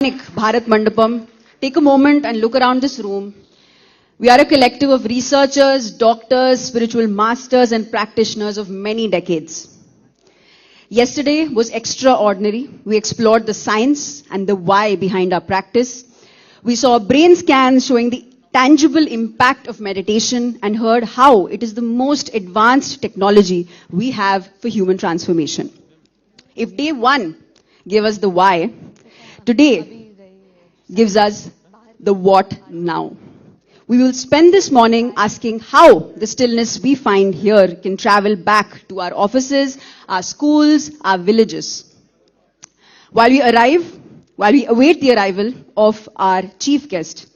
iconic Bharat Mandapam, take a moment and look around this room. We are a collective of researchers, doctors, spiritual masters and practitioners of many decades. Yesterday was extraordinary. We explored the science and the why behind our practice. We saw brain scans showing the tangible impact of meditation and heard how it is the most advanced technology we have for human transformation. If day one gave us the why, today gives us the what now. We will spend this morning asking how the stillness we find here can travel back to our offices, our schools, our villages. While we await the arrival of our chief guest,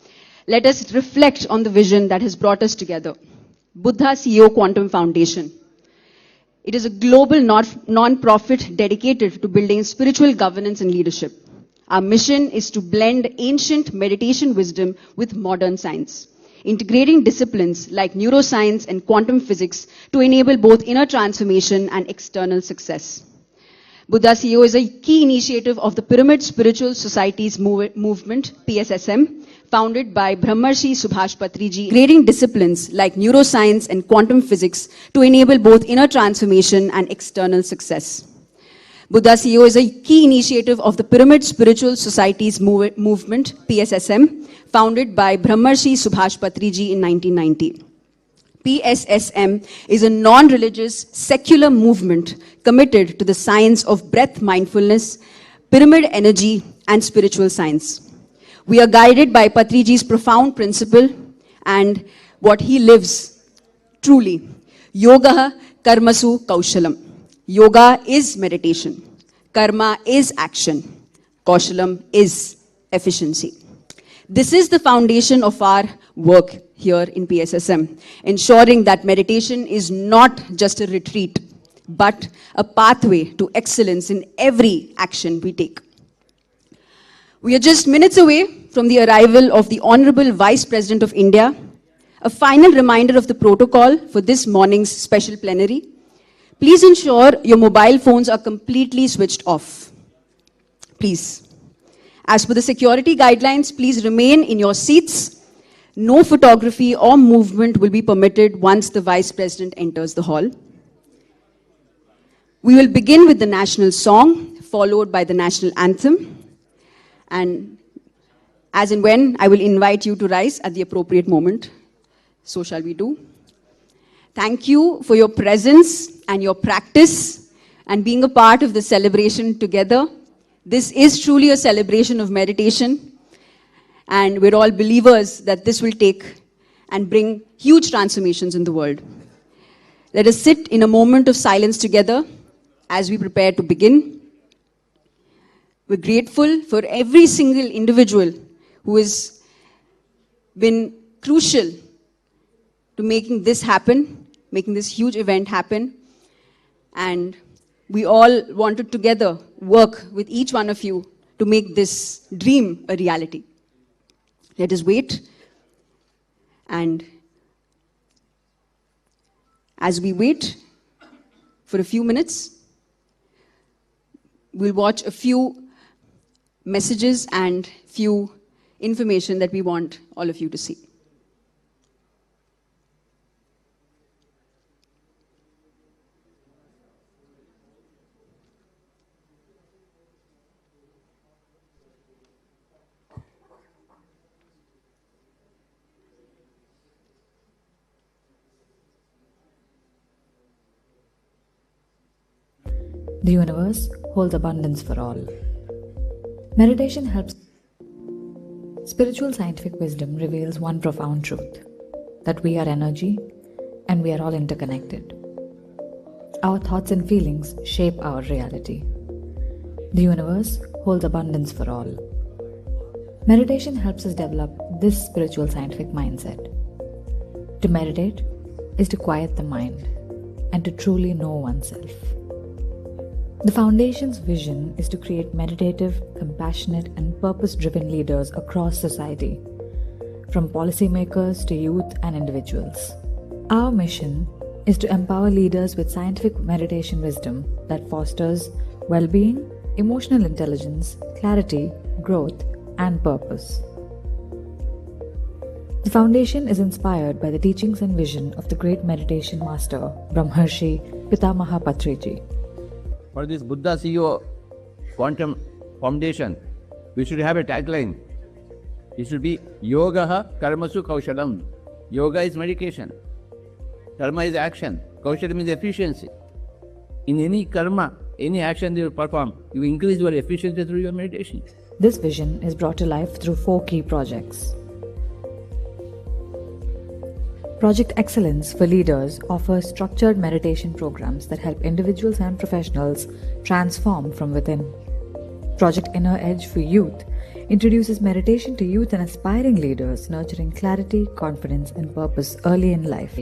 let us reflect on the vision that has brought us together. Buddha CEO Quantum Foundation. It is a global non-profit dedicated to building spiritual governance and leadership. Our mission is to blend ancient meditation wisdom with modern science, integrating disciplines like neuroscience and quantum physics to enable both inner transformation and external success. Buddha CEO is a key initiative of the Pyramid Spiritual Societies movement, PSSM, founded by Brahmarshi Subhash Patriji, integrating disciplines like neuroscience and quantum physics to enable both inner transformation and external success. Buddha CEO is a key initiative of the Pyramid Spiritual Societies movement, PSSM, founded by Brahmarshi Subhash Patriji in 1990. PSSM is a non-religious, secular movement committed to the science of breath mindfulness, pyramid energy, and spiritual science. We are guided by Patriji's profound principle and what he lives truly. Yoga karmasu kaushalam. Yoga is meditation. Karma is action. Kaushalam is efficiency. This is the foundation of our work here in PSSM, ensuring that meditation is not just a retreat, but a pathway to excellence in every action we take. We are just minutes away from the arrival of the Honorable Vice President of India. A final reminder of the protocol for this morning's special plenary. Please ensure your mobile phones are completely switched off. Please. As per the security guidelines, please remain in your seats. No photography or movement will be permitted once the Vice President enters the hall. We will begin with the national song, followed by the national anthem. And as and when, I will invite you to rise at the appropriate moment. So shall we do. Thank you for your presence and your practice and being a part of the celebration together. This is truly a celebration of meditation, and we're all believers that this will take and bring huge transformations in the world. Let us sit in a moment of silence together as we prepare to begin. We're grateful for every single individual who has been crucial to making this happen, making this huge event happen. And we all want to together work with each one of you to make this dream a reality. Let us wait. And as we wait for a few minutes, we'll watch a few messages and few information that we want all of you to see. The universe holds abundance for all. Meditation helps. Spiritual scientific wisdom reveals one profound truth, that we are energy and we are all interconnected. Our thoughts and feelings shape our reality. The universe holds abundance for all. Meditation helps us develop this spiritual scientific mindset. To meditate is to quiet the mind and to truly know oneself. The Foundation's vision is to create meditative, compassionate, and purpose-driven leaders across society, from policymakers to youth and individuals. Our mission is to empower leaders with scientific meditation wisdom that fosters well-being, emotional intelligence, clarity, growth, and purpose. The foundation is inspired by the teachings and vision of the great meditation master Brahmarshi Pitamaha Patriji. For this Buddha CEO Quantum Foundation, we should have a tagline. It should be Yogaha Karmasu Kaushalam. Yoga is meditation. Karma is action. Kaushalam is efficiency. In any karma, any action you perform, you increase your efficiency through your meditation. This vision is brought to life through 4 key projects. Project Excellence for Leaders offers structured meditation programs that help individuals and professionals transform from within. Project Inner Edge for Youth introduces meditation to youth and aspiring leaders, nurturing clarity, confidence, and purpose early in life.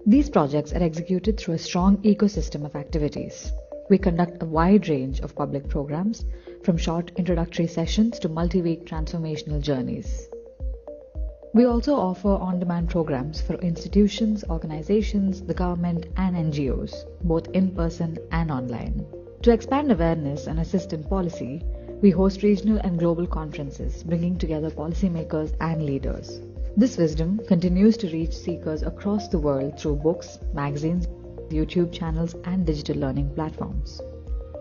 These projects are executed through a strong ecosystem of activities. We conduct a wide range of public programs, from short introductory sessions to multi-week transformational journeys. We also offer on-demand programs for institutions, organizations, the government, and NGOs, both in person and online. To expand awareness and assist in policy, we host regional and global conferences, bringing together policymakers and leaders. This wisdom continues to reach seekers across the world through books, magazines, YouTube channels, and digital learning platforms.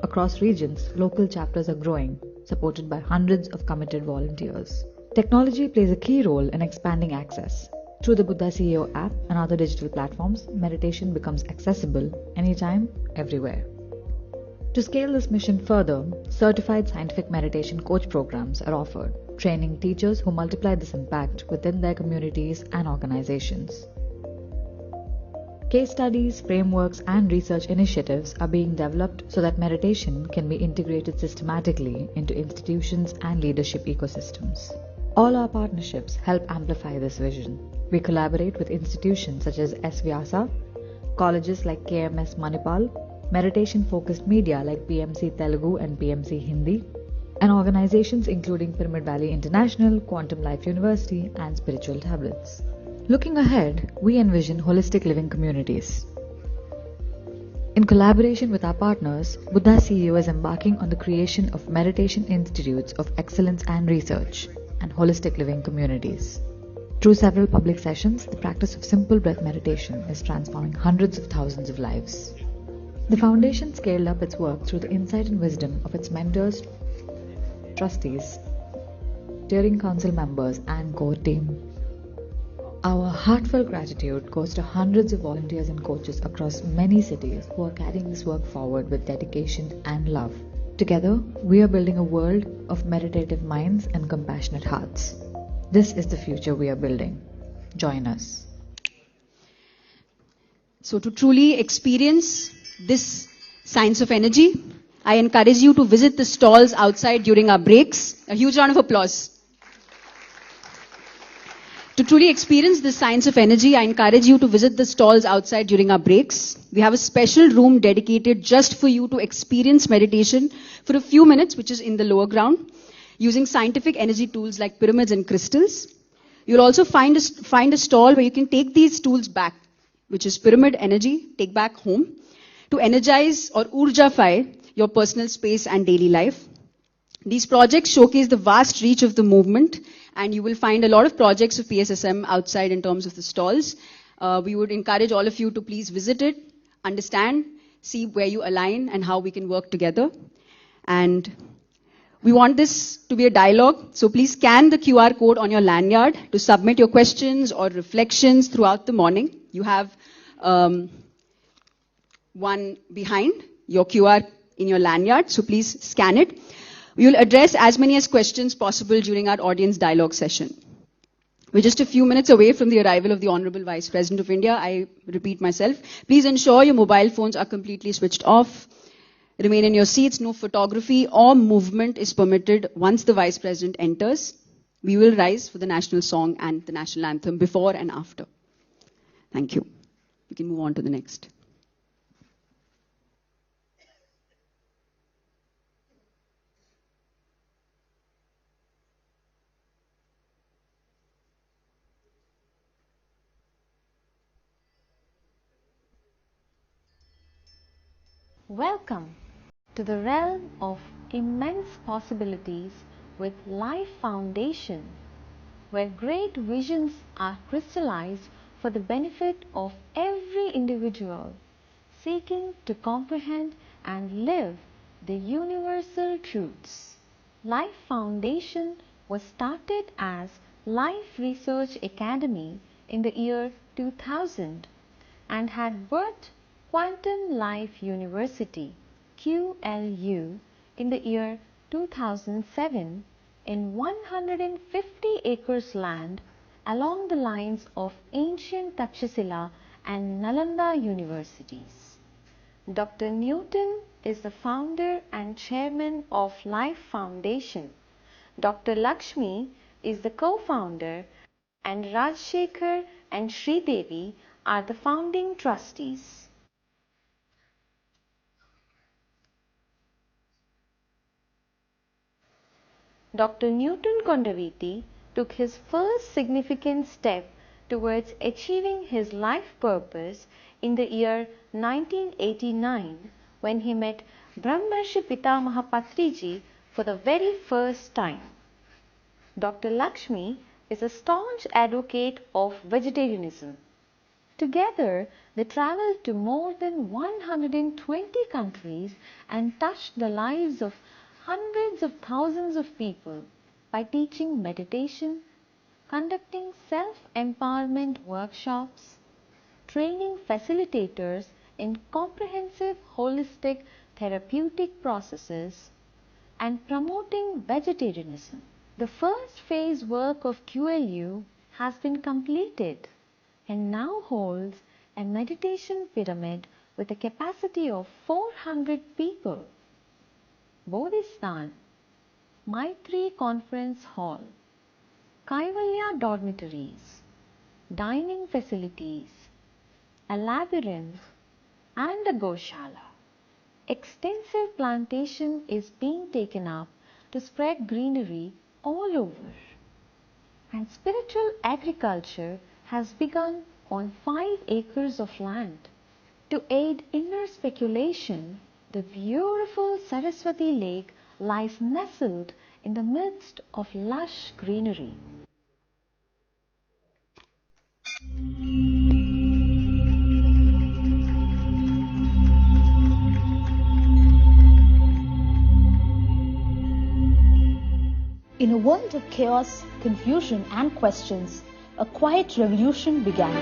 Across regions, local chapters are growing, supported by hundreds of committed volunteers. Technology plays a key role in expanding access. Through the Buddha CEO app and other digital platforms, meditation becomes accessible anytime, everywhere. To scale this mission further, certified scientific meditation coach programs are offered, training teachers who multiply this impact within their communities and organizations. Case studies, frameworks, and research initiatives are being developed so that meditation can be integrated systematically into institutions and leadership ecosystems. All our partnerships help amplify this vision. We collaborate with institutions such as S. Vyasa, colleges like KMS Manipal, meditation-focused media like PMC Telugu and PMC Hindi, and organizations including Pyramid Valley International, Quantum Life University, and Spiritual Tablets. Looking ahead, we envision holistic living communities. In collaboration with our partners, Buddha CEO is embarking on the creation of meditation institutes of excellence and research, and holistic living communities. Through several public sessions, the practice of simple breath meditation is transforming hundreds of thousands of lives. The foundation scaled up its work through the insight and wisdom of its mentors, trustees, steering council members, and core team. Our heartfelt gratitude goes to hundreds of volunteers and coaches across many cities who are carrying this work forward with dedication and love. Together, we are building a world of meditative minds and compassionate hearts. This is the future we are building. Join us. So to truly experience this science of energy, I encourage you to visit the stalls outside during our breaks. A huge round of applause. To truly experience this science of energy, I encourage you to visit the stalls outside during our breaks. We have a special room dedicated just for you to experience meditation for a few minutes, which is in the lower ground, using scientific energy tools like pyramids and crystals. You'll also find a stall where you can take these tools back, which is pyramid energy, take back home, to energize or urjafy your personal space and daily life. These projects showcase the vast reach of the movement, and you will find a lot of projects of PSSM outside in terms of the stalls. We would encourage all of you to please visit it, understand, see where you align and how we can work together. And we want this to be a dialogue, so please scan the QR code on your lanyard to submit your questions or reflections throughout the morning. You have one behind your QR in your lanyard, so please scan it. We will address as many as questions possible during our audience dialogue session. We're just a few minutes away from the arrival of the Honorable Vice President of India. I repeat myself. Please ensure your mobile phones are completely switched off. Remain in your seats. No photography or movement is permitted once the Vice President enters. We will rise for the national song and the national anthem before and after. Thank you. We can move on to the next. Welcome to the realm of immense possibilities with Life Foundation, where great visions are crystallized for the benefit of every individual seeking to comprehend and live the universal truths. Life Foundation was started as Life Research Academy in the year 2000 and had birthed Quantum Life University QLU in the year 2007 in 150 acres land along the lines of ancient Takshashila and Nalanda universities. Dr. Newton is the founder and chairman of Life Foundation. Dr. Lakshmi is the co-founder, and Rajshekhar and Sridevi are the founding trustees. Dr. Newton Kondaviti took his first significant step towards achieving his life purpose in the year 1989 when he met Brahmarshi Pitamaha Patriji for the very first time. Dr. Lakshmi is a staunch advocate of vegetarianism. Together, they traveled to more than 120 countries and touched the lives of hundreds of thousands of people by teaching meditation, conducting self-empowerment workshops, training facilitators in comprehensive holistic therapeutic processes, and promoting vegetarianism. The first phase work of QLU has been completed and now holds a meditation pyramid with a capacity of 400 people. Bodhistan, Maitri Conference Hall, Kaivalya dormitories, dining facilities, a labyrinth, and a Goshala. Extensive plantation is being taken up to spread greenery all over. And spiritual agriculture has begun on 5 acres of land. To aid inner speculation, the beautiful Saraswati Lake lies nestled in the midst of lush greenery. In a world of chaos, confusion, and questions, a quiet revolution began.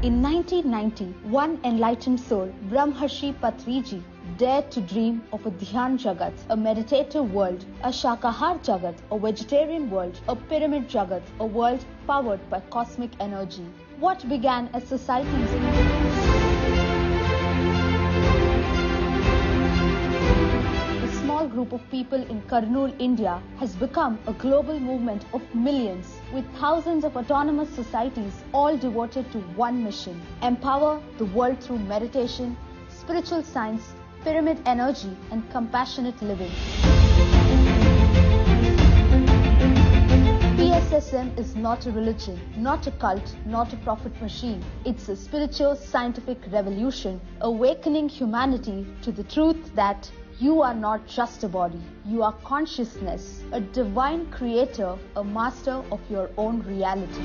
In 1990, one enlightened soul, Brahmarshi Patriji, dared to dream of a Dhyana Jagath, a meditative world, a Shakahara Jagath, a vegetarian world, a pyramid Jagath, a world powered by cosmic energy. What began as society's group of people in Kurnool, India has become a global movement of millions with thousands of autonomous societies all devoted to one mission: empower the world through meditation, spiritual science, pyramid energy and compassionate living. PSSM is not a religion, not a cult, not a profit machine. It's a spiritual scientific revolution awakening humanity to the truth that you are not just a body, you are consciousness, a divine creator, a master of your own reality.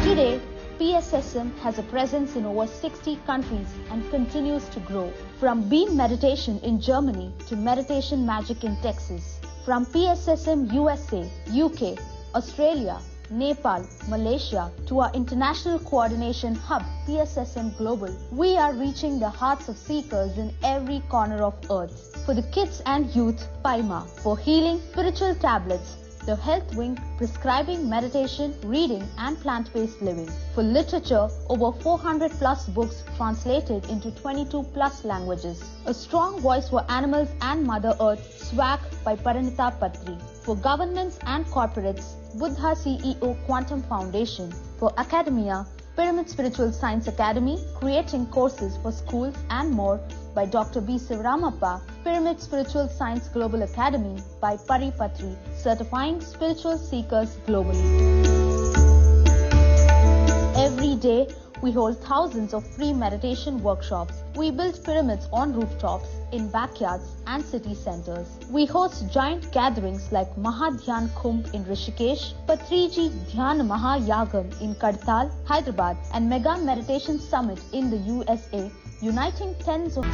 Today, PSSM has a presence in over 60 countries and continues to grow. From Beam Meditation in Germany to Meditation Magic in Texas, from PSSM USA, UK, Australia, Nepal, Malaysia, to our international coordination hub, PSSM Global, we are reaching the hearts of seekers in every corner of earth. For the kids and youth, Paima. For healing, spiritual tablets. The health wing, prescribing meditation, reading and plant-based living. For literature, over 400 plus books translated into 22 plus languages. A strong voice for animals and Mother Earth, SWAG by Paranita Patri. For governments and corporates, Buddha CEO Quantum Foundation. For academia, Pyramid Spiritual Science Academy, creating courses for schools and more by Dr. B. Sivaramappa. Pyramid Spiritual Science Global Academy by Pari Patri, certifying spiritual seekers globally. Every day, We hold thousands of free meditation workshops. We build pyramids on rooftops, in backyards and city centers. We host giant gatherings like Mahadhyan Kumbh in Rishikesh, Patriji Dhyana Mahayagam in Kadtal, Hyderabad, and Mega Meditation Summit in the USA, uniting tens of...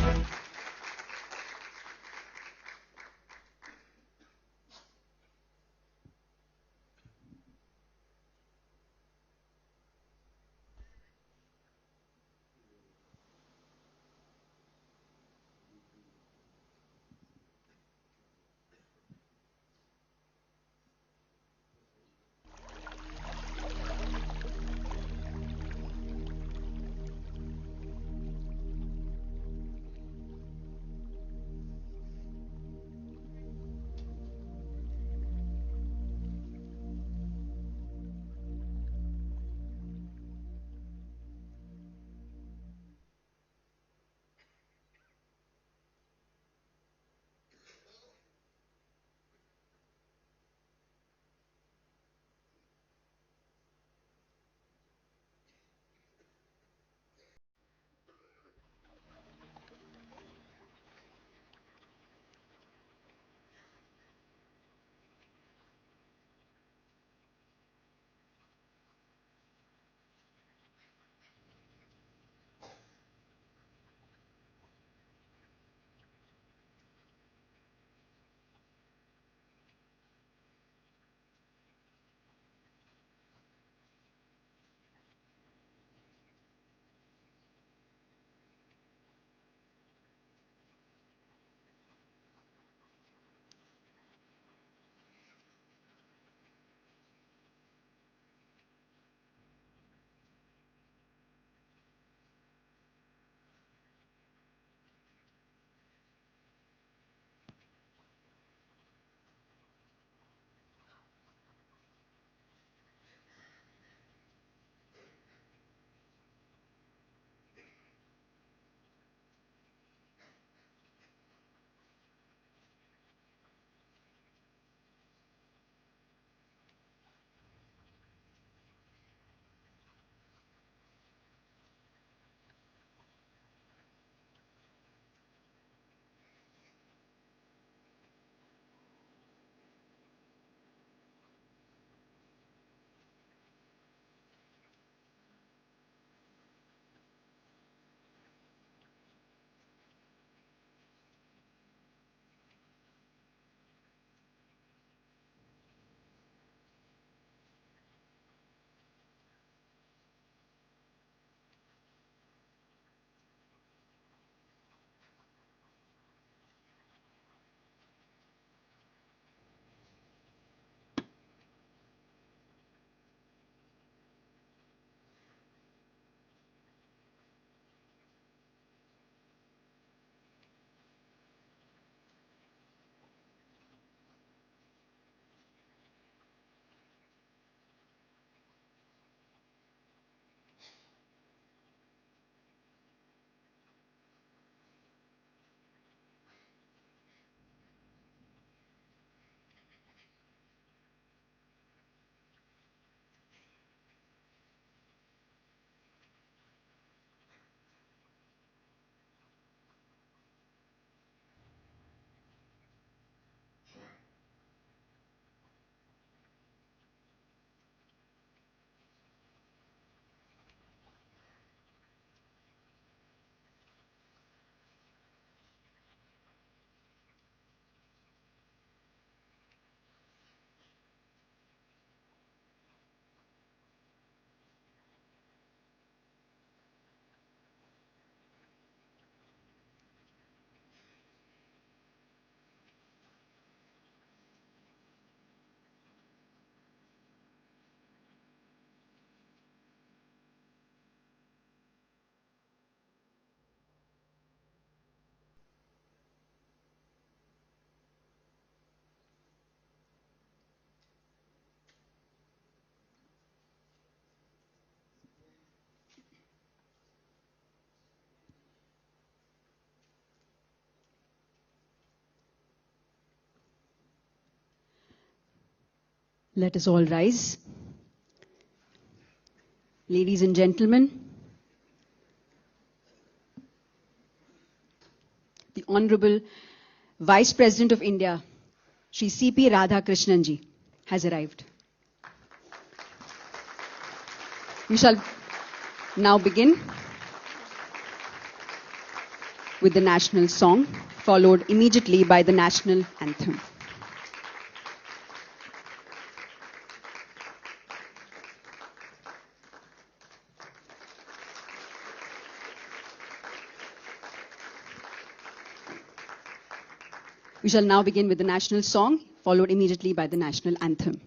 Let us all rise. Ladies and gentlemen, the Honorable Vice President of India, Shri C.P. Radhakrishnan ji, has arrived. We shall now begin with the national song, followed immediately by the national anthem. We shall now begin with the national song, followed immediately by the national anthem.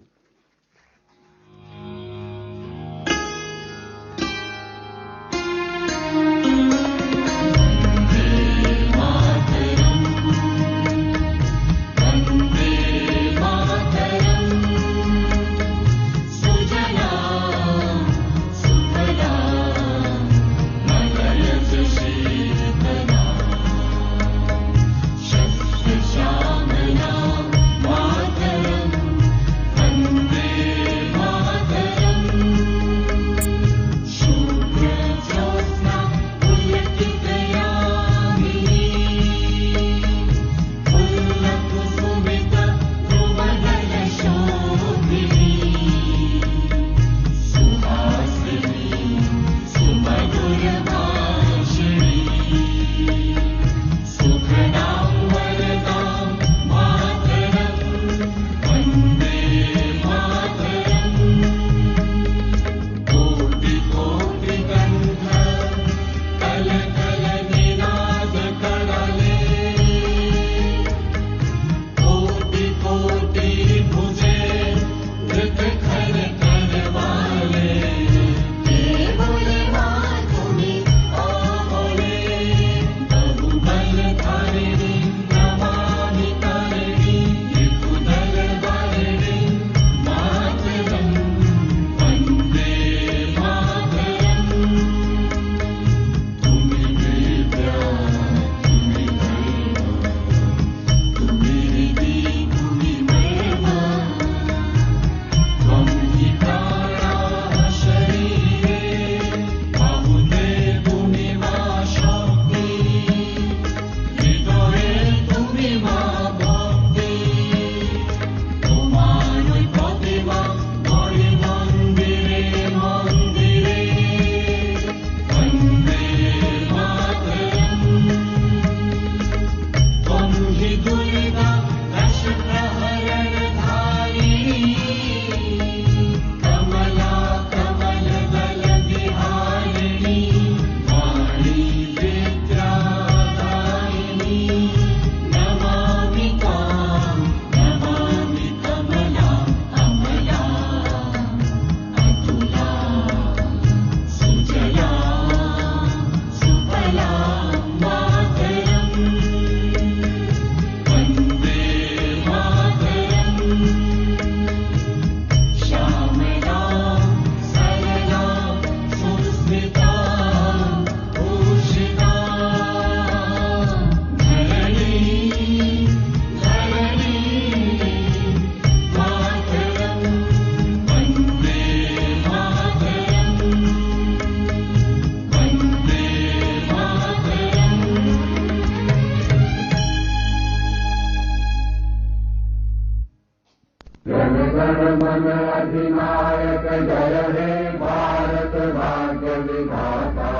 अधिनायक जय हे भारत भाग्य विधाता,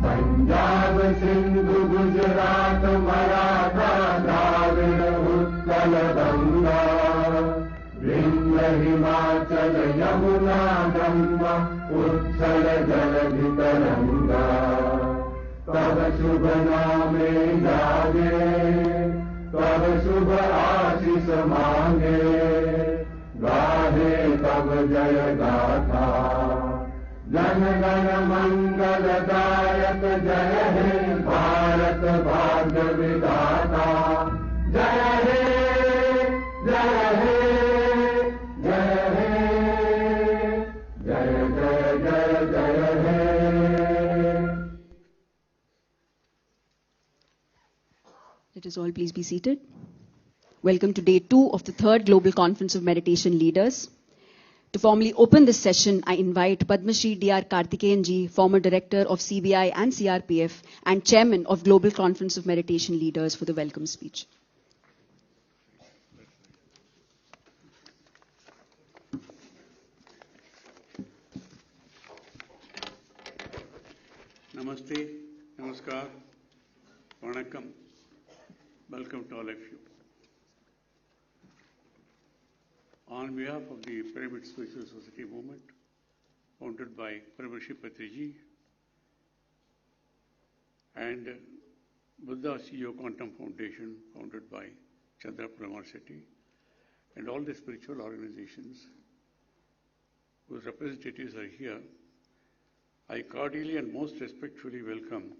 पंजाब सिंधु गुजरात मराठा द्राविड़ उत्कल गंगा, विंध्य हिमाचल यमुना गंगा उत्कल जलधि तरंगा, तब शुभ नामे जागे, तब शुभ आशीष मांगे, गाहे तब जय गाथा, जन गण मंगल दायक जय हे भारत भाग्य विधाता, जय हे जय हे जय हे जय जय जय जय हे। Let us all please be seated. Welcome to day 2 of the 3rd Global Conference of Meditation Leaders. To formally open this session, I invite Padma-Shri Dr. Karthikeyan ji, former Director of CBI and CRPF and Chairman of Global Conference of Meditation Leaders, for the welcome speech. Namaste, Namaskar, Vanakkam. Welcome to all of you. On behalf of the Private Spiritual Society movement, founded by Brahmarshi Pitamaha and Buddha CEO Quantum Foundation, founded by Chandra Brahmarshi, and all the spiritual organizations whose representatives are here, I cordially and most respectfully welcome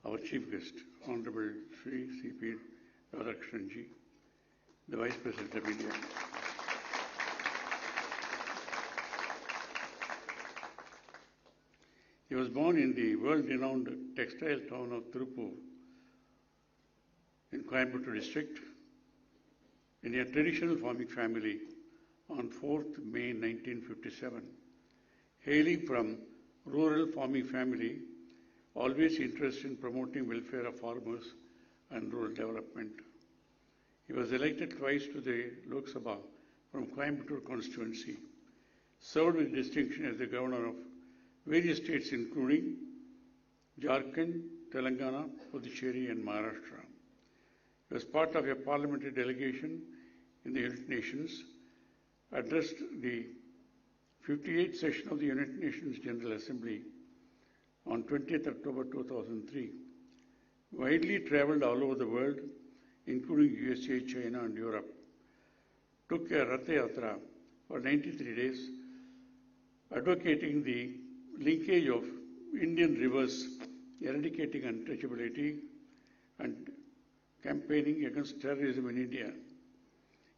our chief guest, Honorable Sri C.P. Radhakrishnan, the Vice President of India. He was born in the world-renowned textile town of Tirupur in Coimbatore district in a traditional farming family on 4th May 1957. Hailing from rural farming family, always interested in promoting welfare of farmers and rural development. He was elected twice to the Lok Sabha from Coimbatore constituency, served with distinction as the governor of various states including Jharkhand, Telangana, Puducherry and Maharashtra. He was part of a parliamentary delegation in the United Nations, addressed the 58th session of the United Nations General Assembly on 20th October 2003, widely traveled all over the world, including USA, China and Europe, took a Ratha Yatra for 93 days, advocating the linkage of Indian rivers, eradicating untouchability and campaigning against terrorism in India.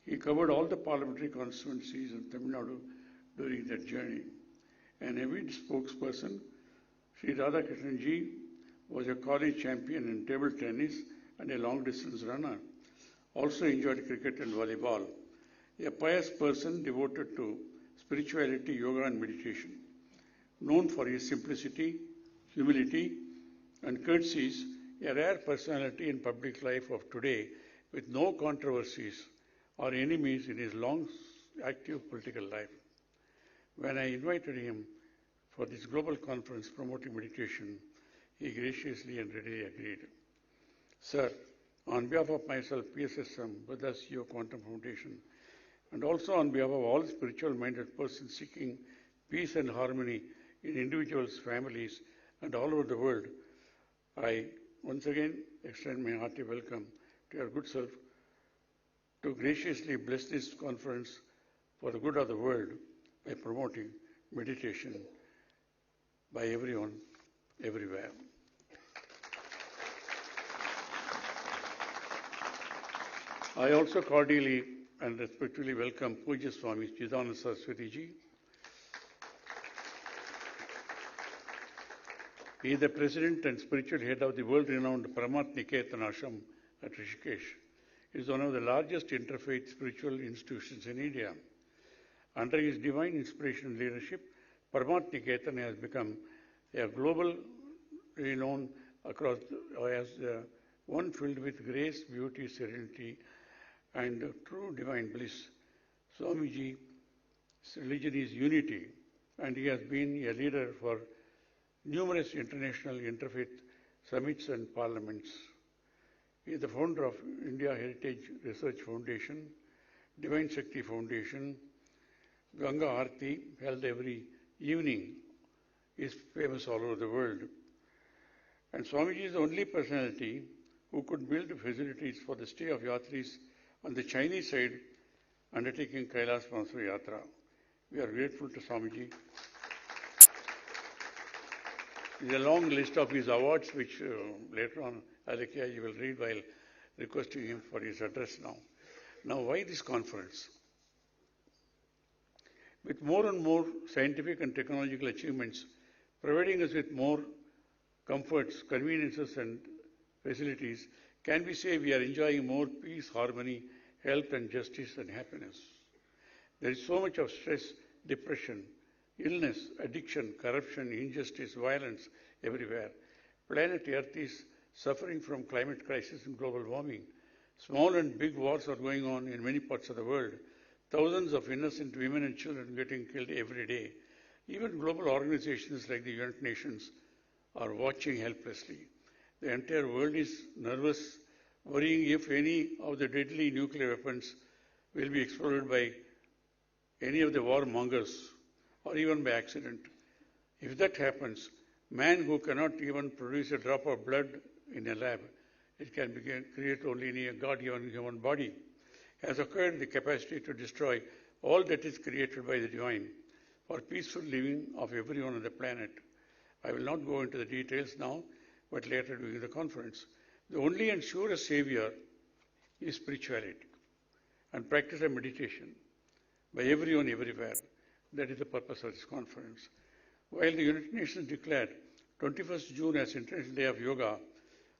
He covered all the parliamentary constituencies in Tamil Nadu during that journey. An avid spokesperson, Sri Radhakrishnan was a college champion in table tennis and a long-distance runner. Also enjoyed cricket and volleyball. A pious person devoted to spirituality, yoga and meditation. Known for his simplicity, humility and courtesies, a rare personality in public life of today with no controversies or enemies in his long, active political life. When I invited him for this global conference promoting meditation, he graciously and readily agreed. Sir, on behalf of myself, PSSM, Buddha CEO Quantum Foundation, and also on behalf of all spiritual-minded persons seeking peace and harmony in individuals, families, and all over the world, I once again extend my hearty welcome to your good self to graciously bless this conference for the good of the world by promoting meditation by everyone, everywhere. I also cordially and respectfully welcome Puja Swami Chidanand Saraswati. He is the President and spiritual head of the world-renowned Paramatniketan Ashram at Rishikesh. It is one of the largest interfaith spiritual institutions in India. Under his divine inspiration and leadership, Paramatniketan has become a global renown across as one filled with grace, beauty, serenity, and true divine bliss. Swamiji's religion is unity, and he has been a leader for numerous international interfaith summits and parliaments. He is the founder of India Heritage Research Foundation, Divine Shakti Foundation, Ganga Aarti, held every evening, is famous all over the world. And Swamiji is the only personality who could build facilities for the stay of yatris on the Chinese side undertaking Kailas Manasura Yatra. We are grateful to Swamiji. There is a long list of his awards which later on Alekia you will read while requesting him for his address now. Now why this conference? With more and more scientific and technological achievements providing us with more comforts, conveniences and facilities, can we say we are enjoying more peace, harmony, health and justice and happiness? There is so much of stress depression, illness, addiction, corruption, injustice, violence everywhere. Planet Earth is suffering from climate crisis and global warming. Small and big wars are going on in many parts of the world. Thousands of innocent women and children getting killed every day. Even global organizations like the United Nations are watching helplessly. The entire world is nervous, worrying if any of the deadly nuclear weapons will be exploded by any of the warmongers or even by accident. If that happens, man who cannot even produce a drop of blood in a lab, it can create only in a God-given human body, has acquired the capacity to destroy all that is created by the divine for peaceful living of everyone on the planet. I will not go into the details now, but later during the conference. The only and surest savior is spirituality and practice of meditation by everyone everywhere. That is the purpose of this conference. While the United Nations declared 21st June as International Day of Yoga,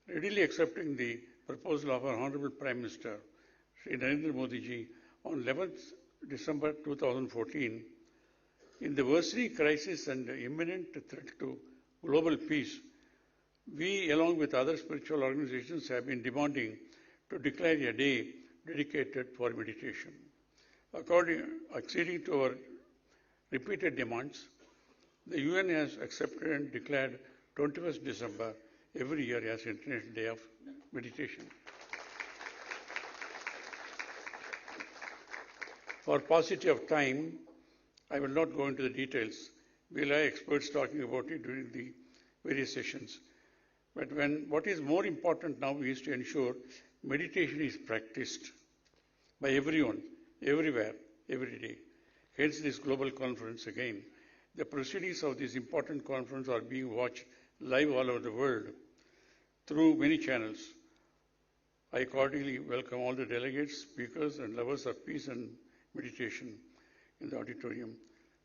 readily accepting the proposal of our Honorable Prime Minister, Sri Narendra Modi ji, on 11th December 2014, in the worsening crisis and imminent threat to global peace, we, along with other spiritual organizations, have been demanding to declare a day dedicated for meditation. Acceding to our repeated demands, the UN has accepted and declared 21st December every year as International Day of Meditation. For paucity of time, I will not go into the details. We'll have experts talking about it during the various sessions. But what is more important now is to ensure meditation is practiced by everyone, everywhere, every day. Hence this global conference again. The proceedings of this important conference are being watched live all over the world through many channels. I cordially welcome all the delegates, speakers, and lovers of peace and meditation in the auditorium,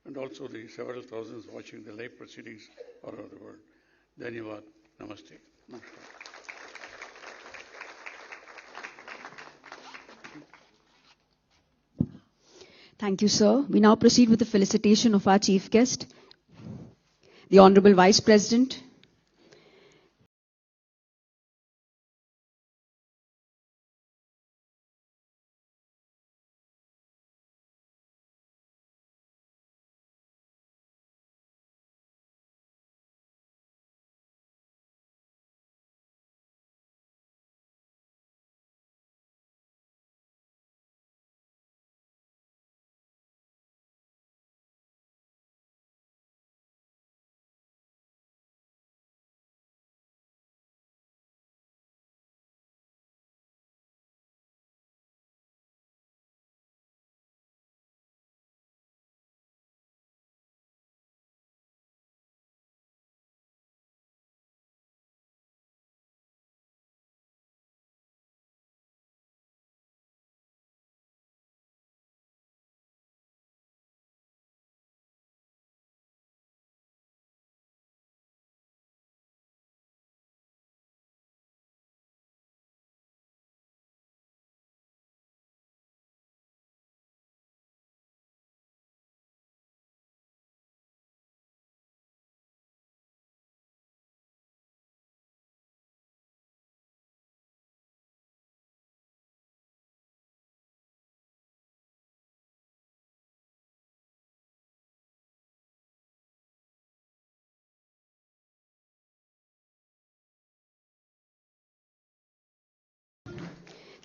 and also the several thousands watching the live proceedings all over the world. Dhanyavad. Namaste. Namaskar. Thank you, sir. We now proceed with the felicitation of our chief guest, the Honorable Vice President.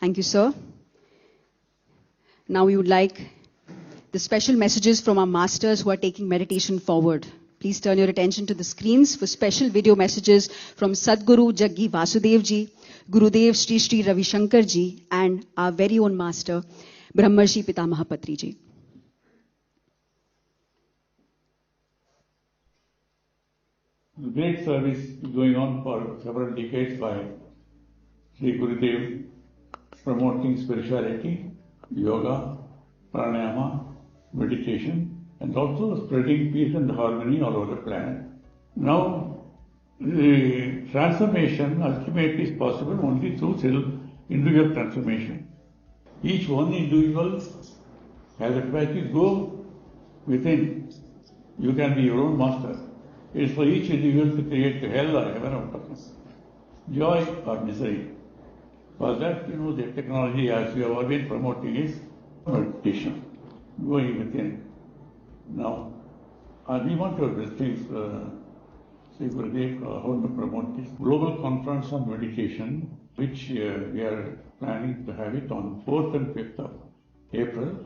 Thank you, sir. Now we would like the special messages from our masters who are taking meditation forward. Please turn your attention to the screens for special video messages from Sadguru Jaggi Vasudev ji, Gurudev Sri Sri Ravi Shankar ji, and our very own master, Brahmarshi Pitamaha Patriji. Great service is going on for several decades by Sri Gurudev, promoting spirituality, yoga, pranayama, meditation, and also spreading peace and harmony all over the planet. Now, the transformation ultimately is possible only through individual transformation. Each one individual has a capacity to go within, you can be your own master. It is for each individual to create hell or heaven out of it, joy or misery. For that, the technology, as we have always promoting, is meditation, going within. Now, we want to please see how to promote this global conference on meditation, which we are planning to have it on 4th and 5th of April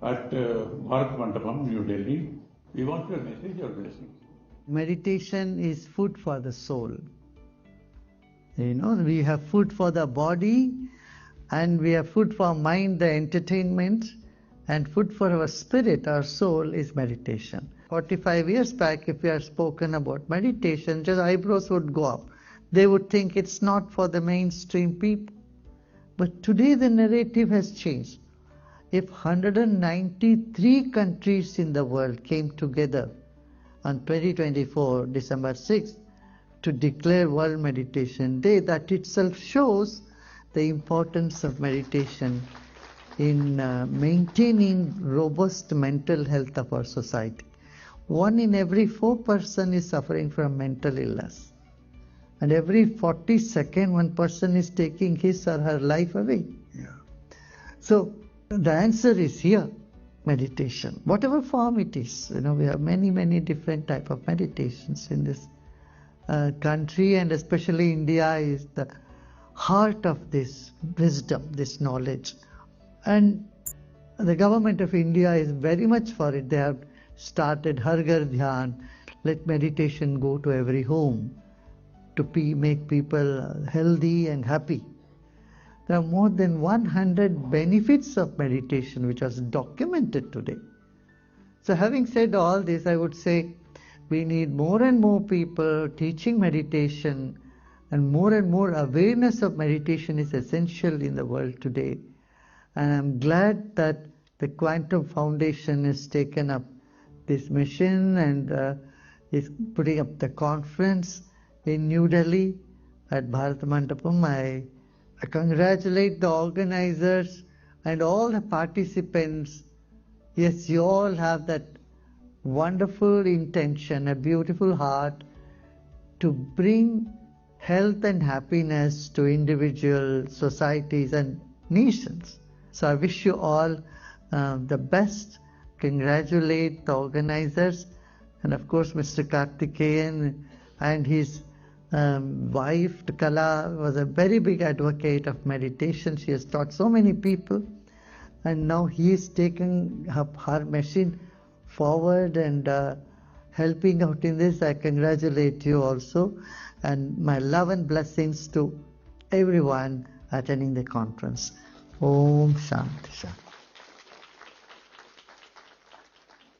at Bharat Mandapam, New Delhi. We want your message or blessing. Meditation is food for the soul. We have food for the body, and we have food for mind, the entertainment, and food for our spirit, our soul, is meditation. 45 years back, if we had spoken about meditation, just eyebrows would go up. They would think it's not for the mainstream people. But today the narrative has changed. If 193 countries in the world came together on 2024, December 6th, to declare World Meditation Day, that itself shows the importance of meditation in maintaining robust mental health of our society. 1 in every 4 person is suffering from mental illness. And every 42nd, one person is taking his or her life away. Yeah. So the answer is here, meditation. Whatever form it is, we have many, many different type of meditations in this country, and especially India is the heart of this wisdom, this knowledge. And the government of India is very much for it. They have started Har Ghar Dhyan, let meditation go to every home to make people healthy and happy. There are more than 100 benefits of meditation which are documented today. So having said all this, I would say we need more and more people teaching meditation, and more awareness of meditation is essential in the world today. And I'm glad that the Quantum Foundation has taken up this mission and is putting up the conference in New Delhi at Bharat Mandapam. I congratulate the organizers and all the participants. Yes, you all have that wonderful intention, a beautiful heart to bring health and happiness to individuals, societies and nations. So I wish you all the best. Congratulate the organizers, and of course Mr. Karthikeyan and his wife Kala was a very big advocate of meditation. She has taught so many people, and now he is taking up her machine forward and helping out in this. I congratulate you also, and my love and blessings to everyone attending the conference. Om Shanti Shanti.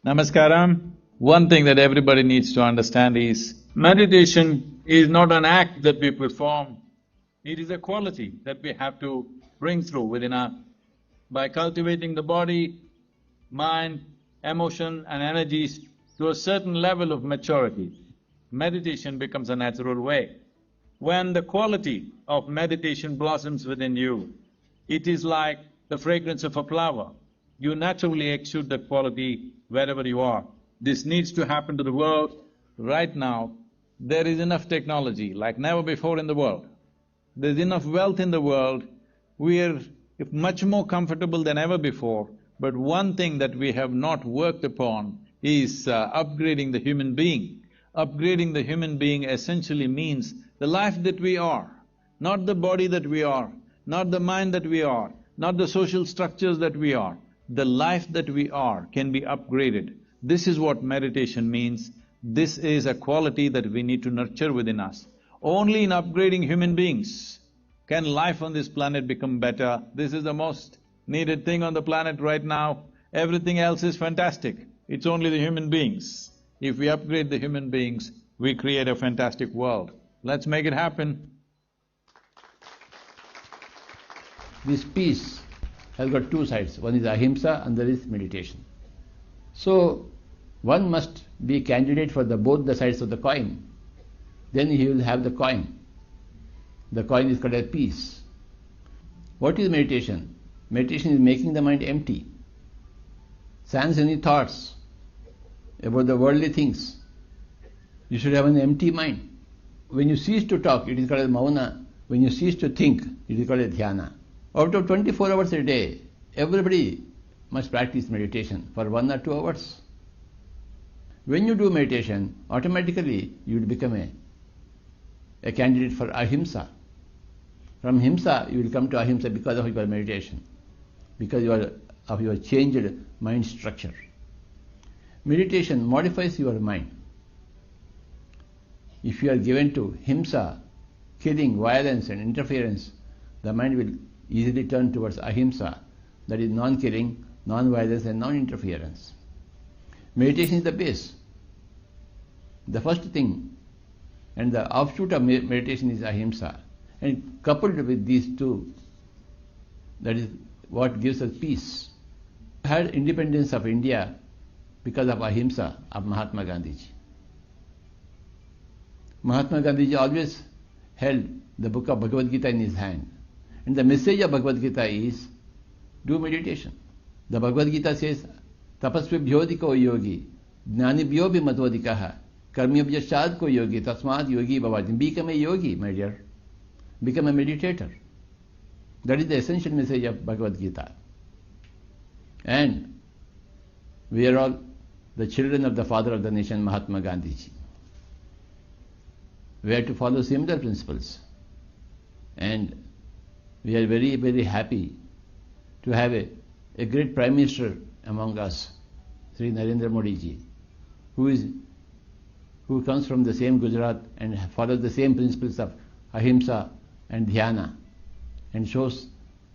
Namaskaram. One thing that everybody needs to understand is meditation is not an act that we perform, it is a quality that we have to bring through within us. By cultivating the body, mind, emotion and energies to a certain level of maturity, meditation becomes a natural way. When the quality of meditation blossoms within you, it is like the fragrance of a flower. You naturally exude that quality wherever you are. This needs to happen to the world. Right now, there is enough technology like never before in the world. There's enough wealth in the world. We are much more comfortable than ever before, but one thing that we have not worked upon is upgrading the human being. Upgrading the human being essentially means the life that we are, not the body that we are, not the mind that we are, not the social structures that we are. The life that we are can be upgraded. This is what meditation means. This is a quality that we need to nurture within us. Only in upgrading human beings can life on this planet become better. This is the most needed thing on the planet right now. Everything else is fantastic. It's only the human beings. If we upgrade the human beings, we create a fantastic world. Let's make it happen. This peace has got two sides. One is ahimsa and there is meditation. So, one must be a candidate for both the sides of the coin. Then he will have the coin. The coin is called as peace. What is meditation? Meditation is making the mind empty. sans any thoughts about the worldly things. You should have an empty mind. When you cease to talk, it is called mauna. When you cease to think, it is called a dhyana. Out of 24 hours a day, everybody must practice meditation for 1 or 2 hours. When you do meditation, automatically you will become a candidate for ahimsa. From himsa, you will come to ahimsa because of your meditation, because of your changed mind structure. Meditation modifies your mind. If you are given to himsa, killing, violence and interference, the mind will easily turn towards ahimsa, that is non-killing, non-violence and non-interference. Meditation is the base. The first thing and the offshoot of meditation is ahimsa. And coupled with these two, that is what gives us peace. We had independence of India because of ahimsa of Mahatma Gandhiji. Mahatma Gandhiji always held the book of Bhagavad Gita in his hand. And the message of Bhagavad Gita is, do meditation. The Bhagavad Gita says, tapasvibhyodiko yogi, jnanibhyobi matvodikaha, karmyabhyashad yogi, tasmad yogi bhavati. Become a yogi, my dear. Become a meditator. That is the essential message of Bhagavad Gita. And we are all the children of the father of the nation, Mahatma Gandhiji. We have to follow similar principles. And we are very, very happy to have a great Prime Minister among us, Sri Narendra Modi ji, who comes from the same Gujarat and follows the same principles of ahimsa and dhyana, and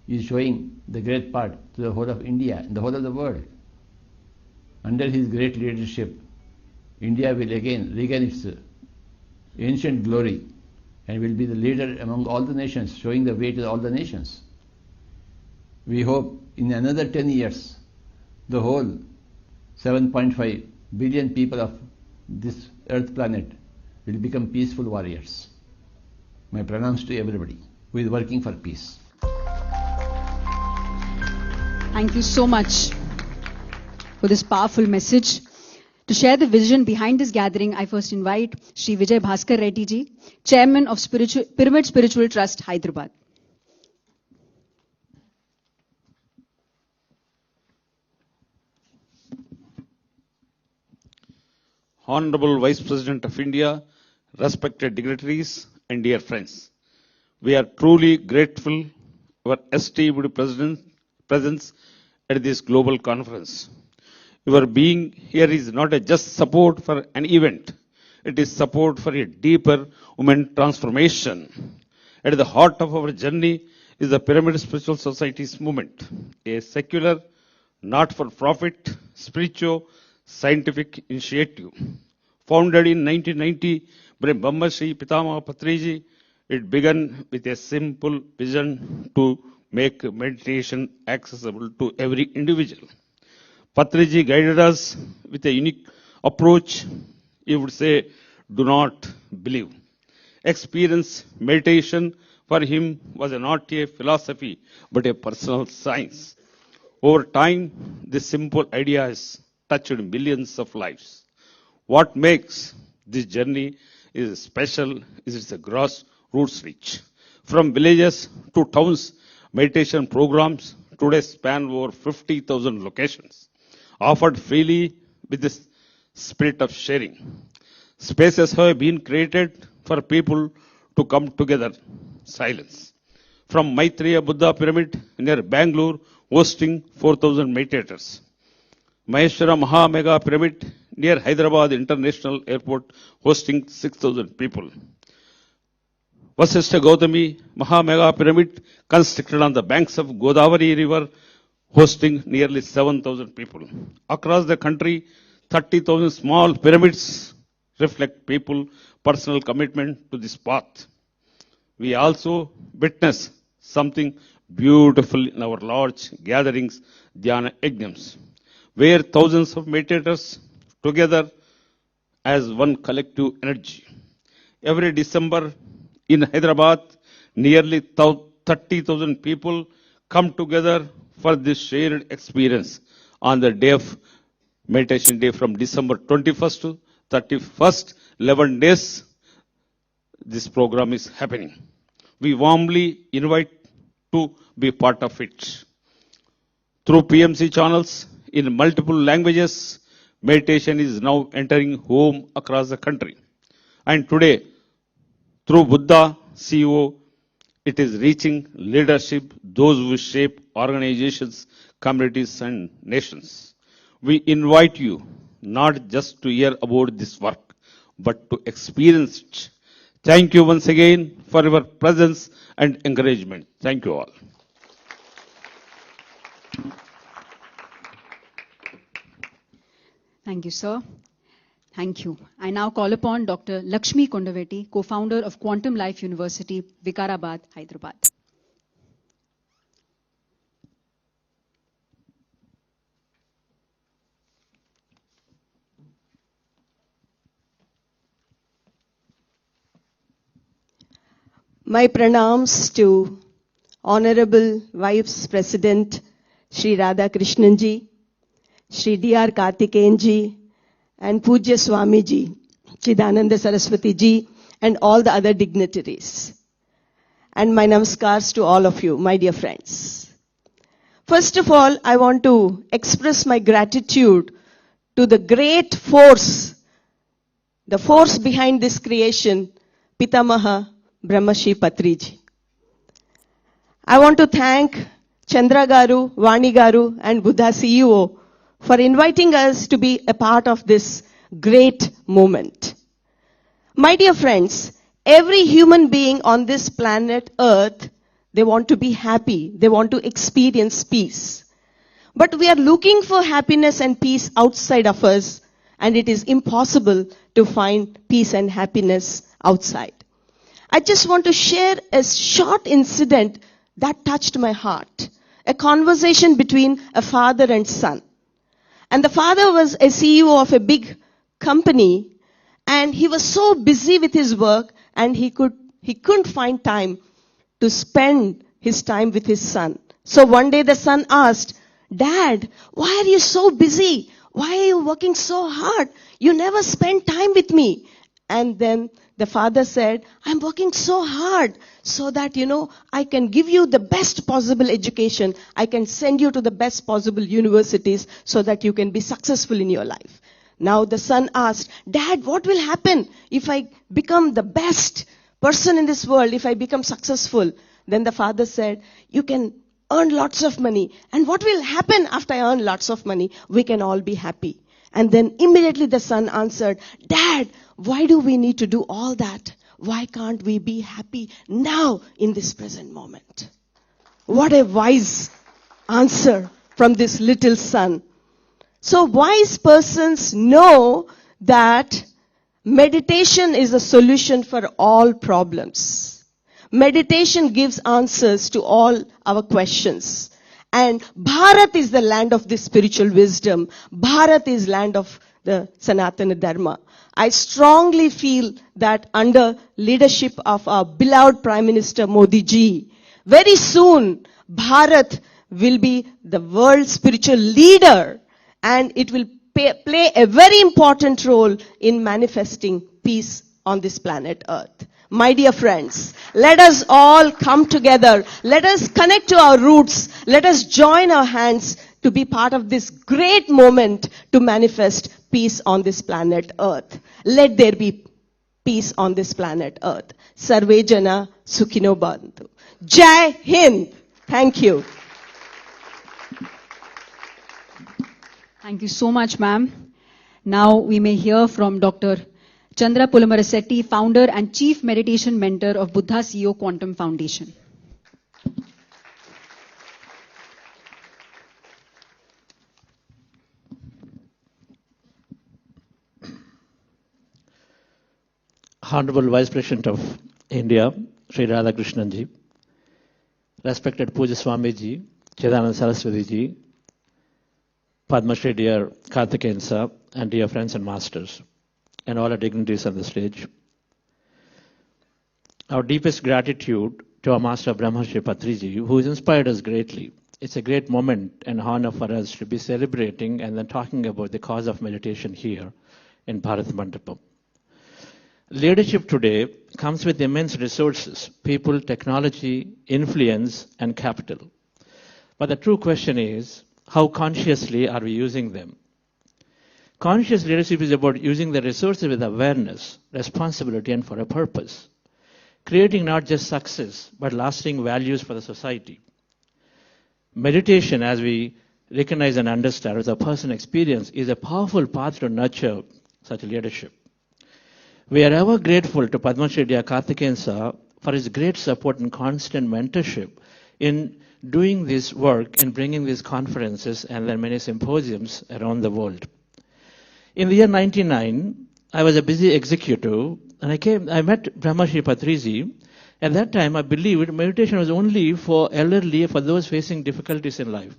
is showing the great part to the whole of India and the whole of the world. Under his great leadership, India will again regain its ancient glory and will be the leader among all the nations, showing the way to all the nations. We hope in another 10 years, the whole 7.5 billion people of this earth planet will become peaceful warriors. My pranams to everybody who is working for peace. Thank you so much for this powerful message. To share the vision behind this gathering, I first invite Sri Vijay Bhaskar Reddy ji, Chairman of Pyramid Spiritual Trust, Hyderabad. Honorable Vice President of India, respected dignitaries and dear friends, we are truly grateful for esteemed presence at this global conference. Your being here is not just support for an event, it is support for a deeper human transformation. At the heart of our journey is the Pyramid Spiritual Society's movement, a secular, not-for-profit, spiritual, scientific initiative. Founded in 1990 by Brahmarshi Pitamaha Patriji, it began with a simple vision to make meditation accessible to every individual. Patriji guided us with a unique approach. He would say, do not believe. Experience meditation for him was not a philosophy, but a personal science. Over time, this simple idea has touched millions of lives. What makes this journey is special is its grassroots reach. From villages to towns, meditation programs today span over 50,000 locations, offered freely with the spirit of sharing. Spaces have been created for people to come together. Silence. From Maitreya Buddha Pyramid near Bangalore, hosting 4,000 meditators. Maheshwara Maha Mega Pyramid near Hyderabad International Airport, hosting 6,000 people. Vasishtha Gautami Maha Mega Pyramid constructed on the banks of Godavari River, hosting nearly 7,000 people. Across the country, 30,000 small pyramids reflect people's personal commitment to this path. We also witness something beautiful in our large gatherings, Dhyana Yajnams, where thousands of meditators together as one collective energy. Every December in Hyderabad, nearly 30,000 people come together for this shared experience on the day of meditation day from December 21st to 31st, 11 days, this program is happening. We warmly invite to be part of it. Through PMC channels in multiple languages, meditation is now entering home across the country. And today, through Buddha CEO, it is reaching leadership, those who shape organizations, communities, and nations. We invite you not just to hear about this work, but to experience it. Thank you once again for your presence and encouragement. Thank you all. Thank you, sir. Thank you. I now call upon Dr. Lakshmi Kondaveti, co-founder of Quantum Life University, Vikarabad, Hyderabad. My pranams to Honorable Vice President Sri Radha Krishnanji, Sri D.R. Karthikeyanji, and Pujya Swamiji, Chidanand Saraswati ji, and all the other dignitaries. And my namaskars to all of you, my dear friends. First of all, I want to express my gratitude to the great force, the force behind this creation, Pitamaha Brahmarshi Patriji. I want to thank Chandra Garu, Vani Garu, and Buddha CEO for inviting us to be a part of this great moment. My dear friends, every human being on this planet Earth, they want to be happy. They want to experience peace. But we are looking for happiness and peace outside of us, and it is impossible to find peace and happiness outside. I just want to share a short incident that touched my heart. A conversation between a father and son. And the father was a CEO of a big company, and he was so busy with his work, and he couldn't find time to spend his time with his son. So one day the son asked, "Dad, why are you so busy? Why are you working so hard? You never spend time with me." And then the father said, "I'm working so hard so that, I can give you the best possible education. I can send you to the best possible universities so that you can be successful in your life." Now the son asked, "Dad, what will happen if I become the best person in this world, if I become successful?" Then the father said, "You can earn lots of money. And what will happen after I earn lots of money? We can all be happy." And then immediately the son answered, "Dad, why do we need to do all that? Why can't we be happy now in this present moment?" What a wise answer from this little son. So wise persons know that meditation is a solution for all problems. Meditation gives answers to all our questions. And Bharat is the land of this spiritual wisdom. Bharat is land of the Sanatana Dharma. I strongly feel that under leadership of our beloved Prime Minister Modi ji, very soon Bharat will be the world's spiritual leader, and it will play a very important role in manifesting peace on this planet Earth. My dear friends, let us all come together. Let us connect to our roots. Let us join our hands to be part of this great moment to manifest peace on this planet Earth. Let there be peace on this planet Earth. Sarve Jana Sukhino Bhavantu. Jai Hind. Thank you. Thank you so much, ma'am. Now we may hear from Dr. Chandra Pulamarassetti, founder and chief meditation mentor of Buddha CEO Quantum Foundation. Honorable Vice President of India, Sri Radha Krishnanji, respected Pujya Swamiji, Chidanand Saraswati ji, Padma Shri dear Karthikeyan sir, and dear friends and masters, and all our dignitaries on the stage. Our deepest gratitude to our master Brahmarshi Patriji, who has inspired us greatly it's a great moment and honor for us to be celebrating and then talking about the cause of meditation here in Bharat Mandapam. Leadership today comes with immense resources, people, technology, influence, and capital. But the true question is, how consciously are we using them? Conscious leadership is about using the resources with awareness, responsibility, and for a purpose. Creating not just success, but lasting values for the society. Meditation, as we recognize and understand as a personal experience, is a powerful path to nurture such leadership. We are ever grateful to Padma Shri Karthikeyan Sir for his great support and constant mentorship in doing this work and bringing these conferences and then many symposiums around the world. In the year 1999, I was a busy executive and I met Brahmarshi Patriji. At that time, I believed meditation was only for elderly, for those facing difficulties in life.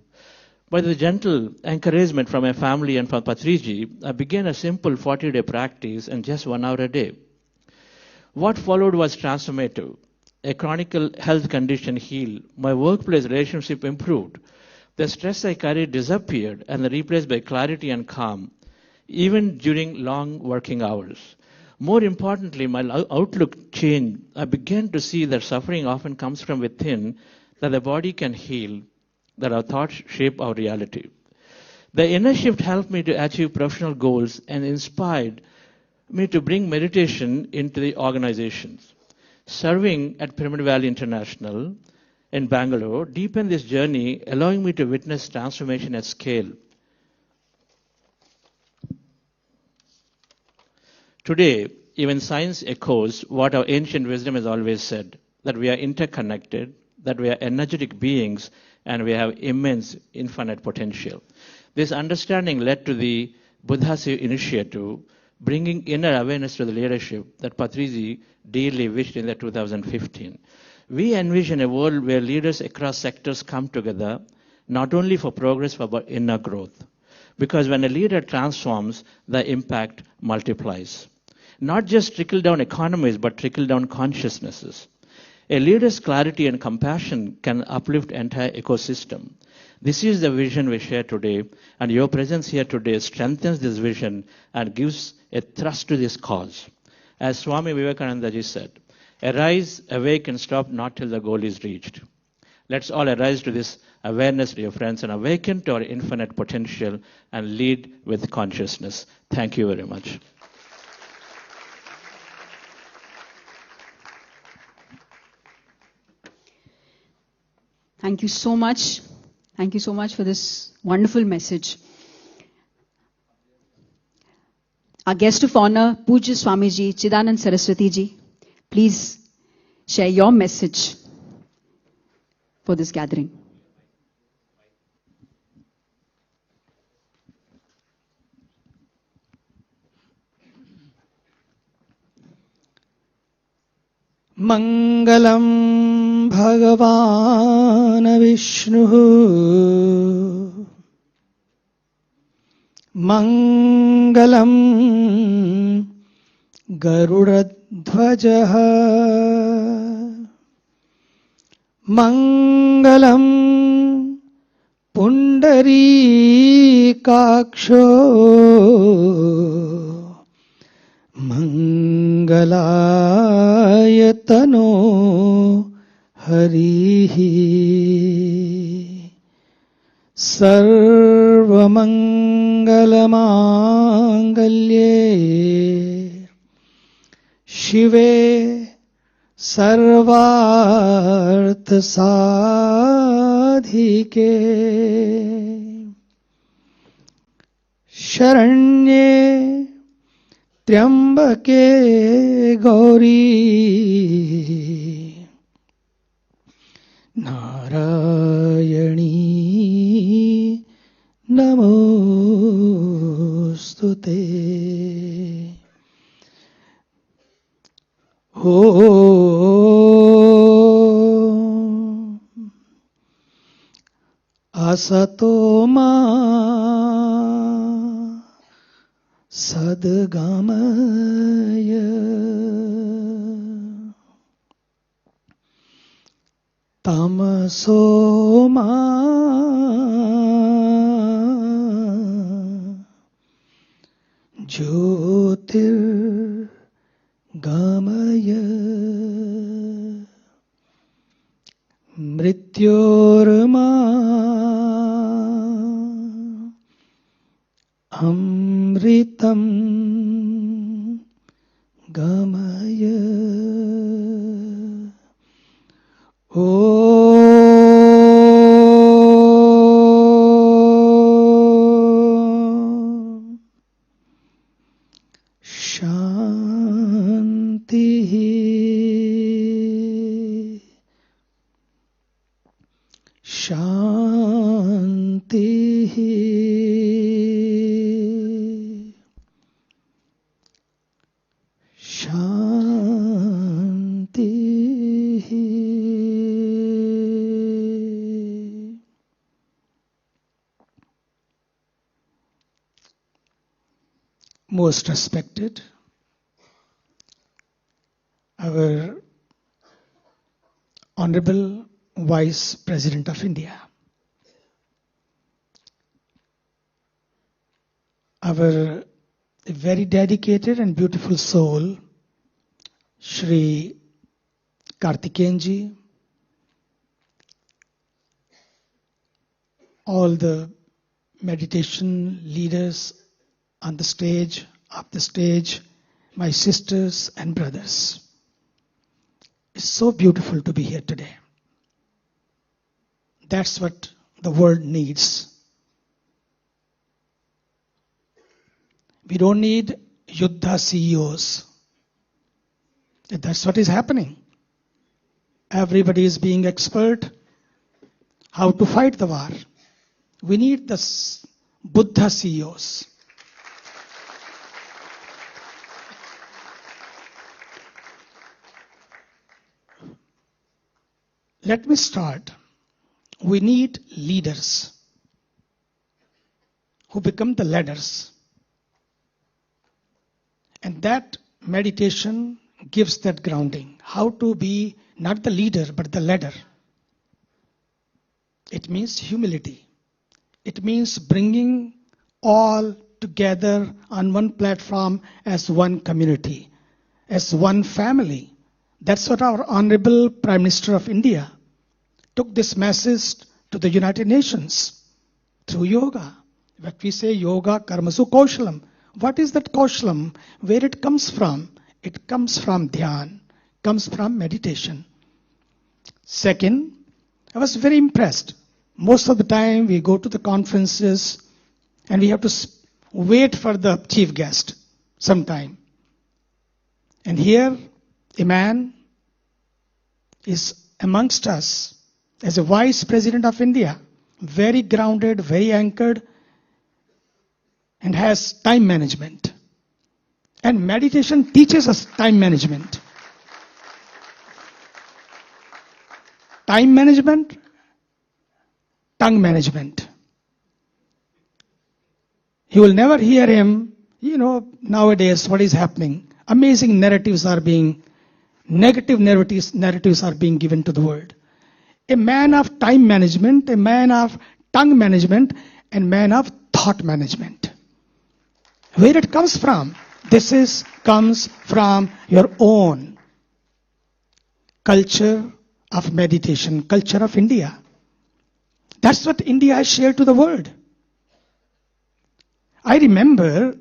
By the gentle encouragement from my family and from Patriji, I began a simple 40-day practice and just 1 hour a day. What followed was transformative. A chronic health condition healed. My workplace relationship improved. The stress I carried disappeared and replaced by clarity and calm, even during long working hours. More importantly, my outlook changed. I began to see that suffering often comes from within, that the body can heal, that our thoughts shape our reality. The inner shift helped me to achieve professional goals and inspired me to bring meditation into the organizations. Serving at Pyramid Valley International in Bangalore deepened this journey, allowing me to witness transformation at scale. Today, even science echoes what our ancient wisdom has always said, that we are interconnected, that we are energetic beings, and we have immense infinite potential. This understanding led to the Buddha's initiative, bringing inner awareness to the leadership that Patriji dearly wished in the 2015. We envision a world where leaders across sectors come together, not only for progress, but for inner growth. Because when a leader transforms, the impact multiplies. Not just trickle-down economies, but trickle-down consciousnesses. A leader's clarity and compassion can uplift entire ecosystem. This is the vision we share today, and your presence here today strengthens this vision and gives a thrust to this cause. As Swami Vivekananda ji said, arise, awake, and stop not till the goal is reached. Let's all arise to this awareness, dear friends, and awaken to our infinite potential and lead with consciousness. Thank you very much. Thank you so much. Thank you so much for this wonderful message. Our guest of honor, Pujya Swamiji Chidanand Saraswati ji, please share your message for this gathering. Mangalam Bhagavan Vishnu Mangalam Garudadhvaja Mangalam Pundarikaksho Mangalayatano Harihi Sarvamangalamangallye Shive Sarvarthasadhike Sharanye Triambake Gauri Narayani Namostute Om Asatoma Sadgamaya Tamaso ma Jyotir Gamaya Mrityorma Amritam Gamaya Shanti Shanti Shanti. Most respected, our Honorable Vice President of India, our very dedicated and beautiful soul, Shri Kartikeyanji, all the meditation leaders on the stage, up the stage, my sisters and brothers. It's so beautiful to be here today. That's what the world needs. We don't need Yuddha CEOs. That's what is happening. Everybody is being expert how to fight the war. We need the Buddha CEOs. Let me start. We need leaders who become the ladders. And that meditation gives that grounding. How to be not the leader, but the ladder. It means humility. It means bringing all together on one platform as one community, as one family. That's what our Honorable Prime Minister of India took this message to the United Nations through yoga. What we say, yoga karmasu kaushalam. What is that kaushalam? Where it comes from? It comes from dhyan, comes from meditation. Second, I was very impressed. Most of the time we go to the conferences and we have to wait for the chief guest sometime. And here a man is amongst us as a Vice President of India, very grounded, very anchored, and has time management. And meditation teaches us time management. Time management, tongue management. You will never hear him, nowadays what is happening. Amazing narratives are being, negative narratives are being given to the world. A man of time management, a man of tongue management, and man of thought management. Where it comes from? This comes from your own culture of meditation, culture of India. That's what India has shared to the world. I remember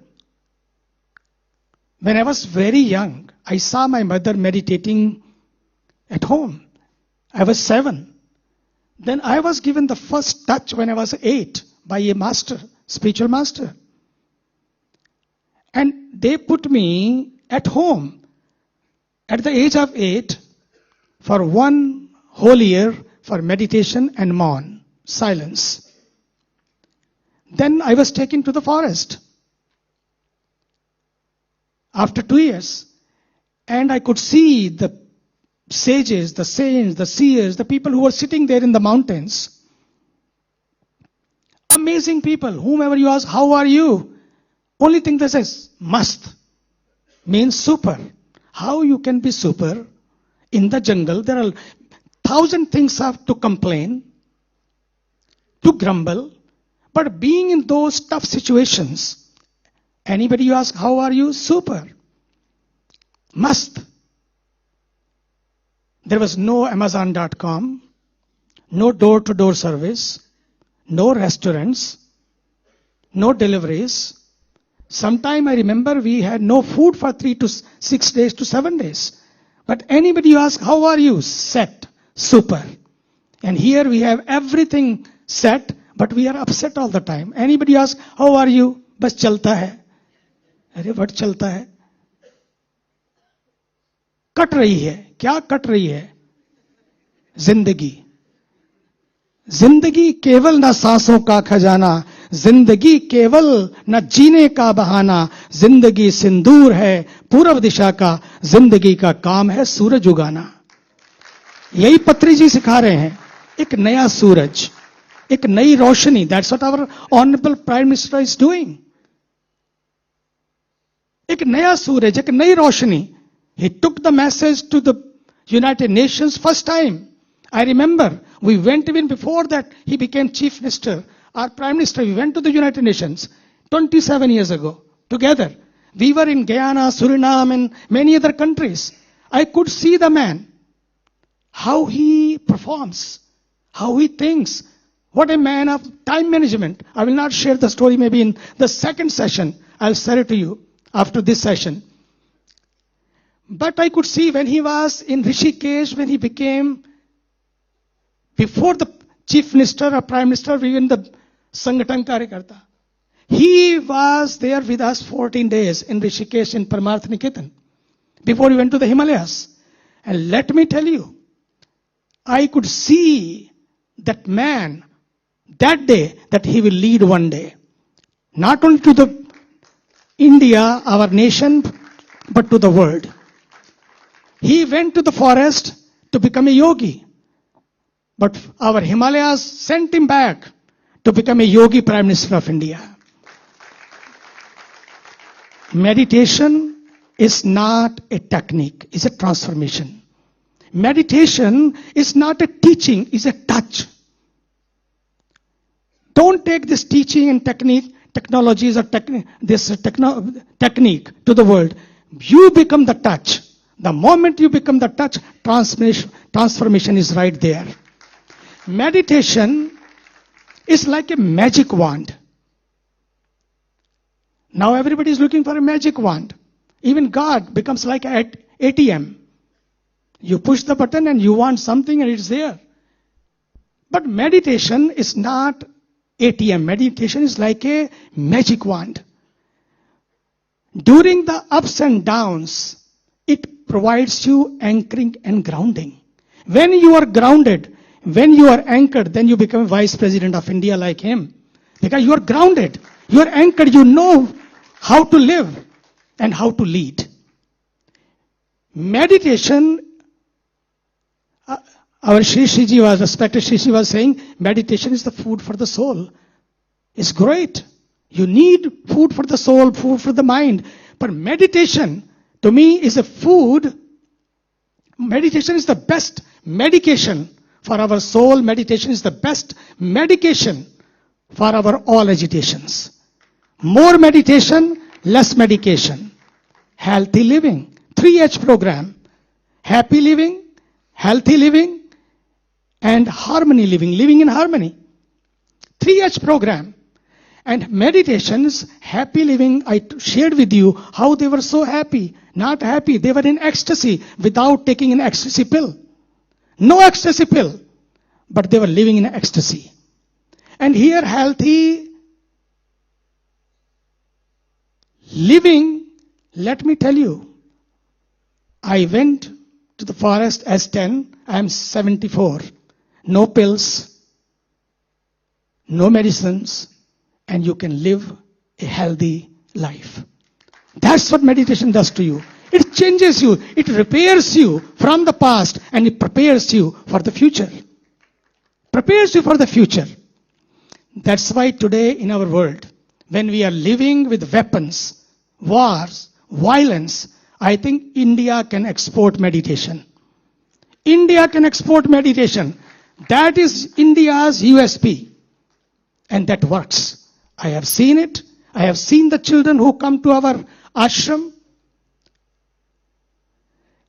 when I was very young, I saw my mother meditating at home. I was 7. Then I was given the first touch when I was 8 by a master, spiritual master. And they put me at home at the age of 8 for 1 whole year for meditation and maun, silence. Then I was taken to the forest after 2 years, and I could see the sages, the saints, the seers, the people who were sitting there in the mountains. Amazing people. Whomever you ask, how are you? Only thing they say, mast, means super. How you can be super? In the jungle, there are 1,000 things have to complain, to grumble, but being in those tough situations, anybody you ask, how are you? Super. Mast. There was no Amazon.com, no door-to-door service, no restaurants, no deliveries. Sometime I remember we had no food for 3 to 6 days to 7 days. But anybody you ask, how are you? Set. Super. And here we have everything set, but we are upset all the time. Anybody ask, how are you? Bas chalta hai. अरे what चलता है? Cut रही है. क्या cut रही है? जिंदगी. जिंदगी केवल न सांसों का खजाना, जिंदगी केवल न जीने का बहाना, जिंदगी सिंदूर है पूर्व दिशा का, जिंदगी का काम है सूरज उगाना. यही पत्री जी सिखा रहे हैं. एक नया सूरज, एक नई रोशनी. That's what our honourable prime minister is doing. एक नया सूरज, एक नई रोशनी. He took the message to the United Nations first time. I remember we went even before that he became chief minister, our prime minister. We went to the United Nations 27 years ago together. We were in Guyana, Suriname, and many other countries. I could see the man, how he performs, how he thinks. What a man of time management. I will not share the story maybe in the second session. I'll share it to you after this session. But I could see when he was in Rishikesh, when he became, before the chief minister or prime minister, even the Sangathan Karyakarta, he was there with us 14 days in Rishikesh in Paramarth Niketan, before he went to the Himalayas. And let me tell you, I could see that man that day, that he will lead one day. Not only to the India, our nation, but to the world. He went to the forest to become a yogi. But our Himalayas sent him back to become a yogi Prime Minister of India. Meditation is not a technique, it's a transformation. Meditation is not a teaching, it's a touch. Don't take this teaching and technologies or technique to the world. You become the touch. The moment you become the touch, transformation is right there. Meditation is like a magic wand. Now everybody is looking for a magic wand. Even God becomes like an ATM. You push the button and you want something and it's there. But meditation is not ATM. Meditation is like a magic wand. During the ups and downs, it provides you anchoring and grounding. When you are grounded, when you are anchored, then you become Vice President of India like him. Because you are grounded, you are anchored, you know how to live and how to lead. Meditation, our Shri was, respected Shri was saying, meditation is the food for the soul. It's great. You need food for the soul, food for the mind. But meditation, to me, is a food. Meditation is the best medication for our soul. Meditation is the best medication for our all agitations. More meditation, less medication. Healthy living, 3H program. Happy living, healthy living, and harmony living, living in harmony. 3H program. And meditations, happy living, I shared with you how they were so happy. Not happy, they were in ecstasy without taking an ecstasy pill. No ecstasy pill, but they were living in ecstasy. And here healthy living, let me tell you, I went to the forest as 10, I am 74. No pills, no medicines, and you can live a healthy life. That's what meditation does to you. It changes you, it repairs you from the past, and it prepares you for the future. Prepares you for the future. That's why today in our world, when we are living with weapons, wars, violence, I think India can export meditation. India can export meditation. That is India's USP. And that works. I have seen it. I have seen the children who come to our ashram.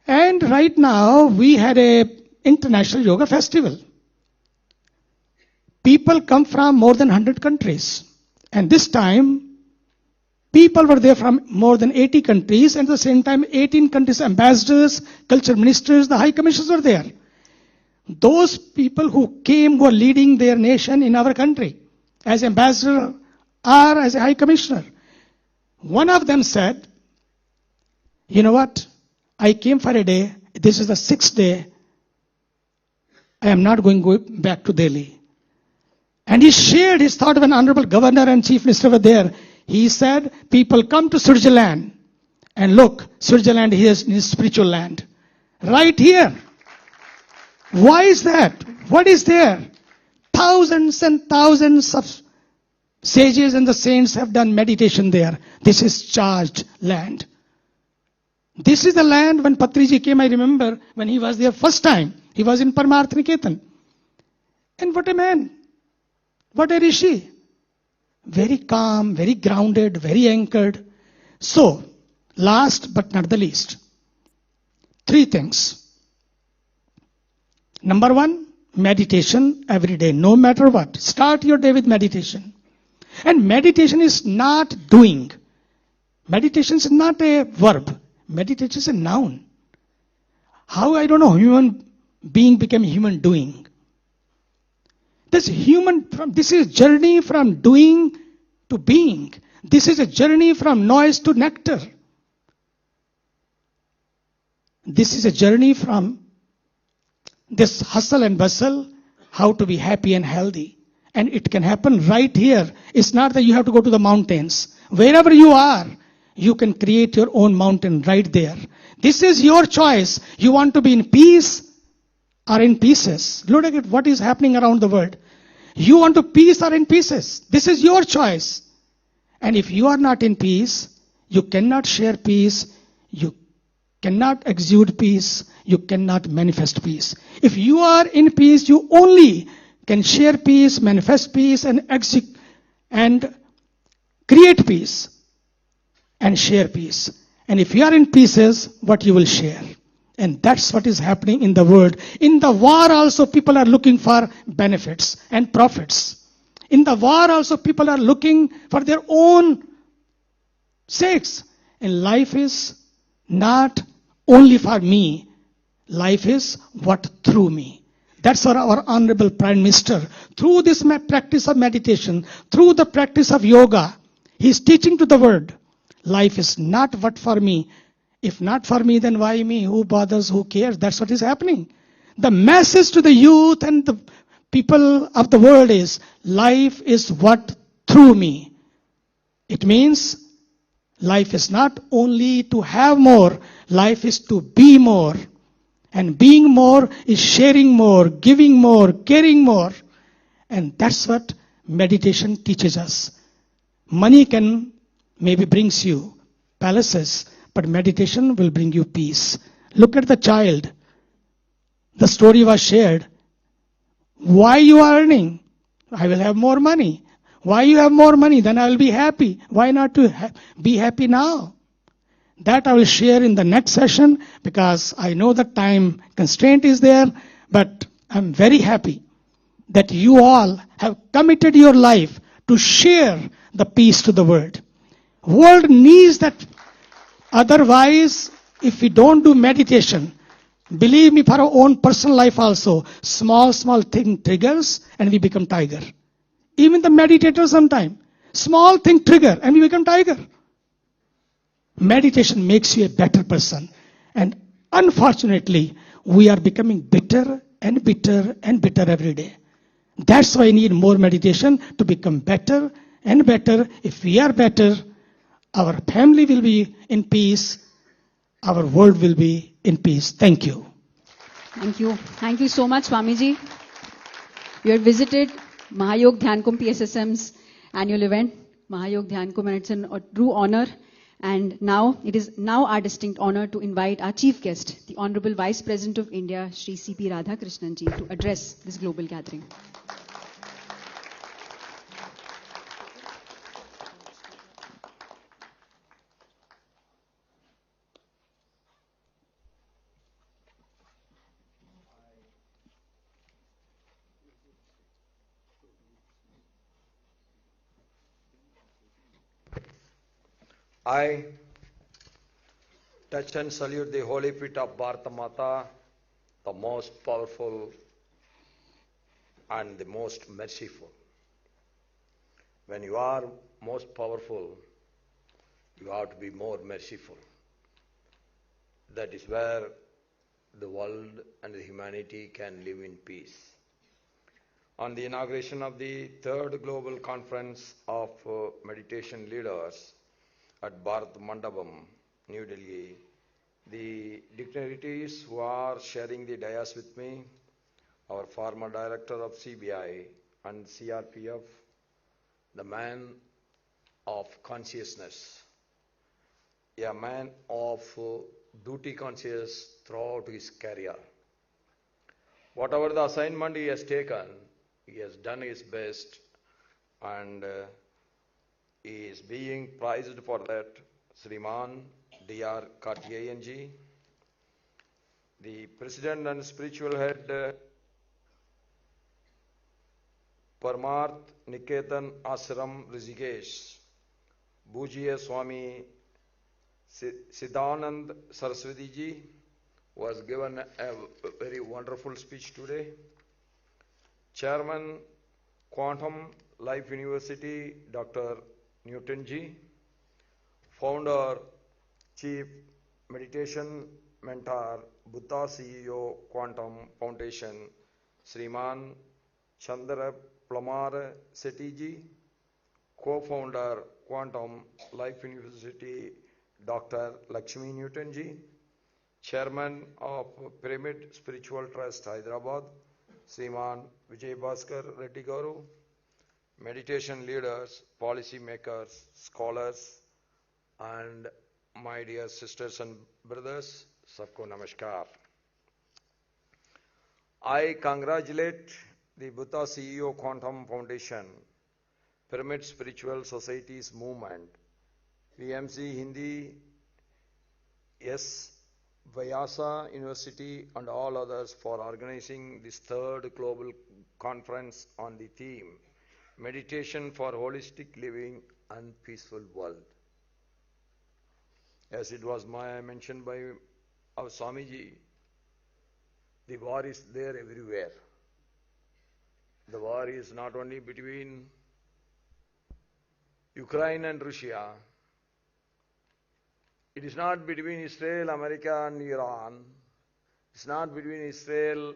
And right now, we had a international yoga festival. People come from more than 100 countries. And this time, people were there from more than 80 countries, and at the same time, 18 countries' ambassadors, culture ministers, the high commissioners were there. Those people who came were leading their nation in our country as ambassador or as a high commissioner. One of them said, you know what? I came for a day. This is the 6th day. I am not going back to Delhi. And he shared his thought when Honorable Governor and Chief Minister were there. He said, people come to Switzerland. And look, Switzerland is spiritual land. Right here. Why is that? What is there? Thousands and thousands of sages and the saints have done meditation there. This is charged land. This is the land when Patriji came, I remember, when he was there first time. He was in Paramartha-Niketan. And what a man. What a rishi. Very calm, very grounded, very anchored. So, last but not the least, 3 things. Number 1, meditation every day, no matter what. Start your day with meditation. And meditation is not doing. Meditation is not a verb. Meditation is a noun. How, I don't know, human being became human doing. This is a journey from doing to being. This is a journey from noise to nectar. This is a journey from this hustle and bustle, how to be happy and healthy. And it can happen right here. It's not that you have to go to the mountains. Wherever you are, you can create your own mountain right there. This is your choice. You want to be in peace or in pieces. Look at what is happening around the world. You want to peace or in pieces. This is your choice. And if you are not in peace, you cannot share peace. You cannot exude peace. You cannot manifest peace. If you are in peace, you only can share peace, manifest peace, and create peace and share peace. And if you are in pieces, what you will share. And that's what is happening in the world. In the war also, people are looking for benefits and profits. In the war also, people are looking for their own sakes. And life is not only for me. Life is what through me. That's our Honorable Prime Minister. Through this practice of meditation, through the practice of yoga, he is teaching to the world. Life is not what for me. If not for me, then why me? Who bothers? Who cares? That's what is happening. The message to the youth and the people of the world is, life is what through me. It means life is not only to have more, life is to be more. And being more is sharing more, giving more, caring more. And that's what meditation teaches us. Money can maybe brings you palaces, but meditation will bring you peace. Look at the child. The story was shared. Why you are earning? I will have more money. Why you have more money? Then I will be happy. Why not to be happy now? That I will share in the next session, because I know the time constraint is there, but I'm very happy that you all have committed your life to share the peace to the world. World needs that. Otherwise, if we don't do meditation, believe me, for our own personal life also, small thing triggers and we become tiger. Even the meditator sometimes, small thing trigger and we become tiger. Meditation makes you a better person. And unfortunately, we are becoming bitter and bitter and bitter every day. That's why I need more meditation to become better and better. If we are better, our family will be in peace. Our world will be in peace. Thank you. Thank you. Thank you so much, Swamiji. You had visited Mahayog Dhyan Kumbh PSSM's annual event, Mahayog Dhyan Kumbh, and it's a true honor. And now, it is now our distinct honor to invite our chief guest, the Honorable Vice President of India, Shri C.P. Radhakrishnan ji, to address this global gathering. I touch and salute the holy feet of Bharata Mata, the most powerful and the most merciful. When you are most powerful, you have to be more merciful. That is where the world and the humanity can live in peace. On the inauguration of the third global conference of meditation leaders at Bharat Mandapam, New Delhi, the dignitaries who are sharing the dais with me, our former director of CBI and CRPF, the man of consciousness, a man of duty conscious throughout his career. Whatever the assignment he has taken, he has done his best, and he is being prized for that. Sriman D.R. Kartikeyanji, the President and Spiritual Head, Parmarth Niketan Ashram Rishikesh, Bhujiya Swami Chidanand Saraswati ji, was given a very wonderful speech today. Chairman, Quantum Life University, Dr. Newton ji, Founder, Chief Meditation Mentor, Buddha CEO, Quantum Foundation, Sriman Chandra Plamar Seti ji, Co-Founder, Quantum Life University, Dr. Lakshmi Newton ji, Chairman of Pyramid Spiritual Trust, Hyderabad, Sriman Vijay Bhaskar Reddy Garu, meditation leaders, policy makers, scholars, and my dear sisters and brothers, Sabko Namaskar. I congratulate the Buddha CEO Quantum Foundation, Pyramid Spiritual Societies Movement, PMC Hindi, S. Vyasa University, and all others for organizing this third global conference on the theme Meditation for Holistic Living and Peaceful World. As it was mentioned by our Swamiji, the war is there everywhere. The war is not only between Ukraine and Russia. It is not between Israel, America and Iran. It's not between Israel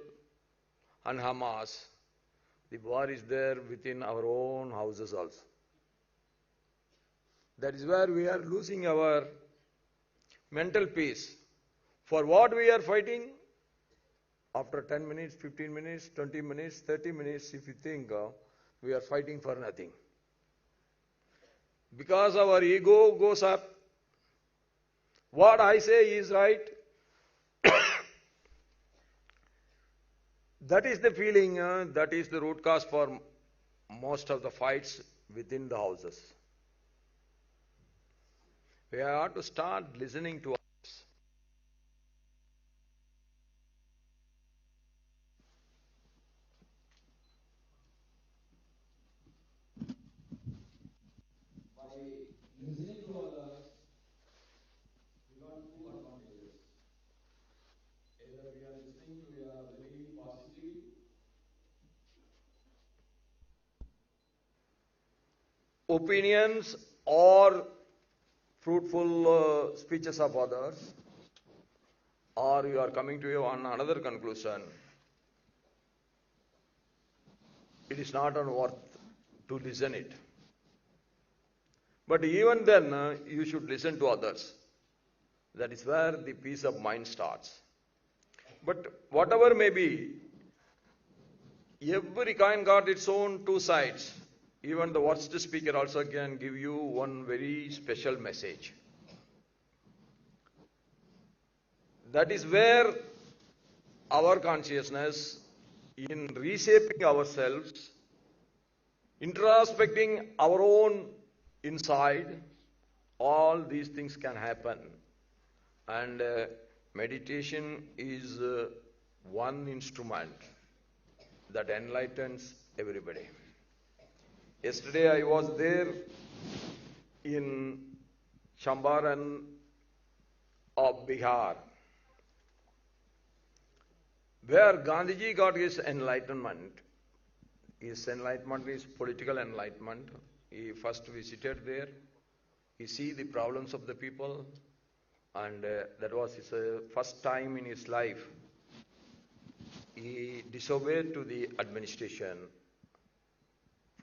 and Hamas. The war is there within our own houses also. That is where we are losing our mental peace. For what we are fighting, after 10 minutes, 15 minutes, 20 minutes, 30 minutes, if you think, we are fighting for nothing. Because our ego goes up. What I say is right. That is the feeling, that is the root cause for most of the fights within the houses. We have to start listening to others. By listening to others, we got two advantages. Either we are listening to a very positive opinions or fruitful speeches of others, or you are coming to another conclusion. It is not worth to listen it. But even then, you should listen to others. That is where the peace of mind starts. But whatever may be, every coin got its own two sides. Even the worst speaker also can give you one very special message. That is where our consciousness, in reshaping ourselves, introspecting our own inside, all these things can happen. And meditation is one instrument that enlightens everybody. Yesterday I was there in Champaran of Bihar, where Gandhiji got his enlightenment. His enlightenment is political enlightenment. He first visited there. He see the problems of the people, and that was his first time in his life. He disobeyed to the administration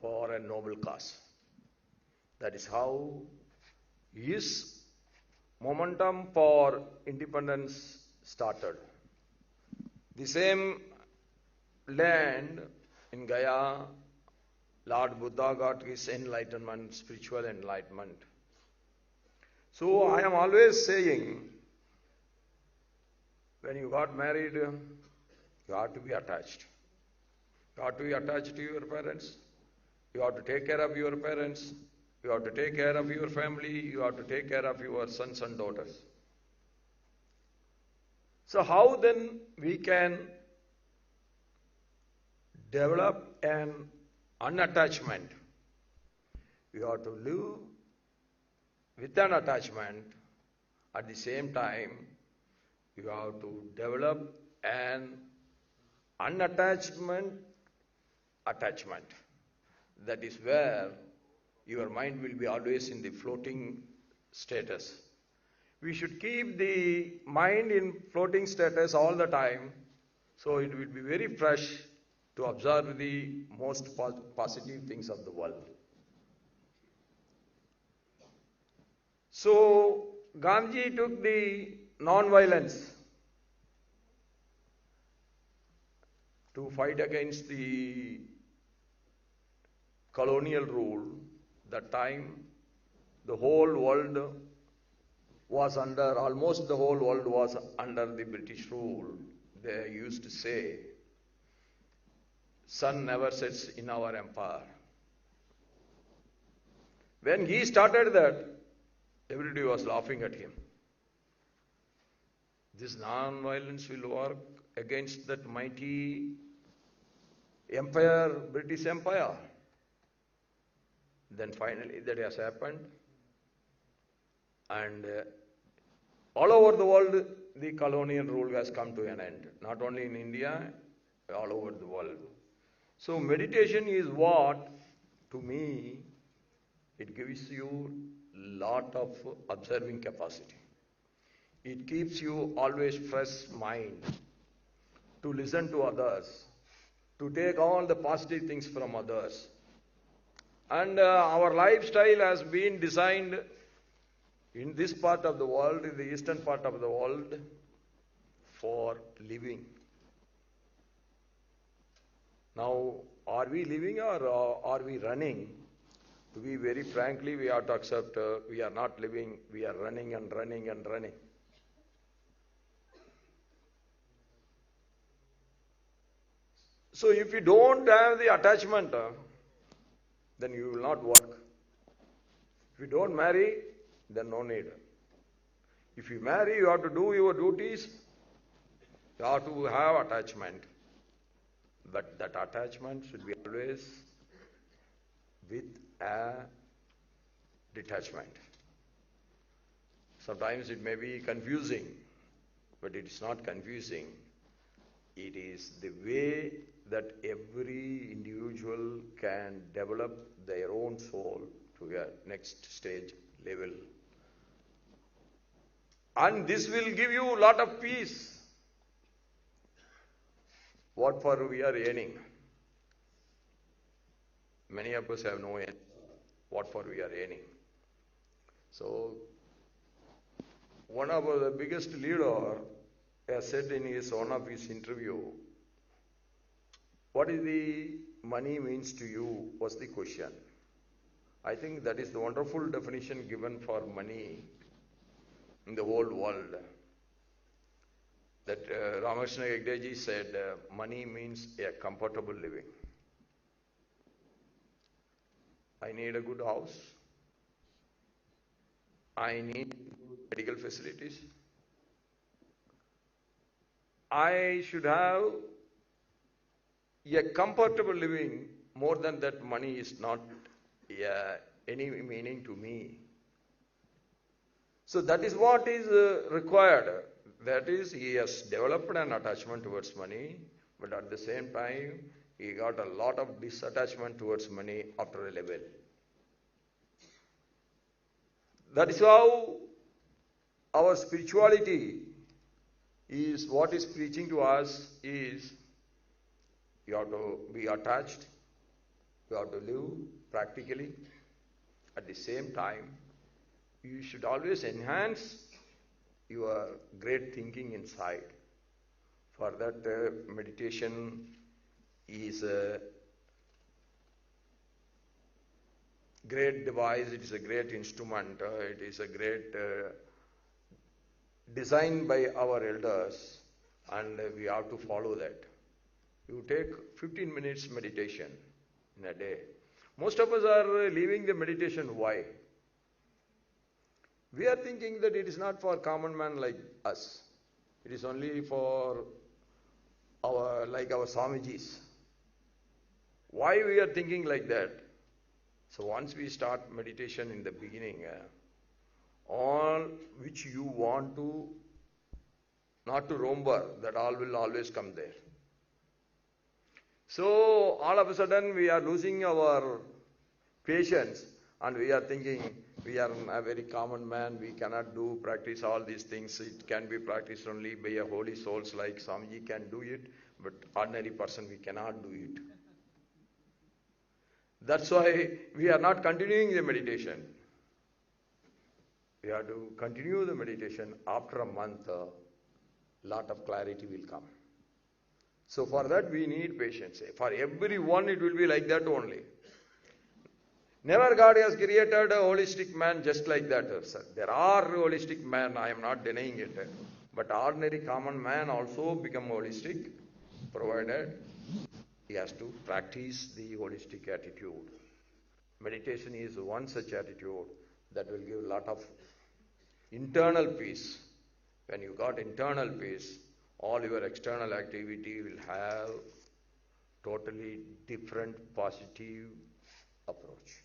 for a noble cause. That is how his momentum for independence started. The same land in Gaya, Lord Buddha got his enlightenment, spiritual enlightenment. So I am always saying, when you got married, you have to be attached. You have to be attached to your parents. You have to take care of your parents. You have to take care of your family. You have to take care of your sons and daughters. So how then we can develop an unattachment? We have to live with an attachment. At the same time, you have to develop an unattachment attachment. That is where your mind will be always in the floating status. We should keep the mind in floating status all the time, so it will be very fresh to observe the most positive things of the world. So Gandhi took the non-violence to fight against the colonial rule. That time the whole world was under, almost the whole world was under the British rule. They used to say, sun never sets in our empire. When he started that, everybody was laughing at him. This non-violence will work against that mighty empire, British Empire. Then finally that has happened, and all over the world the colonial rule has come to an end, not only in India, all over the world. So meditation is what, to me, it gives you lot of observing capacity. It keeps you always fresh mind to listen to others, to take all the positive things from others. And our lifestyle has been designed in this part of the world, in the eastern part of the world, for living. Now, are we living or are we running? To be very frankly, we have to accept we are not living, we are running and running and running. So if you don't have the attachment, then you will not work. If you don't marry, then no need. If you marry, you have to do your duties, you have to have attachment. But that attachment should be always with a detachment. Sometimes it may be confusing, but it is not confusing. It is the way that every individual can develop their own soul to a next stage level. And this will give you a lot of peace. What for we are yearning? Many of us have no end. What for we are yearning? So, one of the biggest leader has said in one of his interview, what is the money means to you was the question. I think that is the wonderful definition given for money in the whole world. that Ramakrishna Yagdeji said, money means a comfortable living. I need a good house. I need medical facilities. I should have a comfortable living. More than that, money is not any meaning to me. So that is what is required. That is, he has developed an attachment towards money, but at the same time, he got a lot of disattachment towards money after a level. That is how our spirituality is, what is preaching to us is, you have to be attached, you have to live practically. At the same time, you should always enhance your great thinking inside. For that, meditation is a great device, it is a great instrument, it is a great design by our elders, and we have to follow that. You take 15 minutes meditation in a day. Most of us are leaving the meditation. Why? We are thinking that it is not for common man like us. It is only for our Swamijis. Why we are thinking like that? So once we start meditation in the beginning, all which you want to, not to remember, that all will always come there. So all of a sudden we are losing our patience and we are thinking we are a very common man, we cannot practice all these things. It can be practiced only by a holy souls like Swamiji can do it, but ordinary person we cannot do it. That's why we are not continuing the meditation. We have to continue the meditation. After a month, lot of clarity will come. So for that we need patience. For everyone it will be like that only. Never God has created a holistic man just like that, sir. There are holistic men, I am not denying it. But ordinary common man also become holistic, provided he has to practice the holistic attitude. Meditation is one such attitude that will give a lot of internal peace. When you got internal peace, all your external activity will have totally different positive approach.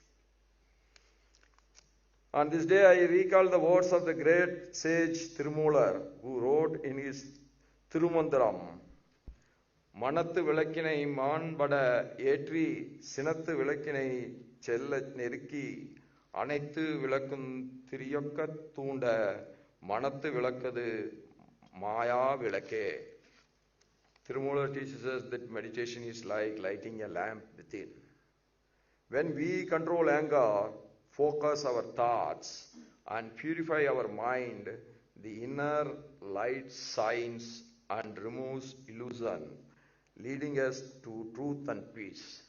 On this day, I recall the words of the great sage Tirumular, who wrote in his Tirumandram, மனத்து விளக்கினை மாண்பட ஏற்றி சினத்து விளக்கினை செல்ல நெருக்கி அனைத்து விளக்கும் திரியொக்க தூண்ட மனத்து விளக்கது Maya vilake. Tirumala teaches us that meditation is like lighting a lamp within. When we control anger, focus our thoughts, and purify our mind, the inner light shines and removes illusion, leading us to truth and peace.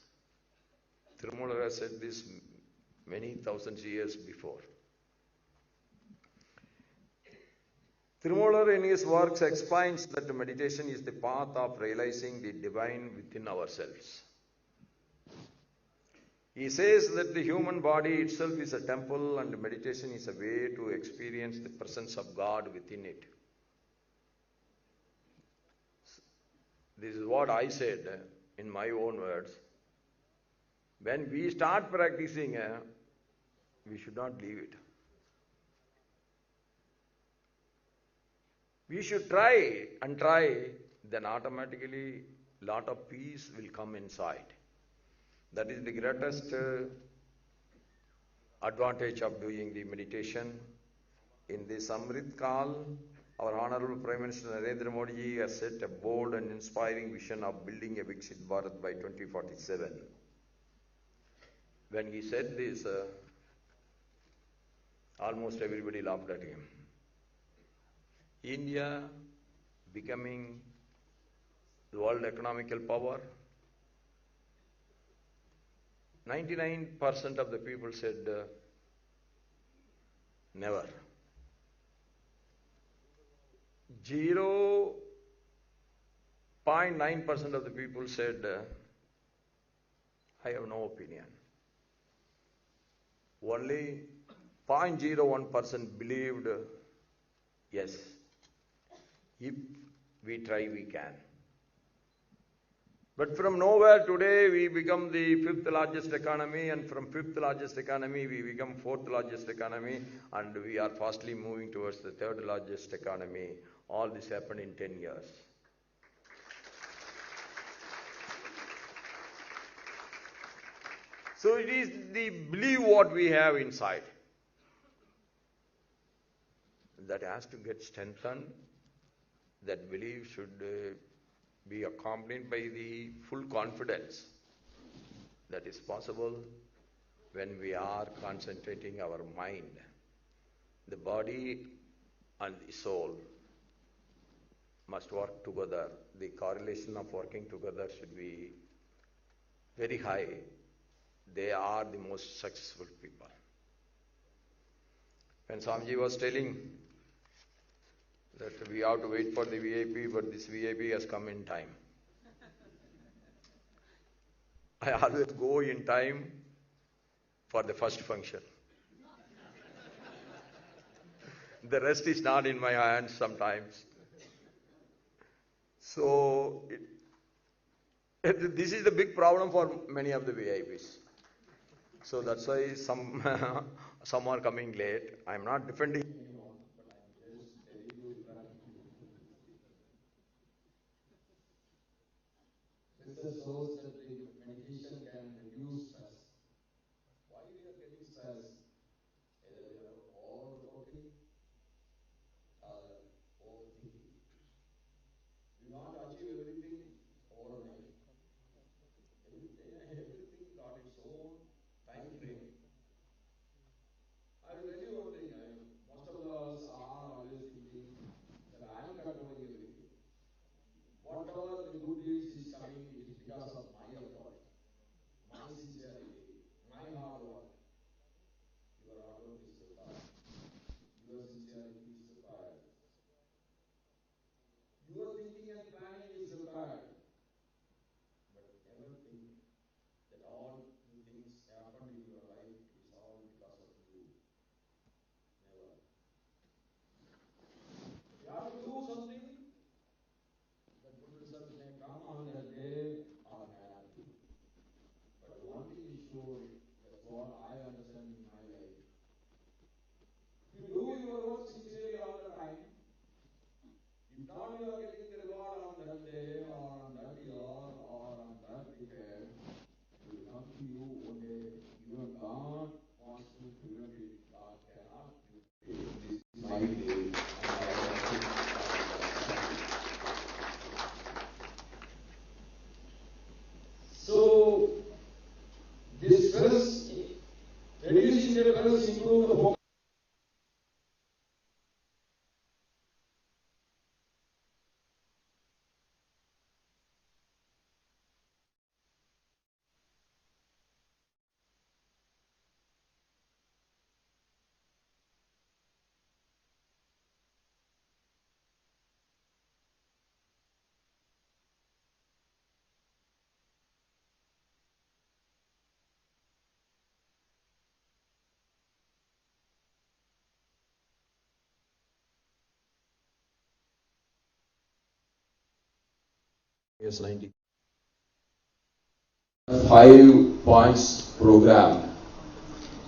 Tirumala has said this many thousands of years before. Tirumular in his works explains that meditation is the path of realizing the divine within ourselves. He says that the human body itself is a temple and meditation is a way to experience the presence of God within it. This is what I said in my own words. When we start practicing, we should not leave it. We should try and try, then automatically lot of peace will come inside. That is the greatest advantage of doing the meditation. In this Amrit Kal, our Honorable Prime Minister Narendra Modi has set a bold and inspiring vision of building a Viksit Bharat by 2047. When he said this, almost everybody laughed at him. India becoming the world economical power, 99% of the people said never. 0 0.9% of the people said, I have no opinion. Only 0.01% believed, yes, if we try, we can. But from nowhere today we become the 5th largest economy, and from 5th largest economy we become 4th largest economy, and we are fastly moving towards the 3rd largest economy. All this happened in 10 years. So it is the belief what we have inside that has to get strengthened. That belief should be accompanied by the full confidence that is possible when we are concentrating our mind. The body and the soul must work together. The correlation of working together should be very high. They are the most successful people. When Swamiji was telling that we have to wait for the VIP, but this VIP has come in time. I always go in time for the first function. The rest is not in my hands sometimes. So, this is the big problem for many of the VIPs. So that's why some are coming late. I am not defending. This shows that the meditation can reduce stress. Why we are getting stress? Either we are overworking or overthinking. We want to achieve everything overnight. Everything got its own time frame. I will tell you one thing. Most of us are always thinking that I am controlling everything. Whatever the good deeds is coming, it is because of my effort, my sincerity, my hard work. Your hard work is required. Your sincerity is required. Your thinking and planning is required. But never think that all the things happen in your life is all because of you. Never. You have to do something. The good results may come on that day or may not be. But one thing is sure, that's what I understand in my life. If you do your work sincerely all the time, if not you are getting the reward on that day or on that year or on that decade, it will come to you one day. Even God wants to prevent it. God cannot prevent it. This is my day. So, this stress, reducing the stress, improve the focus. Yes, 90. 5 points program.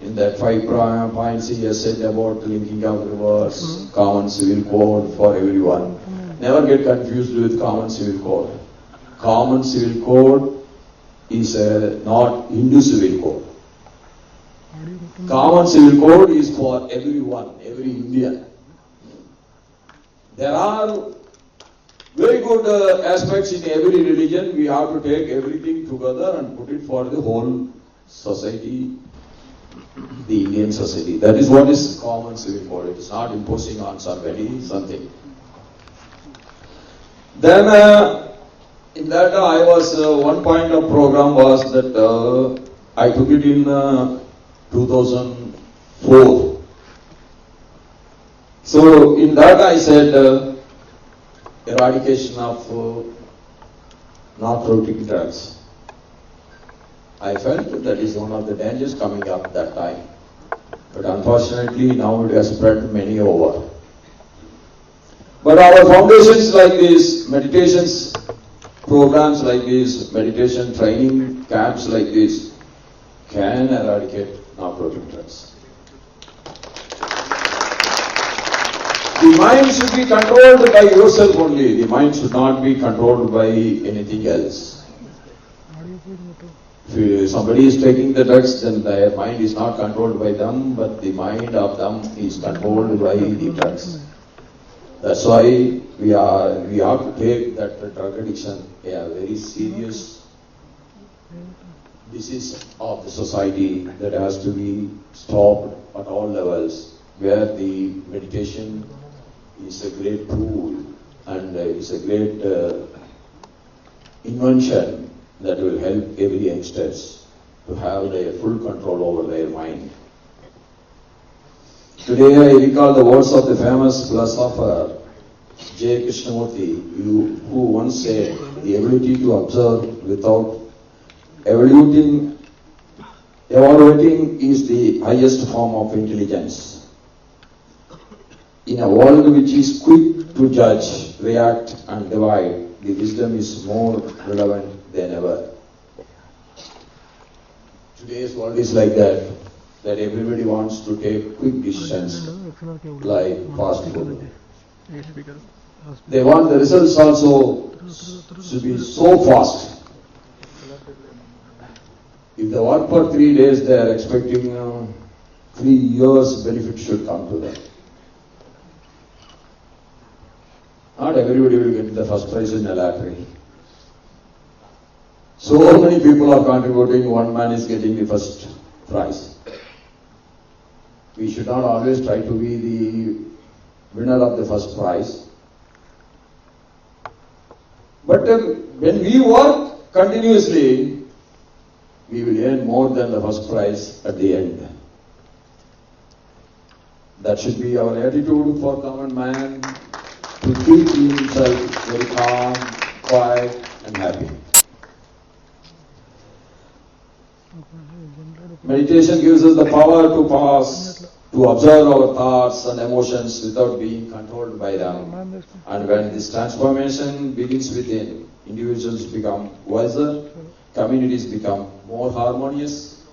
In that 5 points he has said about linking of rivers, common civil code for everyone. Never get confused with common civil code. Common civil code is not Hindu civil code. Common civil code is for everyone, every Indian. There are very good aspects in every religion. We have to take everything together and put it for the whole society, the Indian society. That is what is common civil code. It is not imposing on somebody something. Then in that I was, one point of program was that I took it in 2004. So in that I said eradication of narcotic drugs. I felt that is one of the dangers coming up that time. But unfortunately, now it has spread many over. But our foundations like this, meditations, programs like this, meditation training camps like this, can eradicate narcotic drugs. The mind should be controlled by yourself only. The mind should not be controlled by anything else. If somebody is taking the drugs, then their mind is not controlled by them, but the mind of them is controlled by the drugs. That's why we have to take that drug addiction a very serious disease of the society that has to be stopped at all levels, where the meditation is a great tool and is a great invention that will help every youngsters to have their full control over their mind. Today I recall the words of the famous philosopher J. Krishnamurti, who once said, the ability to observe without evaluating is the highest form of intelligence. In a world which is quick to judge, react and divide, the wisdom is more relevant than ever. Today's world is like that everybody wants to take quick decisions like fast food. They want the results also to be so fast. If they work for 3 days, they are expecting 3 years benefit should come to them. Not everybody will get the first prize in a lottery. So many people are contributing, one man is getting the first prize. We should not always try to be the winner of the first prize. But when we work continuously, we will earn more than the first prize at the end. That should be our attitude for common man, to keep himself very calm, quiet and happy. Meditation gives us the power to pause, to observe our thoughts and emotions without being controlled by them. And when this transformation begins within, individuals become wiser, communities become more harmonious,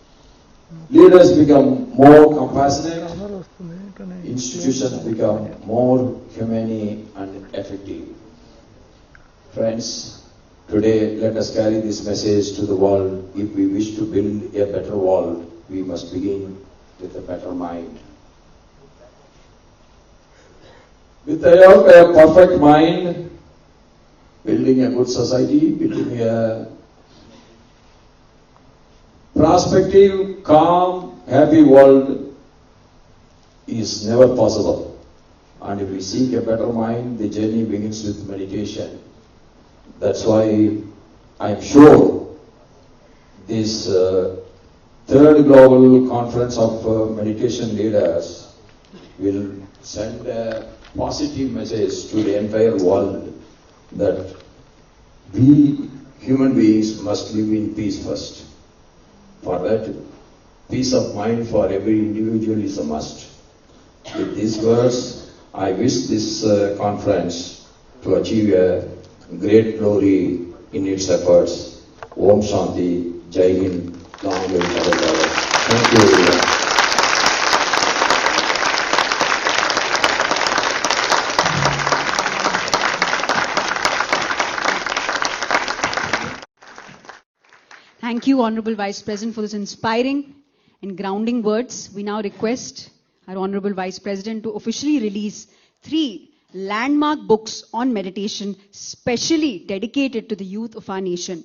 leaders become more compassionate, institutions become more humane and effective. Friends, today let us carry this message to the world. If we wish to build a better world, we must begin with a better mind. With a perfect mind, building a good society, building a prospective, calm, happy world is never possible. And if we seek a better mind, the journey begins with meditation. That's why I am sure this third global conference of meditation leaders will send a positive message to the entire world that we human beings must live in peace first. For that, peace of mind for every individual is a must. With these words, I wish this conference to achieve a great glory in its efforts. Om Shanti, Jai Hind, long live Mother Goddess. Thank you everyone. Thank you, Honorable Vice President, for this inspiring and grounding words. We now request our Honorable Vice President to officially release 3 landmark books on meditation, specially dedicated to the youth of our nation.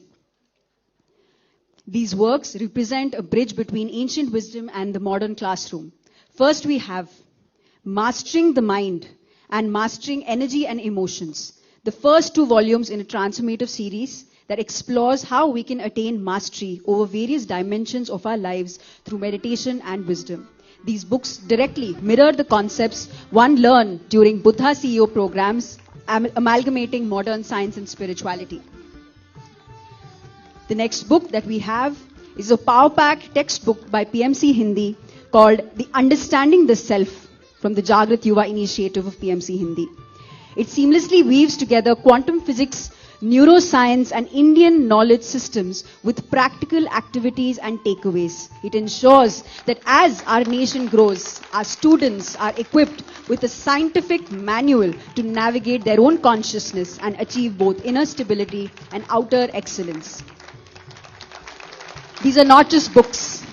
These works represent a bridge between ancient wisdom and the modern classroom. First, we have Mastering the Mind and Mastering Energy and Emotions, the first 2 volumes in a transformative series that explores how we can attain mastery over various dimensions of our lives through meditation and wisdom. These books directly mirror the concepts one learned during Buddha CEO programs, amalgamating modern science and spirituality. The next book that we have is a power-packed textbook by PMC Hindi called The Understanding the Self from the Jagath Yuva initiative of PMC Hindi. It seamlessly weaves together quantum physics, neuroscience and Indian knowledge systems with practical activities and takeaways. It ensures that as our nation grows, our students are equipped with a scientific manual to navigate their own consciousness and achieve both inner stability and outer excellence. These are not just books.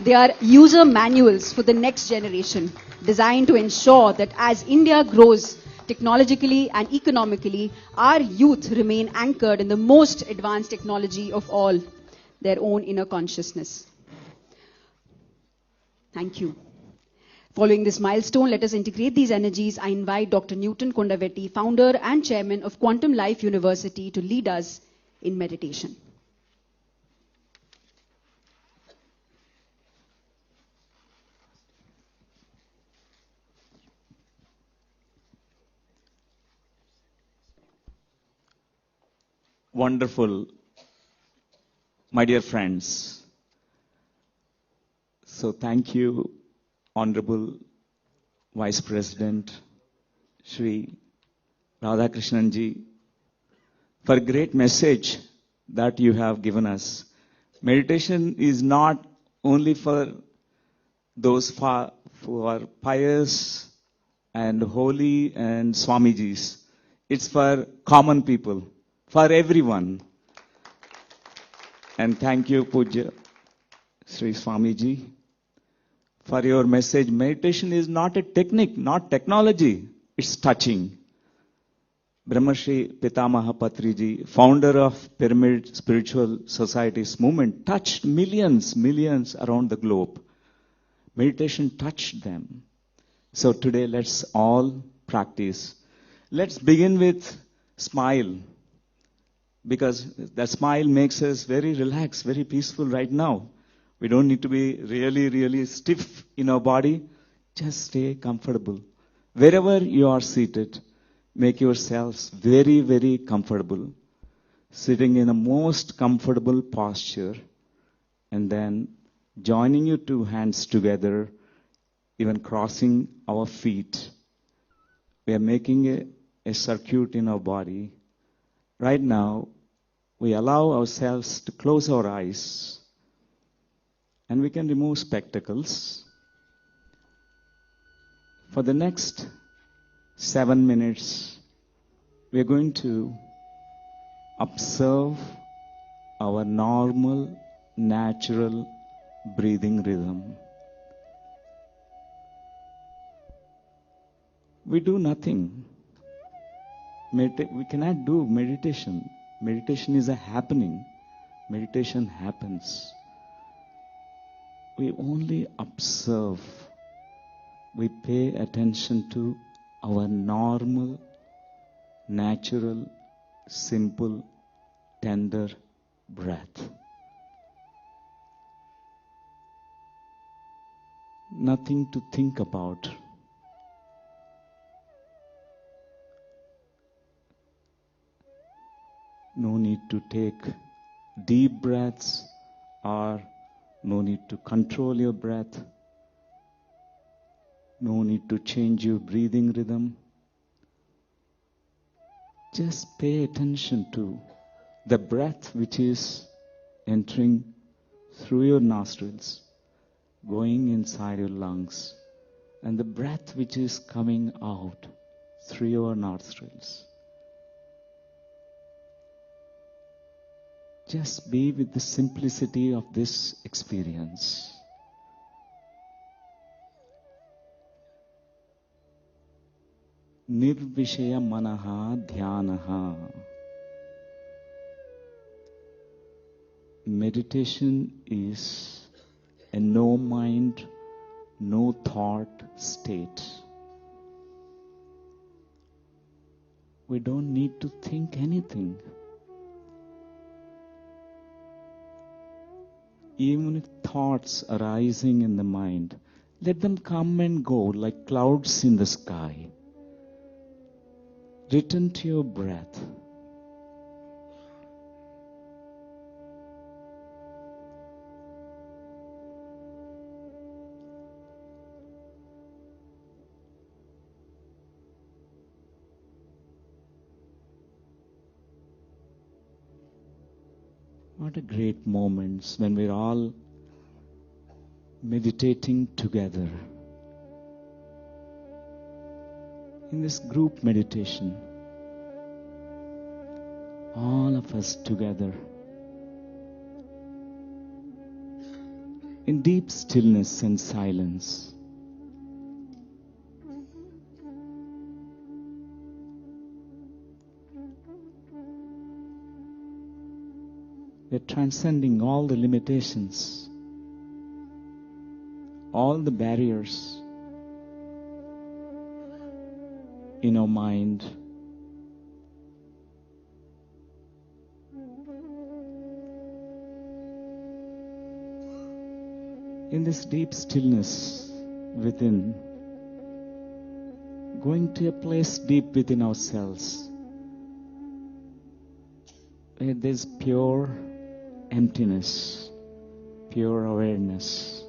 They are user manuals for the next generation, designed to ensure that as India grows technologically and economically, our youth remain anchored in the most advanced technology of all, their own inner consciousness. Thank you. Following this milestone, let us integrate these energies. I invite Dr. Newton Kondavetti, founder and chairman of Quantum Life University, to lead us in meditation. Wonderful, my dear friends. So thank you, Honorable Vice President Shri Radhakrishnan for a great message that you have given us. Meditation is not only for those who are pious and holy and Swamijis. It's for common people, for everyone. And thank you, Puja Sri Swamiji, for your message. Meditation is not a technique, not technology. It's touching. Brahmarshi Pitamaha Patriji, founder of Pyramid Spiritual Societies movement, touched millions around the globe. Meditation touched them. So today let's all practice. Let's begin with smile, because that smile makes us very relaxed, very peaceful right now. We don't need to be really stiff in our body. Just stay comfortable. Wherever you are seated, make yourselves very comfortable. Sitting in a most comfortable posture, and then joining your two hands together, even crossing our feet. We are making a circuit in our body. Right now, we allow ourselves to close our eyes, and we can remove spectacles. For the next 7 minutes, we are going to observe our normal, natural breathing rhythm. We do nothing. We cannot do meditation. Meditation is a happening. Meditation happens. We only observe. We pay attention to our normal, natural, simple, tender breath. Nothing to think about. No need to take deep breaths, or no need to control your breath. No need to change your breathing rhythm. Just pay attention to the breath which is entering through your nostrils, going inside your lungs, and the breath which is coming out through your nostrils. Just be with the simplicity of this experience. Nirvishaya manaha dhyanaha. Meditation is a no mind, no thought state. We don't need to think anything. Even if thoughts arising in the mind, let them come and go like clouds in the sky. Return to your breath. What a great moments when we're all meditating together. In this group meditation, all of us together, in deep stillness and silence, we're transcending all the limitations, all the barriers in our mind. In this deep stillness within, going to a place deep within ourselves, where there's pure emptiness, pure awareness.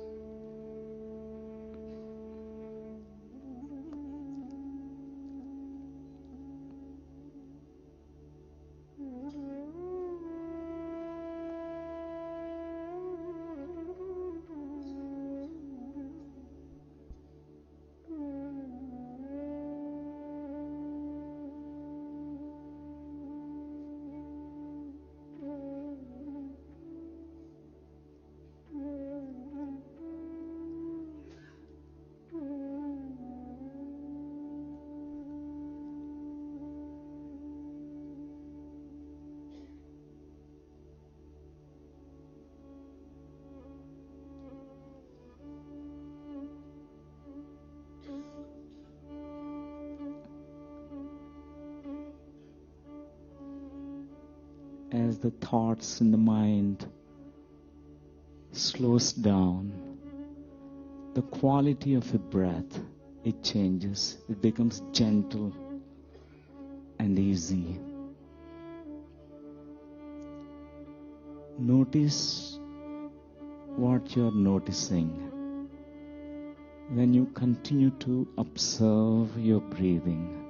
As the thoughts in the mind slows down, the quality of a breath, it changes. It becomes gentle and easy. Notice what you're noticing when you continue to observe your breathing.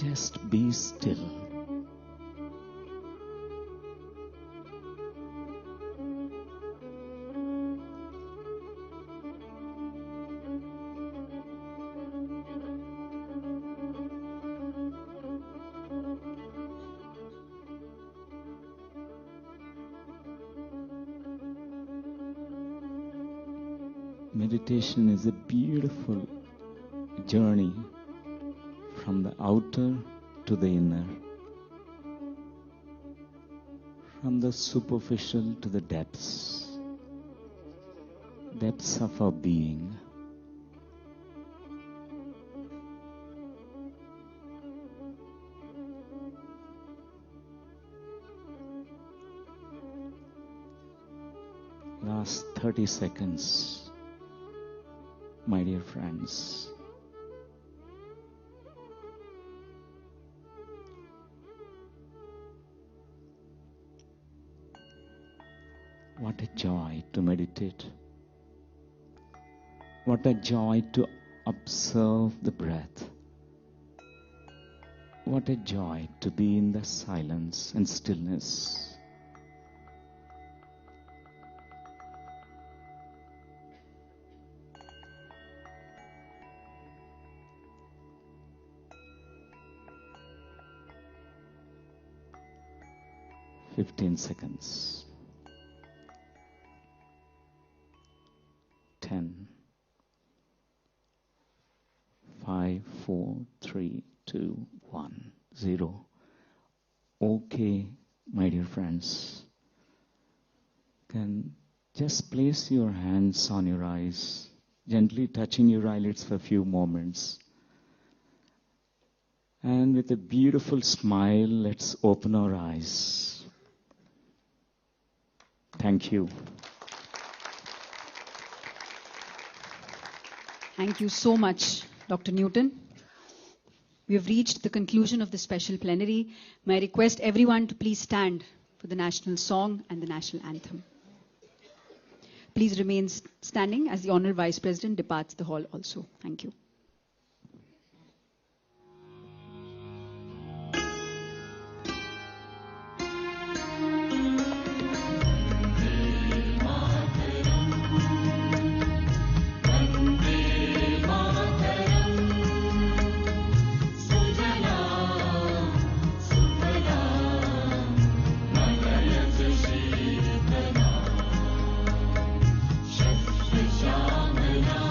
Just be still. Meditation is a beautiful journey from the outer to the inner, from the superficial to the depths of our being. Last 30 seconds, my dear friends. What a joy to meditate. What a joy to observe the breath. What a joy to be in the silence and stillness. Fifteen seconds. 10, 5, 4, 3, 2, 1, 0. Okay, my dear friends. Can just place your hands on your eyes, gently touching your eyelids for a few moments. And with a beautiful smile, let's open our eyes. Thank you. Thank you so much, Dr. Newton. We have reached the conclusion of the special plenary. May I request everyone to please stand for the national song and the national anthem. Please remain standing as the Honorable Vice President departs the hall also. Thank you. Shastra Shamana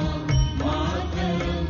Mataram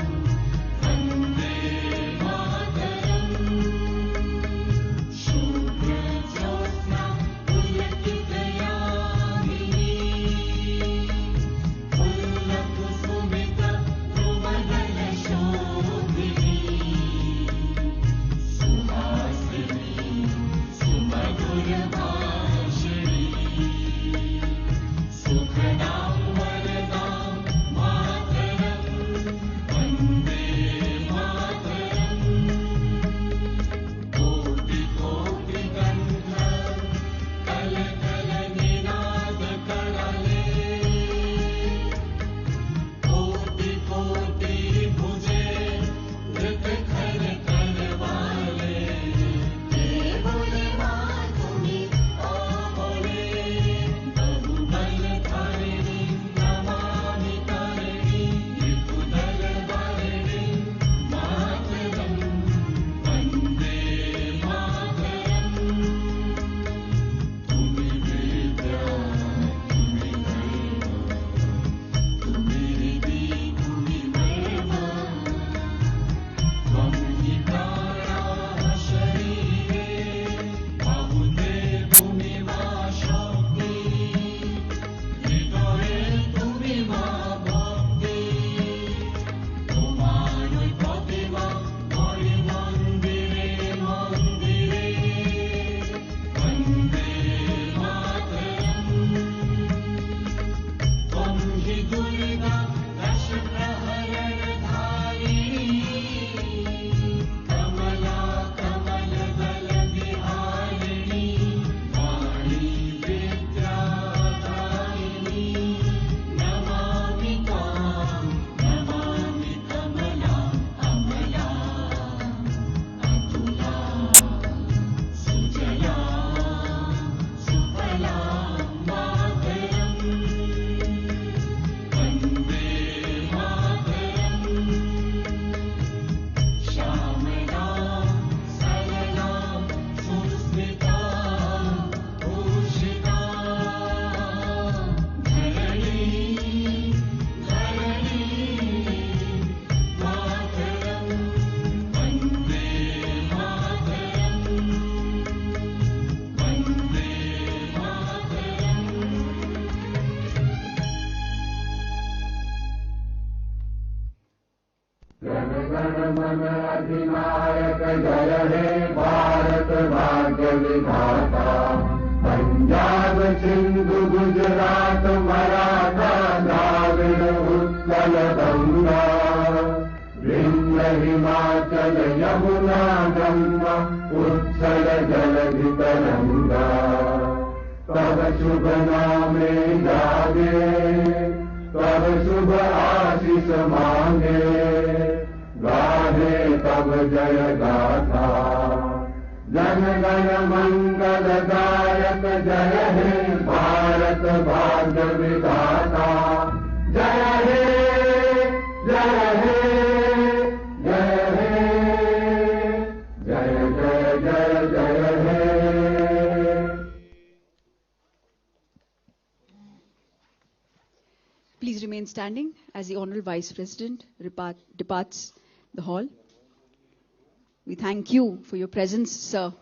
मन अधिनायक जय हे भारत भाग्य विधाता पंजाब सिंधु गुजरात मराठा द्राविड़ उत्कल गंगा विंध्य हिमाचल यमुना गंगा उत्कल जलधि तरंगा तब शुभ नामे जागे तब शुभ आशीष मांगे गाहे तब जय गाथा जन गण मंगल दायक जय हे भारत भाग्य विधाता जय हे जय हे जय हे जय जय जय जय हे. Please remain standing as the Honorable Vice President departs the hall. We thank you for your presence, sir.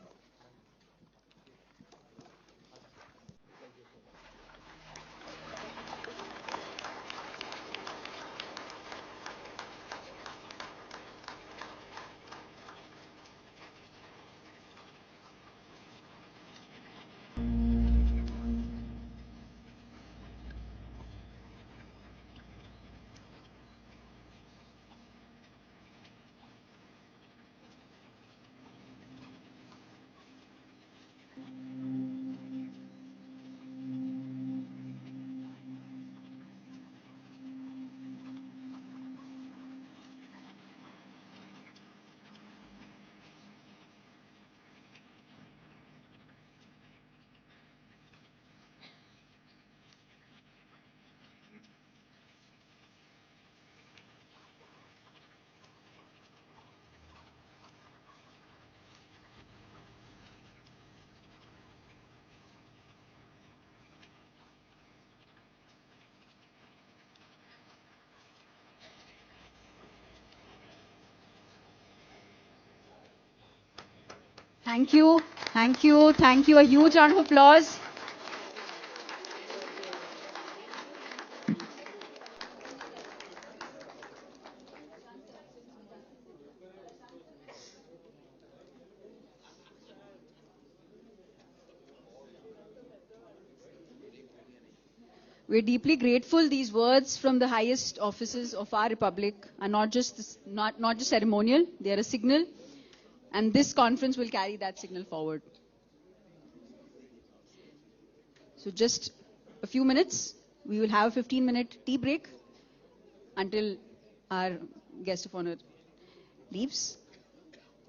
Thank you, thank you, thank you. A huge round of applause. We're deeply grateful these words from the highest offices of our republic are not just ceremonial, they are a signal, and this conference will carry that signal forward. So just a few minutes, we will have a 15-minute tea break until our guest of honor leaves.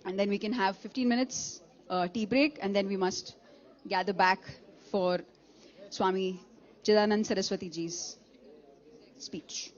And then we can have 15 minutes tea break, and then we must gather back for Swami Chidanand Saraswati Ji's speech.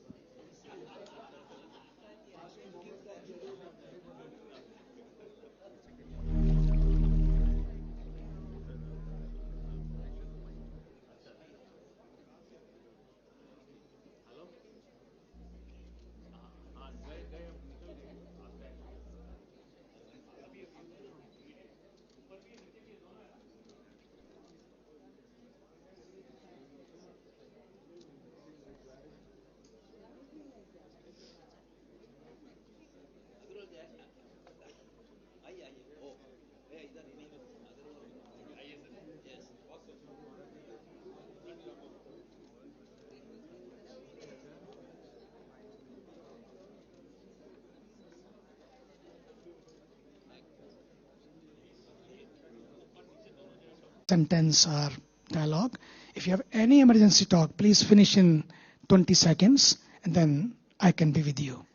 Sentence or dialogue. If you have any emergency talk, please finish in 20 seconds and then I can be with you.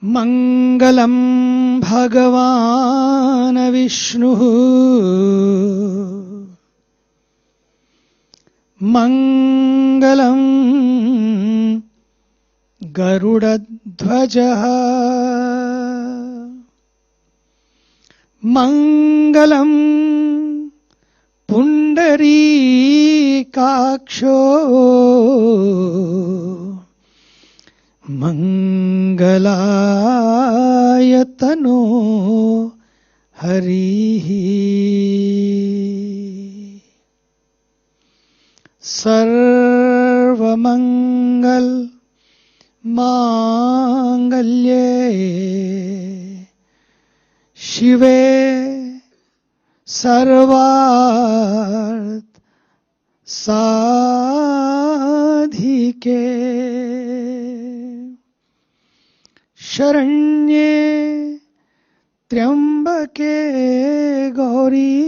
Mangalam Bhagavan Vishnu Mangalam Garudadhvaja Mangalam Pundarikaksho Mangalayatano Harihi Sarvamangal Mangalye Shive Sarvarth Sadhike Sharanye Triambake Gauri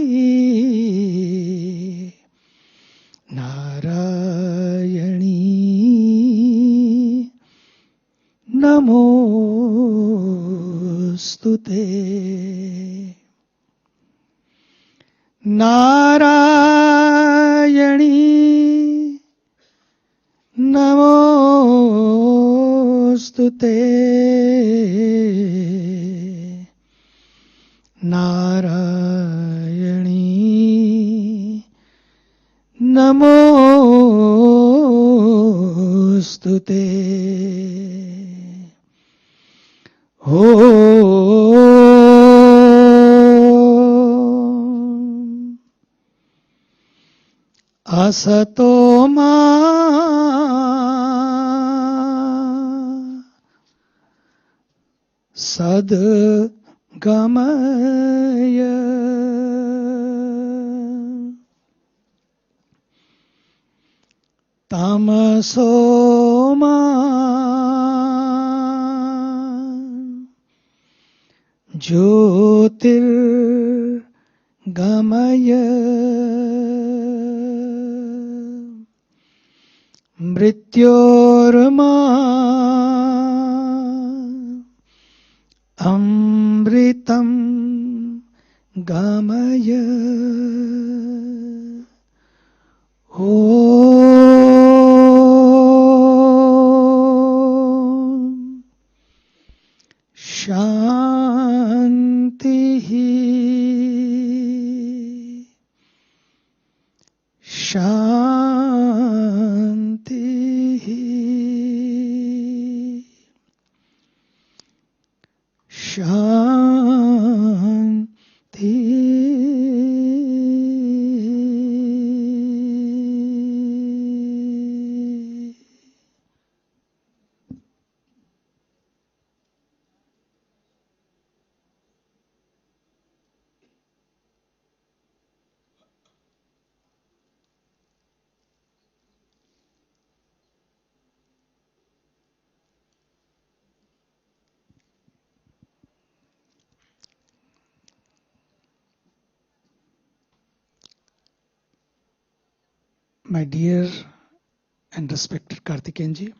Narayani Namostute Narayani Namostute Narayani Namostute Om Asatoma Sadgamaya Tamasoma Jyotir Gamaya Mrityorma Amritam Gamaya Om Shanti Shanti Shanti. My dear and respected Karthikeyanji,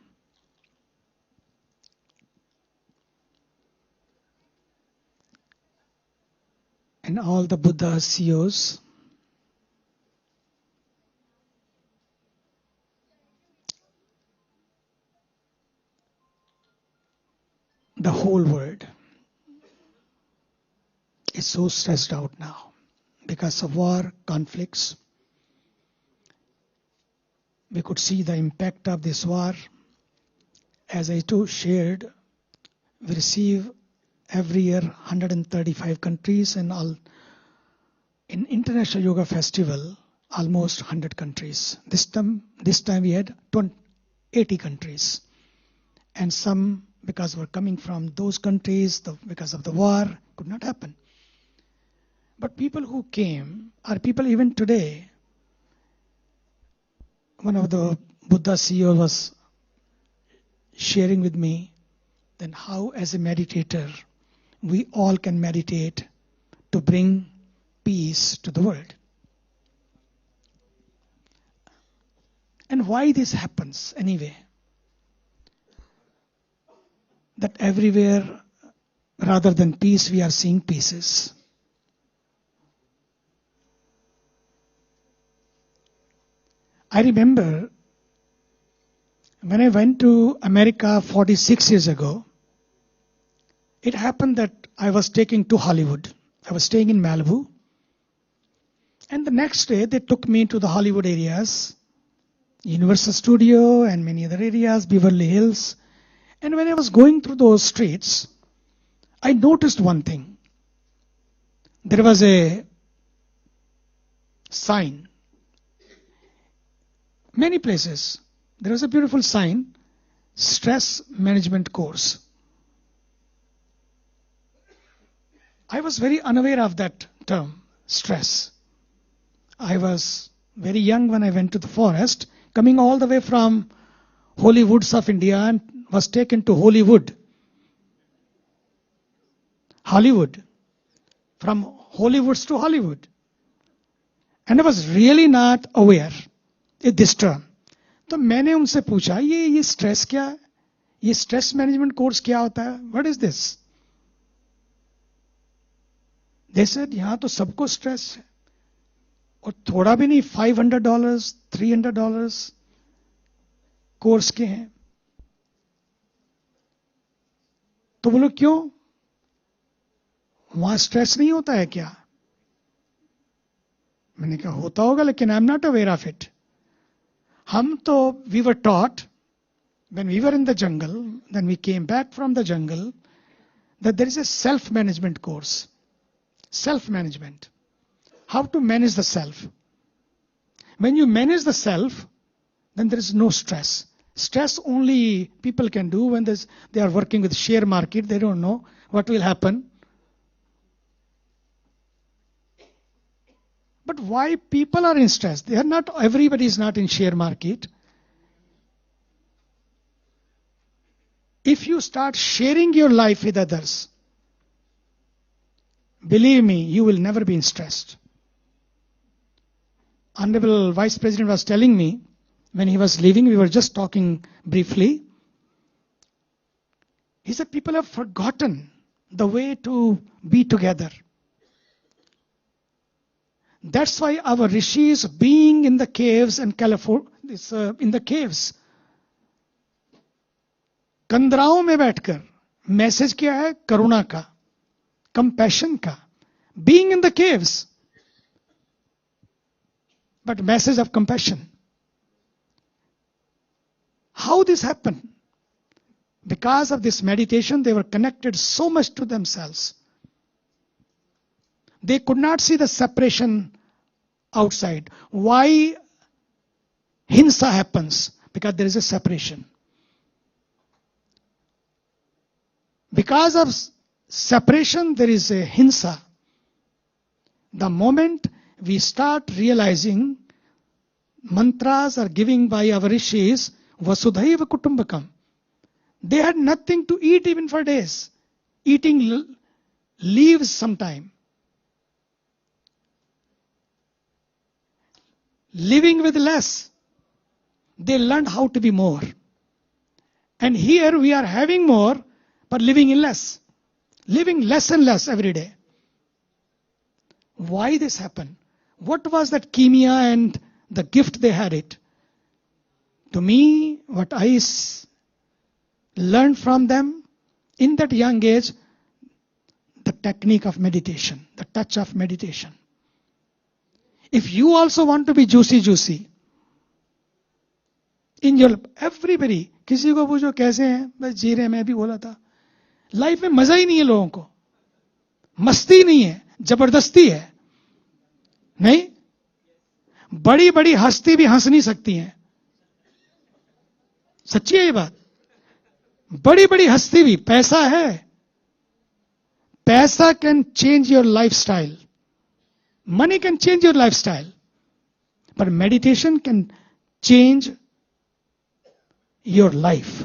and all the Buddha CEOs, the whole world is so stressed out now because of war, conflicts. We could see the impact of this war. As I too shared, we receive every year 135 countries, and all in International Yoga Festival, almost 100 countries. This time we had 80 countries. And some, because we're coming from those countries, because of the war, could not happen. But people who came are people even today. One of the Buddha CEOs was sharing with me then how as a meditator we all can meditate to bring peace to the world. And why this happens anyway? That everywhere rather than peace we are seeing pieces. I remember when I went to America 46 years ago, it happened that I was taken to Hollywood. I was staying in Malibu. And the next day they took me to the Hollywood areas, Universal Studio and many other areas, Beverly Hills. And when I was going through those streets, I noticed one thing. there was a sign. Many places, there was a beautiful sign, stress management course. I was very unaware of that term, stress. I was very young when I went to the forest, coming all the way from holy woods of India and was taken to Hollywood. From holy woods to Hollywood. And I was really not aware of this term. तो मैंने उनसे पूछा ये stress क्या है? ये stress management course क्या होता है? What is this? They said यहाँ तो सबको स्ट्रेस है और थोड़ा भी नहीं, $500, $300 कोर्स के हैं. तो बोलो क्यों? वहां स्ट्रेस नहीं होता है क्या? मैंने कहा होता होगा, लेकिन I am not aware of it. हम तो we were taught when we were in the jungle, then we came back from the jungle, that there is a self-management course. Self-management. How to manage the self. When you manage the self, then there is no stress. Stress only people can do when they are working with share market. They don't know what will happen. But why people are in stress? They are not. Everybody is not in share market. If you start sharing your life with others, believe me, you will never be stressed. Honorable Vice President was telling me, when he was leaving, we were just talking briefly. He said people have forgotten the way to be together. That's why our rishis, being in the caves in California, in the caves, कंदराओं में बैठकर, message क्या है? करुणा का, compassion का, being in the caves, but message of compassion. How this happened? Because of this meditation, they were connected so much to themselves. They could not see the separation outside. Why hinsa happens? Because there is a separation. Because of separation, there is a hinsa. The moment we start realizing mantras are given by our rishis, Vasudhaiva Kutumbakam. They had nothing to eat even for days. Eating leaves sometime. Living with less. They learned how to be more. And here we are having more, but living in less. Living less and less every day. Why this happened? What was that chemia and the gift they had it? To me, what I learned from them in that young age, the technique of meditation, the touch of meditation. If you also want to be juicy, in your everybody, किसी को पूछो कैसे हैं, बस जी रहे, मैं भी बोला था. लाइफ में मजा ही नहीं है लोगों को, मस्ती नहीं है, जबरदस्ती है. नहीं, बड़ी बड़ी हस्ती भी हंस नहीं सकती हैं. सच्ची है ये बात. बड़ी बड़ी हस्ती भी, पैसा है, पैसा can change your lifestyle. Money can change your lifestyle, but meditation can change your life.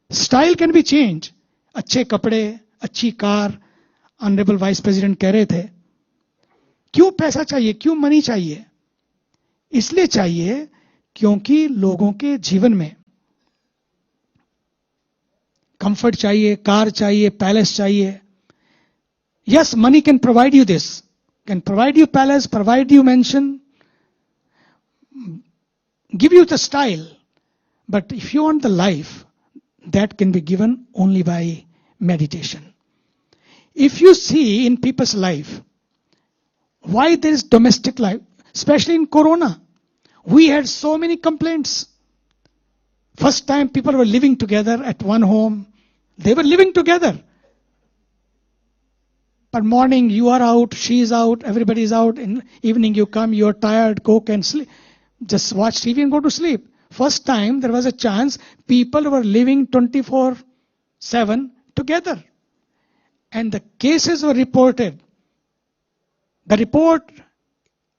Style can be changed. अच्छे कपड़े, अच्छी कार. ऑनरेबल वाइस प्रेसिडेंट कह रहे थे, क्यों पैसा चाहिए, क्यों मनी चाहिए? इसलिए चाहिए क्योंकि लोगों के जीवन में कंफर्ट चाहिए, कार चाहिए, पैलेस चाहिए. Yes, money can provide you this. Can provide you palace, provide you mansion, give you the style. But if you want the life, that can be given only by meditation. If you see in people's life, why there is domestic life, especially in Corona, we had so many complaints. First time people were living together at one home. They were living together. But morning you are out, she is out, everybody is out. In evening you come, you are tired, cook and sleep. Just watch TV and go to sleep. First time there was a chance people were living 24/7 together. And the cases were reported. The report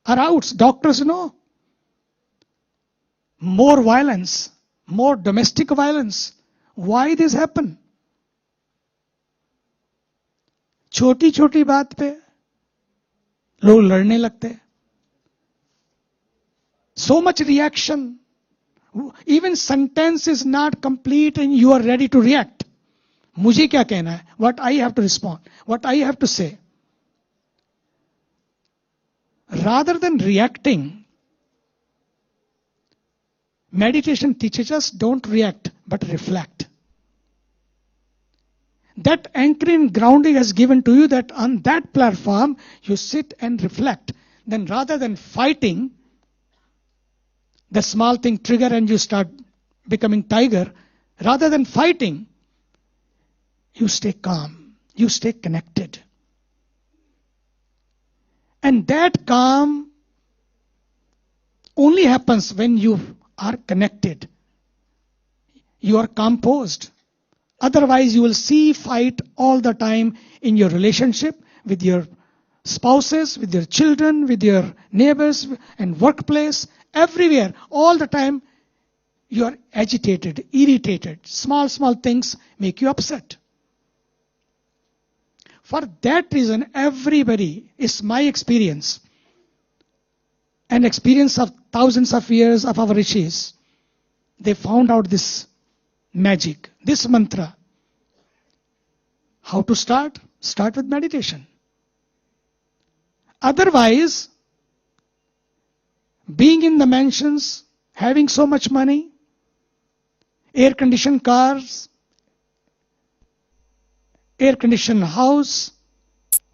are out. Doctors know. More violence, more domestic violence. Why this happen? छोटी छोटी बात पे लोग लड़ने लगते. So much reaction. Even sentence is not complete and you are ready to react. मुझे क्या कहना है? What I have to respond. What I have to say. Rather than reacting, meditation teaches us don't react but reflect. That anchoring grounding has given to you that on that platform you sit and reflect. Then rather than fighting, the small thing trigger and you start becoming tiger, rather than fighting, you stay calm, you stay connected. And that calm only happens when you are connected. You are composed. Otherwise, you will see fight all the time in your relationship with your spouses, with your children, with your neighbors and workplace, everywhere. All the time, you are agitated, irritated. Small things make you upset. For that reason, everybody, is my experience, an experience of thousands of years of our rishis. They found out this magic, this mantra. How to start? Start with meditation. Otherwise, being in the mansions, having so much money, air-conditioned cars, air-conditioned house,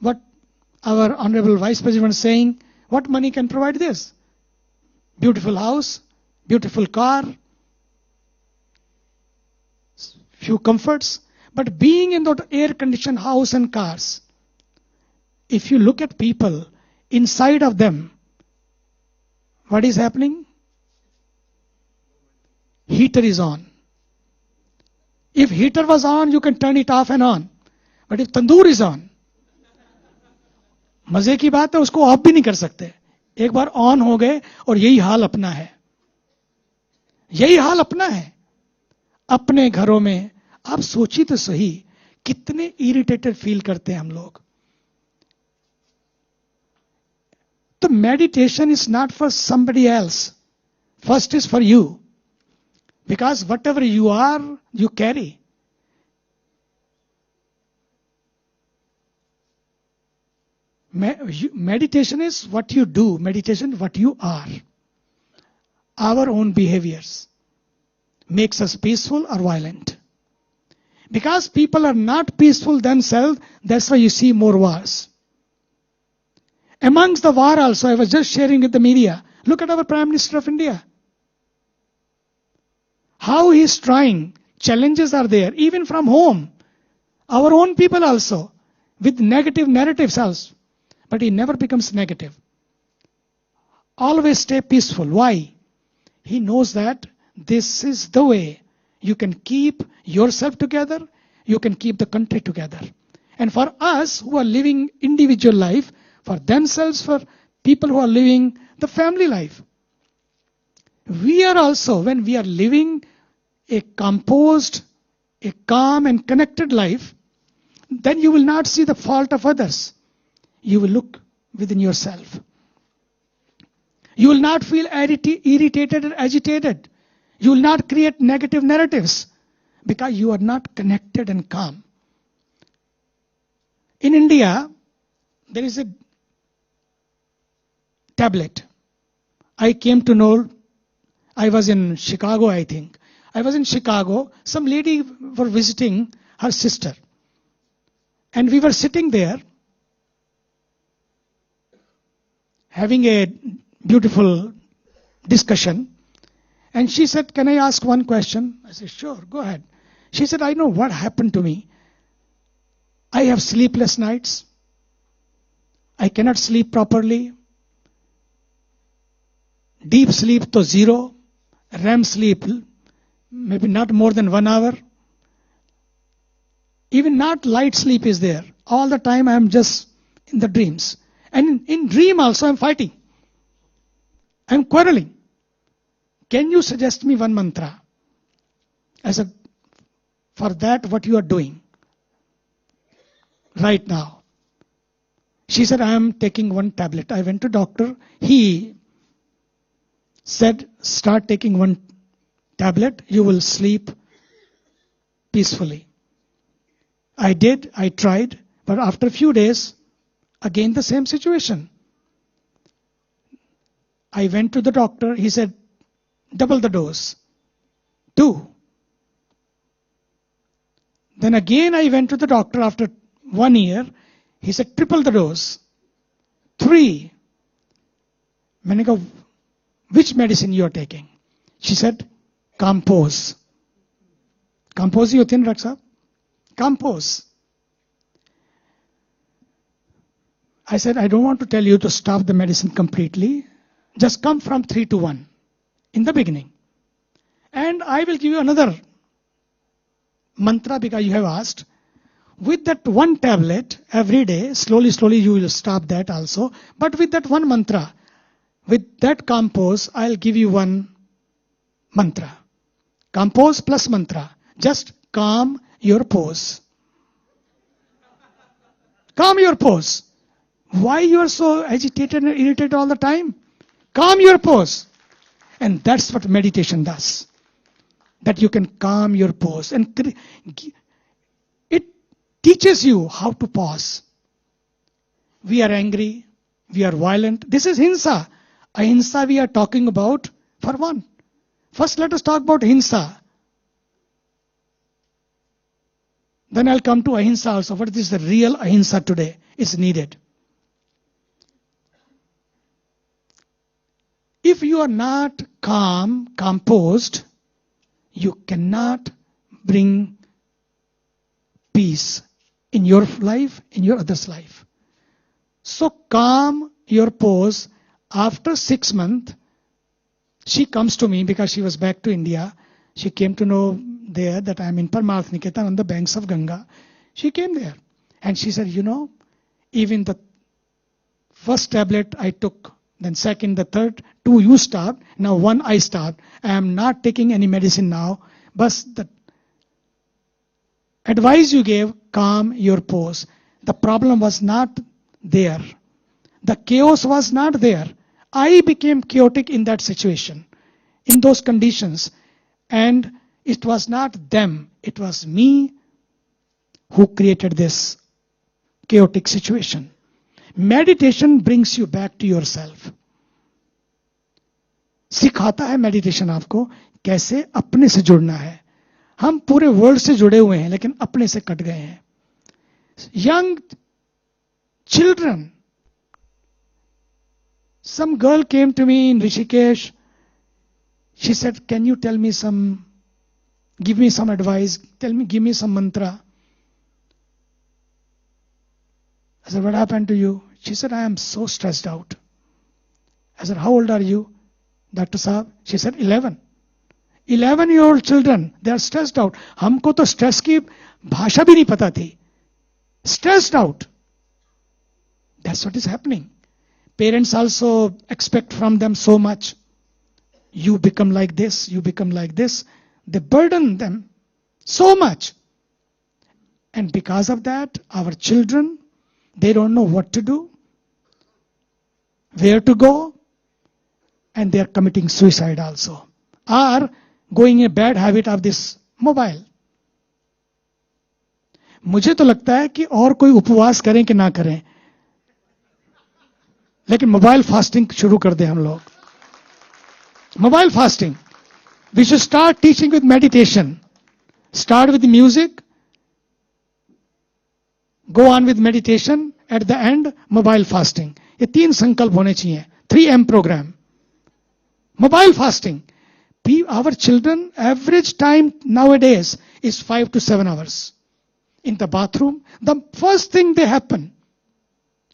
what our Honorable Vice President was saying, what money can provide this? Beautiful house, beautiful car, few comforts. But being in that air-conditioned house and cars, if you look at people, inside of them, what is happening? Heater is on. If heater was on, you can turn it off and on. But if tandoor is on, मजे की बात है, उसको of भी नहीं कर सकते. एक बार ऑन हो गए और यही हाल अपना है. यही हाल अपना है. अपने घरों में आप सोचिए तो सही कितने इरिटेटेड फील करते हैं हम लोग. तो meditation is not for somebody else. First is for you. Because whatever you are, you carry. Meditation is what you do. Meditation is what you are. Our own behaviors makes us peaceful or violent. Because people are not peaceful themselves, that's why you see more wars. Amongst the war also, I was just sharing with the media. Look at our Prime Minister of India. How he is trying. Challenges are there, even from home. Our own people also, with negative narratives also. But he never becomes negative. Always stay peaceful. Why? He knows that this is the way you can keep yourself together, you can keep the country together. And for us who are living individual life, for themselves, for people who are living the family life, we are also, when we are living a composed, a calm and connected life, then you will not see the fault of others. You will look within yourself. You will not feel irritated or agitated. You will not create negative narratives because you are not connected and calm. In India, there is a tablet. I came to know, I was in Chicago, I think. I was in Chicago. Some lady were visiting her sister. And we were sitting there having a beautiful discussion. And she said, can I ask one question? I said, sure, go ahead. She said, I know what happened to me. I have sleepless nights. I cannot sleep properly. Deep sleep to 0. REM sleep maybe not more than 1 hour. Even not light sleep is there. All the time I am just in the dreams. And in dream also I am fighting. I am quarreling. Can you suggest me one mantra for that what you are doing right now? She said, I am taking one tablet. I went to doctor. He said, start taking one tablet. You will sleep peacefully. I did. I tried. But after a few days, again the same situation. I went to the doctor. He said, double the dose. 2. Then again I went to the doctor after 1 year. He said, triple the dose. 3. मैंने कहा, which medicine you are taking? She said, compose. Compose ही होती है ना doctor साहब? Compose. I said, I don't want to tell you to stop the medicine completely. Just come from 3 to 1 in the beginning. And I will give you another mantra because you have asked. With that one tablet every day, slowly you will stop that also. But with that one mantra, with that compose, I'll give you one mantra. Compose plus mantra. Just calm your pose. Calm your pose. Why you are so agitated and irritated all the time? Calm your pose. And that's what meditation does. That you can calm your pose. And it teaches you how to pause. We are angry. We are violent. This is hinsa. Ahimsa we are talking about for one. First let us talk about hinsa. Then I'll come to ahimsa also. What is the real ahimsa today? Is needed. If you are not calm, composed, you cannot bring peace in your life, in your other's life. So calm your pose. After 6 months, she comes to me because she was back to India. She came to know there that I am in Paramath-Niketan on the banks of Ganga. She came there and she said, even the first tablet I took, then second, the third, 2 you stopped, now 1 I stopped. I am not taking any medicine now. But the advice you gave, calm your pose. The problem was not there. The chaos was not there. I became chaotic in that situation, in those conditions. And it was not them, it was me who created this chaotic situation. Meditation brings you back to yourself. सिखाता है meditation आपको कैसे अपने से जुड़ना है. हम पूरे वर्ल्ड से जुड़े हुए हैं लेकिन अपने से कट गए हैं. Young children. Some girl came to me in Rishikesh. She said, can you tell me give me some advice, give me some mantra. I said, what happened to you? She said, I am so stressed out. I said, how old are you, Dr. Saab? She said, 11. 11-year-old children, they are stressed out. हमको तो stress की भाषा भी नहीं पता थी. Stressed out. That's what is happening. Parents also expect from them so much. You become like this, you become like this. They burden them so much. And because of that, our children, they don't know what to do, where to go, and they are committing suicide also. Or going a bad habit of this mobile. मुझे तो लगता है कि और कोई उपवास करें कि ना करें, लेकिन मोबाइल फास्टिंग शुरू कर दें हम लोग. Mobile fasting. We should start teaching with meditation. Start with music. Go on with meditation. At the end, mobile fasting. ये 3 संकल्प होने चाहिए. 3M program. Mobile fasting. Our children, average time nowadays is 5 to 7 hours. In the bathroom, the first thing they happen,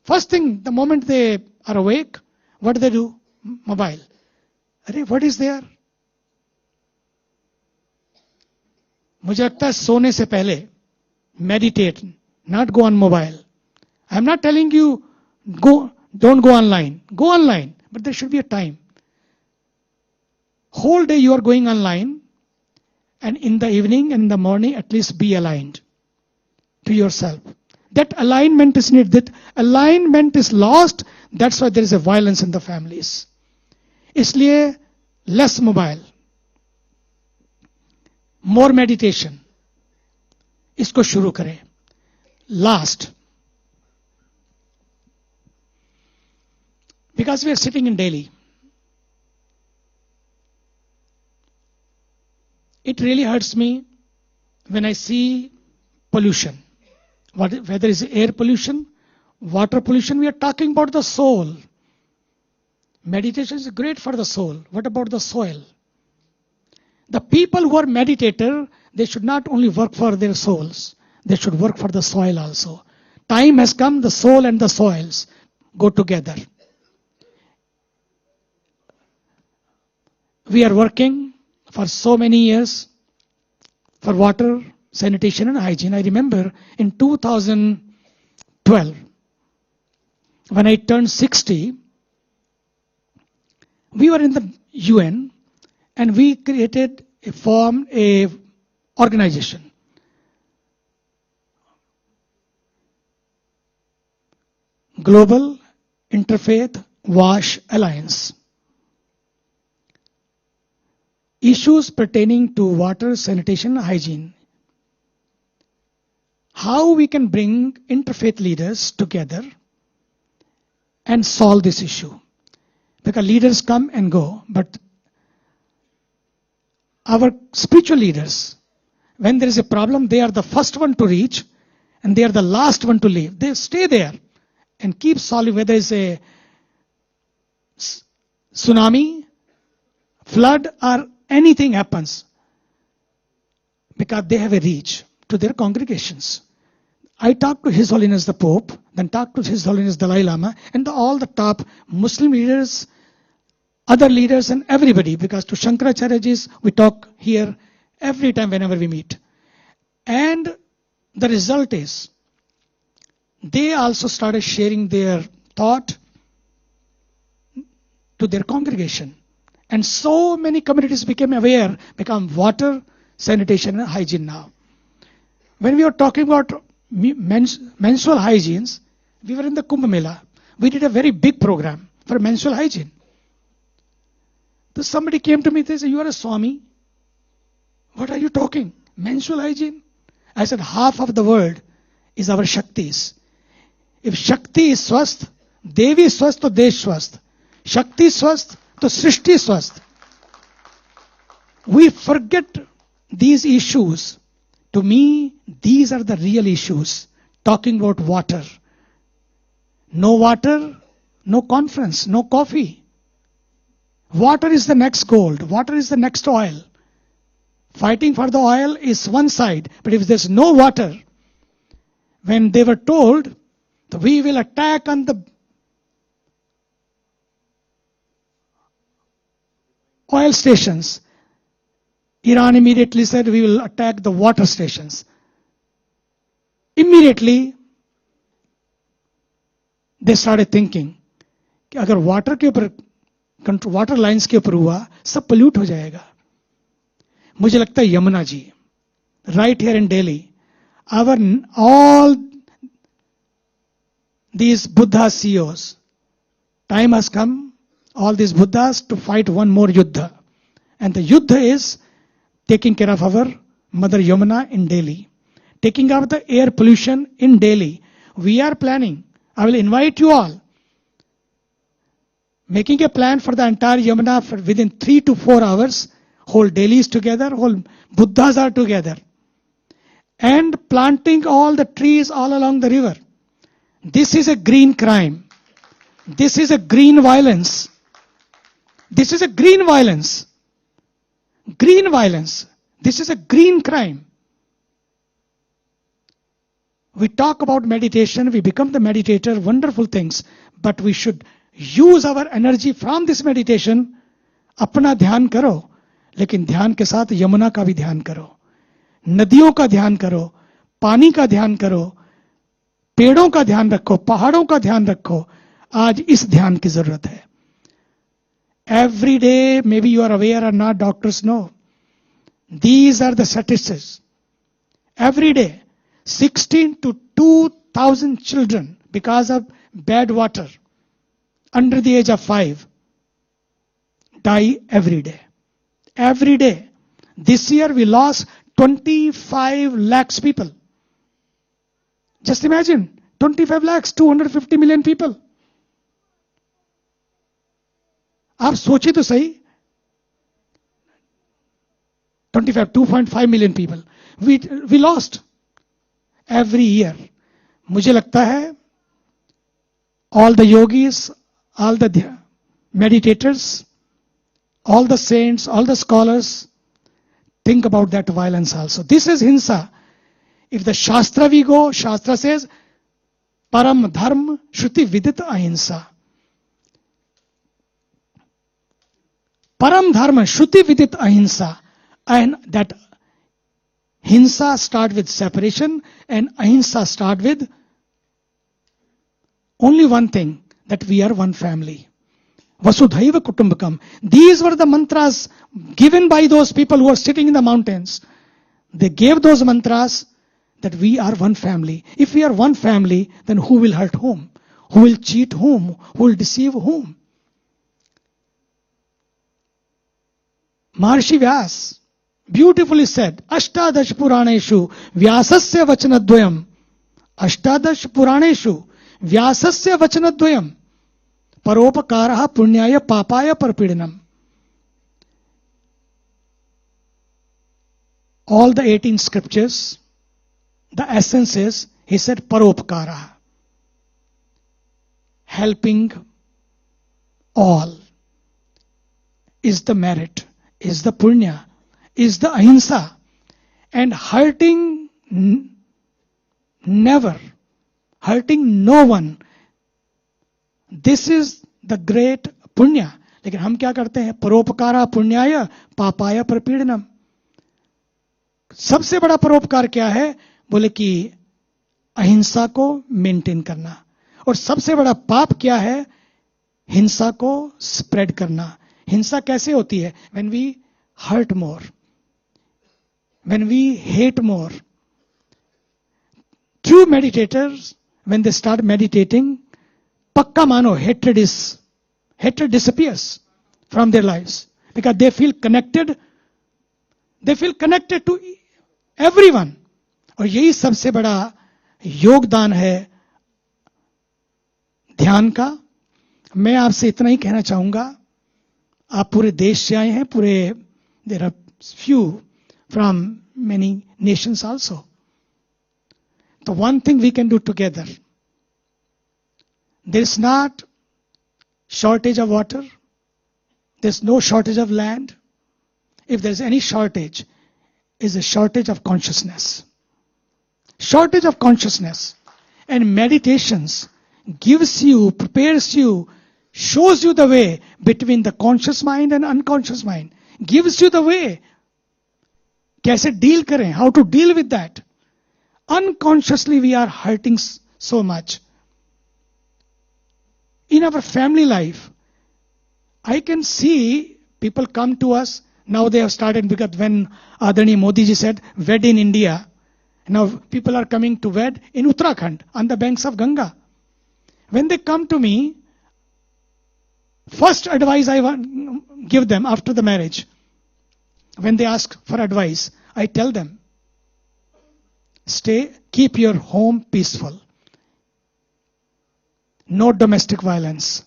First thing, the moment they are awake, what do? Mobile. Arey, what is there? मुझे लगता है सोने से पहले meditate, not go on mobile. I am not telling you don't go online. Go online, but there should be a time. Whole day you are going online, and in the evening and in the morning at least be aligned to yourself. That alignment is needed. That alignment is lost. That's why there is a violence in the families. इसलिए less mobile, more meditation. इसको शुरू करें. Last, because we are sitting in Delhi, it really hurts me when I see pollution. Whether it's air pollution, water pollution, we are talking about the soul. Meditation is great for the soul. What about the soil? The people who are meditator, they should not only work for their souls, they should work for the soil also. Time has come, the soul and the soils go together. We are working for so many years for water, sanitation and hygiene. I remember in 2012, when I turned 60, we were in the UN and we formed a organization. Global Interfaith Wash Alliance. Issues pertaining to water, sanitation, and hygiene. How we can bring interfaith leaders together and solve this issue. Because leaders come and go, but our spiritual leaders, when there is a problem, they are the first one to reach and they are the last one to leave. They stay there and keep solving, whether it's a tsunami, flood, or anything happens, because they have a reach to their congregations. I talked to His Holiness the Pope, then talked to His Holiness Dalai Lama, and all the top Muslim leaders, other leaders, and everybody, because to Shankaracharyaji's, we talk here every time whenever we meet. And the result is, they also started sharing their thought to their congregation. And so many communities became aware, become water, sanitation and hygiene now. When we were talking about menstrual hygienes, we were in the Kumbh Mela. We did a very big program for menstrual hygiene. So somebody came to me, they said, you are a Swami. What are you talking? Menstrual hygiene? I said, half of the world is our Shaktis. If Shakti is swasth, Devi is swasth, to Desh swasth. Shakti is swasth, to Srishti is swasth. We forget these issues. To me, these are the real issues. Talking about water. No water, no conference, no coffee. Water is the next gold. Water is the next oil. Fighting for the oil is one side. But if there's no water, when they were told that we will attack on the oil stations, Iran immediately said we will attack the water stations. Immediately, they started thinking कि अगर water के ऊपर water lines के ऊपर हुआ सब pollute हो जाएगा. मुझे लगता है Yamuna ji, right here in Delhi, all these Buddha CEOs, time has come, all these Buddhas to fight one more yuddha. And the yuddha is taking care of our Mother Yamuna in Delhi. Taking care of the air pollution in Delhi. We are planning. I will invite you all. Making a plan for the entire Yamuna for within 3 to 4 hours. Whole Delhi is together. Whole Buddhas are together. And planting all the trees all along the river. This is a green crime. This is a green violence. This is a green violence. Green violence. This is a green crime. We talk about meditation, we become the meditator, wonderful things, but we should use our energy from this meditation. अपना ध्यान करो, लेकिन ध्यान के साथ यमुना का भी ध्यान करो, नदियों का ध्यान करो, पानी का ध्यान करो, पेड़ों का ध्यान रखो, पहाड़ों का ध्यान रखो. आज इस ध्यान की जरूरत है. Every day, maybe you are aware or not, doctors know. These are the statistics. Every day, 16 to 2,000 children, because of bad water, under the age of 5, die every day. Every day. This year we lost 25 lakhs people. Just imagine, 25 lakhs, 250 million people. आप सोचिए तो सही, 2.5 million people we lost every year. मुझे लगता है all the yogis, all the meditators, all the saints, all the scholars think about that violence also. This is hinsa. If the Shastra we go, Shastra says param dharma shruti vidit ahinsa. Param dharma shruti vidit ahinsa. And that hinsa start with separation and ahinsa start with only one thing, that we are one family. Vasudhaiva Kutumbakam. These were the mantras given by those people who are sitting in the mountains. They gave those mantras that we are one family. If we are one family, then who will hurt whom? Who will cheat whom? Who will deceive whom? Maharshi Vyas beautifully said, Ashtadash Puraneshu Vyasasya Vachanadvayam. Ashtadash Puraneshu Vyasasya Vachanadvayam. Paropakaraha Punyaya Papaya Parpidinam. All the 18 scriptures, the essence is, he said, Paropakaraha. Helping all is the merit, is the punya, is the ahimsa. And hurting never, hurting no one. This is the great punya. लेकिन हम क्या करते हैं? परोपकारा पुण्याय पापाय प्रपीड़नम. सबसे बड़ा परोपकार क्या है? बोले कि अहिंसा को मेंटेन करना. और सबसे बड़ा पाप क्या है? हिंसा को स्प्रेड करना. हिंसा कैसे होती है? When we hurt more, when we hate more. True meditators, when they start meditating, pakka mano, hatred disappears from their lives, because they feel connected to everyone. और यही सबसे बड़ा योगदान है ध्यान का. मैं आपसे इतना ही कहना चाहूंगा. आप पूरे देश से आए हैं, पूरे, there are few from many nations also. The one thing we can do together, there is not shortage of water, there's no shortage of land. If there's any shortage, is a shortage of consciousness. Shortage of consciousness. And meditations gives you, prepares you, shows you the way between the conscious mind and unconscious mind. Gives you the way. कैसे deal करें? How to deal with that? Unconsciously we are hurting so much. In our family life, I can see people come to us. Now they have started, because when Adani Modi ji said, wed in India, now people are coming to wed in Uttarakhand, on the banks of Ganga. When they come to me, first advice I give them after the marriage, when they ask for advice, I tell them, keep your home peaceful. No domestic violence.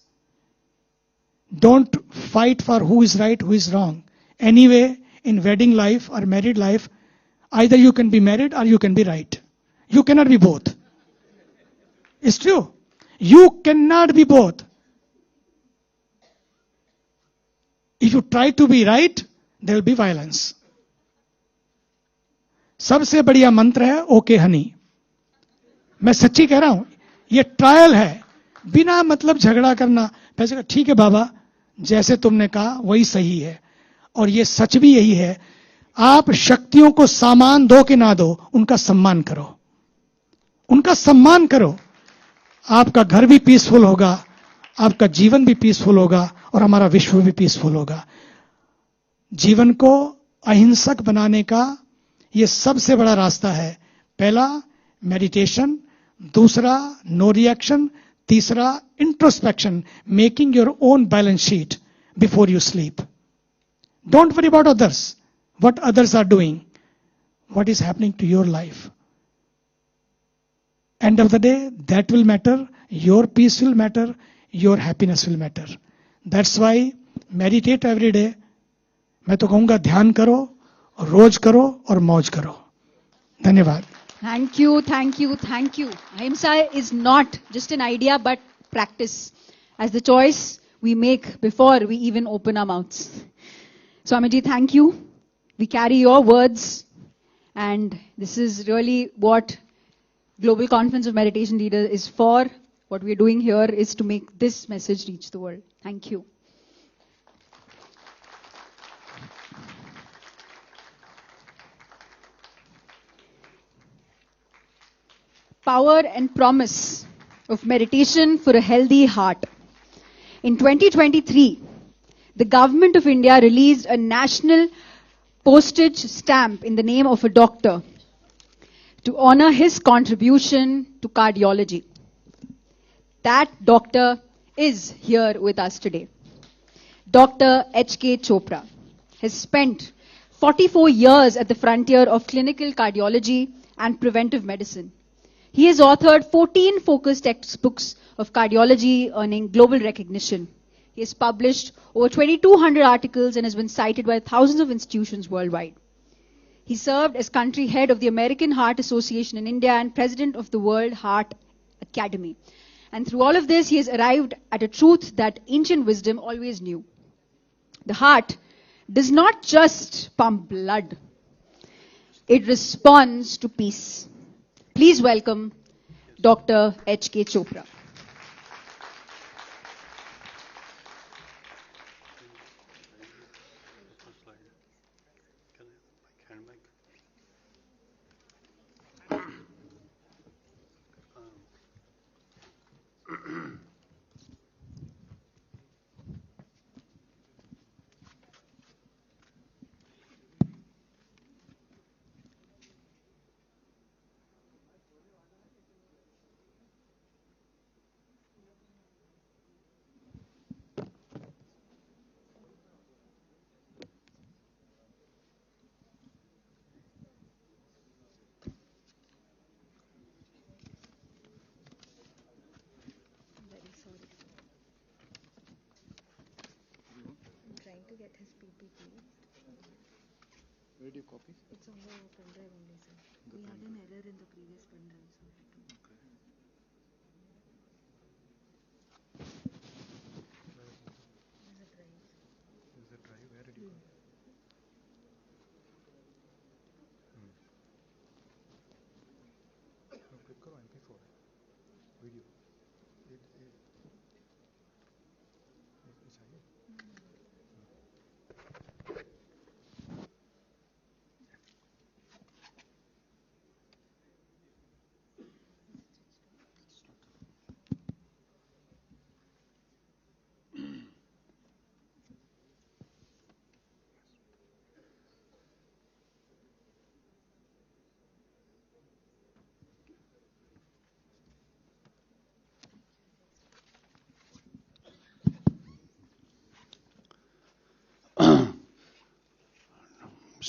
Don't fight for who is right, who is wrong. Anyway, in wedding life or married life, either you can be married or you can be right. You cannot be both. It's true. You cannot be both. If you try to be right, there will be violence. सबसे बढ़िया मंत्र है okay Honey. मैं सच्ची कह रहा हूं, ये ट्रायल है, बिना मतलब झगड़ा करना। पैसे का ठीक है बाबा, जैसे तुमने कहा वही सही है, और ये सच भी यही है। आप शक्तियों को सामान दो कि ना दो, उनका सम्मान करो, उनका सम्मान करो। आपका घर भी पीसफुल होगा, आपका जीवन भी पीसफुल होगा, और हमारा विश्व भी पीसफुल होगा। जीवन को अहिंसक बनाने का ये सबसे बड़ा रास्ता है। पहला मेडिटेशन, दूसरा नो रिएक्शन, तीसरा introspection, making your own balance sheet before you sleep. Don't worry about others, what others are doing, what is happening to your life. End of the day, that will matter, your peace will matter, your happiness will matter. That's why meditate every day. मैं तो कहूंगा ध्यान करो, रोज करो और मौज करो। धन्यवाद। Thank you, thank you, thank you. Ahimsa is not just an idea but practice, as the choice we make before we even open our mouths. Swamiji, thank you. We carry your words, and this is really what Global Conference of Meditation Leaders is for. What we are doing here is to make this message reach the world. Thank you. Power and promise of meditation for a healthy heart. In 2023, the Government of India released a national postage stamp in the name of a doctor to honor his contribution to cardiology. That doctor is here with us today. Dr. H.K. Chopra has spent 44 years at the frontier of clinical cardiology and preventive medicine. He has authored 14 focused textbooks of cardiology, earning global recognition. He has published over 2,200 articles and has been cited by thousands of institutions worldwide. He served as country head of the American Heart Association in India and president of the World Heart Academy. And through all of this, he has arrived at a truth that ancient wisdom always knew. The heart does not just pump blood. It responds to peace. Please welcome Dr. H.K. Chopra. Where do you copy? It's on the pen drive only, sir. We had an error in the previous pen drive, so There's a drive. There's a drive. Where did you copy? No, click करो MP4 video. ये चाहिए?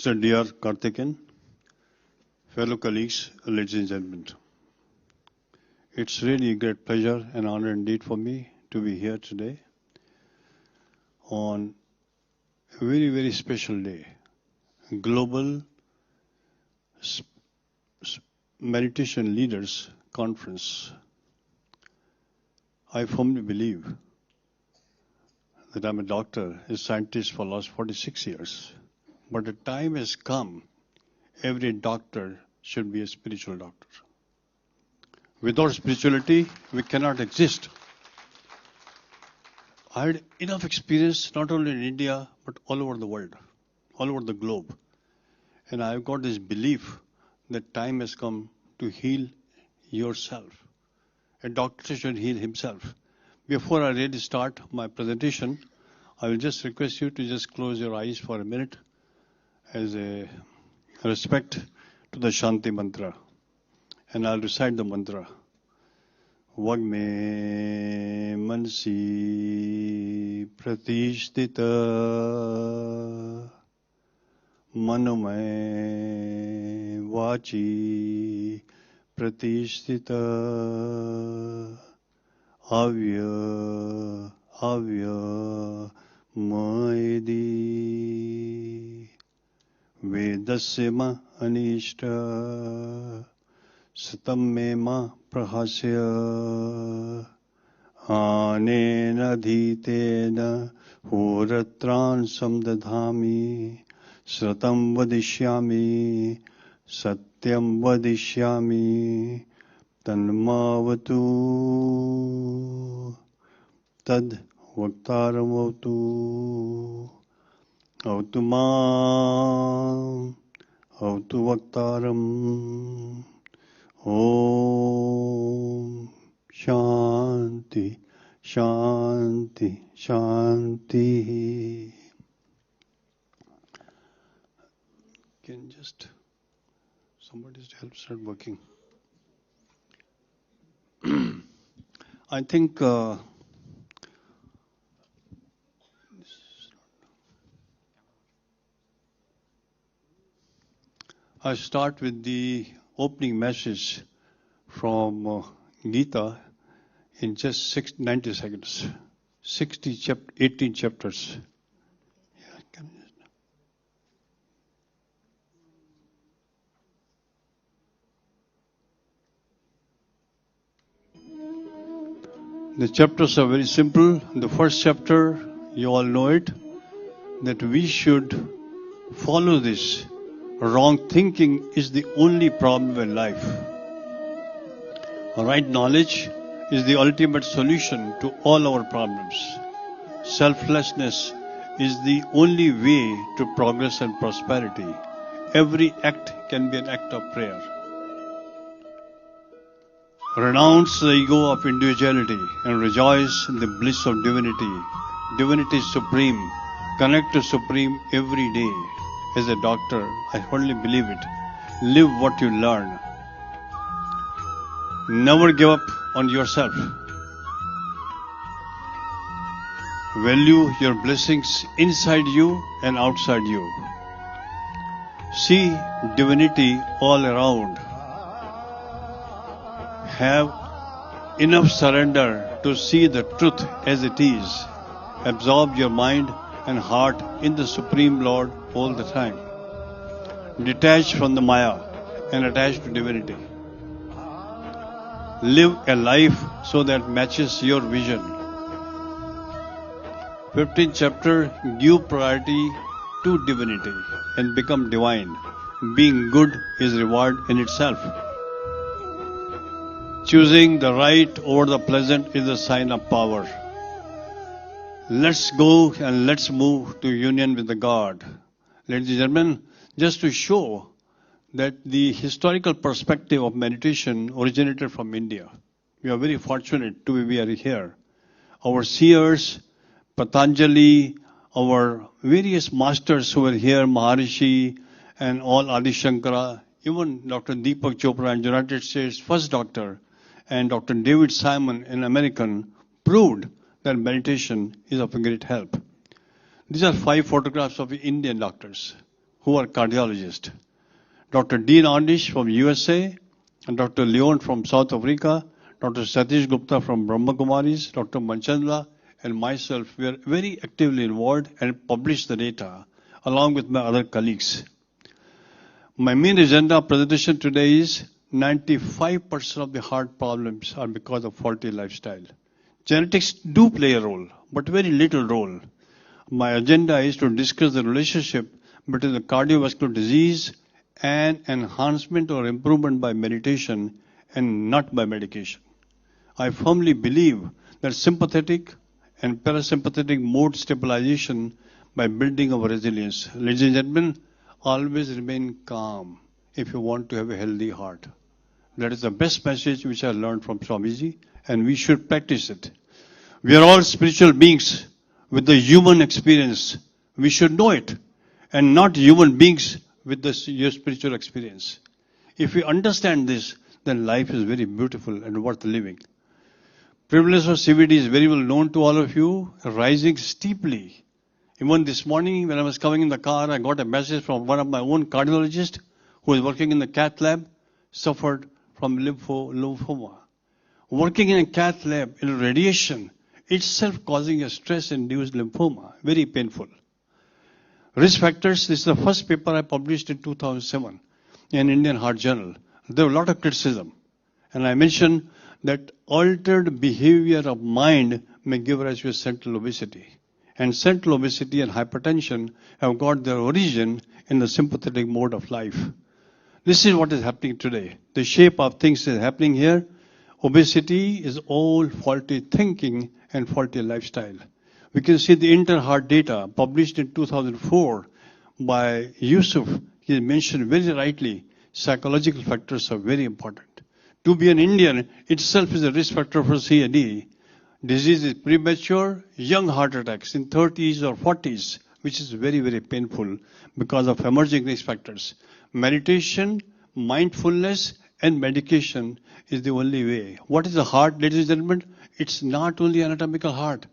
Mr. D.R. Karthikeyan, fellow colleagues, ladies and gentlemen. It's really a great pleasure and honor indeed for me to be here today on a very, very special day, Global Meditation Leaders Conference. I firmly believe that I'm a doctor, a scientist for the last 46 years. But the time has come, every doctor should be a spiritual doctor. Without spirituality, we cannot exist. I had enough experience, not only in India, but all over the world, all over the globe. And I've got this belief that time has come to heal yourself. A doctor should heal himself. Before I really start my presentation, I will just request you to just close your eyes for a minute as a respect to the Shanti mantra. And I'll recite the mantra. Vag me mansi pratishtita manumay vachi pratishtita avya maedi vedasya ma anishta satam me ma prahasya anena dhitena horatran samdadhami sratam vadishyami satyam vadishyami tanmavatu tad vaktaram avtu avtu mam avtu vaktaram. Om Shanti, Shanti, Shanti. Can just somebody just help start working? I think I start with the opening message from Gita in just 90 seconds. 18 chapters. The chapters are very simple. The first chapter, you all know it, that we should follow this. Wrong thinking is the only problem in life. Right knowledge is the ultimate solution to all our problems. Selflessness is the only way to progress and prosperity. Every act can be an act of prayer. Renounce the ego of individuality and rejoice in the bliss of divinity. Divinity is supreme. Connect to Supreme every day. As a doctor, I firmly believe it. Live what you learn. Never give up on yourself. Value your blessings inside you and outside you. See divinity all around. Have enough surrender to see the truth as it is. Absorb your mind and heart in the Supreme Lord all the time. Detach from the Maya and attach to divinity. Live a life so that matches your vision. 15th chapter, give priority to divinity and become divine. Being good is reward in itself. Choosing the right over the pleasant is a sign of power. Let's go and let's move to union with the God. Ladies and gentlemen, just to show that the historical perspective of meditation originated from India. We are very fortunate to be here. Our seers, Patanjali, our various masters who were here, Maharishi and all Adi Shankara, even Dr. Deepak Chopra in the United States, first doctor, and Dr. David Simon, an American, proved that meditation is of a great help. These are 5 photographs of Indian doctors who are cardiologists. Dr. Dean Ornish from USA, and Dr. Leon from South Africa, Dr. Satish Gupta from Brahma Kumaris, Dr. Manchandra, and myself were very actively involved and published the data along with my other colleagues. My main agenda of presentation today is 95% of the heart problems are because of faulty lifestyle. Genetics do play a role, but very little role. My agenda is to discuss the relationship between the cardiovascular disease and enhancement or improvement by meditation and not by medication. I firmly believe that sympathetic and parasympathetic mode stabilization by building our resilience. Ladies and gentlemen, always remain calm if you want to have a healthy heart. That is the best message which I learned from Swamiji, and we should practice it. We are all spiritual beings with the human experience. We should know it, and not human beings with your spiritual experience. If we understand this, then life is very beautiful and worth living. Prevalence of CVD is very well known to all of you, rising steeply. Even this morning when I was coming in the car, I got a message from one of my own cardiologists who is working in the cath lab, suffered from lymphoma. Working in a cath lab in radiation itself causing a stress-induced lymphoma, very painful. Risk factors, this is the first paper I published in 2007 in Indian Heart Journal. There was a lot of criticism. And I mentioned that altered behavior of mind may give rise to central obesity. And central obesity and hypertension have got their origin in the sympathetic mode of life. This is what is happening today. The shape of things is happening here. Obesity is all faulty thinking and faulty lifestyle. We can see the inter-heart data published in 2004 by Yusuf. He mentioned very rightly, psychological factors are very important. To be an Indian itself is a risk factor for CAD. Disease is premature, young heart attacks in 30s or 40s, which is very, very painful because of emerging risk factors. Meditation, mindfulness, and medication is the only way. What is the heart, ladies and gentlemen? It's not only anatomical heart.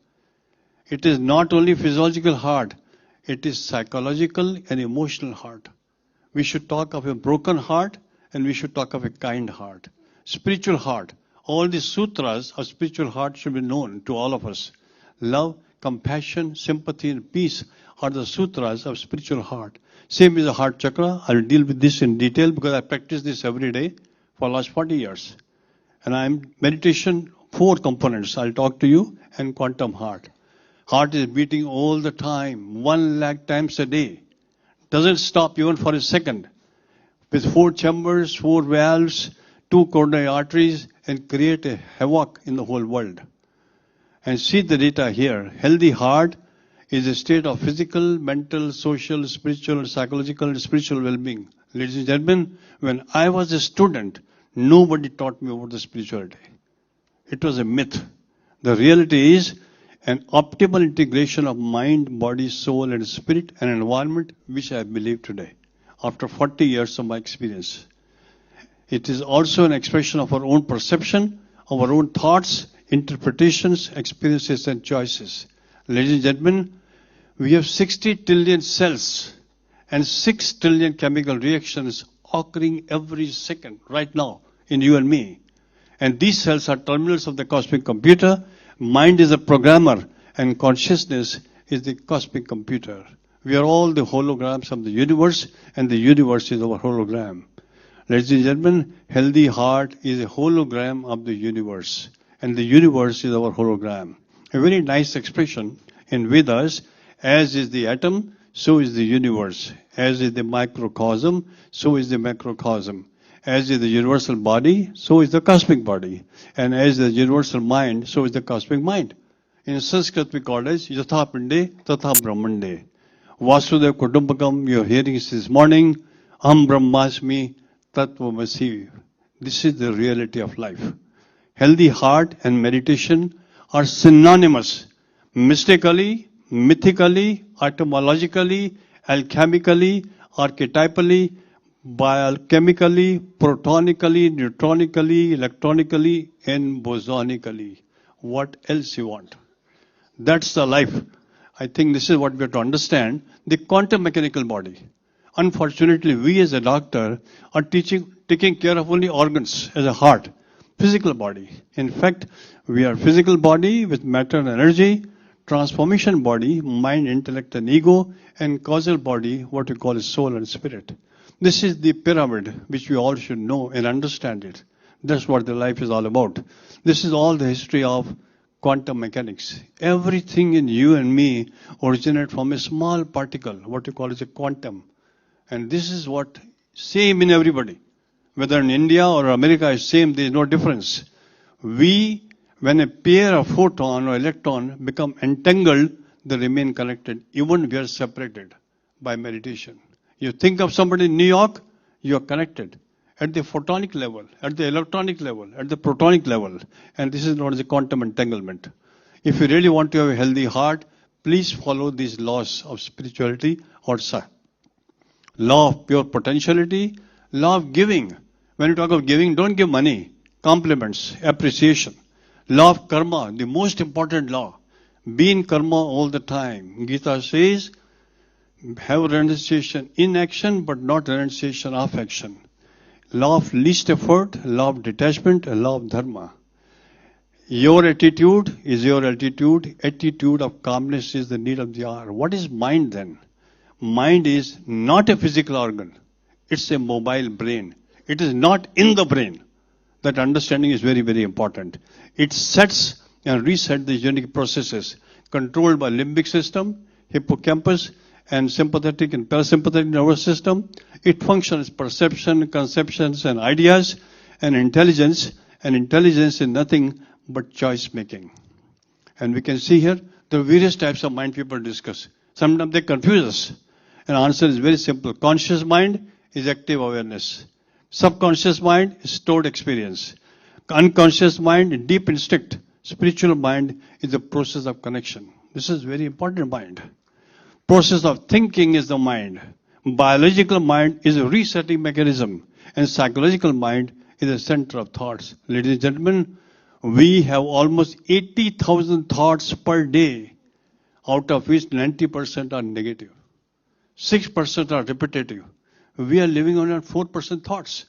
It is not only physiological heart. It is psychological and emotional heart. We should talk of a broken heart and we should talk of a kind heart. Spiritual heart. All the sutras of spiritual heart should be known to all of us. Love, compassion, sympathy, and peace are the sutras of spiritual heart. Same is the heart chakra. I'll deal with this in detail because I practice this every day for the last 40 years. And I'm meditation, 4 components. I'll talk to you, and quantum heart. Heart is beating all the time, 1 lakh times a day. Doesn't stop even for a second. With 4 chambers, 4 valves, 2 coronary arteries, and create a havoc in the whole world. And see the data here. Healthy heart is a state of physical, mental, social, spiritual, psychological, and spiritual well-being. Ladies and gentlemen, when I was a student, nobody taught me about the spirituality. It was a myth. The reality is an optimal integration of mind, body, soul, and spirit and environment, which I believe today, after 40 years of my experience. It is also an expression of our own perception, of our own thoughts, interpretations, experiences, and choices. Ladies and gentlemen, we have 60 trillion cells and 6 trillion chemical reactions occurring every second right now in you and me. And these cells are terminals of the cosmic computer. Mind is a programmer and consciousness is the cosmic computer. We are all the holograms of the universe and the universe is our hologram. Ladies and gentlemen, healthy heart is a hologram of the universe and the universe is our hologram. A very nice expression in Vedas, as is the atom, so is the universe. As is the microcosm, so is the macrocosm. As is the universal body, so is the cosmic body. And as the universal mind, so is the cosmic mind. In Sanskrit we call it Yatha Pinde Tatha Brahmande. Vasudeva Kutumbakam, you're hearing this morning, Aham Brahmasmi Tattvamasi. This is the reality of life. Healthy heart and meditation are synonymous. Mystically, mythically, etymologically, alchemically, archetypally, biochemically, protonically, neutronically, electronically, and bosonically. What else you want? That's the life. I think this is what we have to understand. The quantum mechanical body. Unfortunately, we as a doctor are taking care of only organs as a heart, physical body. In fact, we are physical body with matter and energy, transformation body, mind, intellect, and ego, and causal body, what we call soul and spirit. This is the pyramid which we all should know and understand it. That's what the life is all about. This is all the history of quantum mechanics. Everything in you and me originates from a small particle, what you call as a quantum. And this is what, same in everybody. whether in India or America is same, there is no difference. When a pair of photon or electron become entangled, they remain connected, even we are separated by meditation. You think of somebody in New York, you are connected at the photonic level, at the electronic level, at the protonic level. And this is known as a quantum entanglement. If you really want to have a healthy heart, please follow these laws of spirituality or law of pure potentiality, law of giving. When you talk of giving, don't give money, compliments, appreciation. Law of karma, the most important law. Be in karma all the time. Gita says, have renunciation in action, but not renunciation of action. Law of least effort, law of detachment, and law of dharma. Your attitude is your attitude. Attitude of calmness is the need of the hour. What is mind then? Mind is not a physical organ. It's a mobile brain. It is not in the brain. That understanding is very, very important. It sets and resets the unique processes controlled by limbic system, hippocampus, and sympathetic and parasympathetic nervous system. It functions perception, conceptions, and ideas, and intelligence. And intelligence is nothing but choice making. And we can see here there are various types of mind people discuss. Sometimes they confuse us. And the answer is very simple. Conscious mind is active awareness. Subconscious mind is stored experience. Unconscious mind, deep instinct. Spiritual mind is the process of connection. This is very important mind. Process of thinking is the mind. Biological mind is a resetting mechanism. And psychological mind is the center of thoughts. Ladies and gentlemen, we have almost 80,000 thoughts per day, out of which 90% are negative. 6% are repetitive. We are living on 4% thoughts.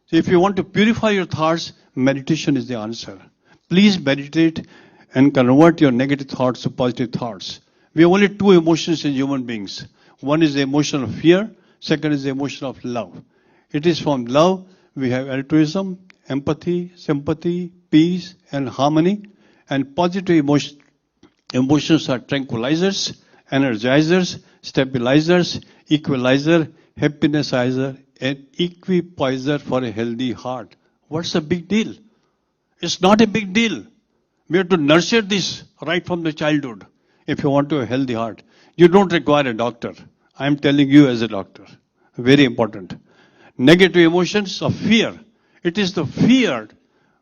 So if you want to purify your thoughts, meditation is the answer. Please meditate and convert your negative thoughts to positive thoughts. We have only two emotions in human beings. One is the emotion of fear, second is the emotion of love. It is from love we have altruism, empathy, sympathy, peace, and harmony. And positive emotions are tranquilizers, energizers, stabilizers, equalizer, happinessizer, and equipoiser for a healthy heart. What's the big deal? It's not a big deal. We have to nurture this right from the childhood if you want to have a healthy heart. You don't require a doctor. I'm telling you as a doctor. Very important. Negative emotions of fear. It is the fear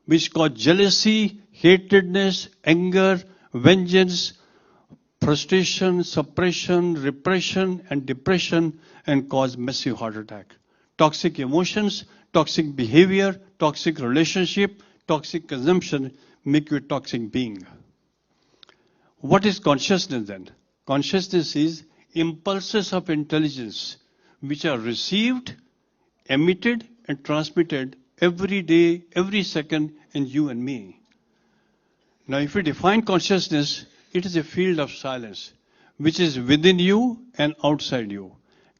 which cause jealousy, hatredness, anger, vengeance, frustration, suppression, repression, and depression, and cause massive heart attack. Toxic emotions, toxic behavior, toxic relationship, toxic consumption make you a toxic being. What is consciousness then? Consciousness is impulses of intelligence which are received, emitted, and transmitted every day, every second in you and me. Now, if we define consciousness, it is a field of silence which is within you and outside you.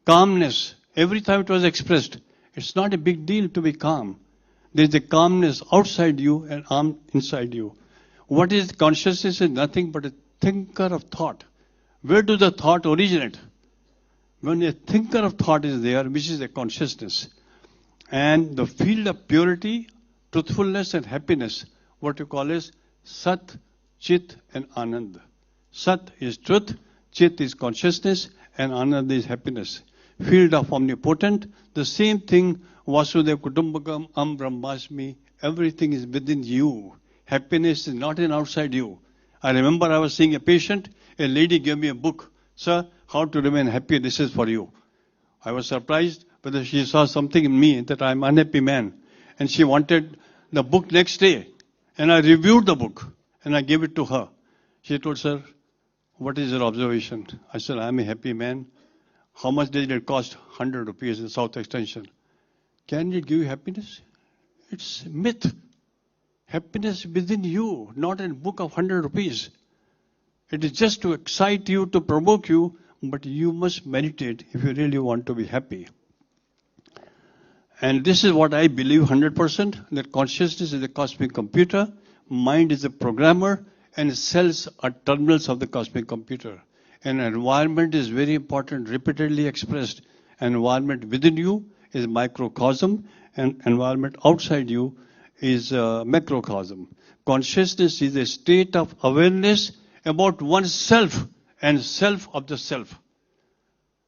Calmness, every time it was expressed, it's not a big deal to be calm. There is a calmness outside you and inside you. What is consciousness? Is nothing but a thinker of thought. Where does the thought originate? When a thinker of thought is there, which is a consciousness, and the field of purity, truthfulness, and happiness, what you call is Sat, Chit, and Anand. Sat is truth, Chit is consciousness, and Anand is happiness. Field of omnipotent, the same thing, Vasudeva Kutumbakam, Brahmasmi, everything is within you. Happiness is not in outside you. I remember I was seeing a patient, a lady gave me a book. Sir, how to remain happy, this is for you. I was surprised whether she saw something in me that I'm an unhappy man. And she wanted the book next day. And I reviewed the book and I gave it to her. She told, sir, what is your observation? I said, I'm a happy man. How much did it cost? 100 rupees in South Extension. Can it give you happiness? It's a myth. Happiness within you, not in a book of 100 rupees. It is just to excite you, to provoke you, but you must meditate if you really want to be happy. And this is what I believe 100%, that consciousness is a cosmic computer, mind is a programmer, and cells are terminals of the cosmic computer. And environment is very important, repeatedly expressed. An environment within you, is microcosm, and environment outside you is macrocosm. Consciousness is a state of awareness about oneself and self of the self.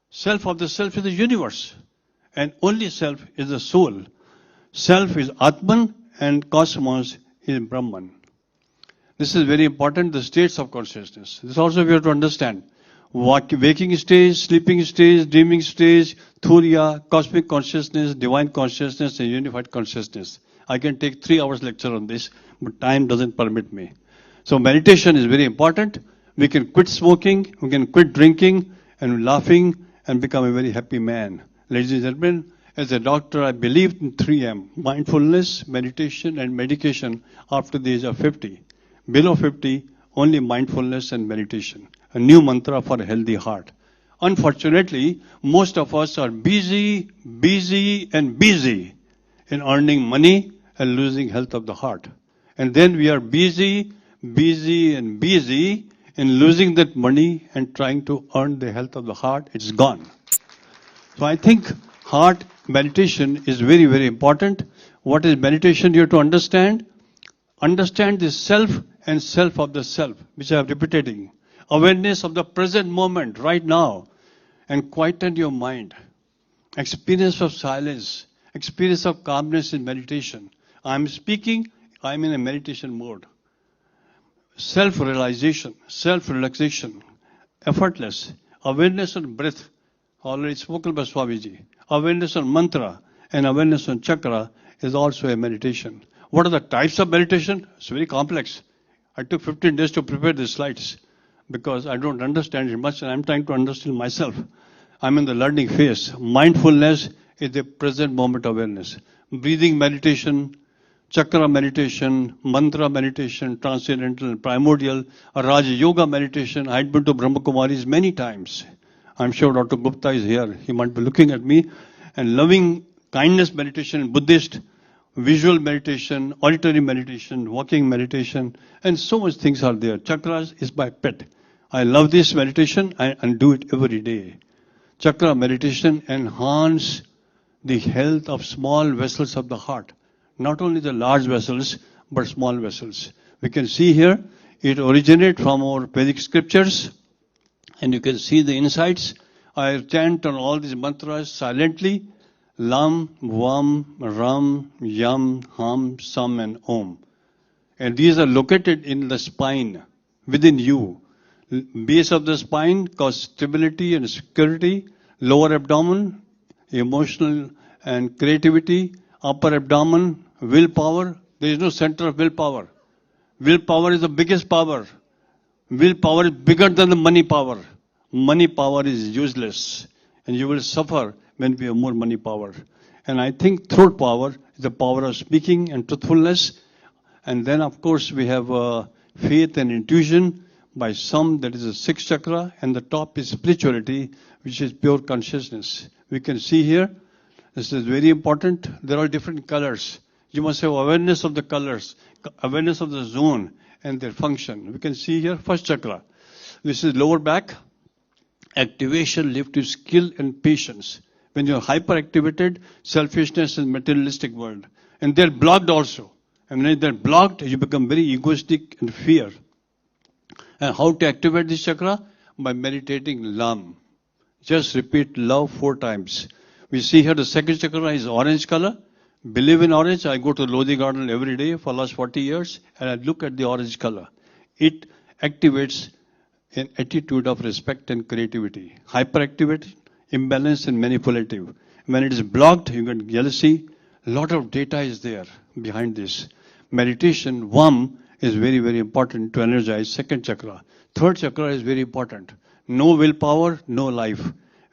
Self of the self is the universe, and only self is the soul. Self is Atman and cosmos is Brahman. This is very important, the states of consciousness. This also we have to understand. Waking stage, sleeping stage, dreaming stage, Turiya, cosmic consciousness, divine consciousness, and unified consciousness. I can take 3 hours lecture on this, but time doesn't permit me. So meditation is very important. We can quit smoking, we can quit drinking and laughing and become a very happy man. Ladies and gentlemen, as a doctor, I believed in 3M, mindfulness, meditation, and medication after the age of 50. Below 50, only mindfulness and meditation. A new mantra for a healthy heart. Unfortunately, most of us are busy in earning money and losing health of the heart. And then we are busy in losing that money and trying to earn the health of the heart. It's gone. So I think heart meditation is very, very important. What is meditation? You have to understand. Understand the self and self of the self, which I am repeating. Awareness of the present moment, right now, and quieten your mind. Experience of silence, experience of calmness in meditation. I am speaking, I am in a meditation mode. Self-realization, self-relaxation, effortless, awareness on breath, already spoken by Swamiji. Awareness on mantra and awareness on chakra is also a meditation. What are the types of meditation? It's very complex. I took 15 days to prepare the slides because I don't understand it much and I'm trying to understand myself. I'm in the learning phase. Mindfulness is the present moment awareness. Breathing meditation, chakra meditation, mantra meditation, transcendental, primordial, Raja Yoga meditation. I had been to Brahma Kumaris many times. I'm sure Dr. Gupta is here. He might be looking at me. And loving kindness meditation, Buddhist, visual meditation, auditory meditation, walking meditation, and so much things are there. Chakras is my pet. I love this meditation and do it every day. Chakra meditation enhance the health of small vessels of the heart. Not only the large vessels, but small vessels. We can see here, it originates from our Vedic scriptures, and you can see the insights. I chant on all these mantras silently. Lam, Vam, Ram, Yam, Ham, Sam, and Om. And these are located in the spine, within you. Base of the spine causes stability and security. Lower abdomen, emotional and creativity. Upper abdomen, willpower. There is no center of willpower. Willpower is the biggest power. Willpower is bigger than the money power. Money power is useless. And you will suffer when we have more money power. And I think throat power is the power of speaking and truthfulness. And then, of course, we have faith and intuition. By some, that is the sixth chakra. And the top is spirituality, which is pure consciousness. We can see here, this is very important. There are different colors. You must have awareness of the colors, awareness of the zone and their function. We can see here, first chakra. This is lower back. Activation leads to skill and patience. When you're hyperactivated, selfishness and materialistic world. And they're blocked also. And when they're blocked, you become very egoistic and fear. And how to activate this chakra? By meditating Lam. Just repeat love 4 times. We see here the second chakra is orange color. Believe in orange. I go to Lodi Garden every day for the last 40 years and I look at the orange color. It activates an attitude of respect and creativity. Hyperactivity, imbalance and manipulative. When it is blocked, you get jealousy. A lot of data is there behind this. Meditation, Vam, is very, very important to energize second chakra. Third chakra is very important. No willpower, no life.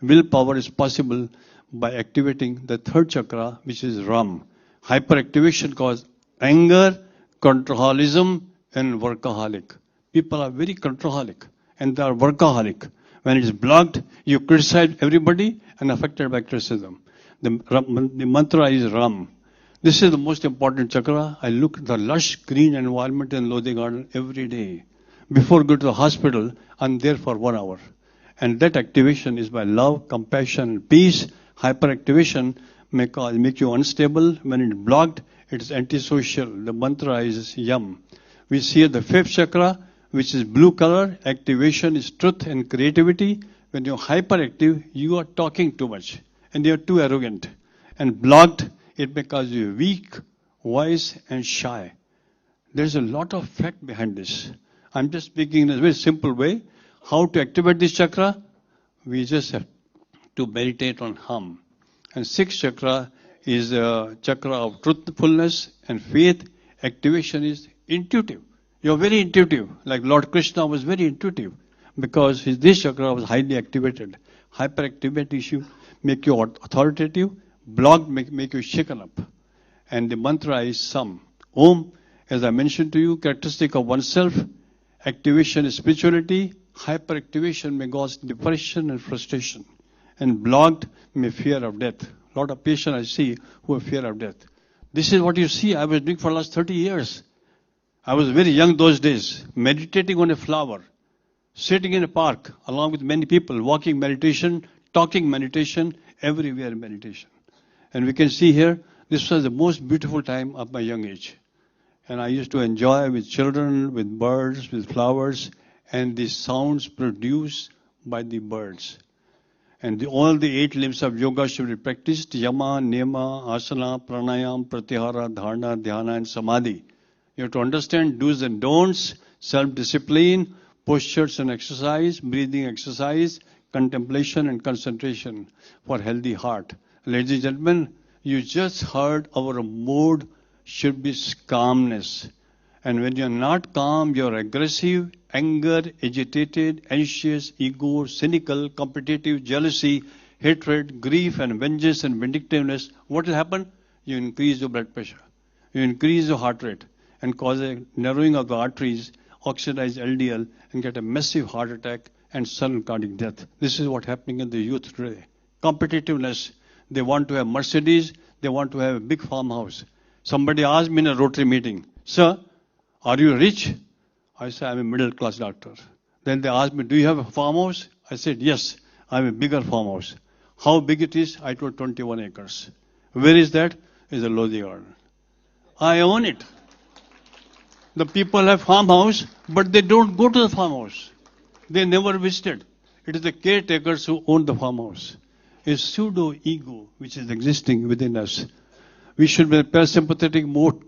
Willpower is possible by activating the third chakra, which is Ram. Hyperactivation causes anger, controlism, and workaholic. People are very controlholic and they are workaholic. When it is blocked, you criticize everybody and affected by criticism. The mantra is Ram. This is the most important chakra. I look at the lush green environment in Lodi Garden every day. Before going to the hospital, I'm there for 1 hour. And that activation is by love, compassion, and peace. Hyperactivation make you unstable. When it's blocked, it's antisocial. The mantra is yam. We see the fifth chakra, which is blue color. Activation is truth and creativity. When you're hyperactive, you are talking too much and you're too arrogant. And blocked, it because you're weak, wise, and shy. There's a lot of fact behind this. I'm just speaking in a very simple way. How to activate this chakra? We just have to meditate on hum. And sixth chakra is a chakra of truthfulness and faith. Activation is intuitive. You're very intuitive. Like Lord Krishna was very intuitive because this chakra was highly activated. Hyperactivity issue make you authoritative. Blocked make you shaken up. And the mantra is Sam. Om, as I mentioned to you, characteristic of oneself. Activation is spirituality. Hyperactivation may cause depression and frustration. And blocked may fear of death. A lot of patients I see who have fear of death. This is what you see. I was doing for the last 30 years. I was very young those days, meditating on a flower, sitting in a park along with many people, walking meditation, talking meditation, everywhere meditation. And we can see here, this was the most beautiful time of my young age. And I used to enjoy with children, with birds, with flowers, and the sounds produced by the birds. And all the 8 limbs of yoga should be practiced: yama, niyama, asana, pranayam, pratyahara, dharana, dhyana, and samadhi. You have to understand do's and don'ts, self-discipline, postures and exercise, breathing exercise, contemplation and concentration for healthy heart. Ladies and gentlemen, you just heard our mode should be calmness. And when you're not calm, you're aggressive, anger, agitated, anxious, ego, cynical, competitive, jealousy, hatred, grief, and vengeance and vindictiveness. What will happen? You increase your blood pressure. You increase your heart rate and cause a narrowing of the arteries, oxidize LDL, and get a massive heart attack and sudden cardiac death. This is what's happening in the youth today. Competitiveness. They want to have Mercedes. They want to have a big farmhouse. Somebody asked me in a Rotary meeting, "Sir, are you rich?" I said, "I'm a middle-class doctor." Then they asked me, "Do you have a farmhouse?" I said, "Yes, I have a bigger farmhouse." How big it is? I told 21 acres. Where is that? It's a Lodi garden. I own it. The people have farmhouse, but they don't go to the farmhouse. They never visited. It is the caretakers who own the farmhouse. A pseudo-ego which is existing within us. We should be in a parasympathetic mode.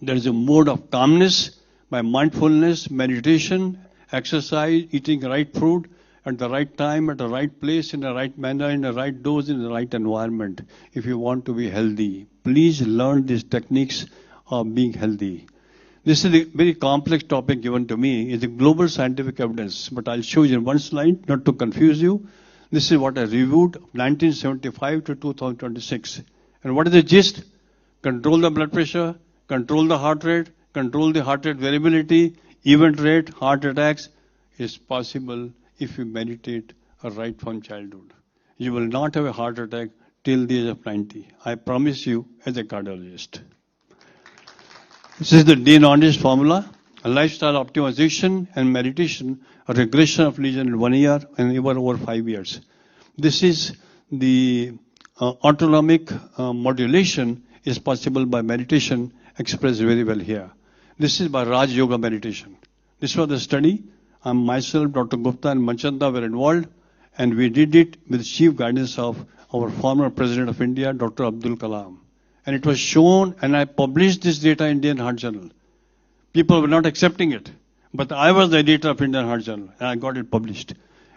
There is a mode of calmness by mindfulness, meditation, exercise, eating right food at the right time, at the right place, in the right manner, in the right dose, in the right environment. If you want to be healthy, please learn these techniques of being healthy. This is a very complex topic given to me. It's a global scientific evidence, but I'll show you in one slide, not to confuse you. This is what I reviewed 1975 to 2026. And what is the gist? Control the blood pressure, control the heart rate variability, event rate, heart attacks is possible if you meditate right from childhood. You will not have a heart attack till the age of 90. I promise you as a cardiologist. This is the Dean Ornish formula. A lifestyle optimization and meditation, a regression of lesion in 1 year and even over 5 years. This is the autonomic modulation is possible by meditation, expressed very well here. This is by Raj Yoga meditation. This was the study. Myself, Dr. Gupta and Manchanda were involved, and we did it with chief guidance of our former President of India, Dr. Abdul Kalam. And it was shown, and I published this data in Indian Heart Journal. People were not accepting it, but I was the editor of Indian Heart Journal, and I got it published.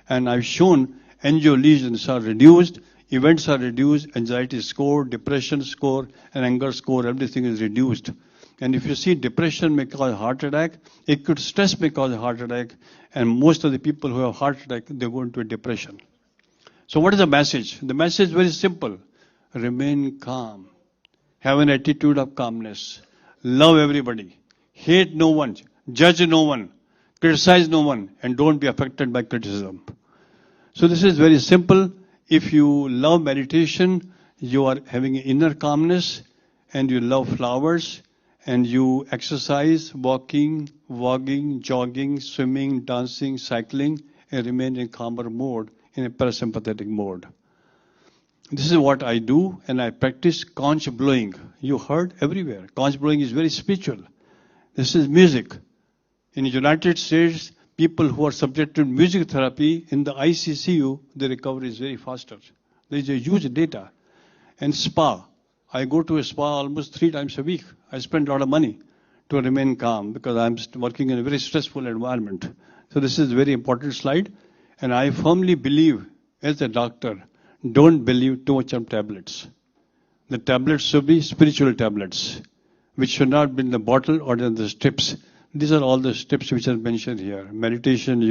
And I've shown angio lesions are reduced, events are reduced, anxiety score, depression score, and anger score, everything is reduced. And if you see depression may cause a heart attack, acute stress may cause a heart attack, and most of the people who have heart attack, they go into a depression. So what is the message? The message is very simple. Remain calm. Have an attitude of calmness. Love everybody. Hate no one. Judge no one. Criticize no one. And don't be affected by criticism. So this is very simple. If you love meditation, you are having inner calmness, and you love flowers, and you exercise, walking, jogging, swimming, dancing, cycling, and remain in calmer mode, in a parasympathetic mode. This is what I do, and I practice conch blowing. You heard everywhere. Conch blowing is very spiritual. This is music. In the United States, people who are subjected to music therapy in the ICCU, the recovery is very faster. There is a huge data. And spa. I go to a spa almost 3 times a week. I spend a lot of money to remain calm because I'm working in a very stressful environment. So this is a very important slide. And I firmly believe, as a doctor, don't believe too much on tablets. The tablets should be spiritual tablets, which should not be in the bottle or in the strips. These are all the steps which are mentioned here. Meditation,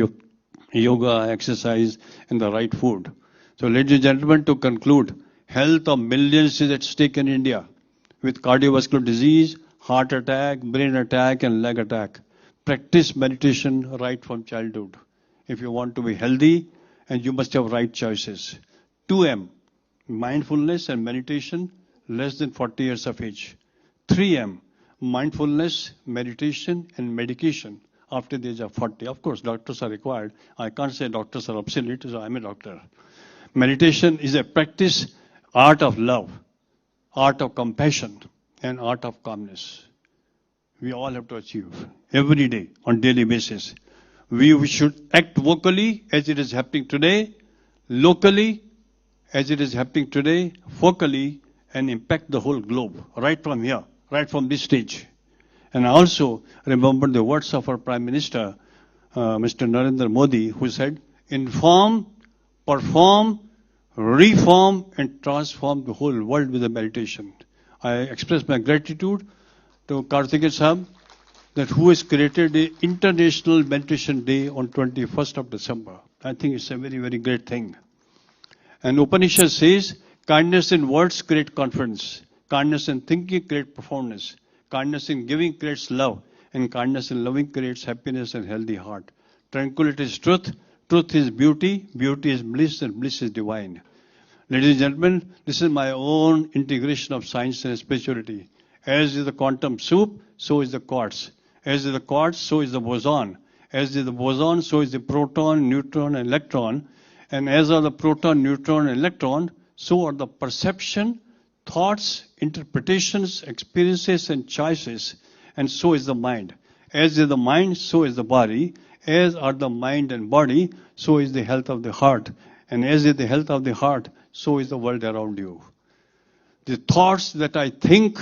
yoga, exercise, and the right food. So ladies and gentlemen, to conclude, health of millions is at stake in India with cardiovascular disease, heart attack, brain attack, and leg attack. Practice meditation right from childhood. If you want to be healthy, and you must have right choices. 2M, mindfulness and meditation, less than 40 years of age. 3M, mindfulness, meditation, and medication after the age of 40. Of course, doctors are required. I can't say doctors are obsolete, so I'm a doctor. Meditation is a practice, art of love, art of compassion, and art of calmness. We all have to achieve every day on daily basis. We should act vocally as it is happening today, locally as it is happening today, focally, and impact the whole globe, right from here, right from this stage. And I also remember the words of our Prime Minister, Mr. Narendra Modi, who said, inform, perform, reform, and transform the whole world with a meditation. I express my gratitude to Karthikeyan Sahab, that who has created the International Meditation Day on 21st of December. I think it's a very, very great thing. And Upanishad says, kindness in words create confidence. Kindness in thinking creates profoundness. Kindness in giving creates love. And kindness in loving creates happiness and healthy heart. Tranquility is truth. Truth is beauty. Beauty is bliss, and bliss is divine. Ladies and gentlemen, this is my own integration of science and spirituality. As is the quantum soup, so is the quartz. As is the quartz, so is the boson. As is the boson, so is the proton, neutron, and electron. And as are the proton, neutron, and electron, so are the perception, thoughts, interpretations, experiences, and choices. And so is the mind. As is the mind, so is the body. As are the mind and body, so is the health of the heart. And as is the health of the heart, so is the world around you. The thoughts that I think,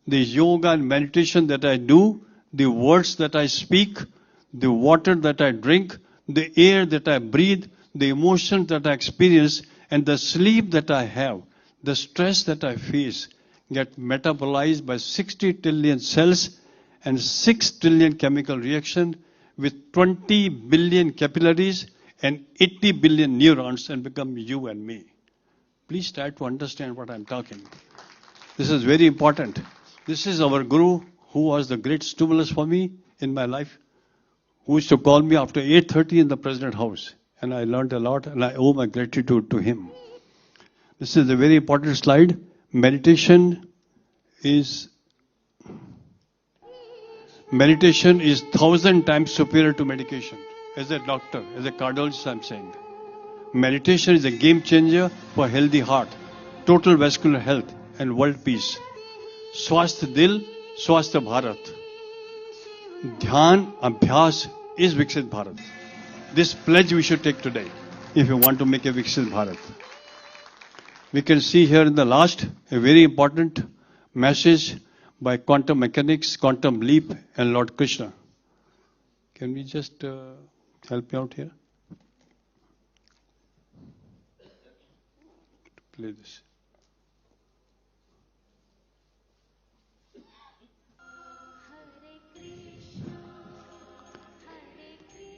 the yoga and meditation that I do, the words that I speak, the water that I drink, the air that I breathe, the emotions that I experience, and the sleep that I have, the stress that I face, get metabolized by 60 trillion cells and 6 trillion chemical reactions with 20 billion capillaries and 80 billion neurons and become you and me. Please try to understand what I'm talking. This is very important. This is our Guru, who was the great stimulus for me in my life, who used to call me after 8:30 in the President House. And I learned a lot, and I owe my gratitude to him. This is a very important slide. Meditation is 1,000 times superior to medication. As a doctor, as a cardiologist, I'm saying. Meditation is a game changer for healthy heart, total vascular health, and world peace. Swasth Dil, Swasth Bharat. Dhyan Abhyas is Viksit Bharat. This pledge we should take today if you want to make a Viksit Bharat. We can see here in the last a very important message by quantum mechanics, quantum leap, and Lord Krishna. Can we just help me out here? Play this.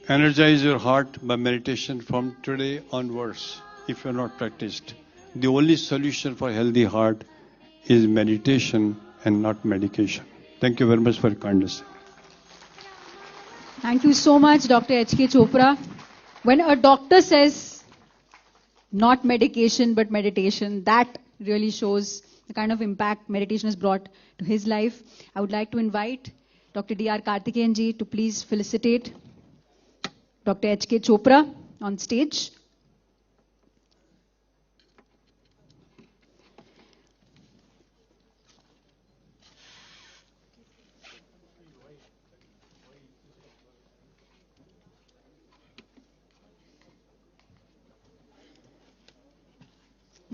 Energize your heart by meditation from today onwards, if you are not practiced. The only solution for a healthy heart is meditation and not medication. Thank you very much for your kindness. Thank you so much, Dr. H.K. Chopra. When a doctor says not medication but meditation, that really shows the kind of impact meditation has brought to his life. I would like to invite Dr. D.R. Karthikeyan ji to please felicitate Dr. H.K. Chopra on stage.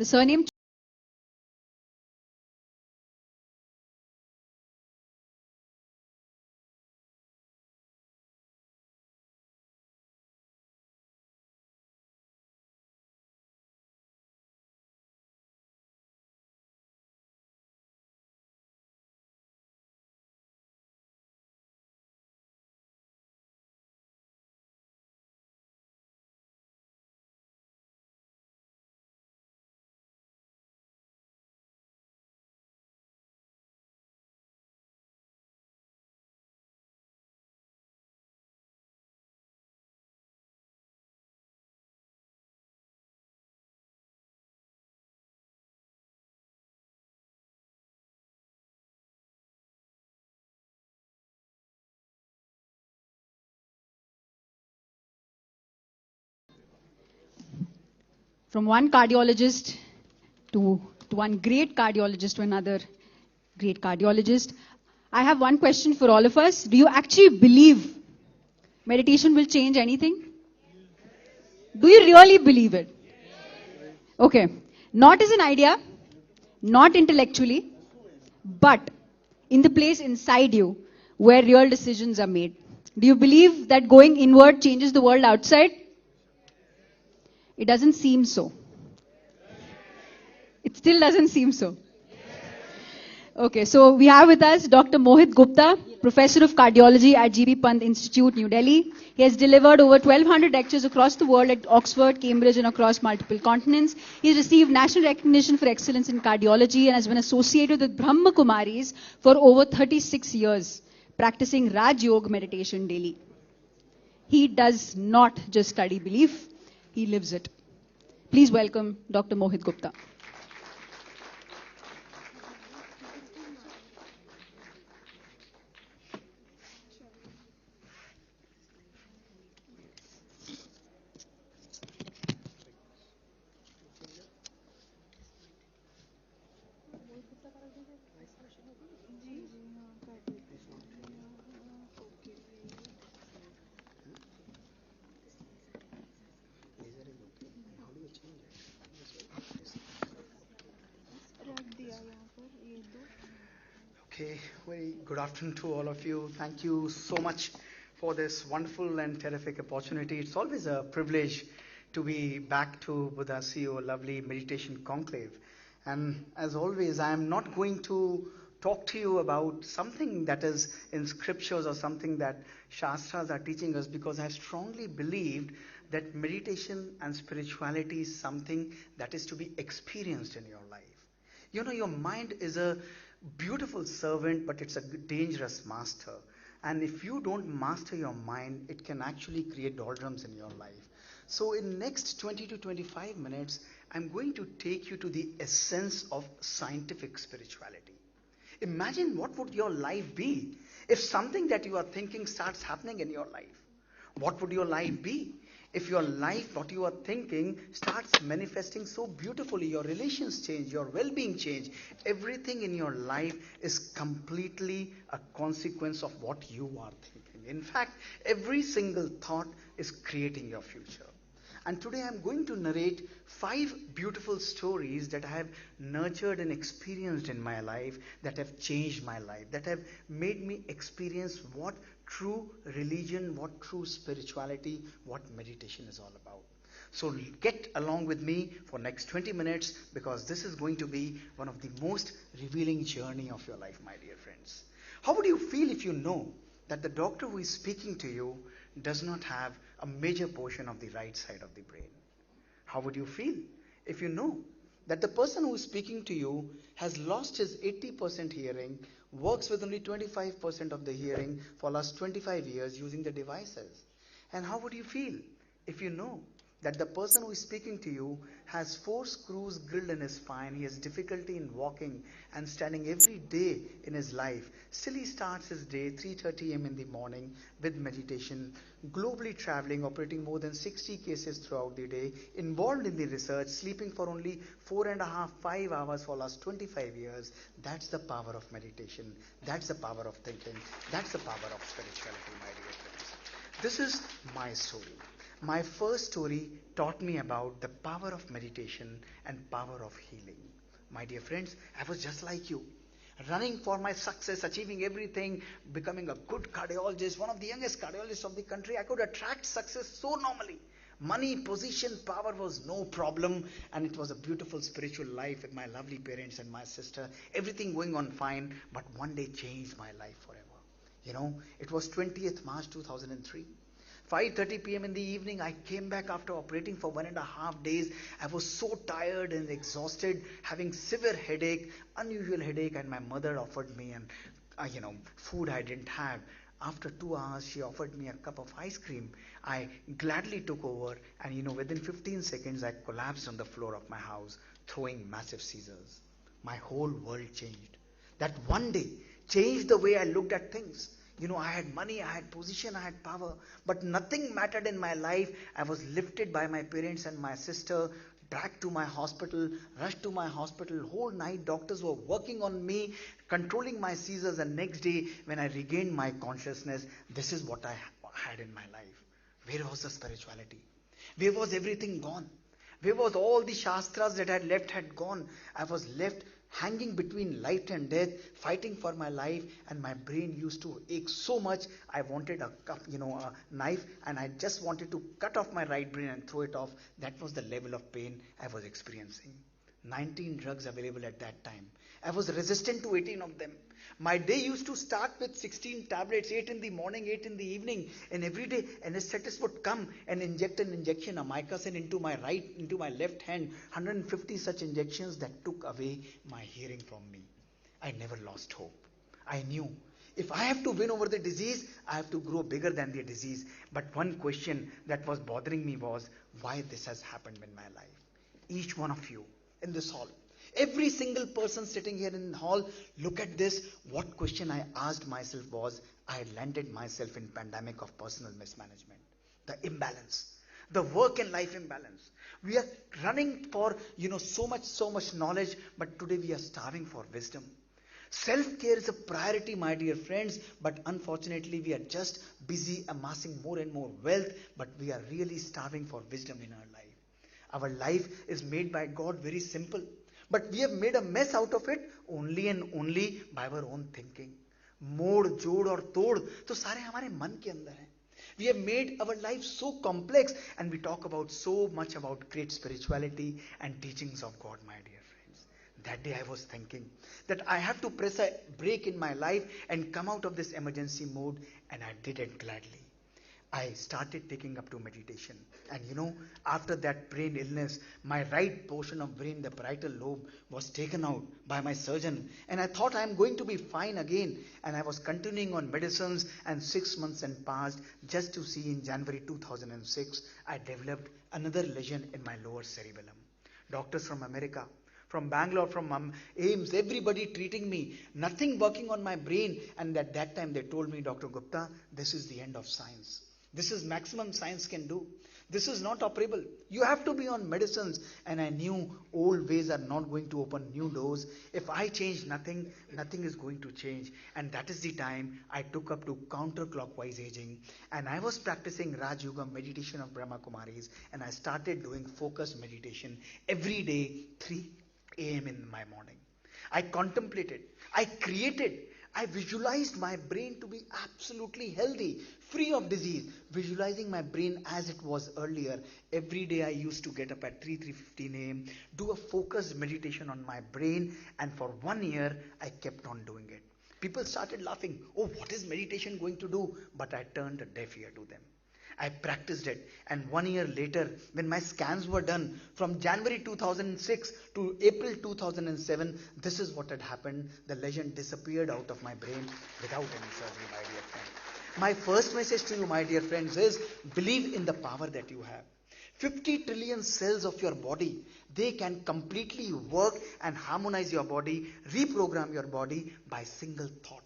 The surname from one cardiologist to one great cardiologist to another great cardiologist. I have one question for all of us. Do you actually believe meditation will change anything? Do you really believe it? Okay. Not as an idea, not intellectually, but in the place inside you where real decisions are made. Do you believe that going inward changes the world outside? It doesn't seem so. It still doesn't seem so. Okay, so we have with us Dr. Mohit Gupta, Professor of Cardiology at G.B. Pant Institute, New Delhi. He has delivered over 1,200 lectures across the world at Oxford, Cambridge, and across multiple continents. He has received national recognition for excellence in cardiology and has been associated with Brahma Kumaris for over 36 years, practicing Raj Yoga meditation daily. He does not just study belief, he lives it. Please welcome Dr. Mohit Gupta. Okay, very good afternoon to all of you. Thank you so much for this wonderful and terrific opportunity. It's always a privilege to be back to Buddha CEO, lovely meditation conclave. And as always, I am not going to talk to you about something that is in scriptures or something that Shastras are teaching us, because I strongly believed that meditation and spirituality is something that is to be experienced in your life. You know, your mind is a beautiful servant, but it's a dangerous master. And if you don't master your mind, it can actually create doldrums in your life. So in next 20 to 25 minutes, I'm going to take you to the essence of scientific spirituality. Imagine what would your life be if something that you are thinking starts happening in your life. What would your life be if your life, what you are thinking, starts manifesting so beautifully? Your relations change, your well-being change. Everything in your life is completely a consequence of what you are thinking. In fact, every single thought is creating your future. And today I'm going to narrate 5 beautiful stories that I have nurtured and experienced in my life, that have changed my life, that have made me experience what true religion, what true spirituality, what meditation is all about. So get along with me for next 20 minutes, because this is going to be one of the most revealing journey of your life, my dear friends. How would you feel if you know that the doctor who is speaking to you does not have a major portion of the right side of the brain? How would you feel if you know that the person who is speaking to you has lost his 80% hearing, works with only 25% of the hearing for last 25 years using the devices? And how would you feel if you know that the person who is speaking to you has 4 screws drilled in his spine, he has difficulty in walking and standing every day in his life, still he starts his day 3:30 a.m. in the morning with meditation, globally traveling, operating more than 60 cases throughout the day, involved in the research, sleeping for only 4.5-5 hours for last 25 years. That's the power of meditation. That's the power of thinking. That's the power of spirituality, my dear friends. This is my story. My first story taught me about the power of meditation and power of healing. My dear friends, I was just like you, running for my success, achieving everything, becoming a good cardiologist, one of the youngest cardiologists of the country. I could attract success so normally. Money, position, power was no problem, and it was a beautiful spiritual life with my lovely parents and my sister. Everything going on fine, but one day changed my life forever. You know, it was 20th March 2003. 5:30 p.m. in the evening, I came back after operating for 1.5 days. I was so tired and exhausted, having severe headache, unusual headache, and my mother offered me food I didn't have. After 2 hours, she offered me a cup of ice cream. I gladly took over, and within 15 seconds, I collapsed on the floor of my house, throwing massive seizures. My whole world changed. That one day changed the way I looked at things. I had money, I had position, I had power, but nothing mattered in my life. I was lifted by my parents and my sister, back to my hospital, rushed to my hospital. Whole night doctors were working on me, controlling my seizures, and next day when I regained my consciousness, this is what I had in my life. Where was the spirituality? Where was everything gone? Where was all the shastras that I had left had gone? I was left hanging between life and death, fighting for my life, and my brain used to ache so much. I wanted a knife, and I just wanted to cut off my right brain and throw it off. That was the level of pain I was experiencing. 19 drugs available at that time. I was resistant to 18 of them. My day used to start with 16 tablets, 8 in the morning, 8 in the evening, and every day anesthetist would come and inject an injection, amicacin into my left hand, 150 such injections that took away my hearing from me. I never lost hope. I knew if I have to win over the disease, I have to grow bigger than the disease. But one question that was bothering me was why this has happened in my life. Each one of you in this hall, every single person sitting here in the hall, look at this. What question I asked myself was, I had landed myself in pandemic of personal mismanagement. The imbalance, the work and life imbalance. We are running for, so much knowledge, but today we are starving for wisdom. Self-care is a priority, my dear friends, but unfortunately we are just busy amassing more and more wealth, but we are really starving for wisdom in our life. Our life is made by God very simple, but we have made a mess out of it only and only by our own thinking. मोड़ जोड़ और तोड़ तो सारे हमारे मन के अंदर हैं. We have made our life so complex, and we talk about so much about great spirituality and teachings of God, my dear friends. That day I was thinking that I have to press a break in my life and come out of this emergency mode, and I did it gladly. I started taking up to meditation, and after that brain illness, my right portion of brain, the parietal lobe, was taken out by my surgeon, and I thought I am going to be fine again, and I was continuing on medicines, and 6 months and passed just to see in January 2006 I developed another lesion in my lower cerebellum. Doctors from America, from Bangalore, from AIMS, everybody treating me, nothing working on my brain, and at that time they told me, Dr. Gupta, this is the end of science. This is maximum science can do. This is not operable. You have to be on medicines. And I knew old ways are not going to open new doors. If I change nothing, nothing is going to change. And that is the time I took up to counterclockwise aging. And I was practicing Raj Yoga meditation of Brahma Kumaris. And I started doing focused meditation every day, 3 a.m. in my morning. I contemplated. I created. I visualized my brain to be absolutely healthy, free of disease, visualizing my brain as it was earlier. Every day I used to get up at 3:15 a.m., do a focused meditation on my brain, and for 1 year I kept on doing it. People started laughing, oh, what is meditation going to do? But I turned a deaf ear to them. I practiced it, and 1 year later, when my scans were done, from January 2006 to April 2007, this is what had happened. The lesion disappeared out of my brain without any surgery, my dear friends. My first message to you, my dear friends, is believe in the power that you have. 50 trillion cells of your body, they can completely work and harmonize your body, reprogram your body by single thought.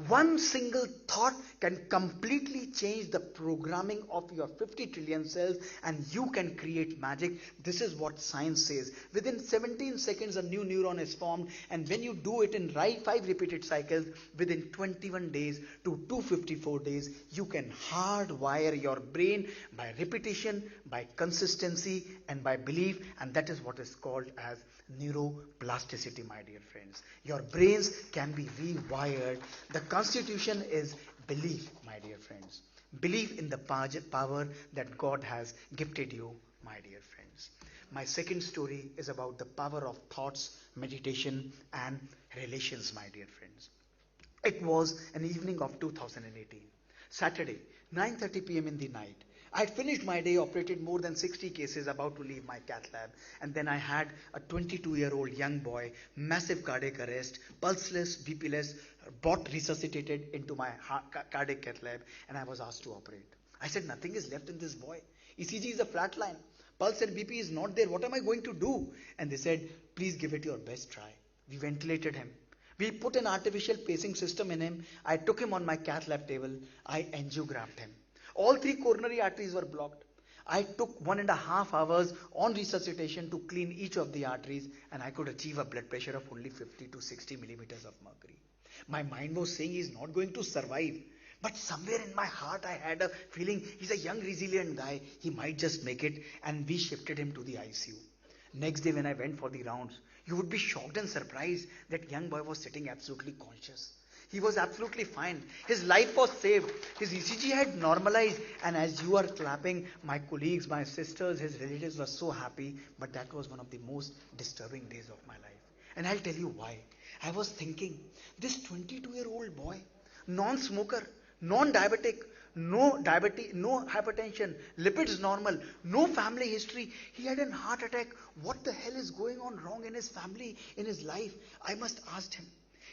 One single thought can completely change the programming of your 50 trillion cells, and you can create magic. This is what science says. Within 17 seconds, a new neuron is formed, and when you do it in 5 repeated cycles, within 21 days to 254 days, you can hardwire your brain by repetition, by consistency, and by belief, and that is what is called as neuroplasticity, my dear friends. Your brains can be rewired. The constitution is belief, my dear friends. Believe in the power that God has gifted you, my dear friends. My second story is about the power of thoughts, meditation, and relations, my dear friends. It was an evening of 2018, Saturday, 9:30 p.m. in the night. I had finished my day, operated more than 60 cases, about to leave my cath lab, and then I had a 22-year-old young boy, massive cardiac arrest, pulseless, BP-less, resuscitated into my cardiac cath lab, and I was asked to operate. I said, nothing is left in this boy. ECG is a flat line. Pulse and BP is not there. What am I going to do? And they said, please give it your best try. We ventilated him. We put an artificial pacing system in him. I took him on my cath lab table. I angiographed him. All 3 coronary arteries were blocked. I took 1.5 hours on resuscitation to clean each of the arteries, and I could achieve a blood pressure of only 50 to 60 millimeters of mercury. My mind was saying he's not going to survive. But somewhere in my heart I had a feeling he's a young, resilient guy. He might just make it, and we shifted him to the ICU. Next day when I went for the rounds, you would be shocked and surprised that young boy was sitting absolutely conscious. He was absolutely fine. His life was saved. His ECG had normalized. And as you are clapping, my colleagues, my sisters, his relatives were so happy. But that was one of the most disturbing days of my life. And I'll tell you why. I was thinking, this 22-year-old boy, non-smoker, non-diabetic, no diabetes, no hypertension, lipids normal, no family history. He had a heart attack. What the hell is going on wrong in his family, in his life? I must ask him.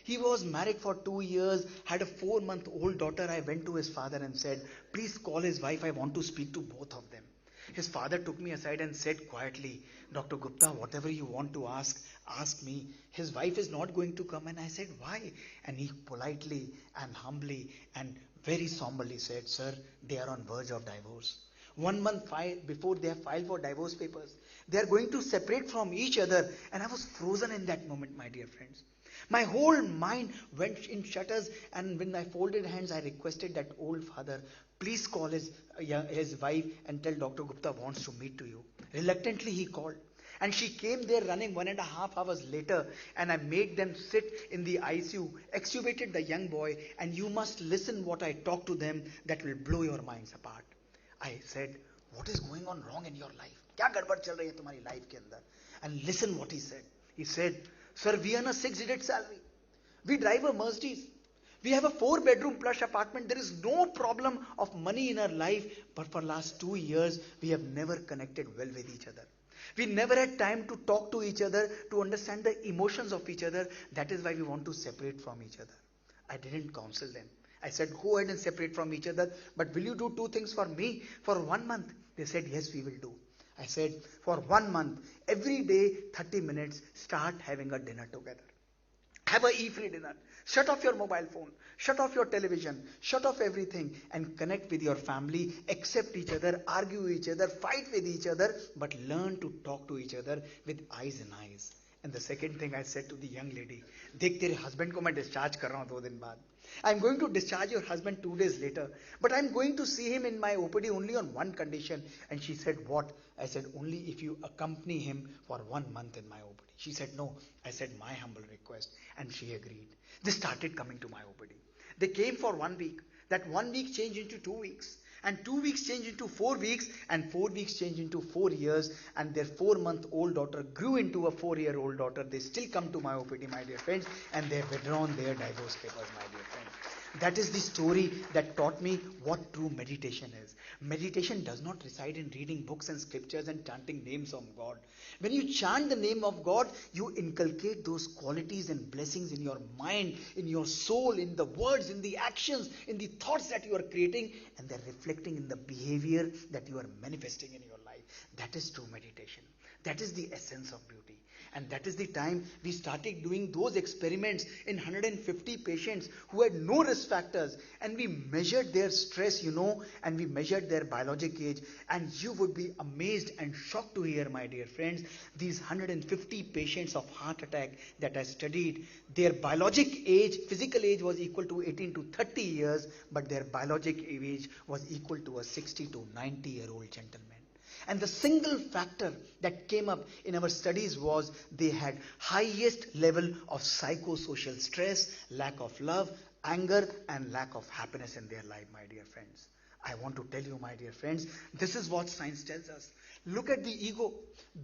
He was married for 2 years, had a 4-month-old daughter. I went to his father and said, please call his wife. I want to speak to both of them. His father took me aside and said quietly, Dr. Gupta, whatever you want to ask me. His wife is not going to come. And I said, why? And he politely and humbly and very somberly said, sir, they are on verge of divorce. 1 month before they have filed for divorce papers, they are going to separate from each other. And I was frozen in that moment, my dear friends. My whole mind went in shutters, and when I folded hands, I requested that old father, please call his wife and tell Dr. Gupta wants to meet to you. Reluctantly, he called. And she came there running 1.5 hours later, and I made them sit in the ICU, extubated the young boy, and you must listen what I talk to them that will blow your minds apart. I said, what is going on wrong in your life? Kya gadbad chal rahi hai tumhari life ke andar? And listen what he said. He said, sir, we earn a 6-digit salary. We drive a Mercedes. We have a 4-bedroom plush apartment. There is no problem of money in our life. But for last 2 years, we have never connected well with each other. We never had time to talk to each other, to understand the emotions of each other. That is why we want to separate from each other. I didn't counsel them. I said, go ahead and separate from each other. But will you do 2 things for me for 1 month? They said, yes, we will do. I said, for 1 month, every day, 30 minutes, start having a dinner together. Have a e-free dinner. Shut off your mobile phone. Shut off your television. Shut off everything and connect with your family. Accept each other. Argue with each other. Fight with each other. But learn to talk to each other with eyes and eyes. And the second thing I said to the young lady, देख तेरे husband को मैं discharge कर रहा हूँ 2 दिन बाद. I'm going to discharge your husband 2 days later. But I'm going to see him in my OPD only on one condition. And she said, what? I said, only if you accompany him for 1 month in my OPD. She said, no. I said, my humble request. And she agreed. They started coming to my OPD. They came for 1 week. That 1 week changed into 2 weeks. And 2 weeks changed into 4 weeks. And 4 weeks changed into 4 years. And their 4-month-old daughter grew into a 4-year-old daughter. They still come to my OPD, my dear friends. And they have withdrawn their divorce papers, my dear friends. That is the story that taught me what true meditation is. Meditation does not reside in reading books and scriptures and chanting names of God. When you chant the name of God, you inculcate those qualities and blessings in your mind, in your soul, in the words, in the actions, in the thoughts that you are creating, and they're reflecting in the behavior that you are manifesting in your life. That is true meditation. That is the essence of beauty. And that is the time we started doing those experiments in 150 patients who had no risk factors, and we measured their stress, and we measured their biologic age. And you would be amazed and shocked to hear, my dear friends, these 150 patients of heart attack that I studied, their biologic age, physical age was equal to 18 to 30 years, but their biologic age was equal to a 60 to 90-year-old gentleman. And the single factor that came up in our studies was they had highest level of psychosocial stress, lack of love, anger, and lack of happiness in their life, my dear friends. I want to tell you, my dear friends, this is what science tells us. Look at the ego.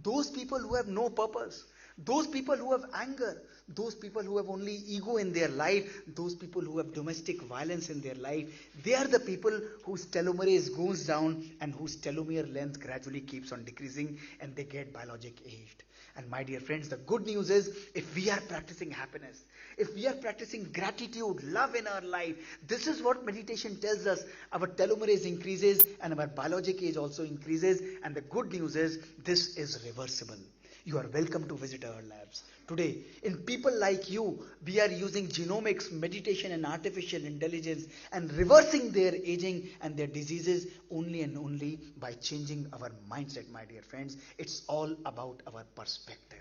Those people who have no purpose, those people who have anger, those people who have only ego in their life, those people who have domestic violence in their life, they are the people whose telomerase goes down and whose telomere length gradually keeps on decreasing, and they get biologic aged. And my dear friends, the good news is, if we are practicing happiness, if we are practicing gratitude, love in our life, this is what meditation tells us. Our telomerase increases and our biologic age also increases. And the good news is, this is reversible. You are welcome to visit our labs. Today, in people like you, we are using genomics, meditation and artificial intelligence and reversing their aging and their diseases only and only by changing our mindset, my dear friends. It's all about our perspective.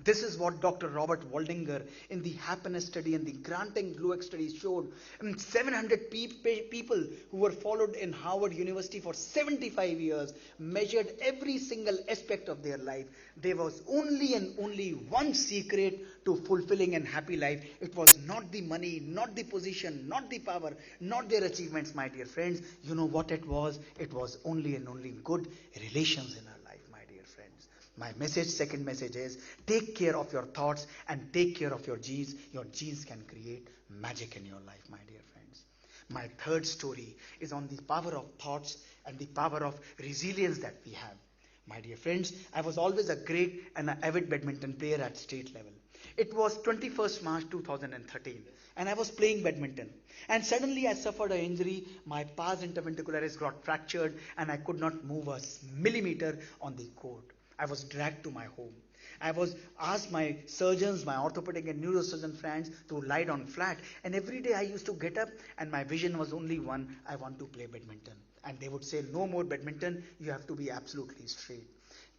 This is what Dr. Robert Waldinger in the happiness study and the granting Blue study showed. 700 people who were followed in Harvard University for 75 years, measured every single aspect of their life. There was only and only one secret to fulfilling and happy life. It was not the money, not the position, not the power, not their achievements, my dear friends. You know what it was? It was only and only good relations in our life, my dear friends. My message, second message is, take care of your thoughts and take care of your genes. Your genes can create magic in your life, my dear friends. My third story is on the power of thoughts and the power of resilience that we have. My dear friends, I was always a great and an avid badminton player at state level. It was 21st March 2013 and I was playing badminton. And suddenly I suffered an injury. My pars interventricularis got fractured and I could not move a millimeter on the court. I was dragged to my home. I was asked my surgeons, my orthopedic and neurosurgeon friends to lie down flat. And every day I used to get up and my vision was only one: I want to play badminton. And they would say, no more badminton, you have to be absolutely straight.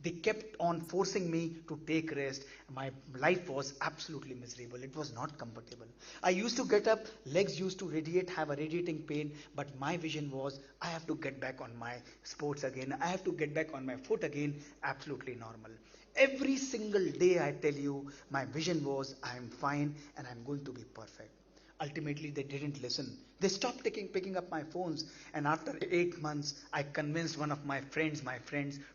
They kept on forcing me to take rest. My life was absolutely miserable. It was not comfortable. I used to get up, legs used to have a radiating pain, but my vision was, I have to get back on my sports again. I have to get back on my foot again, absolutely normal. Every single day, I tell you, my vision was, I am fine and I am going to be perfect. Ultimately, they didn't listen. They stopped picking up my phones. And after 8 months, I convinced one of my friends,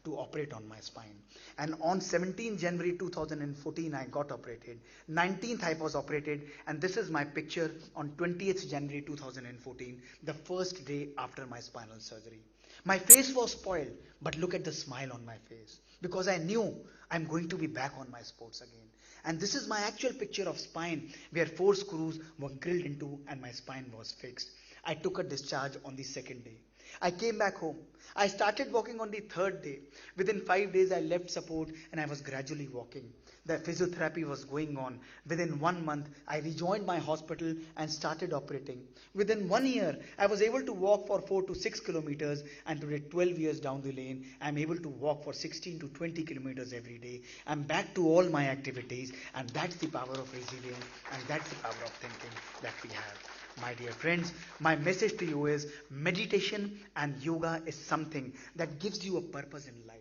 to operate on my spine. And on 17 January 2014, I got operated. 19th, I was operated. And this is my picture on 20th January 2014, the first day after my spinal surgery. My face was spoiled, but look at the smile on my face. Because I knew I'm going to be back on my sports again. And this is my actual picture of spine, where 4 screws were drilled into and my spine was fixed. I took a discharge on the second day. I came back home. I started walking on the third day. Within 5 days, I left support and I was gradually walking. The physiotherapy was going on. Within 1 month, I rejoined my hospital and started operating. Within 1 year, I was able to walk for 4 to 6 kilometers, and today, 12 years down the lane, I'm able to walk for 16 to 20 kilometers every day. I'm back to all my activities, and that's the power of resilience, and that's the power of thinking that we have. My dear friends, my message to you is, meditation and yoga is something that gives you a purpose in life.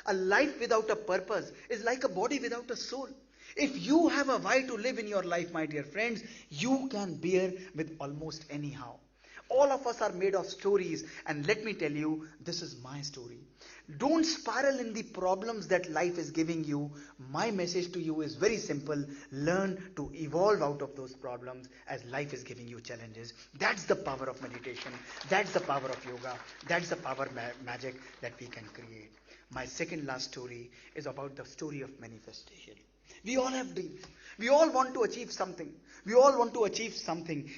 A life without a purpose is like a body without a soul. If you have a why to live in your life, my dear friends, you can bear with almost anyhow. All of us are made of stories, and let me tell you, this is my story. Don't spiral in the problems that life is giving you. My message to you is very simple. Learn to evolve out of those problems as life is giving you challenges. That's the power of meditation. That's the power of yoga. That's the power magic that we can create. My second last story is about the story of manifestation. We all have dreams. We all want to achieve something.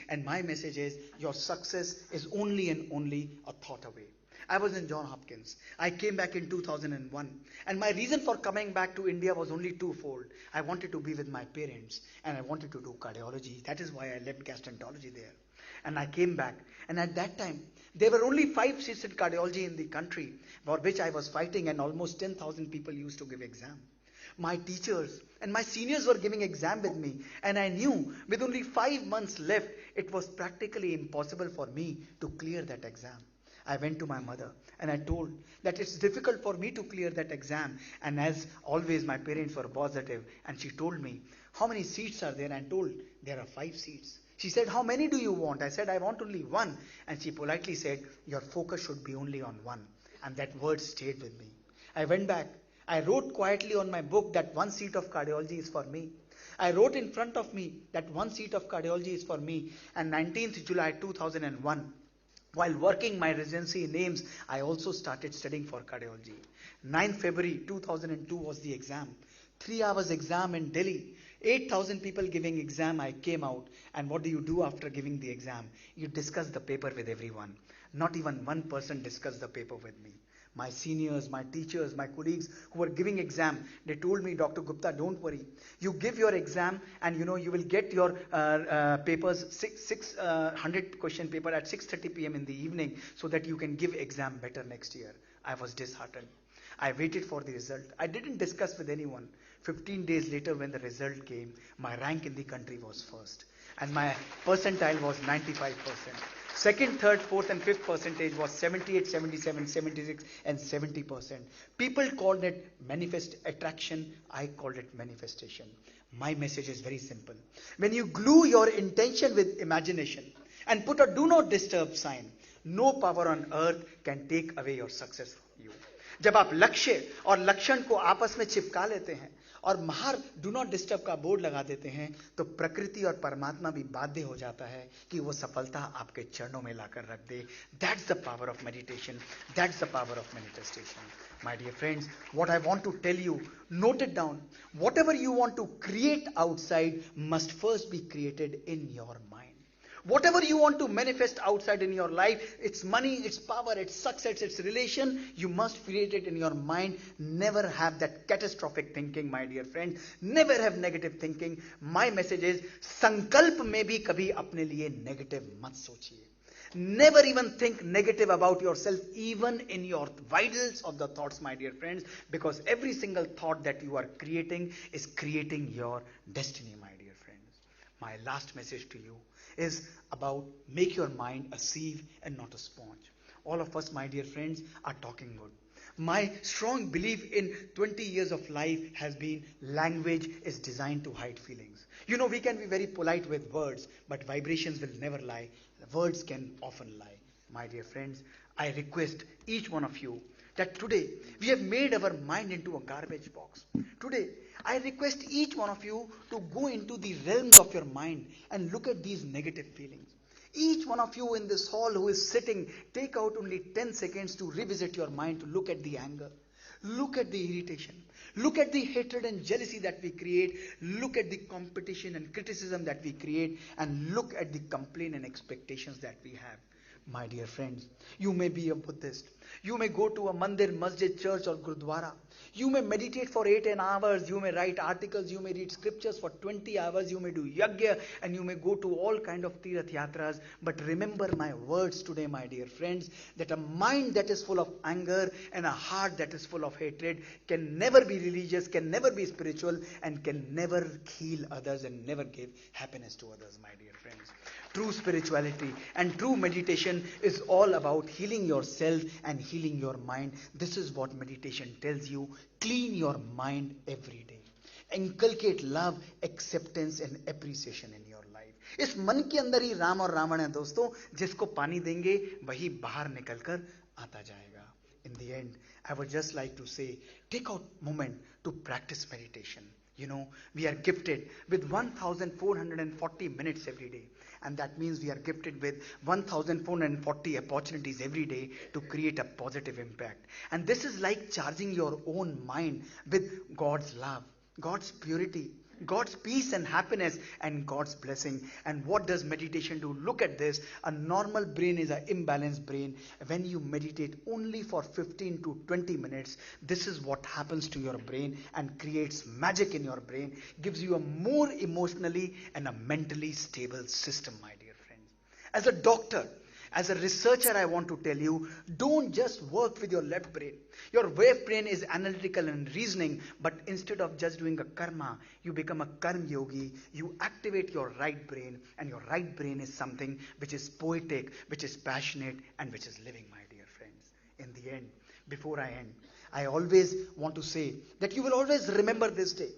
And my message is, your success is only and only a thought away. I was in John Hopkins. I came back in 2001. And my reason for coming back to India was only twofold. I wanted to be with my parents and I wanted to do cardiology. That is why I left gastroenterology there. And I came back. And at that time, there were only 5 seats in cardiology in the country for which I was fighting, and almost 10,000 people used to give exam. My teachers and my seniors were giving exam with me, and I knew with only 5 months left, it was practically impossible for me to clear that exam. I went to my mother and I told that it's difficult for me to clear that exam, and as always my parents were positive, and she told me, how many seats are there? And I told, there are 5 seats. She said, how many do you want? I said, I want only 1. And she politely said, your focus should be only on 1. And that word stayed with me. I went back. I wrote quietly on my book that 1 seat of cardiology is for me. I wrote in front of me that 1 seat of cardiology is for me. And 19th July 2001, while working my residency in AIIMS, I also started studying for cardiology. 9th February 2002 was the exam. 3 hours exam in Delhi. 8,000 people giving exam. I came out, and what do you do after giving the exam? You discuss the paper with everyone. Not even one person discussed the paper with me. My seniors, my teachers, my colleagues who were giving exam, they told me, Dr. Gupta, don't worry. You give your exam and you will get your papers, 600 question paper at 6:30 p.m. in the evening, so that you can give exam better next year. I was disheartened. I waited for the result. I didn't discuss with anyone. 15 days later, when the result came, my rank in the country was first. And my percentile was 95%. Second, third, fourth and fifth percentage was 78, 77, 76 and 70%. People called it manifest attraction. I called it manifestation. My message is very simple. When you glue your intention with imagination and put a do not disturb sign, no power on earth can take away your success from you. जब आप लक्ष्य और लक्षण को आपस में चिपका लेते हैं और बाहर डू नॉट डिस्टर्ब का बोर्ड लगा देते हैं, तो प्रकृति और परमात्मा भी बाध्य हो जाता है कि वो सफलता आपके चरणों में लाकर रख दे. That's the power of meditation. That's the power of manifestation. My dear friends, what I want to tell you, note it down. Whatever you want to create outside must first be created in your mind. Whatever you want to manifest outside in your life, it's money, it's power, it's success, it's relation, you must create it in your mind. Never have that catastrophic thinking, my dear friends. Never have negative thinking. My message is, संकल्प में भी कभी अपने लिए negative मत सोचिए. Never even think negative about yourself, even in your vitals of the thoughts, my dear friends, because every single thought that you are creating is creating your destiny, my dear friends. My last message to you is about make your mind a sieve and not a sponge. All of us, my dear friends, are talking good. My strong belief in 20 years of life has been language is designed to hide feelings. We can be very polite with words, but vibrations will never lie. Words can often lie. My dear friends, I request each one of you that today we have made our mind into a garbage box. Today, I request each one of you to go into the realms of your mind and look at these negative feelings. Each one of you in this hall who is sitting, take out only 10 seconds to revisit your mind, to look at the anger, look at the irritation, look at the hatred and jealousy that we create, look at the competition and criticism that we create, and look at the complaint and expectations that we have. My dear friends, you may be a Buddhist. You may go to a mandir, masjid, church or gurdwara. You may meditate for 8 hours. You may write articles. You may read scriptures for 20 hours. You may do yajna, and you may go to all kind of tirath yatras. But remember my words today, my dear friends, that a mind that is full of anger and a heart that is full of hatred can never be religious, can never be spiritual, and can never heal others and never give happiness to others, my dear friends. True spirituality and true meditation is all about healing yourself and healing your mind. This is what meditation tells you. Clean your mind every day. Inculcate love, acceptance and appreciation in your life. इस मन के अंदर ही राम और रावण है दोस्तों. जिसको पानी देंगे वही बाहर निकलकर आता जाएगा. In the end, I would just like to say, take out moment to practice meditation. We are gifted with 1,440 minutes every day. And that means we are gifted with 1,440 opportunities every day to create a positive impact. And this is like charging your own mind with God's love, God's purity, God's peace and happiness and God's blessing. And what does meditation do? Look at this. A normal brain is an imbalanced brain. When you meditate only for 15 to 20 minutes, this is what happens to your brain and creates magic in your brain, gives you a more emotionally and a mentally stable system, my dear friends. As a doctor, as a researcher, I want to tell you, don't just work with your left brain. Your left brain is analytical and reasoning, but instead of just doing a karma, you become a karma yogi. You activate your right brain, and your right brain is something which is poetic, which is passionate, and which is living, my dear friends. In the end, before I end, I always want to say that you will always remember this day.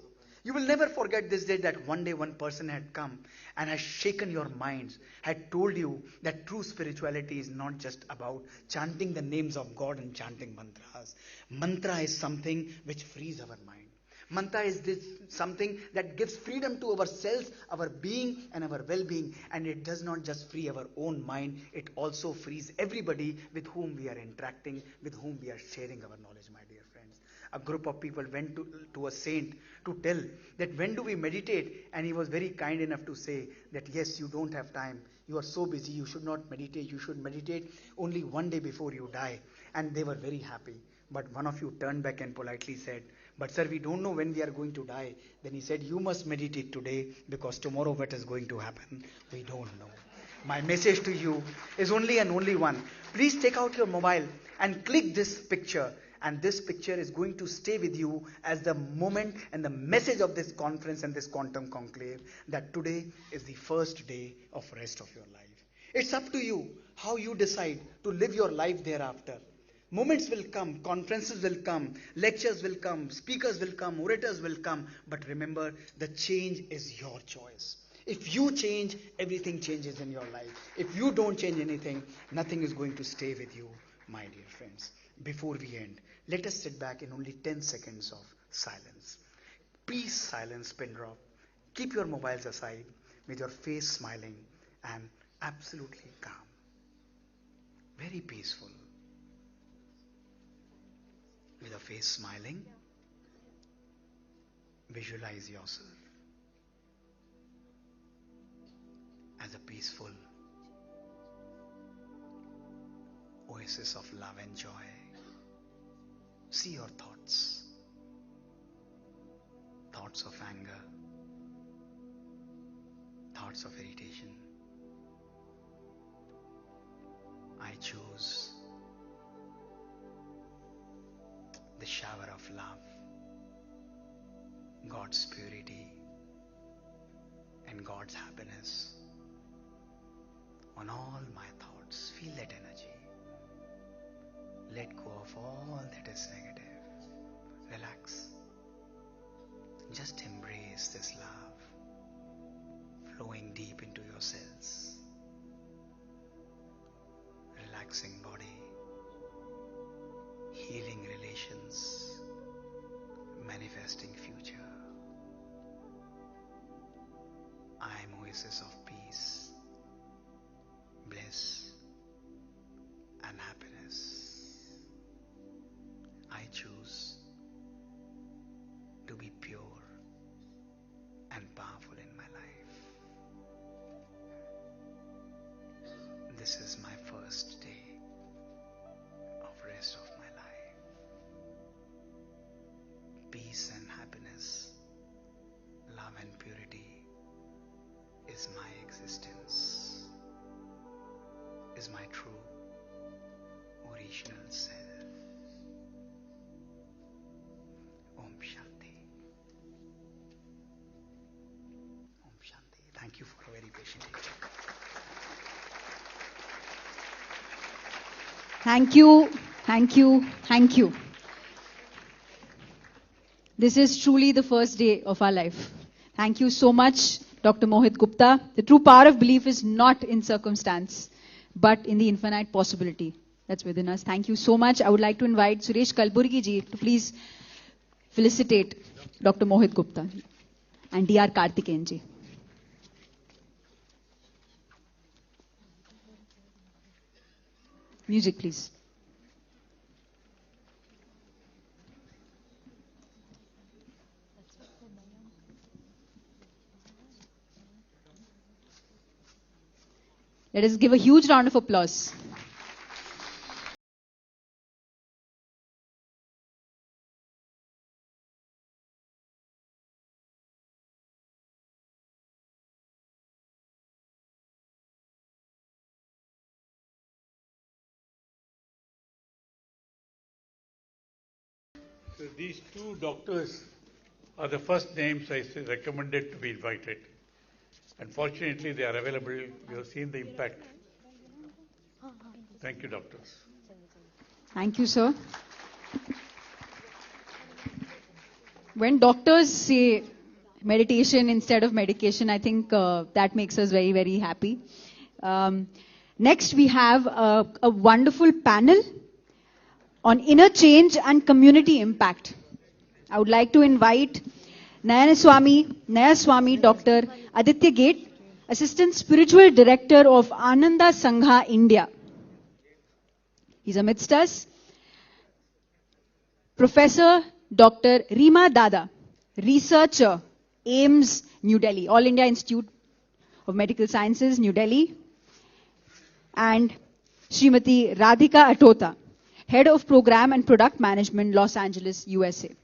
You will never forget this day, that one day one person had come and has shaken your minds, had told you that true spirituality is not just about chanting the names of God and chanting mantras. Mantra is something which frees our mind. Mantra is something that gives freedom to ourselves, our being and our well-being. And it does not just free our own mind, it also frees everybody with whom we are interacting, with whom we are sharing our knowledge, my dear friends. A group of people went to a saint to tell that when do we meditate, and he was very kind enough to say that yes, you don't have time, you are so busy, you should not meditate, you should meditate only one day before you die. And they were very happy. But one of you turned back and politely said, but sir, we don't know when we are going to die. Then he said, you must meditate today, because tomorrow what is going to happen, we don't know. My message to you is only and only one. Please take out your mobile and click this picture. And this picture is going to stay with you as the moment and the message of this conference and this quantum conclave, that today is the first day of rest of your life. It's up to you how you decide to live your life thereafter. Moments will come, conferences will come, lectures will come, speakers will come, orators will come. But remember, the change is your choice. If you change, everything changes in your life. If you don't change anything, nothing is going to stay with you, my dear friends. Before we end, let us sit back in only 10 seconds of silence. Please silence, pin drop. Keep your mobiles aside with your face smiling and absolutely calm. Very peaceful. With a face smiling, visualize yourself as a peaceful oasis of love and joy. See your thoughts of anger, thoughts of irritation. I choose the shower of love, God's purity and God's happiness on all my thoughts. Feel that energy. Let go of all that is negative. Relax. Just embrace this love flowing deep into your cells. Relaxing body, healing relations, manifesting future. I am oasis of peace, bliss and happiness. I choose to be pure and powerful in my life. This is my first day of rest of my life. Peace and happiness, love and purity is my existence, is my true original self. Om Shanti. Om Shanti. Thank you for a very patient attention. Thank you, thank you, thank you. This is truly the first day of our life. Thank you so much, Dr. Mohit Gupta. The true power of belief is not in circumstance, but in the infinite possibility that's within us. Thank you so much. I would like to invite Suresh Kalburgi ji to please felicitate Dr. Mohit Gupta and Dr. Karthikeyan ji. Music, please. Let us give a huge round of applause. So these two doctors are the first names I recommended to be invited. Unfortunately, they are available. You have seen the impact. Thank you, doctors. Thank you, sir. When doctors say meditation instead of medication, I think that makes us very, very happy. Next, we have a wonderful panel on inner change and community impact. I would like to invite Naya Swami Dr. Aditya Gate, Assistant Spiritual Director of Ananda Sangha, India. He's amidst us. Professor Dr. Rima Dada, Researcher, AIMS, New Delhi, All India Institute of Medical Sciences, New Delhi. And Srimati Radhika Atota, Head of Program and Product Management, Los Angeles, USA.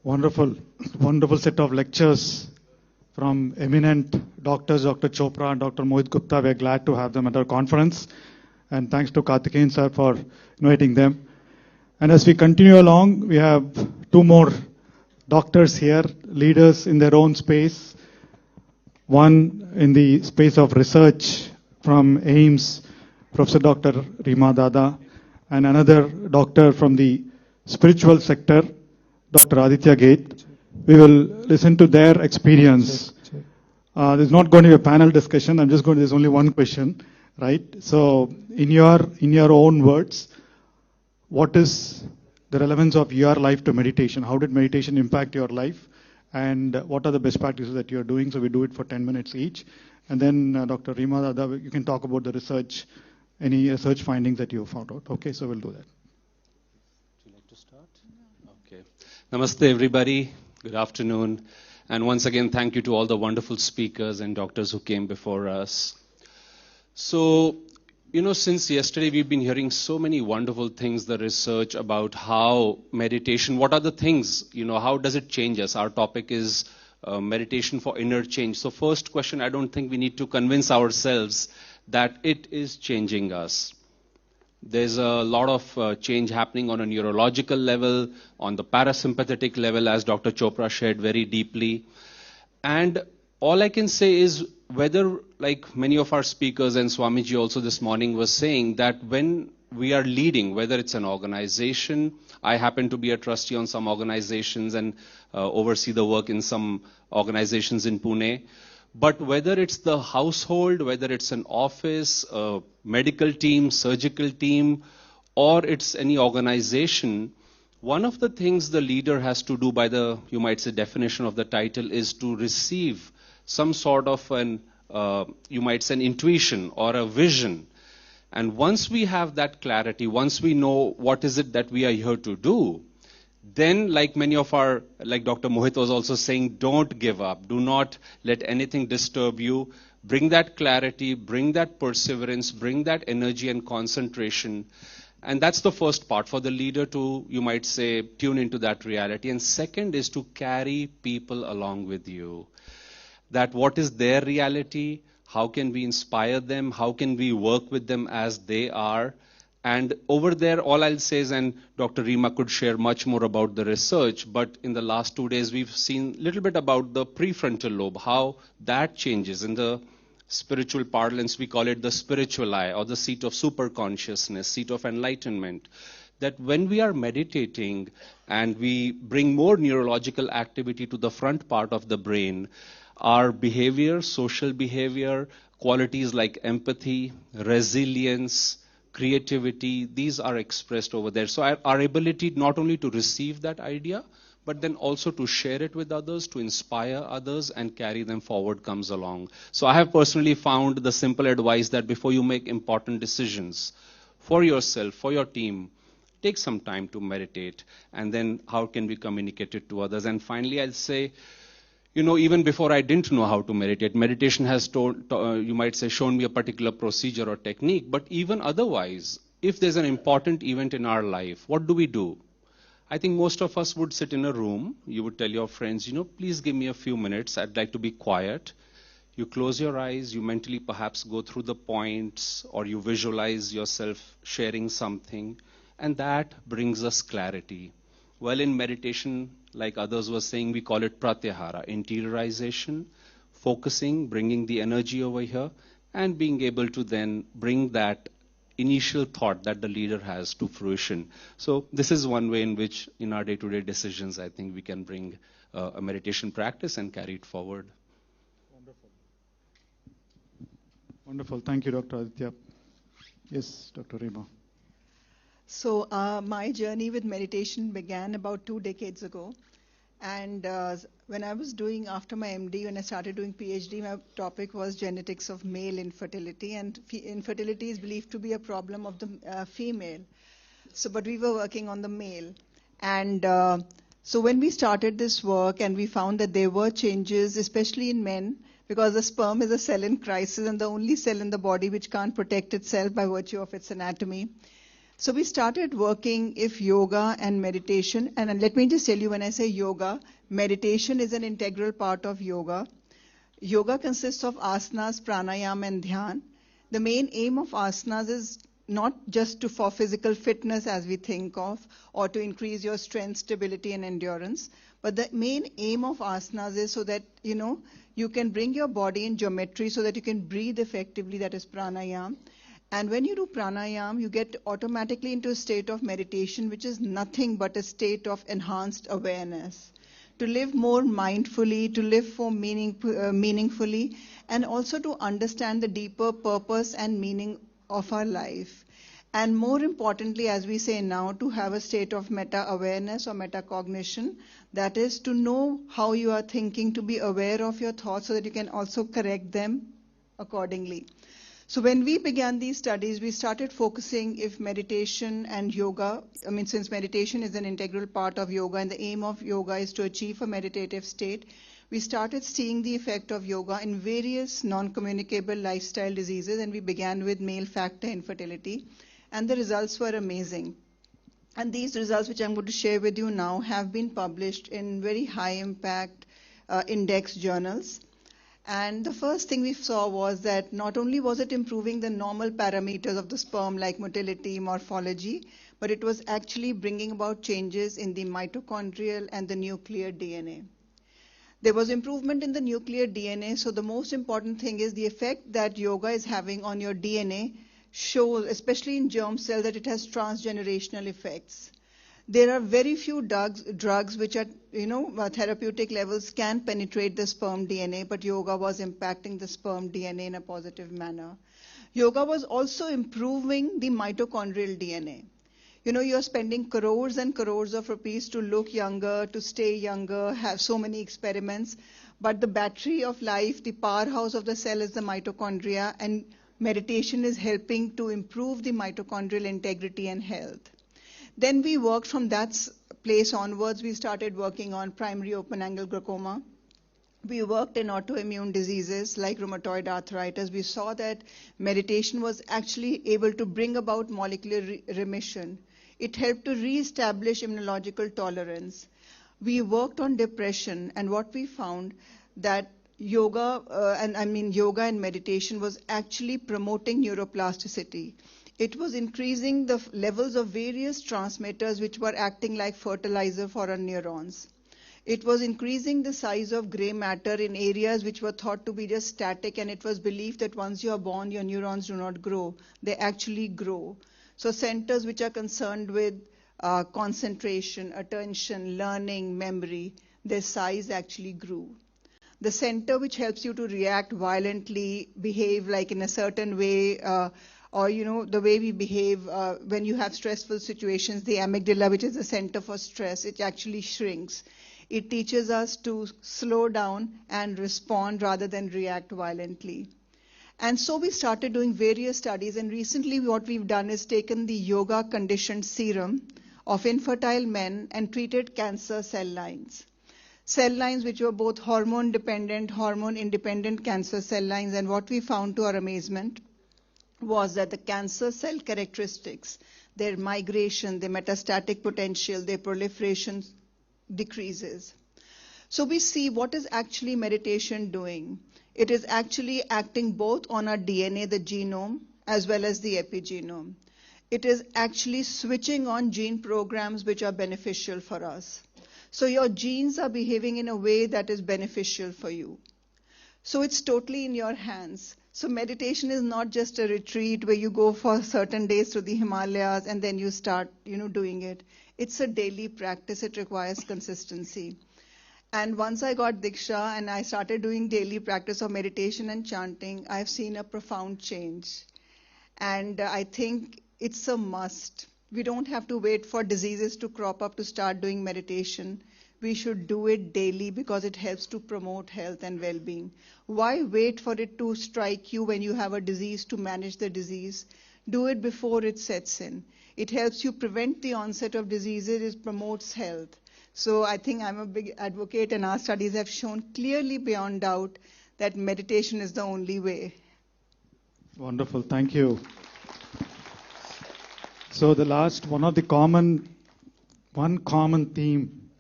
Wonderful set of lectures from eminent doctors, Dr. Chopra and Dr. Mohit Gupta. We're glad to have them at our conference. And thanks to Karthikeyan sir for inviting them. And as we continue along, we have two more doctors here, leaders in their own space. One in the space of research from AIMS, Professor Dr. Rima Dada, and another doctor from the spiritual sector, Dr. Aditya Gate. We will listen to their experience. There's not going to be a panel discussion. There's only one question, right? So in your own words, what is the relevance of your life to meditation? How did meditation impact your life? And what are the best practices that you're doing? So we do it for 10 minutes each. And then Dr. Rima Dada, you can talk about the research, any research findings that you found out. Okay, so we'll do that. Namaste everybody, good afternoon, and once again thank you to all the wonderful speakers and doctors who came before us. So, since yesterday we've been hearing so many wonderful things, the research about how meditation, what are the things, how does it change us? Our topic is meditation for inner change. So first question, I don't think we need to convince ourselves that it is changing us. There's a lot of change happening on a neurological level, on the parasympathetic level, as Dr. Chopra shared very deeply. And all I can say is whether, like many of our speakers and Swamiji also this morning was saying, that when we are leading, whether it's an organization, I happen to be a trustee on some organizations and oversee the work in some organizations in Pune. But whether it's the household, whether it's an office, a medical team, surgical team, or it's any organization, one of the things the leader has to do by the, you might say, definition of the title is to receive some sort of an, you might say, an intuition or a vision. And once we have that clarity, once we know what is it that we are here to do, then, like many of our, like Dr. Mohit was also saying, don't give up. Do not let anything disturb you. Bring that clarity, bring that perseverance, bring that energy and concentration. And that's the first part, for the leader to, you might say, tune into that reality. And second is to carry people along with you. That what is their reality? How can we inspire them? How can we work with them as they are? And over there, all I'll say is, and Dr. Rima could share much more about the research, but in the last 2 days, we've seen a little bit about the prefrontal lobe, how that changes. In the spiritual parlance, we call it the spiritual eye, or the seat of super consciousness, seat of enlightenment. that when we are meditating and we bring more neurological activity to the front part of the brain, our behavior, social behavior, qualities like empathy, resilience, creativity, these are expressed over there. So our ability not only to receive that idea, but then also to share it with others, to inspire others and carry them forward comes along. So I have personally found the simple advice that before you make important decisions for yourself, for your team, take some time to meditate, and then how can we communicate it to others. And finally, I'll say, even before I didn't know how to meditate, meditation has you might say, shown me a particular procedure or technique, but even otherwise, if there's an important event in our life, what do? I think most of us would sit in a room. You would tell your friends, please give me a few minutes. I'd like to be quiet. You close your eyes. You mentally perhaps go through the points, or you visualize yourself sharing something. And that brings us clarity. Well, in meditation, like others were saying, we call it pratyahara, interiorization, focusing, bringing the energy over here, and being able to then bring that initial thought that the leader has to fruition. So this is one way in which, in our day-to-day decisions, I think we can bring a meditation practice and carry it forward. Wonderful. Thank you, Dr. Aditya. Yes, Dr. Rima. So my journey with meditation began about 2 decades ago. And when I was doing, after my MD, when I started doing PhD, my topic was genetics of male infertility. And infertility is believed to be a problem of the female. But we were working on the male. And so when we started this work and we found that there were changes, especially in men, because the sperm is a cell in crisis and the only cell in the body which can't protect itself by virtue of its anatomy. So we started working if yoga and meditation, and let me just tell you, when I say yoga, meditation is an integral part of yoga. Yoga consists of asanas, pranayama, and dhyan. The main aim of asanas is not just for physical fitness as we think of, or to increase your strength, stability, and endurance, but the main aim of asanas is so that, you can bring your body in geometry so that you can breathe effectively, that is pranayama. And when you do pranayama, you get automatically into a state of meditation, which is nothing but a state of enhanced awareness. To live more mindfully, to live more meaningfully, and also to understand the deeper purpose and meaning of our life. And more importantly, as we say now, to have a state of meta-awareness or metacognition, that is to know how you are thinking, to be aware of your thoughts so that you can also correct them accordingly. So when we began these studies, we started focusing if meditation and yoga, since meditation is an integral part of yoga and the aim of yoga is to achieve a meditative state, we started seeing the effect of yoga in various non-communicable lifestyle diseases, and we began with male factor infertility, and the results were amazing. And these results, which I'm going to share with you now, have been published in very high impact index journals. And the first thing we saw was that not only was it improving the normal parameters of the sperm like motility, morphology, but it was actually bringing about changes in the mitochondrial and the nuclear DNA. There was improvement in the nuclear DNA, so the most important thing is the effect that yoga is having on your DNA shows, especially in germ cells, that it has transgenerational effects. There are very few drugs which at therapeutic levels can penetrate the sperm DNA, but yoga was impacting the sperm DNA in a positive manner. Yoga was also improving the mitochondrial DNA. You're spending crores and crores of rupees to look younger, to stay younger, have so many experiments, but the battery of life, the powerhouse of the cell is the mitochondria, and meditation is helping to improve the mitochondrial integrity and health. Then we worked from that place onwards. We started working on primary open-angle glaucoma. We worked in autoimmune diseases like rheumatoid arthritis. We saw that meditation was actually able to bring about molecular remission. It helped to re-establish immunological tolerance. We worked on depression, and what we found that yoga and meditation was actually promoting neuroplasticity. It was increasing the levels of various transmitters which were acting like fertilizer for our neurons. It was increasing the size of gray matter in areas which were thought to be just static, and it was believed that once you are born, your neurons do not grow. They actually grow. So centers which are concerned with concentration, attention, learning, memory, their size actually grew. The center which helps you to react violently, behave like in a certain way, or the way we behave when you have stressful situations, the amygdala, which is the center for stress, it actually shrinks. It teaches us to slow down and respond rather than react violently. And so we started doing various studies, and recently what we've done is taken the yoga conditioned serum of infertile men and treated cancer cell lines. Cell lines which were both hormone dependent, hormone independent cancer cell lines, and what we found to our amazement was that the cancer cell characteristics, their migration, their metastatic potential, their proliferation decreases. So we see what is actually meditation doing. It is actually acting both on our DNA, the genome, as well as the epigenome. It is actually switching on gene programs which are beneficial for us. So your genes are behaving in a way that is beneficial for you. So it's totally in your hands. So meditation is not just a retreat where you go for certain days to the Himalayas and then you start, doing it. It's a daily practice. It requires consistency. And once I got Diksha and I started doing daily practice of meditation and chanting, I've seen a profound change. And I think it's a must. We don't have to wait for diseases to crop up to start doing meditation. We should do it daily because it helps to promote health and well-being. Why wait for it to strike you when you have a disease to manage the disease? Do it before it sets in. It helps you prevent the onset of diseases. It promotes health. So I think I'm a big advocate, and our studies have shown clearly beyond doubt that meditation is the only way. Wonderful, thank you. So one common theme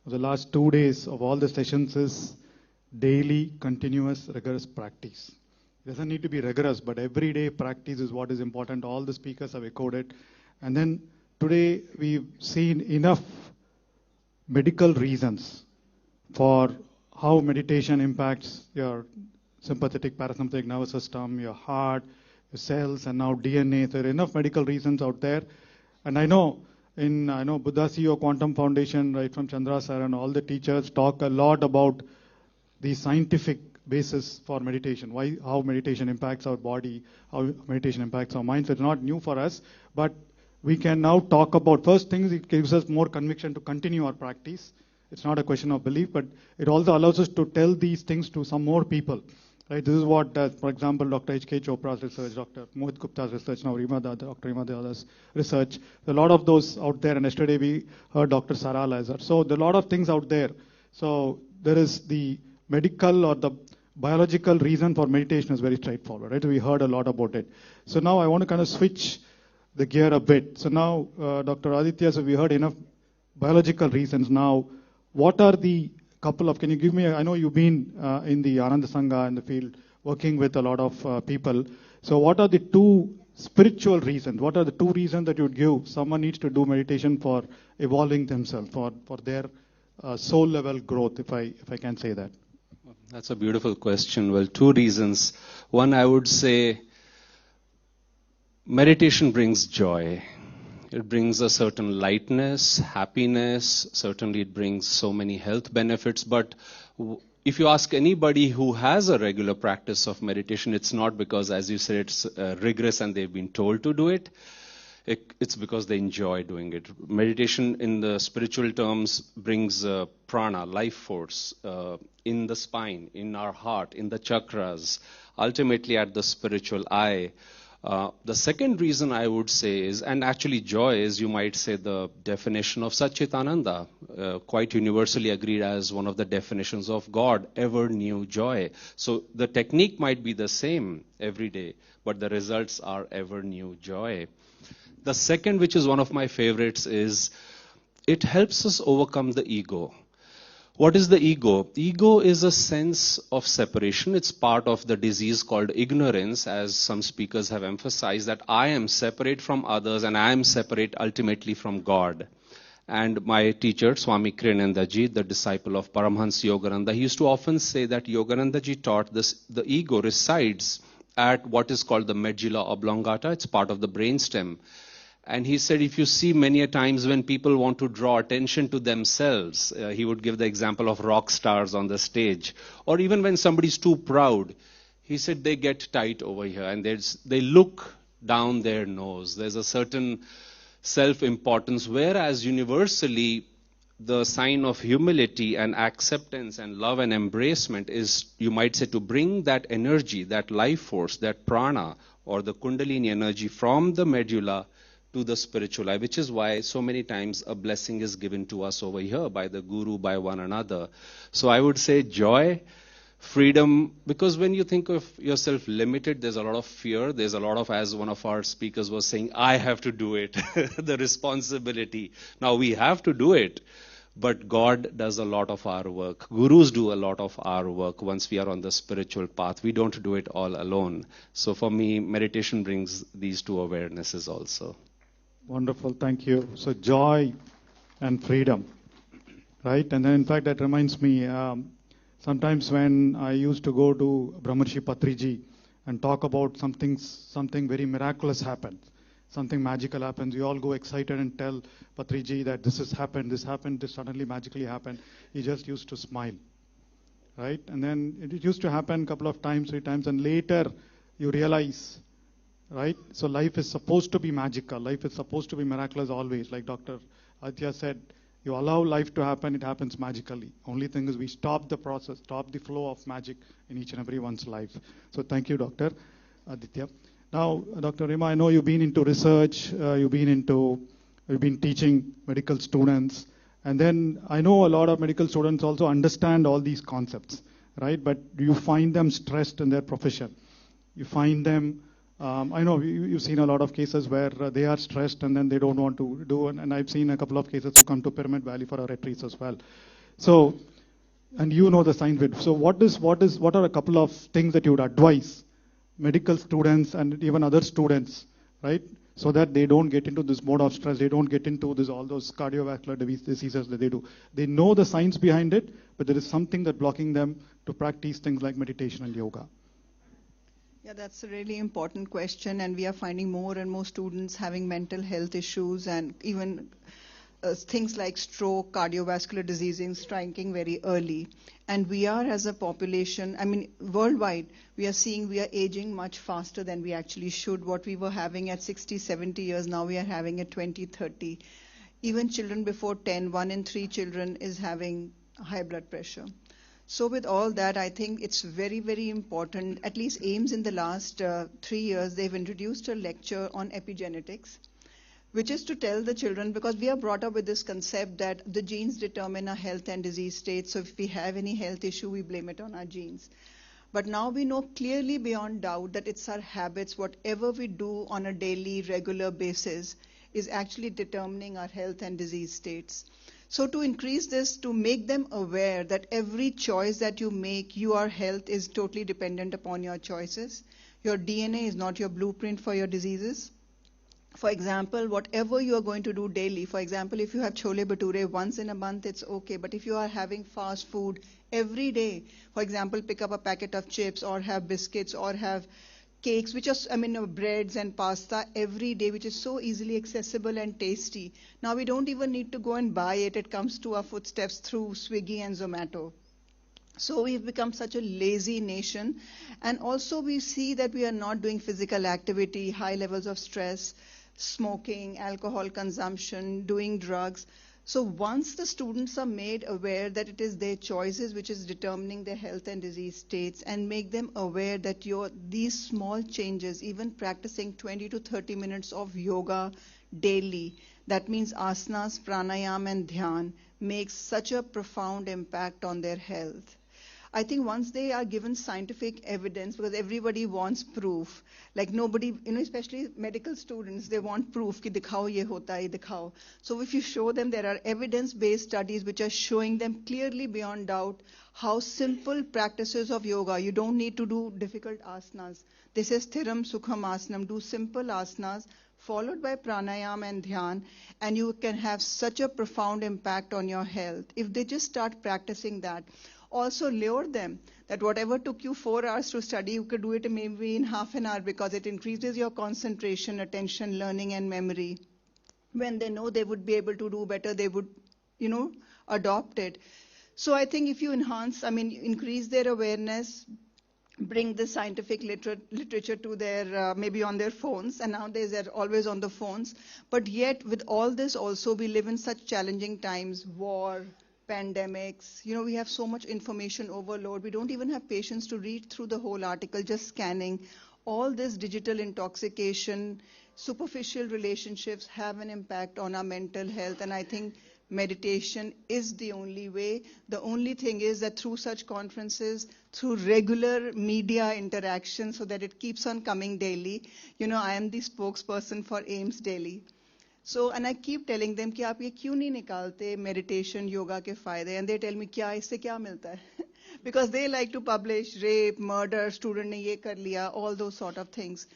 of the last 2 days of all the sessions is daily, continuous, rigorous practice. It doesn't need to be rigorous, but everyday practice is what is important. All the speakers have echoed it. And then today we've seen enough medical reasons for how meditation impacts your sympathetic, parasympathetic nervous system, your heart, your cells, and now DNA. There are enough medical reasons out there. And I know Buddha CEO Quantum Foundation, right from Chandra sir, and all the teachers talk a lot about the scientific basis for meditation, how meditation impacts our body, how meditation impacts our mind. So it's not new for us, but we can now talk about first things. It gives us more conviction to continue our practice. It's not a question of belief, but it also allows us to tell these things to some more people. Right? This is what, for example, Dr. H.K. Chopra's research, Dr. Mohit Gupta's research, now Dr. Rima Deola's research. A lot of those out there, and yesterday we heard Dr. Sarah Lazar. So there are a lot of things out there. So there is the medical or the biological reason for meditation is very straightforward. Right? We heard a lot about it. So now I want to kind of switch the gear a bit. So now, Dr. Aditya, so we heard enough biological reasons. Now, what are the couple of, can you give me, I know you've been in the Ananda Sangha in the field, working with a lot of people. So what are the two spiritual reasons? What are the two reasons that you would give someone needs to do meditation for evolving themselves, for their soul level growth, if I can say that? That's a beautiful question. Well, two reasons. One, I would say, meditation brings joy. It brings a certain lightness, happiness. Certainly it brings so many health benefits. But if you ask anybody who has a regular practice of meditation, it's not because, as you said, it's rigorous and they've been told to do it. It's because they enjoy doing it. Meditation in the spiritual terms brings prana, life force, in the spine, in our heart, in the chakras, ultimately at the spiritual eye. The second reason I would say is, and actually joy is, you might say, the definition of Satchitananda, quite universally agreed as one of the definitions of God, ever new joy. So the technique might be the same every day, but the results are ever new joy. The second, which is one of my favorites, is it helps us overcome the ego. What is the ego? Ego is a sense of separation. It's part of the disease called ignorance, as some speakers have emphasized, that I am separate from others and I am separate ultimately from God. And my teacher, Swami Chidanand ji, the disciple of Paramahansa Yogananda, he used to often say that Yogananda ji taught this, the ego resides at what is called the medulla oblongata. It's part of the brainstem. And he said, if you see many a times when people want to draw attention to themselves, he would give the example of rock stars on the stage, or even when somebody's too proud, he said they get tight over here and they look down their nose. There's a certain self-importance, whereas universally the sign of humility and acceptance and love and embracement is, you might say, to bring that energy, that life force, that prana or the kundalini energy from the medulla to the spiritual life, which is why so many times a blessing is given to us over here by the guru, by one another. So I would say joy, freedom, because when you think of yourself limited, there's a lot of fear. There's a lot of, as one of our speakers was saying, I have to do it, the responsibility. Now we have to do it, but God does a lot of our work. Gurus do a lot of our work once we are on the spiritual path. We don't do it all alone. So for me, meditation brings these two awarenesses also. Wonderful, thank you. So joy and freedom, right? And then in fact that reminds me, sometimes when I used to go to Brahmarshi Patriji and talk about something very miraculous happens, something magical happens, we all go excited and tell Patriji that this happened, this suddenly magically happened. He just used to smile, right? And then it used to happen a couple of times, 3 times, and later you realize, right? So life is supposed to be magical. Life is supposed to be miraculous always. Like Dr. Aditya said, you allow life to happen, it happens magically. Only thing is we stop the process, stop the flow of magic in each and everyone's life. So thank you, Dr. Aditya. Now, Dr. Rima, I know you've been into research, you've been teaching medical students, and then I know a lot of medical students also understand all these concepts, right? But do you find them stressed in their profession? You find them, I know you've seen a lot of cases where they are stressed and then they don't want to do, and I've seen a couple of cases who come to Pyramid Valley for our retreats as well. So, and you know the science bit. So what are a couple of things that you would advise medical students and even other students, right? So that they don't get into this mode of stress, they don't get into all those cardiovascular diseases that they do. They know the science behind it, but there is something that's blocking them to practice things like meditation and yoga. Yeah, that's a really important question, and we are finding more and more students having mental health issues and even things like stroke, cardiovascular diseases striking very early. And we are, as a population, I mean, worldwide, we are aging much faster than we actually should. What we were having at 60, 70 years, now we are having at 20, 30. Even children before 10, 1 in 3 children is having high blood pressure. So with all that, I think it's very, very important. At least AIMS in the last 3 years, they've introduced a lecture on epigenetics, which is to tell the children, because we are brought up with this concept that the genes determine our health and disease state. So if we have any health issue, we blame it on our genes. But now we know clearly beyond doubt that it's our habits, whatever we do on a daily, regular basis, is actually determining our health and disease states. So to increase this, to make them aware that every choice that you make, your health is totally dependent upon your choices. Your DNA is not your blueprint for your diseases. For example, whatever you are going to do daily, for example, if you have chole bhature once in a month, it's okay. But if you are having fast food every day, for example, pick up a packet of chips or have biscuits or have cakes, which are, breads and pasta every day, which is so easily accessible and tasty. Now we don't even need to go and buy it. It comes to our footsteps through Swiggy and Zomato. So we've become such a lazy nation. And also we see that we are not doing physical activity, high levels of stress, smoking, alcohol consumption, doing drugs. So once the students are made aware that it is their choices which is determining their health and disease states, and make them aware that these small changes, even practicing 20 to 30 minutes of yoga daily, that means asanas, pranayam and dhyan, makes such a profound impact on their health. I think once they are given scientific evidence, because everybody wants proof, like nobody, especially medical students, they want proof, ki dikhao ye hota hai, dikhao. So if you show them there are evidence-based studies which are showing them clearly beyond doubt how simple practices of yoga, you don't need to do difficult asanas. This is Thiram Sukham Asanam, do simple asanas, followed by pranayam and dhyan, and you can have such a profound impact on your health. If they just start practicing that, also lure them that whatever took you 4 hours to study, you could do it maybe in half an hour, because it increases your concentration, attention, learning, and memory. when they know they would be able to do better, they would, adopt it. So I think if you increase their awareness, bring the scientific literature to their, maybe on their phones, and nowadays they're always on the phones. But yet, with all this also, we live in such challenging times, war, pandemics, we have so much information overload. We don't even have patience to read through the whole article, just scanning. All this digital intoxication, superficial relationships have an impact on our mental health, and I think meditation is the only way. The only thing is that through such conferences, through regular media interaction, so that it keeps on coming daily. I am the spokesperson for AIMS Daily. So, and I keep telling them, कि आप ये क्यों नहीं निकालते meditation, yoga के फायदे? And they tell me, क्या इससे क्या मिलता है? Because they like to publish rape, murder, student ने ये कर लिया, all those sort of things.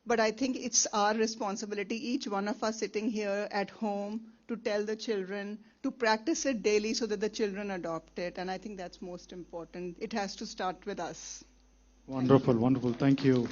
But I think it's our responsibility, each one of us sitting here at home, to tell the children to practice it daily so that the children adopt it. And I think that's most important. It has to start with us. Wonderful, wonderful. Thank you.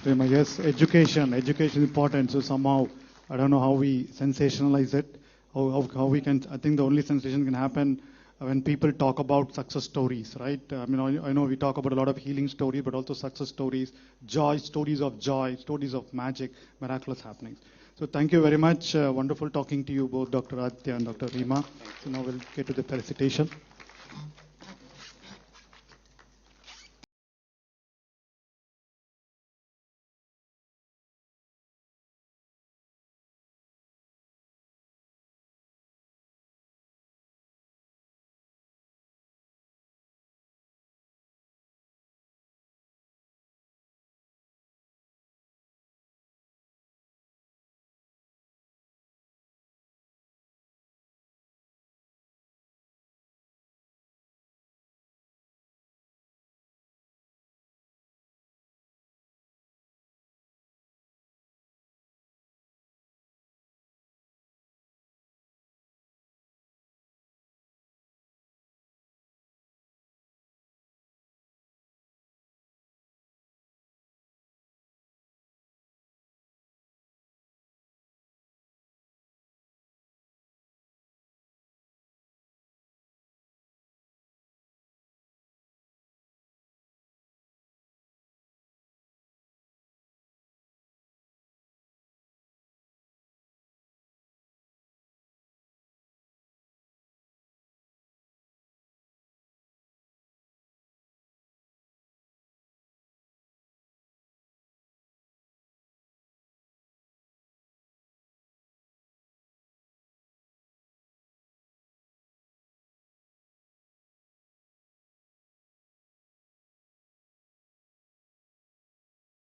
Prema. Yes, education is important. So somehow, I don't know how we sensationalize it, how we can, I think the only sensation can happen when people talk about success stories, right? I know we talk about a lot of healing stories, but also success stories, stories of magic, miraculous happenings. So thank you very much. Wonderful talking to you both, Dr. Aditya and Dr. Rima. So now we'll get to the felicitation.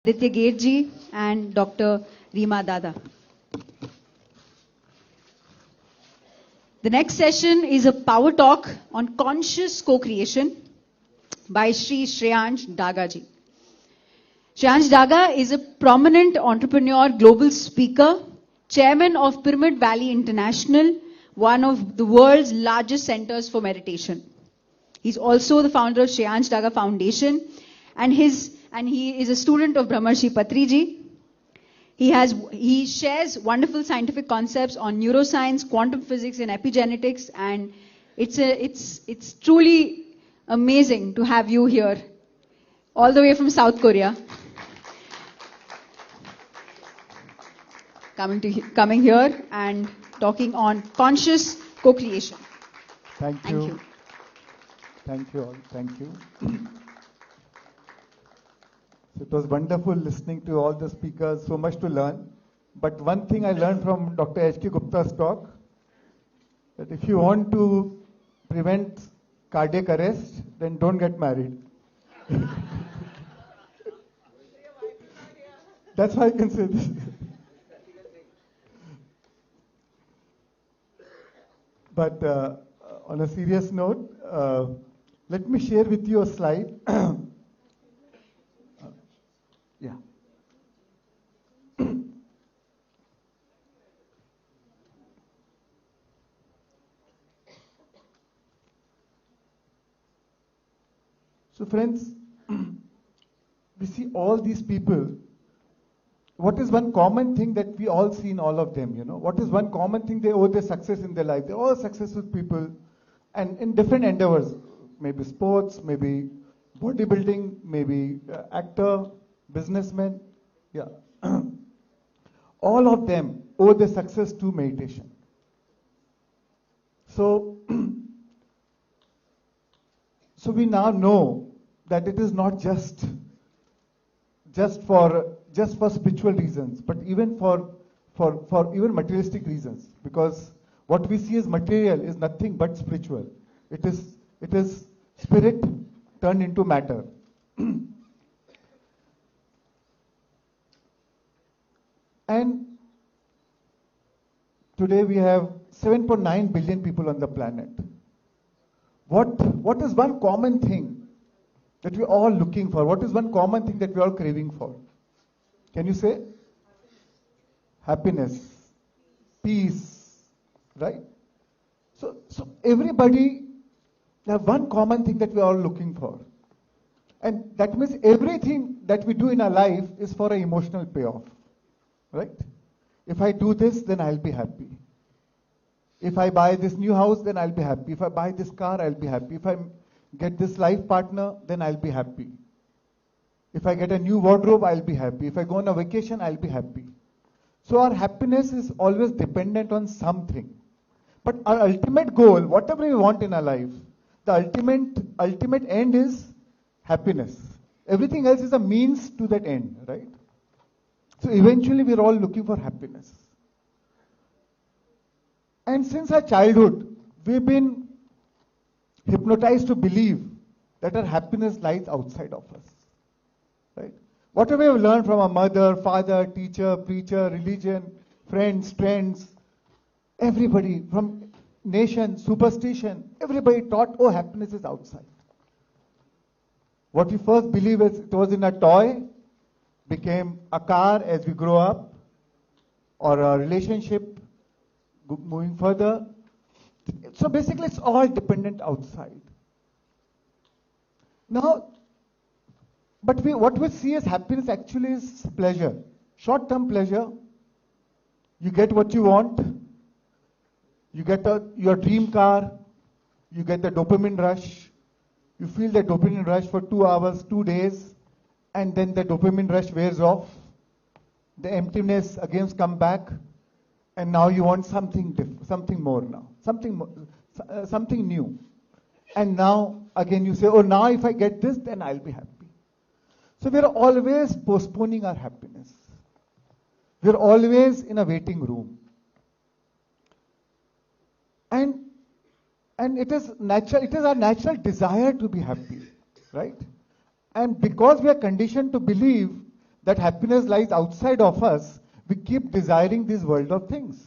Aditya Gate ji and Dr. Rima Dada. The next session is a power talk on conscious co-creation by Sri Shreyansh Daga ji. Shreyansh Daga is a prominent entrepreneur, global speaker, chairman of Pyramid Valley International, one of the world's largest centers for meditation. He's also the founder of Shreyansh Daga Foundation, and he is a student of Brahmarshi Patriji. He shares wonderful scientific concepts on neuroscience, quantum physics, and epigenetics, and it's truly amazing to have you here, all the way from South Korea, coming here and talking on conscious co-creation. Thank you. Thank you all. Thank you. It was wonderful listening to all the speakers, so much to learn. But one thing I learned from Dr. H.K. Gupta's talk, that if you want to prevent cardiac arrest, then don't get married. That's why I can say this. But on a serious note, let me share with you a slide. Yeah. So friends, we see all these people what is one common thing that we all see in all of them, What is one common thing they owe their success in their life? They're all successful people and in different endeavors, maybe sports, maybe bodybuilding, maybe actor, businessman, yeah. All of them owe their success to meditation. So, so we now know that it is not just for spiritual reasons, but even for even materialistic reasons. Because what we see as material is nothing but spiritual. It is spirit turned into matter. And today we have 7.9 billion people on the planet. What is one common thing that we're all looking for? What is one common thing that we're all craving for? Can you say? Happiness, peace, right? So everybody have one common thing that we're all looking for. And that means everything that we do in our life is for an emotional payoff, right? If I do this, then I'll be happy. If I buy this new house, then I'll be happy. If I buy this car, I'll be happy. If I get this life partner, then I'll be happy. If I get a new wardrobe, I'll be happy. If I go on a vacation, I'll be happy. So our happiness is always dependent on something. But our ultimate goal, whatever we want in our life, the ultimate end is happiness. Everything else is a means to that end, right? So eventually we're all looking for happiness. And since our childhood, we've been hypnotized to believe that our happiness lies outside of us, right? Whatever we have learned from our mother, father, teacher, preacher, religion, friends, trends, everybody, from nation, superstition, everybody taught, oh, happiness is outside. What we first believed it was in a toy, became a car as we grow up, or a relationship moving further. So basically it's all dependent outside. Now, but what we see as happiness actually is pleasure, short-term pleasure. You get what you want, you get your dream car, you get the dopamine rush, you feel the dopamine rush for 2 hours, 2 days, and then the dopamine rush wears off, the emptiness again comes back, and now you want something different, something more now, something new. And now again you say, oh, now if I get this, then I'll be happy. So we're always postponing our happiness. We're always in a waiting room. And it is natural, it is our natural desire to be happy, right? And because we are conditioned to believe that happiness lies outside of us, we keep desiring this world of things.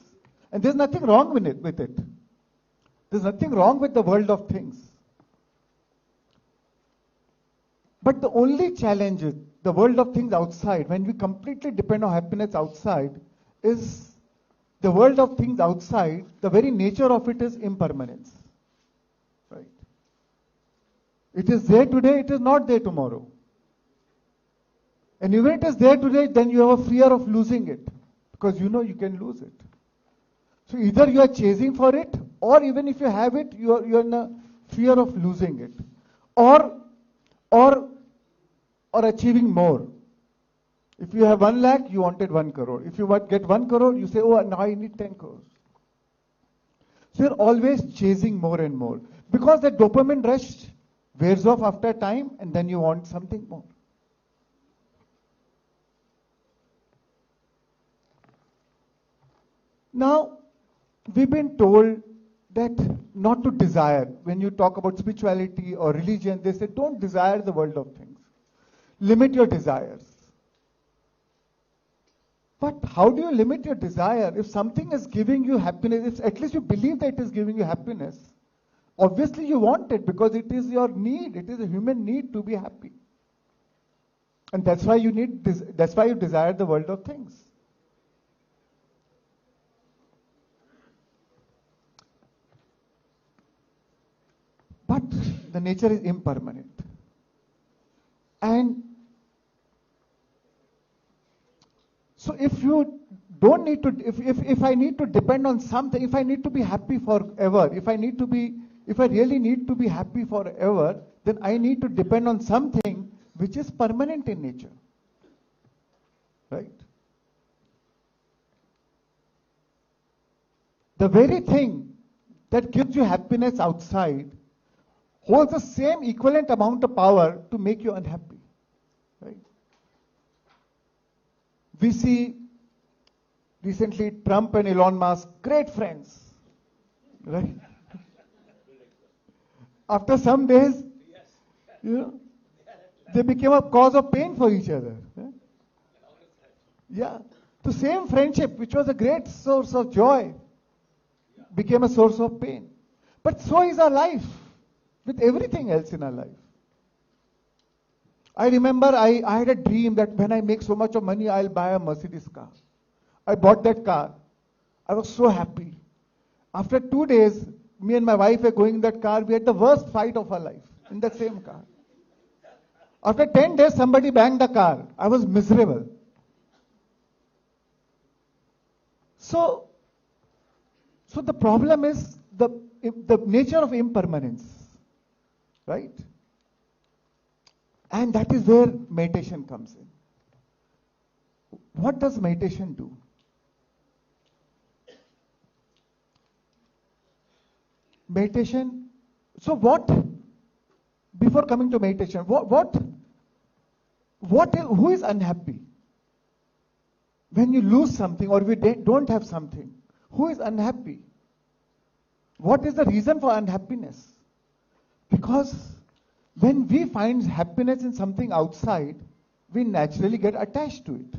And there's nothing wrong with it. There's nothing wrong with the world of things. But the only challenge is the world of things outside, when we completely depend on happiness outside, is the world of things outside, the very nature of it is impermanence. Right? It is there today, it is not there tomorrow. And even if it is there today, then you have a fear of losing it, because you know you can lose it. So either you are chasing for it, or even if you have it, you are in a fear of losing it, or achieving more. If you have 1 lakh, you wanted 1 crore. If you get 1 crore, you say, oh, now I need 10 crores. So you're always chasing more and more, because the dopamine rush wears off after time, and then you want something more. Now, we've been told that not to desire. When you talk about spirituality or religion, they say don't desire the world of things. Limit your desires. But how do you limit your desire? If something is giving you happiness, if at least you believe that it is giving you happiness, obviously you want it because it is your need. It is a human need to be happy. And that's why you desire the world of things. But the nature is impermanent. And need to, if I need to depend on something, if I need to be happy forever, if I really need to be happy forever, then I need to depend on something which is permanent in nature. Right? The very thing that gives you happiness outside holds the same equivalent amount of power to make you unhappy. Right? We see recently Trump and Elon Musk, great friends. Right? After some days, they became a cause of pain for each other. Yeah. The same friendship, which was a great source of joy, became a source of pain. But so is our life, with everything else in our life. I remember I had a dream that when I make so much of money, I'll buy a Mercedes car. I bought that car. I was so happy. After 2 days, me and my wife were going in that car. We had the worst fight of our life in that same car. After 10 days, somebody banged the car. I was miserable. So the problem is the nature of impermanence, right? And that is where meditation comes in. What does meditation do? Meditation, so what, before coming to meditation, who is unhappy? When you lose something or we don't have something, who is unhappy? What is the reason for unhappiness? Because when we find happiness in something outside, we naturally get attached to it.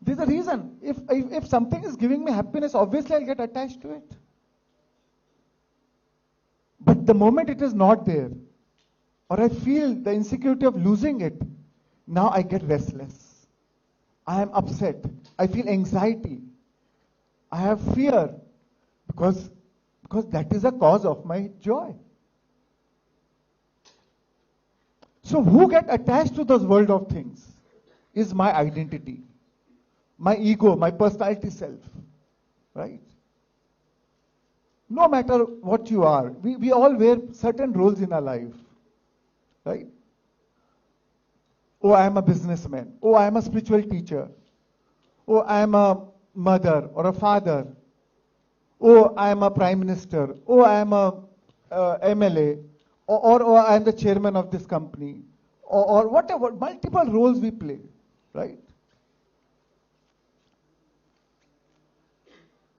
There's a reason. If something is giving me happiness, obviously I'll get attached to it. But the moment it is not there, or I feel the insecurity of losing it, now I get restless. I am upset. I feel anxiety. I have fear because that is a cause of my joy. So who get attached to this world of things is my identity, my ego, my personality self, right? No matter what you are, we all wear certain roles in our life, right? Oh, I am a businessman. Oh, I am a spiritual teacher. Oh, I am a mother or a father. Oh, I am a prime minister. Oh, I am a MLA. Or I am the chairman of this company. Or whatever, multiple roles we play, right?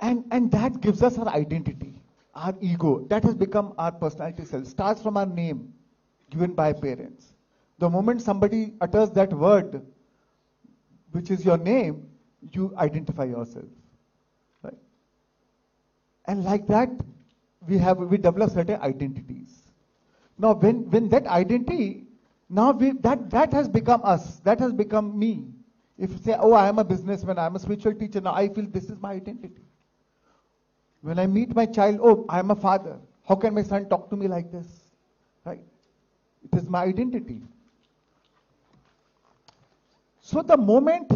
And that gives us our identity, our ego. That has become our personality self. Starts from our name given by parents. The moment somebody utters that word, which is your name, you identify yourself, right? And like that, we develop certain identities. Now, when that identity, now that has become us. That has become me. If you say, oh, I am a businessman, I am a spiritual teacher, now I feel this is my identity. When I meet my child, oh, I am a father. How can my son talk to me like this? Right? It is my identity. So the moment,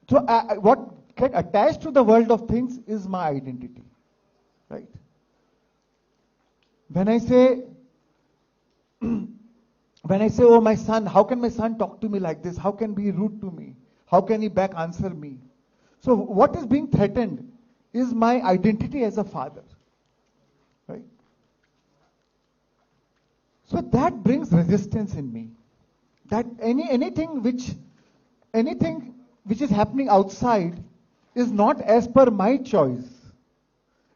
what get attached to the world of things is my identity, right? When I say, oh, my son, how can my son talk to me like this? How can he be rude to me? How can he back answer me? So what is being threatened is my identity as a father, right? So that brings resistance in me. That anything which is happening outside is not as per my choice,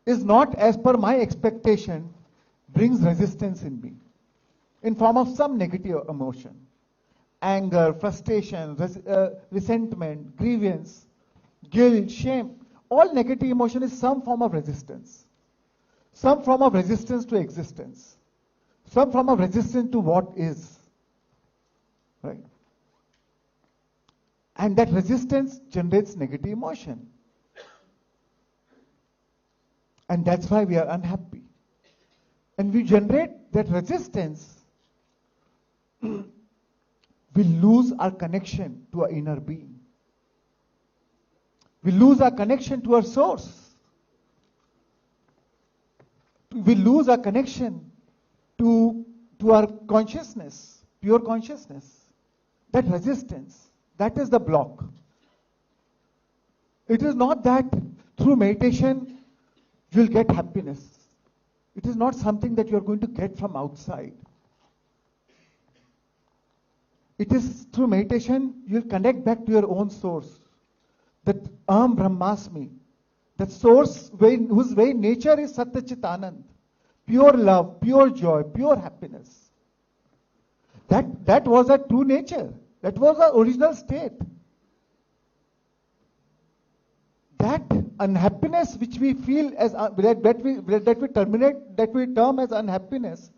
is not as per my expectation, brings resistance in me in form of some negative emotion. Anger, frustration, resentment, grievance, guilt, shame. All negative emotion is some form of resistance. Some form of resistance to existence. Some form of resistance to what is. Right? And that resistance generates negative emotion. And that's why we are unhappy. And we generate that resistance, we lose our connection to our inner being. We lose our connection to our source. We lose our connection to our consciousness, pure consciousness. That resistance, that is the block. It is not that through meditation you'll get happiness. It is not something that you're going to get from outside. It is through meditation you'll connect back to your own source. That Brahmasmi, that source whose very nature is Satya Chitanand, pure love, pure joy, pure happiness. That was our true nature. That was our original state. That unhappiness which we feel as that we term as unhappiness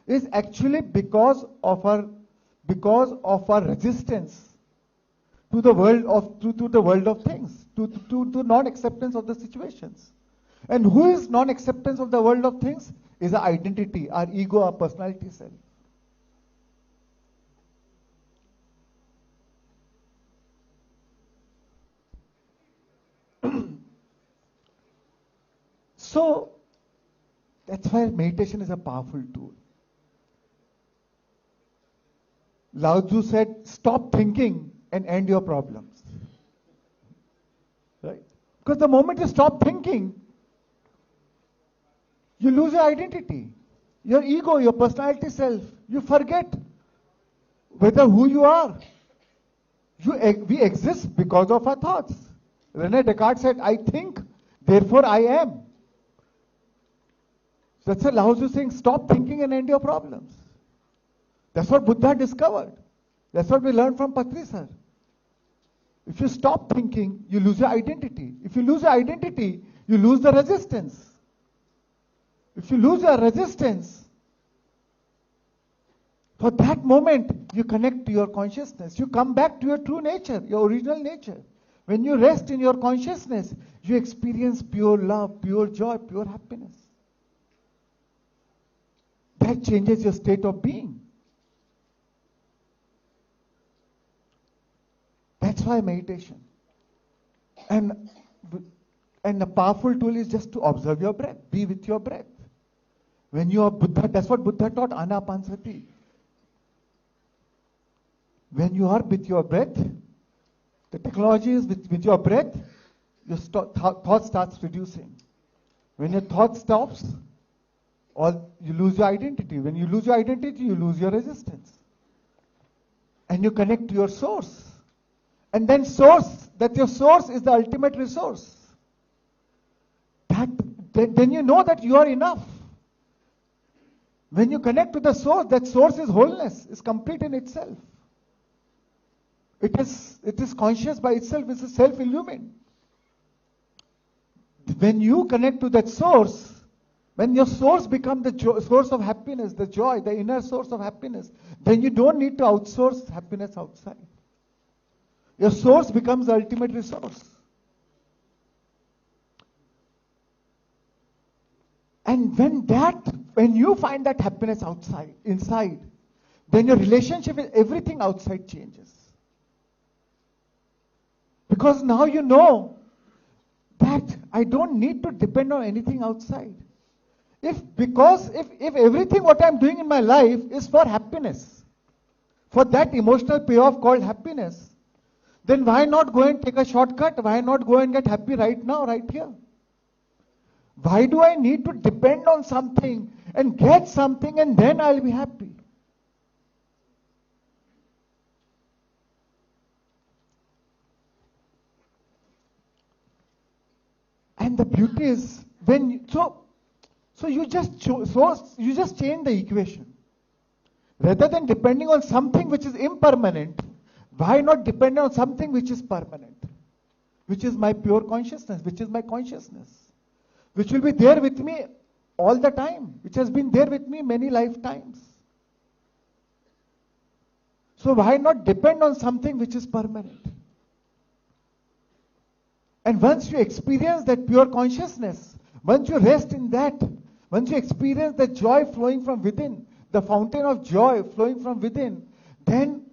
is actually because of our resistance to the world of things, to non-acceptance of the situations. And who is non-acceptance of the world of things? Is our identity, our ego, our personality self. So, that's why meditation is a powerful tool. Lao Tzu said, stop thinking and end your problems. Right? Because the moment you stop thinking, you lose your identity, your ego, your personality self. You forget who you are. We exist because of our thoughts. René Descartes said, I think, therefore I am. So that's a Lao Tzu saying, stop thinking and end your problems. That's what Buddha discovered. That's what we learned from Patri sir. If you stop thinking, you lose your identity. If you lose your identity, you lose the resistance. If you lose your resistance, for that moment, you connect to your consciousness. You come back to your true nature, your original nature. When you rest in your consciousness, you experience pure love, pure joy, pure happiness. That changes your state of being. That's why meditation. And a powerful tool is just to observe your breath, be with your breath. When you are Buddha, that's what Buddha taught, Ana-Pana-Sati. When you are with your breath, the technology is with your breath, your thought starts reducing. When your thought stops, you lose your identity. When you lose your identity, you lose your resistance. And you connect to your source. And then your source is the ultimate resource. Then you know that you are enough. When you connect to the source, that source is wholeness, is complete in itself. It is conscious by itself, it is self-illumined. When you connect to that source, when your source becomes the source of happiness, the joy, the inner source of happiness, then you don't need to outsource happiness outside. Your source becomes the ultimate resource. And when you find that happiness inside, then your relationship with everything outside changes. Because now you know that I don't need to depend on anything outside. If everything what I'm doing in my life is for happiness, for that emotional payoff called happiness, then why not go and take a shortcut? Why not go and get happy right now, right here? Why do I need to depend on something and get something and then I'll be happy? And the beauty is so you just change the equation. Rather than depending on something which is impermanent, why not depend on something which is permanent? Which is my pure consciousness, which is my consciousness. Which will be there with me all the time, which has been there with me many lifetimes. So why not depend on something which is permanent? And once you experience that pure consciousness, once you rest in that, once you experience the joy flowing from within, the fountain of joy flowing from within, then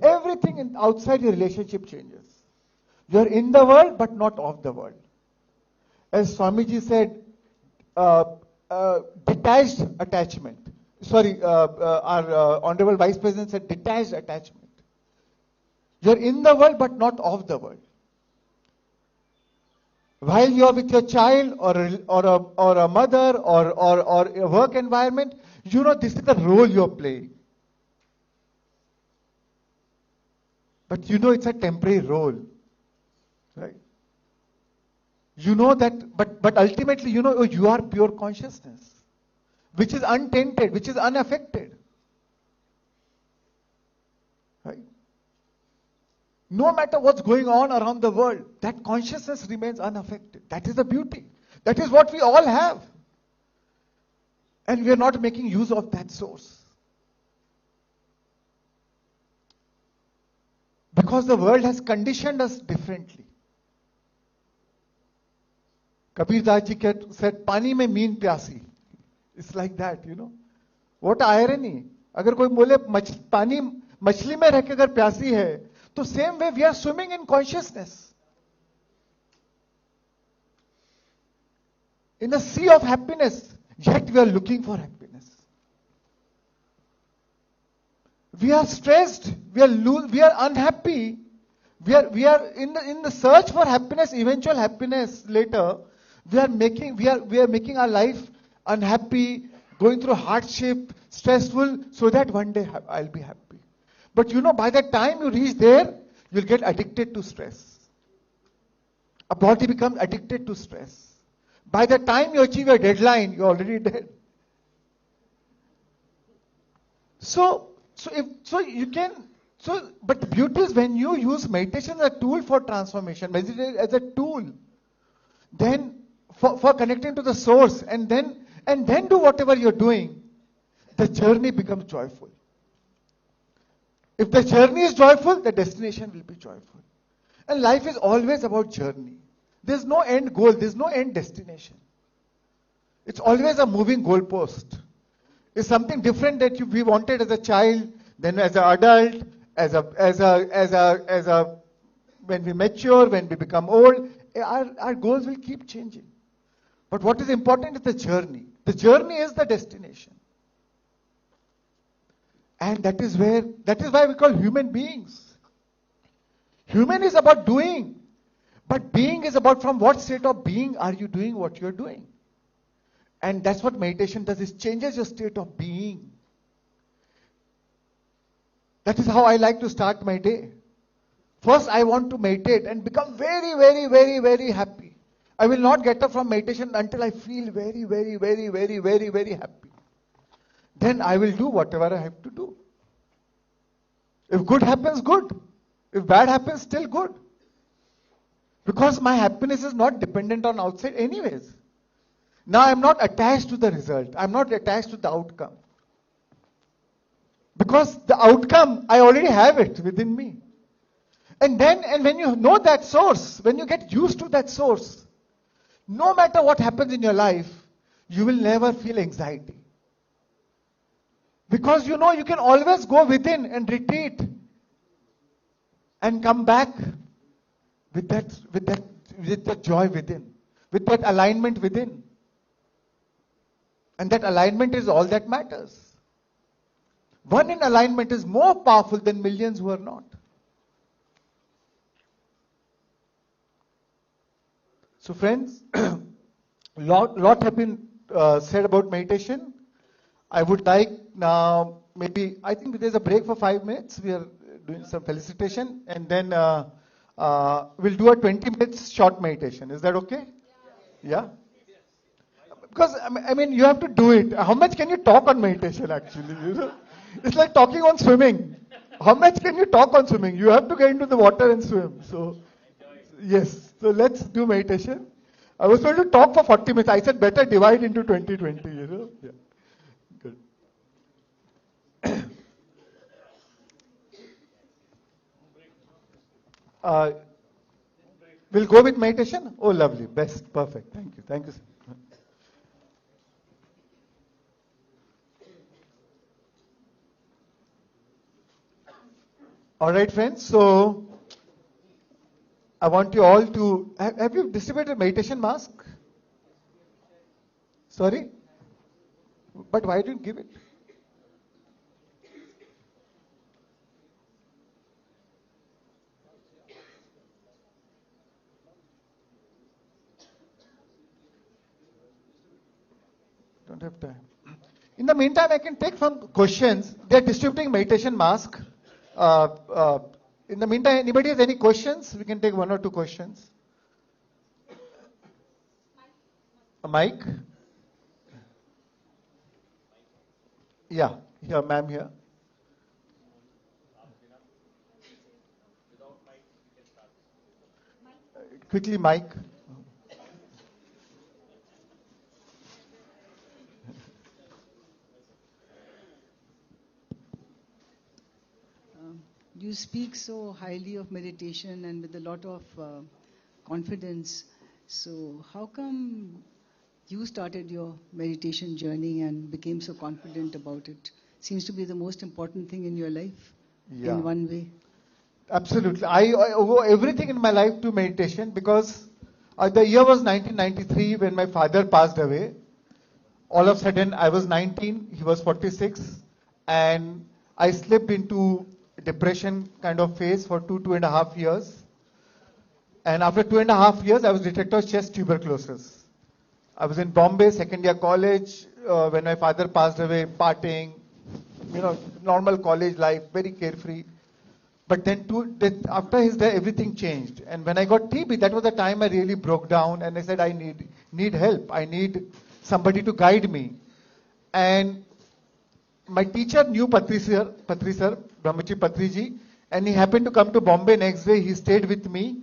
everything outside your relationship changes. You are in the world, but not of the world. As Swamiji said, detached attachment. Sorry, our Honorable Vice President said detached attachment. You are in the world, but not of the world. While you are with your child or a mother or a work environment, you know this is the role you are playing. But you know it's a temporary role. Right? You know that, but ultimately you know oh, you are pure consciousness, which is untainted, which is unaffected. Right? No matter what's going on around the world, that consciousness remains unaffected. That is the beauty. That is what we all have. And we are not making use of that source. Because the world has conditioned us differently. Kabir Das ji said, "Pani mein meen pyasi." It's like that, you know. What irony. अगर कोई बोले पानी मछली में रह के अगर प्यासी है, तो same way we are swimming in consciousness. In a sea of happiness, yet we are looking for happiness. We are stressed, we are unhappy, we are in the search for happiness, eventual happiness later. We are making our life unhappy, going through hardship, stressful, so that one day I'll be happy. But you know, by the time you reach there, you'll get addicted to stress. A body becomes addicted to stress. By the time you achieve your deadline, you're already dead. But the beauty is when you use meditation as a tool for transformation, meditation as a tool, then for connecting to the source, and then do whatever you're doing, the journey becomes joyful. If the journey is joyful, the destination will be joyful. And life is always about journey. There's no end goal, there's no end destination. It's always a moving goalpost. It's something different that we wanted as a child, then as an adult, when we mature, when we become old, our goals will keep changing. But what is important is the journey. The journey is the destination. And that is why we call human beings. Human is about doing. But being is about from what state of being are you doing what you're doing. And that's what meditation does, it changes your state of being. That is how I like to start my day. First, I want to meditate and become very, very, very, very happy. I will not get up from meditation until I feel very, very, very, very, very, very happy. Then I will do whatever I have to do. If good happens, good. If bad happens, still good. Because my happiness is not dependent on outside anyways. Now I am not attached to the result. I am not attached to the outcome. Because the outcome, I already have it within me. And when you know that source, when you get used to that source, no matter what happens in your life, you will never feel anxiety. Because you know you can always go within and retreat and come back with that joy within, with that alignment within. And that alignment is all that matters. One in alignment is more powerful than millions who are not. So friends, lot have been said about meditation. I would like now, I think there's a break for 5 minutes. We are doing some felicitation, and then we'll do a 20 minutes short meditation. Is that okay? Yeah? Because, I mean, you have to do it. How much can you talk on meditation actually? You know? It's like talking on swimming. How much can you talk on swimming? You have to get into the water and swim. So, yes. So let's do meditation. I was going to talk for 40 minutes. I said better divide into 20-20, you know. Yeah. Good. We'll go with meditation? Oh, lovely. Best. Perfect. Thank you. Thank you, sir. All right, friends. So, I want you all to, have you distributed meditation mask? Sorry? But why didn't you give it? Don't have time. In the meantime, I can take some questions. They're distributing meditation mask. In the meantime, anybody has any questions? We can take one or two questions. A mic? Yeah, here, ma'am, here. Quickly, mic. You speak so highly of meditation and with a lot of confidence. So how come you started your meditation journey and became so confident about it? Seems to be the most important thing in your life in one way. Absolutely. I owe everything in my life to meditation because the year was 1993 when my father passed away. All of a sudden, I was 19, he was 46, and I slipped into depression kind of phase for 2.5 years. And after 2.5 years, I was detected with chest tuberculosis. I was in Bombay, second year college, when my father passed away, partying, normal college life, very carefree. But then after his death, everything changed. And when I got TB, that was the time I really broke down and I said, I need help. I need somebody to guide me. And my teacher knew Patri sir, Brahmarshi Patriji, and he happened to come to Bombay next day. He stayed with me.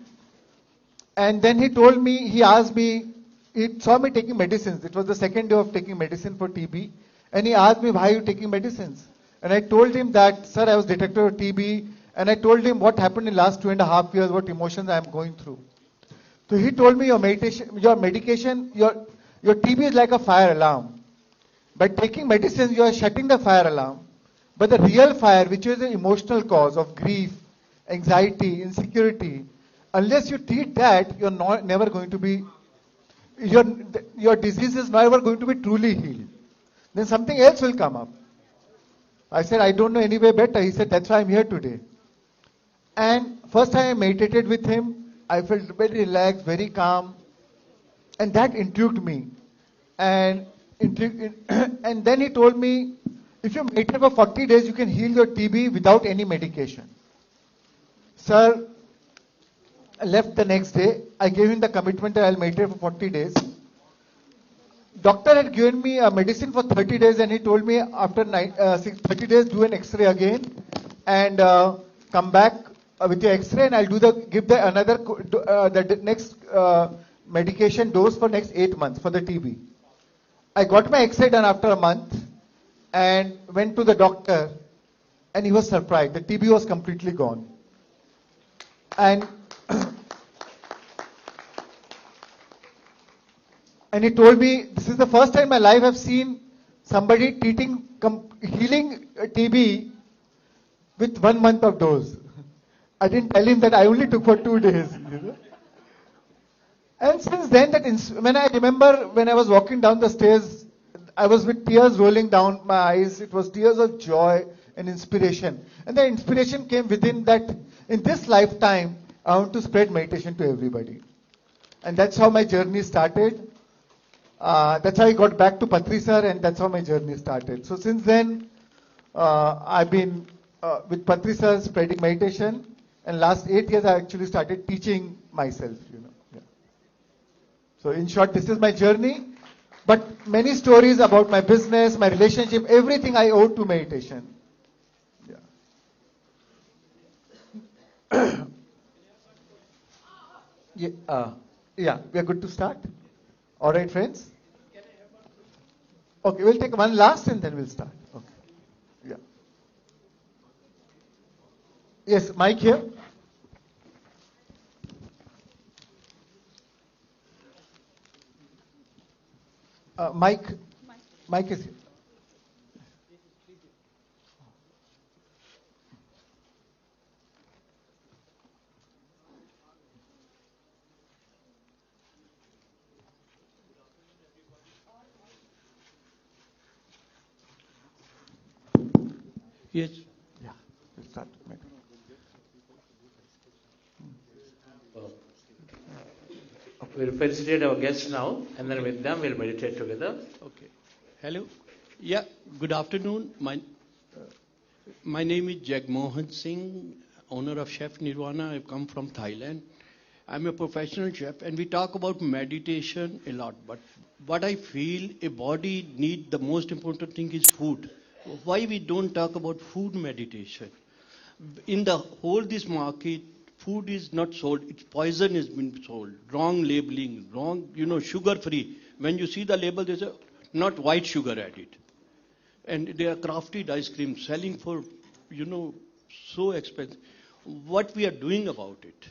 And then he told me, he asked me, he saw me taking medicines. It was the second day of taking medicine for TB. And he asked me, why are you taking medicines? And I told him that, sir, I was detected with TB. And I told him what happened in the last 2.5 years, what emotions I am going through. So he told me, your medication, your TB is like a fire alarm. By taking medicines, you are shutting the fire alarm. But the real fire, which is the emotional cause of grief, anxiety, insecurity, unless you treat that, you're never going to be, your disease is never going to be truly healed. Then something else will come up. I said, I don't know any way better. He said, that's why I'm here today. And first time I meditated with him, I felt very relaxed, very calm. And that intrigued me. And then he told me, if you meditate for 40 days, you can heal your TB without any medication. Sir, I left the next day. I gave him the commitment that I'll meditate for 40 days. Doctor had given me a medicine for 30 days and he told me after 30 days, do an X-ray again and come back with your X-ray and I'll give the next medication dose for next 8 months for the TB. I got my X-ray done after a month and went to the doctor and he was surprised. The TB was completely gone. And he told me, this is the first time in my life I've seen somebody healing TB with 1 month of dose. I didn't tell him that I only took for 2 days. And since then, when I remember when I was walking down the stairs, I was with tears rolling down my eyes. It was tears of joy and inspiration. And the inspiration came within that, in this lifetime, I want to spread meditation to everybody. And that's how my journey started. That's how I got back to Patri sir, and that's how my journey started. So since then, I've been with Patri sir spreading meditation, and last 8 years I actually started teaching myself. Yeah. So in short, this is my journey. But many stories about my business, my relationship, everything I owe to meditation. Yeah. Yeah, we are good to start. All right, friends? Okay, we'll take one last and then we'll start. Okay. Yeah. Yes, Mike here. Mike is here. Yes. Yeah, we'll start with meditation. We'll felicitate our guests now, and then with them we'll meditate together. Okay. Hello. Yeah. Good afternoon. My name is Jagmohan Singh, owner of Chef Nirvana. I've come from Thailand. I'm a professional chef, and we talk about meditation a lot. But what I feel a body need, the most important thing is food. Why we don't talk about food meditation? In the whole this market, food is not sold. It's poison has been sold. Wrong labeling, wrong, sugar free. When you see the label, there's not white sugar added. And they are crafted ice cream selling for, so expensive. What we are doing about it?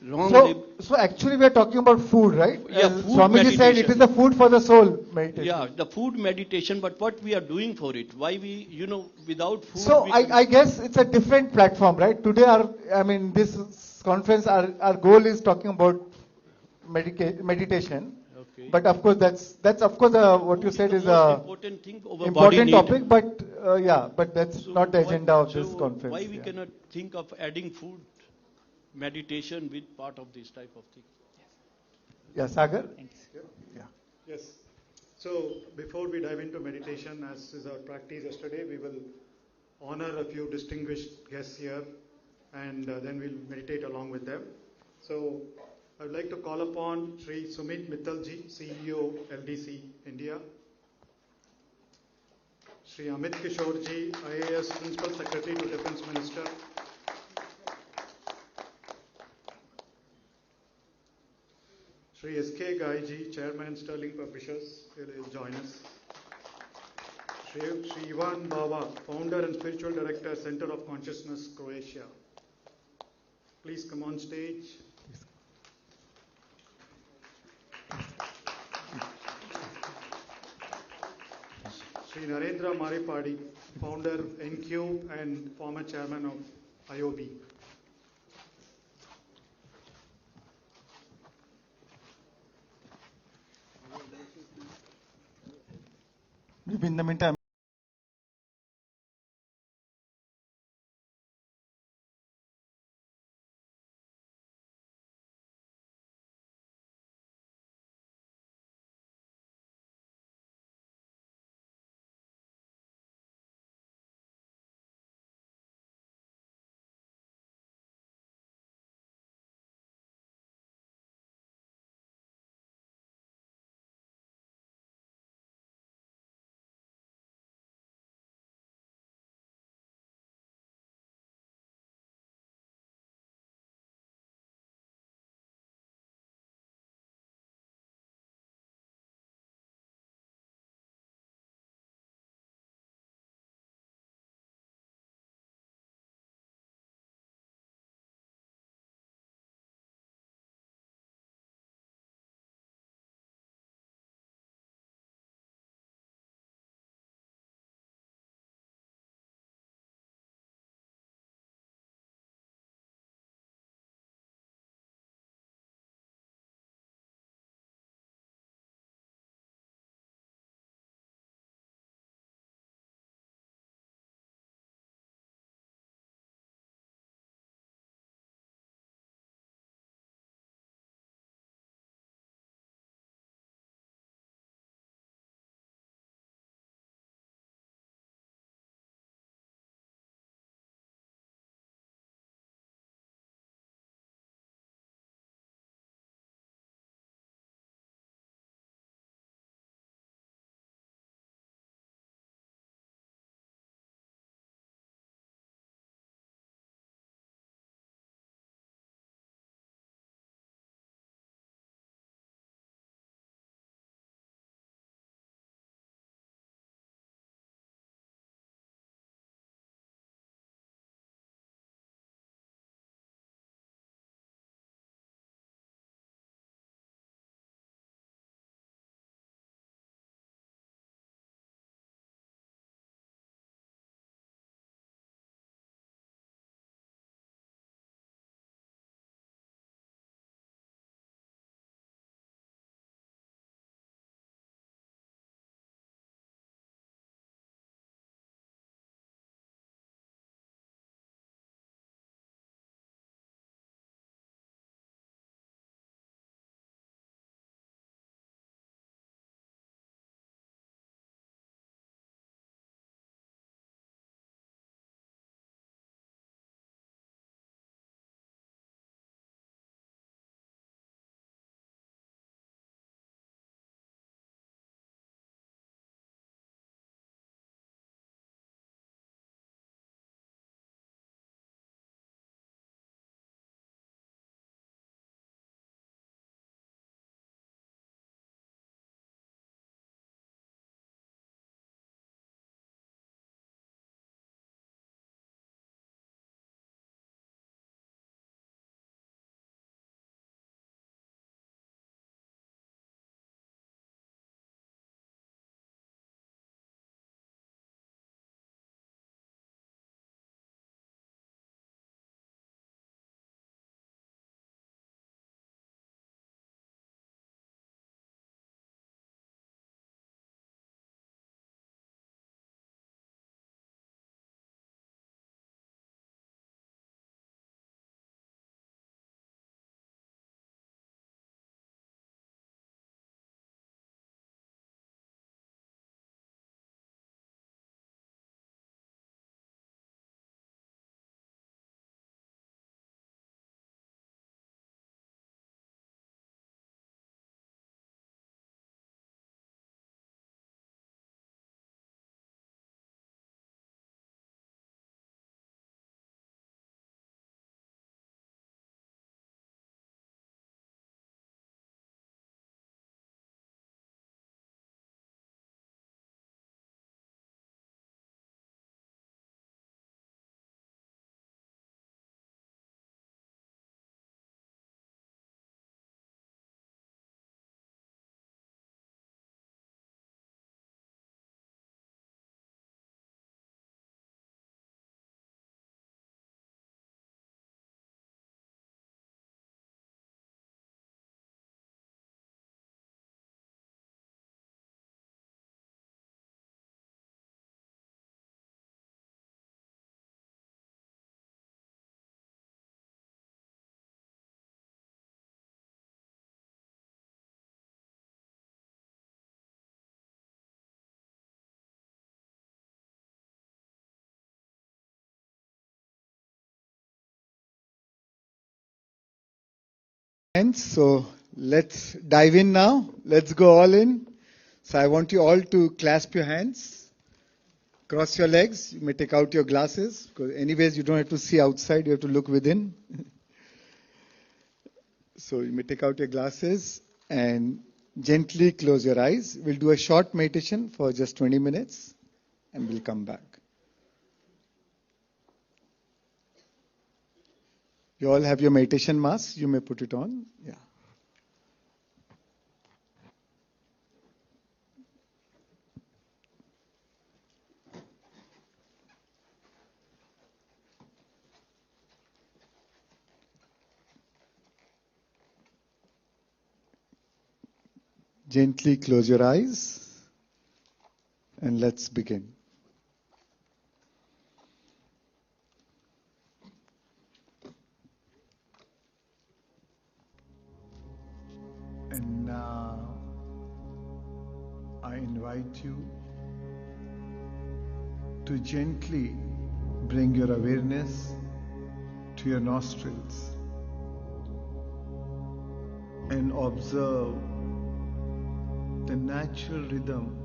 So actually we are talking about food, right? Yeah, food Swamiji said it is the food for the soul meditation. Yeah, the food meditation, but what we are doing for it? Why we, without food... So I guess it's a different platform, right? Today this conference, our goal is talking about meditation. Okay. But of course that's of course what you said is a important thing important topic, but but that's not the agenda of this conference. Why we cannot think of adding food meditation with part of this type of thing? Yeah, Sagar? Yeah. Yes. So before we dive into meditation, as is our practice yesterday, we will honor a few distinguished guests here, and then we'll meditate along with them. So I would like to call upon Sri Sumit Mittalji, CEO, LDC, India. Sri Amit Kishorji, IAS Principal Secretary to Defense Minister. Sri S.K. Gaiji, Chairman, Sterling Publishers, will join us. Sri Ivan Bava, Founder and Spiritual Director, Center of Consciousness, Croatia. Please come on stage. Sri Narendra Maripadi, Founder, NQ, and former Chairman of IOB. In the meantime, So let's dive in now. Let's go all in. So I want you all to clasp your hands, cross your legs. You may take out your glasses, because anyways you don't have to see outside, you have to look within. So you may take out your glasses and gently close your eyes. We'll do a short meditation for just 20 minutes and we'll come back. You all have your meditation mask. You may put it on. Yeah. Gently close your eyes and let's begin. And now I invite you to gently bring your awareness to your nostrils and observe the natural rhythm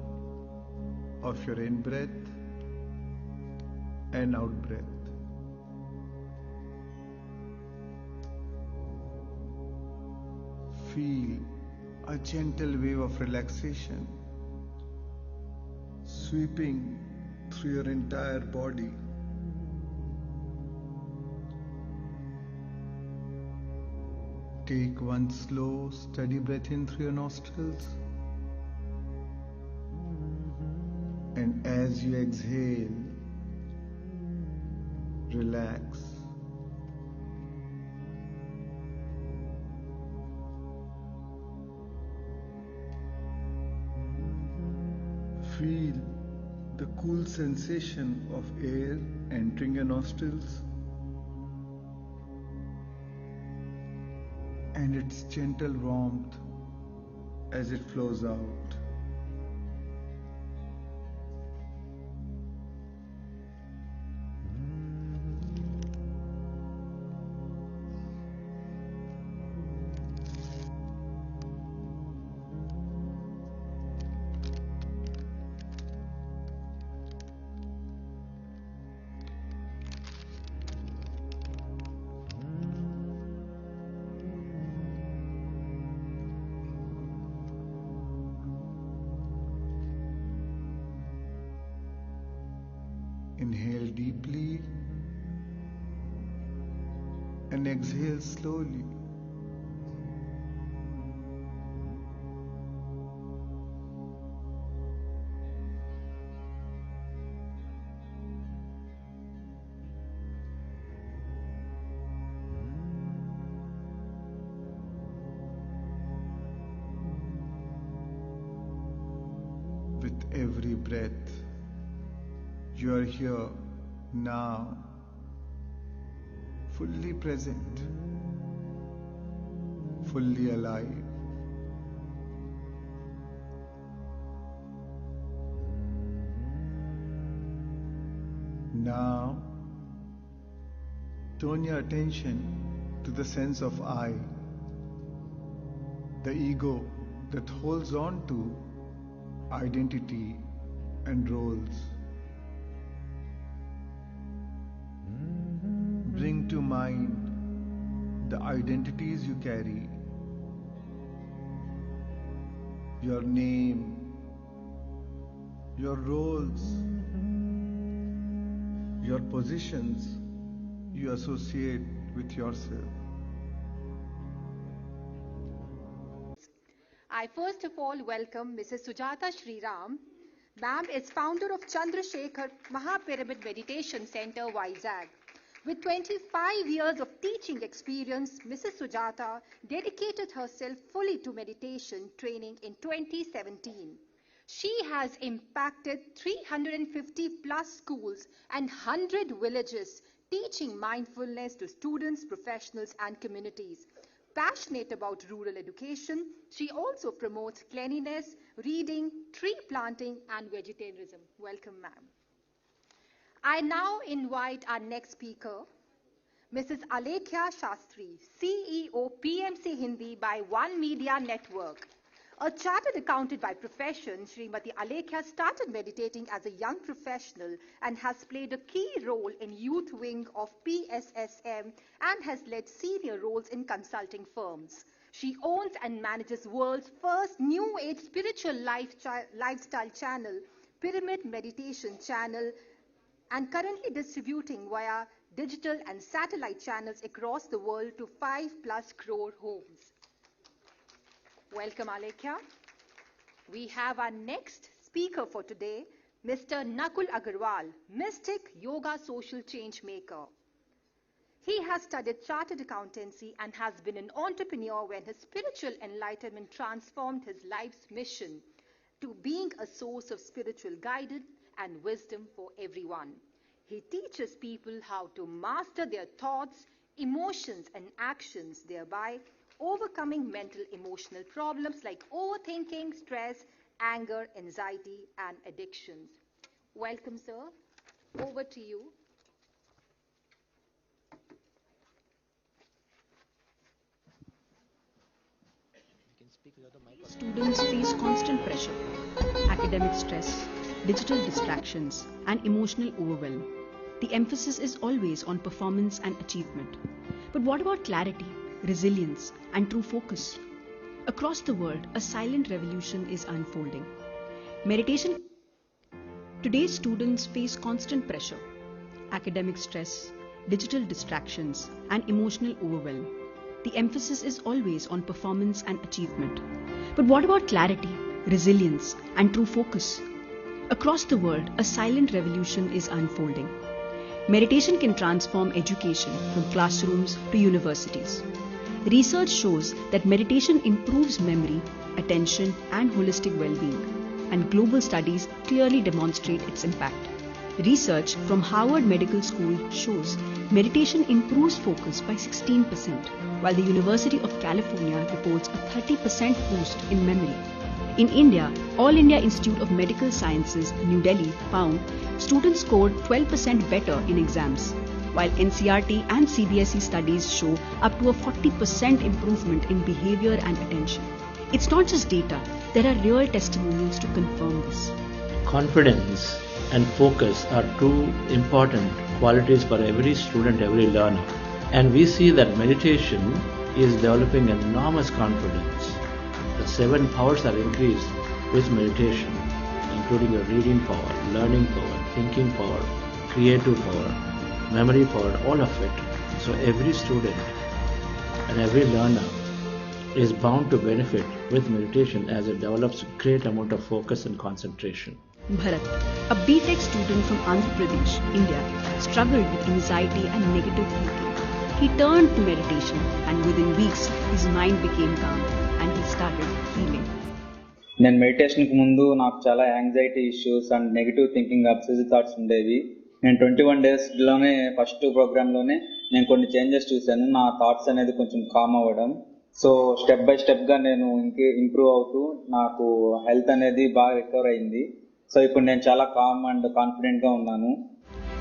of your in-breath and out-breath. Feel a gentle wave of relaxation sweeping through your entire body. Take one slow, steady breath in through your nostrils. And as you exhale, relax. Feel the cool sensation of air entering your nostrils and its gentle warmth as it flows out. Inhale deeply and exhale slowly. With every breath, you are here now, fully present, fully alive. Now, turn your attention to the sense of I, the ego that holds on to identity and roles. Bring to mind the identities you carry, your name, your roles, your positions you associate with yourself. I first of all welcome Mrs. Sujata Sriram. Ma'am is founder of Shakahara Pyramid Meditation Center, Vizag. With 25 years of teaching experience, Mrs. Sujata dedicated herself fully to meditation training in 2017. She has impacted 350 plus schools and 100 villages, teaching mindfulness to students, professionals, and communities. Passionate about rural education, she also promotes cleanliness, reading, tree planting, and vegetarianism. Welcome, ma'am. I now invite our next speaker, Mrs. Alekhya Shastri, CEO PMC Hindi by One Media Network. A chartered accountant by profession, Srimati Alekhya started meditating as a young professional and has played a key role in youth wing of PSSM and has led senior roles in consulting firms. She owns and manages world's first new age spiritual lifestyle channel, Pyramid Meditation Channel, and currently distributing via digital and satellite channels across the world to 5+ crore homes. Welcome, Alekhya. We have our next speaker for today, Mr. Nakul Agarwal, Mystic Yoga Social Change Maker. He has studied chartered accountancy and has been an entrepreneur when his spiritual enlightenment transformed his life's mission to being a source of spiritual guidance and wisdom for everyone. He teaches people how to master their thoughts, emotions, and actions, thereby overcoming mental emotional problems like overthinking, stress, anger, anxiety, and addictions. Welcome, sir. Over to you. Students face constant pressure, academic stress, digital distractions, and emotional overwhelm. The emphasis is always on performance and achievement. But what about clarity, resilience, and true focus? Across the world, a silent revolution is unfolding. Meditation. Today's students face constant pressure, academic stress, digital distractions, and emotional overwhelm. The emphasis is always on performance and achievement. But what about clarity, resilience, and true focus? Across the world, a silent revolution is unfolding. Meditation can transform education from classrooms to universities. Research shows that meditation improves memory, attention, and holistic well-being, and global studies clearly demonstrate its impact. Research from Harvard Medical School shows meditation improves focus by 16%, while the University of California reports a 30% boost in memory. In India, All India Institute of Medical Sciences, New Delhi, found students scored 12% better in exams, while NCERT and CBSE studies show up to a 40% improvement in behavior and attention. It's not just data, there are real testimonials to confirm this. Confidence and focus are two important qualities for every student, every learner. And we see that meditation is developing enormous confidence. The 7 powers are increased with meditation, including your reading power, learning power, thinking power, creative power, memory power, all of it. So every student and every learner is bound to benefit with meditation as it develops great amount of focus and concentration. Bharat, a BTech student from Andhra Pradesh, India, struggled with anxiety and negative thinking. He turned to meditation and within weeks his mind became calm and he started healing. నేను మెడిటేషన్కి ముందు నాకు చాలా anxiety issues and negative thinking obsessive thoughts ఉండేవి. నేను 21 డేస్లోనే first ప్రోగ్రాంలోనే నేను కొన్ని changes చూశాను. నా థాట్స్ అనేది కొంచెం కామ్ అవ్వడం. సో స్టెప్ బై స్టెప్గా నేను ఇంప్రూవ్ అవుతూ నాకు హెల్త్ అనేది బాగా రికవర్ అయింది. సో ఇప్పుడు నేను చాలా కామ్ అండ్ కాన్ఫిడెంట్గా ఉన్నాను.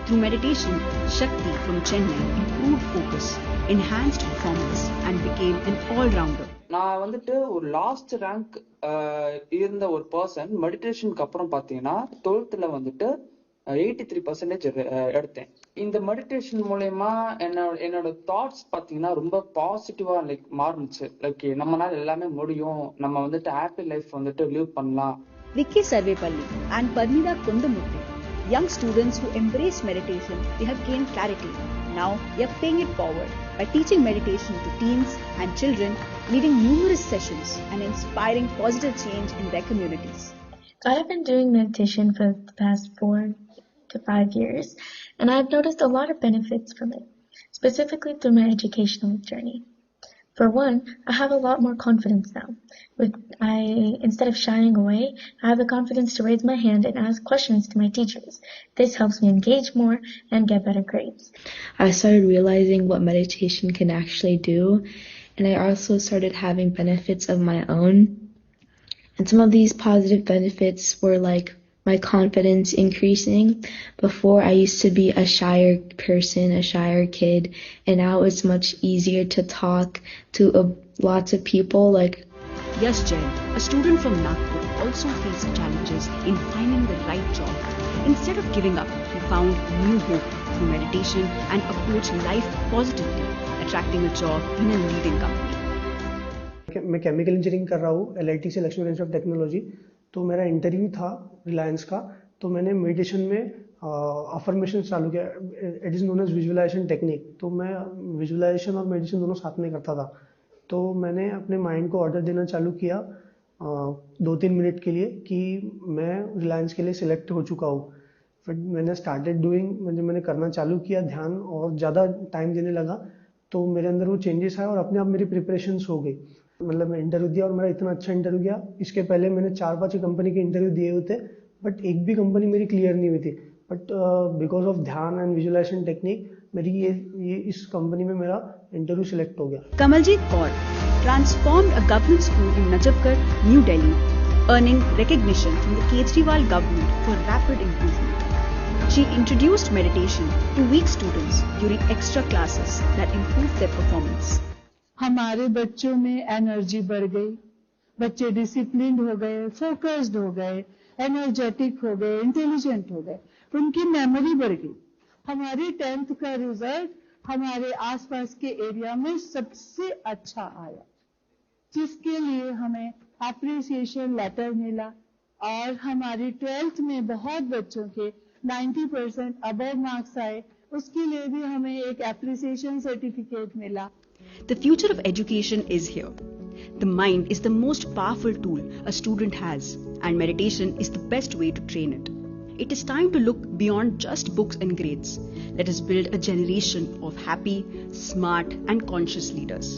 Through meditation, Shakti from Chennai improved focus, enhanced performance and became an all-rounder. நான் வந்துட்டு ஒரு லாஸ்ட் ரேங்க் இருந்த ஒரு பர்சன் மெடிடேஷனுக்கு அப்புறம் பார்த்தீங்கன்னா 12th வந்துட்டு 83% எடுத்தேன். இந்த மெடிடேஷன் மூலயமா என்னோட தாட்ஸ் பார்த்தீங்கன்னா ரொம்ப பாசிட்டிவா மாறுச்சு. நம்மளால எல்லாமே முடியும், நம்ம வந்துட்டு ஹாப்பி லைஃப் வந்துட்டு லிவ் பண்ணலாம். Vicky Sarvepalli and Padmida Kundamurthy, young students who embrace meditation, they have gained clarity. Now they are paying it forward by teaching meditation to teens and children, leading numerous sessions and inspiring positive change in their communities. I have been doing meditation for the past 4 to 5 years, and I've noticed a lot of benefits from it, specifically through my educational journey. For one, I have a lot more confidence now. Instead of shying away, I have the confidence to raise my hand and ask questions to my teachers. This helps me engage more and get better grades. I started realizing what meditation can actually do, and I also started having benefits of my own. And some of these positive benefits were like my confidence increasing. Before, I used to be a shyer person, a shyer kid, and now it's much easier to talk to lots of people. Like, Yes, Jain, a student from Nagpur, also faced challenges in finding the right job. Instead of giving up, he found new hope through meditation and approached life positively, attracting a job in a leading company. मैं chemical engineering कर रहा हूँ LIT से Lakshmi institute of technology. तो मेरा interview था रिलायंस का, तो मैंने मेडिटेशन में अफर्मेशन चालू किया। It is known as visualization technique. तो मैं विजुअलाइजेशन और मेडिटेशन दोनों साथ में करता था। तो मैंने अपने माइंड को ऑर्डर देना चालू किया 2-3 मिनट के लिए कि मैं रिलायंस के लिए सिलेक्ट हो चुका हूँ। फिर मैंने स्टार्टेड डूइंग, मैंने करना चालू किया ध्यान और ज़्यादा टाइम देने लगा, तो मेरे अंदर वो चेंजेस आए और अपने आप मेरी प्रिपरेशंस हो गई। मतलब मैं इंटरव्यू दिया और मेरा इतना अच्छा इंटरव्यू गया। इसके पहले मैंने 4-5 कंपनी के इंटरव्यू दिए हुए थे, बट एक भी कंपनी मेरी क्लियर नहीं हुई थी। बट बिकॉज ऑफ ध्यान एंड विजुअलाइजेशन टेक्निक मेरी ये इस कंपनी में मेरा इंटरव्यू सिलेक्ट हो गया। Kamaljeet Kaur transformed a government school in Najafgarh, New Delhi, earning recognition from the Kejriwal government for rapid improvement. She introduced meditation to weak students during extra classes that improved their performance. हमारे बच्चों में energy बढ़ गई, बच्चे disciplined हो गए, focused हो गए, एनर्जेटिक हो गए, इंटेलिजेंट हो गए, उनकी मेमोरी बढ़ गई। हमारे 10th का रिजल्ट हमारे आसपास के एरिया में सबसे अच्छा आया, जिसके लिए हमें एप्रिसिएशन लेटर मिला। और हमारी 12th में बहुत बच्चों के 90% अबव मार्क्स आए, उसके लिए भी हमें एक एप्रिसिएशन सर्टिफिकेट मिला। The future of education is here. The mind is the most powerful tool a student has, and meditation is the best way to train it. It is time to look beyond just books and grades. Let us build a generation of happy, smart, and conscious leaders.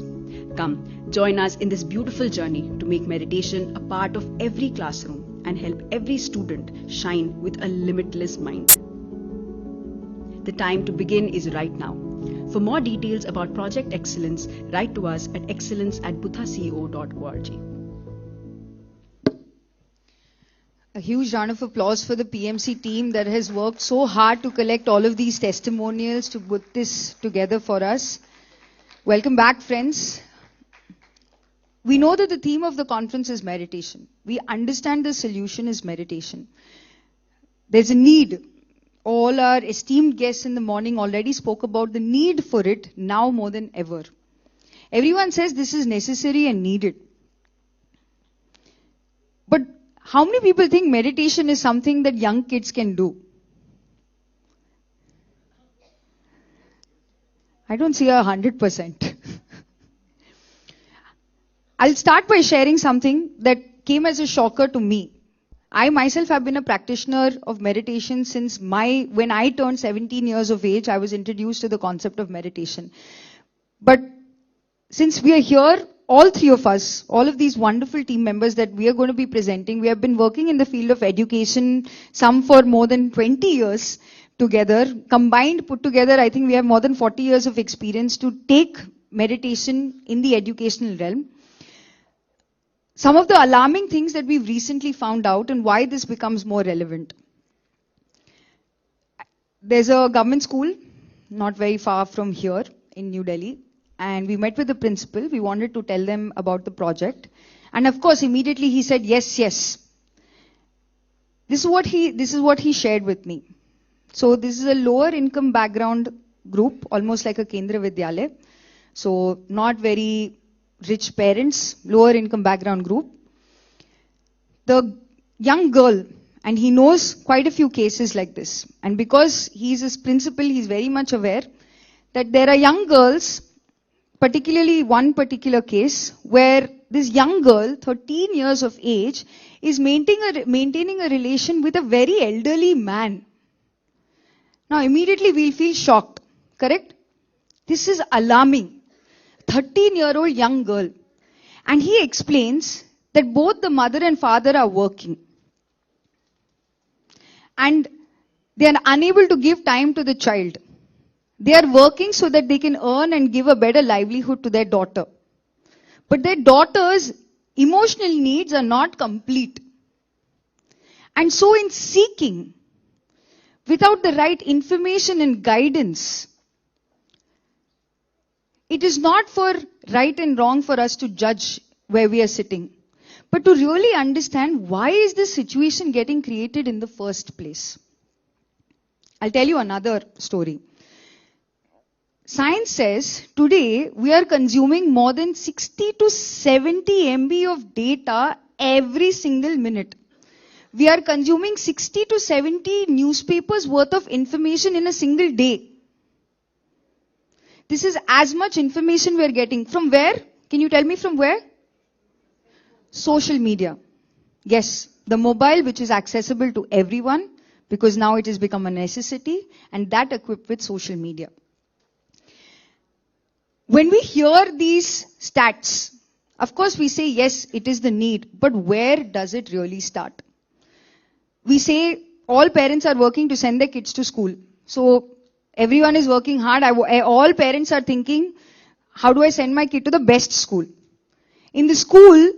Come, join us in this beautiful journey to make meditation a part of every classroom and help every student shine with a limitless mind. The time to begin is right now. For more details about Project Excellence, write to us at excellence@buddhaco.org. A huge round of applause for the PMC team that has worked so hard to collect all of these testimonials to put this together for us. Welcome back, friends. We know that the theme of the conference is meditation. We understand the solution is meditation. There's a need. All our esteemed guests in the morning already spoke about the need for it now more than ever. Everyone says this is necessary and needed. But how many people think meditation is something that young kids can do? I don't see 100%. I'll start by sharing something that came as a shocker to me. I myself have been a practitioner of meditation since when I turned 17 years of age, I was introduced to the concept of meditation. But since we are here, all three of us, all of these wonderful team members that we are going to be presenting, we have been working in the field of education, some for more than 20 years together. Combined, put together, I think we have more than 40 years of experience to take meditation in the educational realm. Some of the alarming things that we've recently found out and why this becomes more relevant. There's a government school not very far from here in New Delhi, and we met with the principal. We wanted to tell them about the project. And of course, immediately he said, yes, yes. This is what he shared with me. So this is a lower income background group, almost like a Kendra Vidyalaya. So not very rich parents, lower income background group. The young girl, and he knows quite a few cases like this. And because he's his principal, he's very much aware that there are young girls, particularly one particular case, where this young girl, 13 years of age, is maintaining a relation with a very elderly man. Now immediately we'll feel shocked, correct? This is alarming. 13-year-old young girl. And he explains that both the mother and father are working. And they are unable to give time to the child. They are working so that they can earn and give a better livelihood to their daughter. But their daughter's emotional needs are not complete. And so in seeking, without the right information and guidance, it is not for right and wrong for us to judge where we are sitting, but to really understand why is this situation getting created in the first place. I'll tell you another story. Science says today we are consuming more than 60 to 70 MB of data every single minute. We are consuming 60 to 70 newspapers worth of information in a single day. This is as much information we are getting. From where? Can you tell me from where? Social media. Yes, the mobile, which is accessible to everyone, because now it has become a necessity, and that equipped with social media. When we hear these stats, of course we say, yes, it is the need, but where does it really start? We say all parents are working to send their kids to school. So everyone is working hard. All parents are thinking, how do I send my kid to the best school? In the school,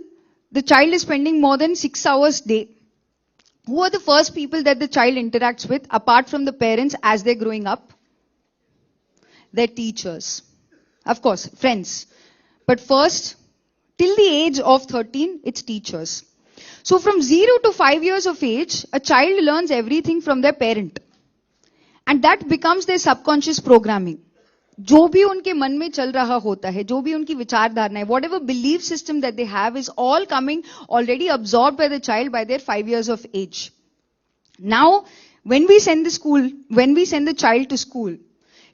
the child is spending more than 6 hours a day. Who are the first people that the child interacts with, apart from the parents as they're growing up? Their teachers. Of course, friends. But first, till the age of 13, it's teachers. So from 0 to 5 years of age, a child learns everything from their parent. And that becomes their subconscious programming. जो भी उनके मन में चल रहा होता है, जो भी उनकी विचारधारणा है, whatever belief system that they have is all coming already absorbed by the child by their 5 years of age. Now, when we send the child to school,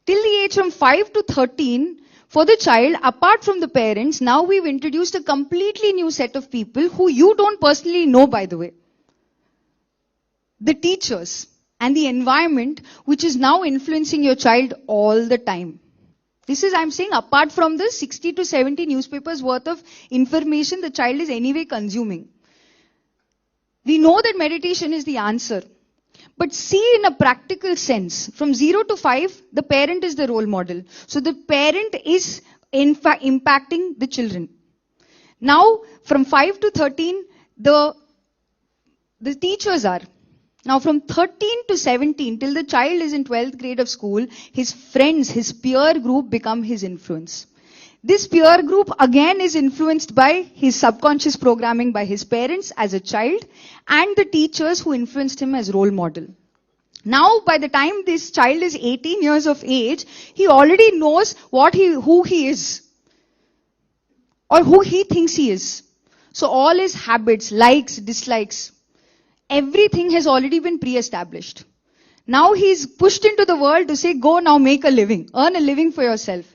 till the age from 5 to 13, for the child, apart from the parents, now we've introduced a completely new set of people who you don't personally know, by the way. The teachers and the environment, which is now influencing your child all the time. This is, I'm saying, apart from the 60 to 70 newspapers worth of information the child is anyway consuming. We know that meditation is the answer. But see, in a practical sense, from 0 to 5, the parent is the role model. So the parent is impacting the children. Now, from 5 to 13, the teachers are. Now, from 13 to 17, till the child is in 12th grade of school, his friends, his peer group become his influence. This peer group again is influenced by his subconscious programming by his parents as a child and the teachers who influenced him as role model. Now, by the time this child is 18 years of age, he already knows who he is or who he thinks he is. So all his habits, likes, dislikes, everything has already been pre-established. Now he's pushed into the world to say, go now make a living, earn a living for yourself.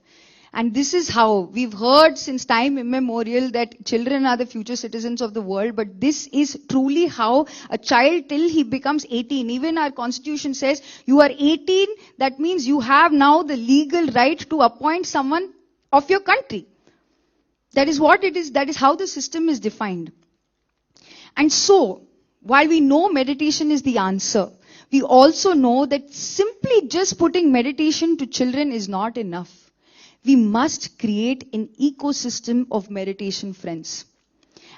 And this is how we've heard since time immemorial that children are the future citizens of the world. But this is truly how a child till he becomes 18. Even our constitution says you are 18. That means you have now the legal right to appoint someone of your country. That is what it is. That is how the system is defined. And so, while we know meditation is the answer, we also know that simply just putting meditation to children is not enough. We must create an ecosystem of meditation friends.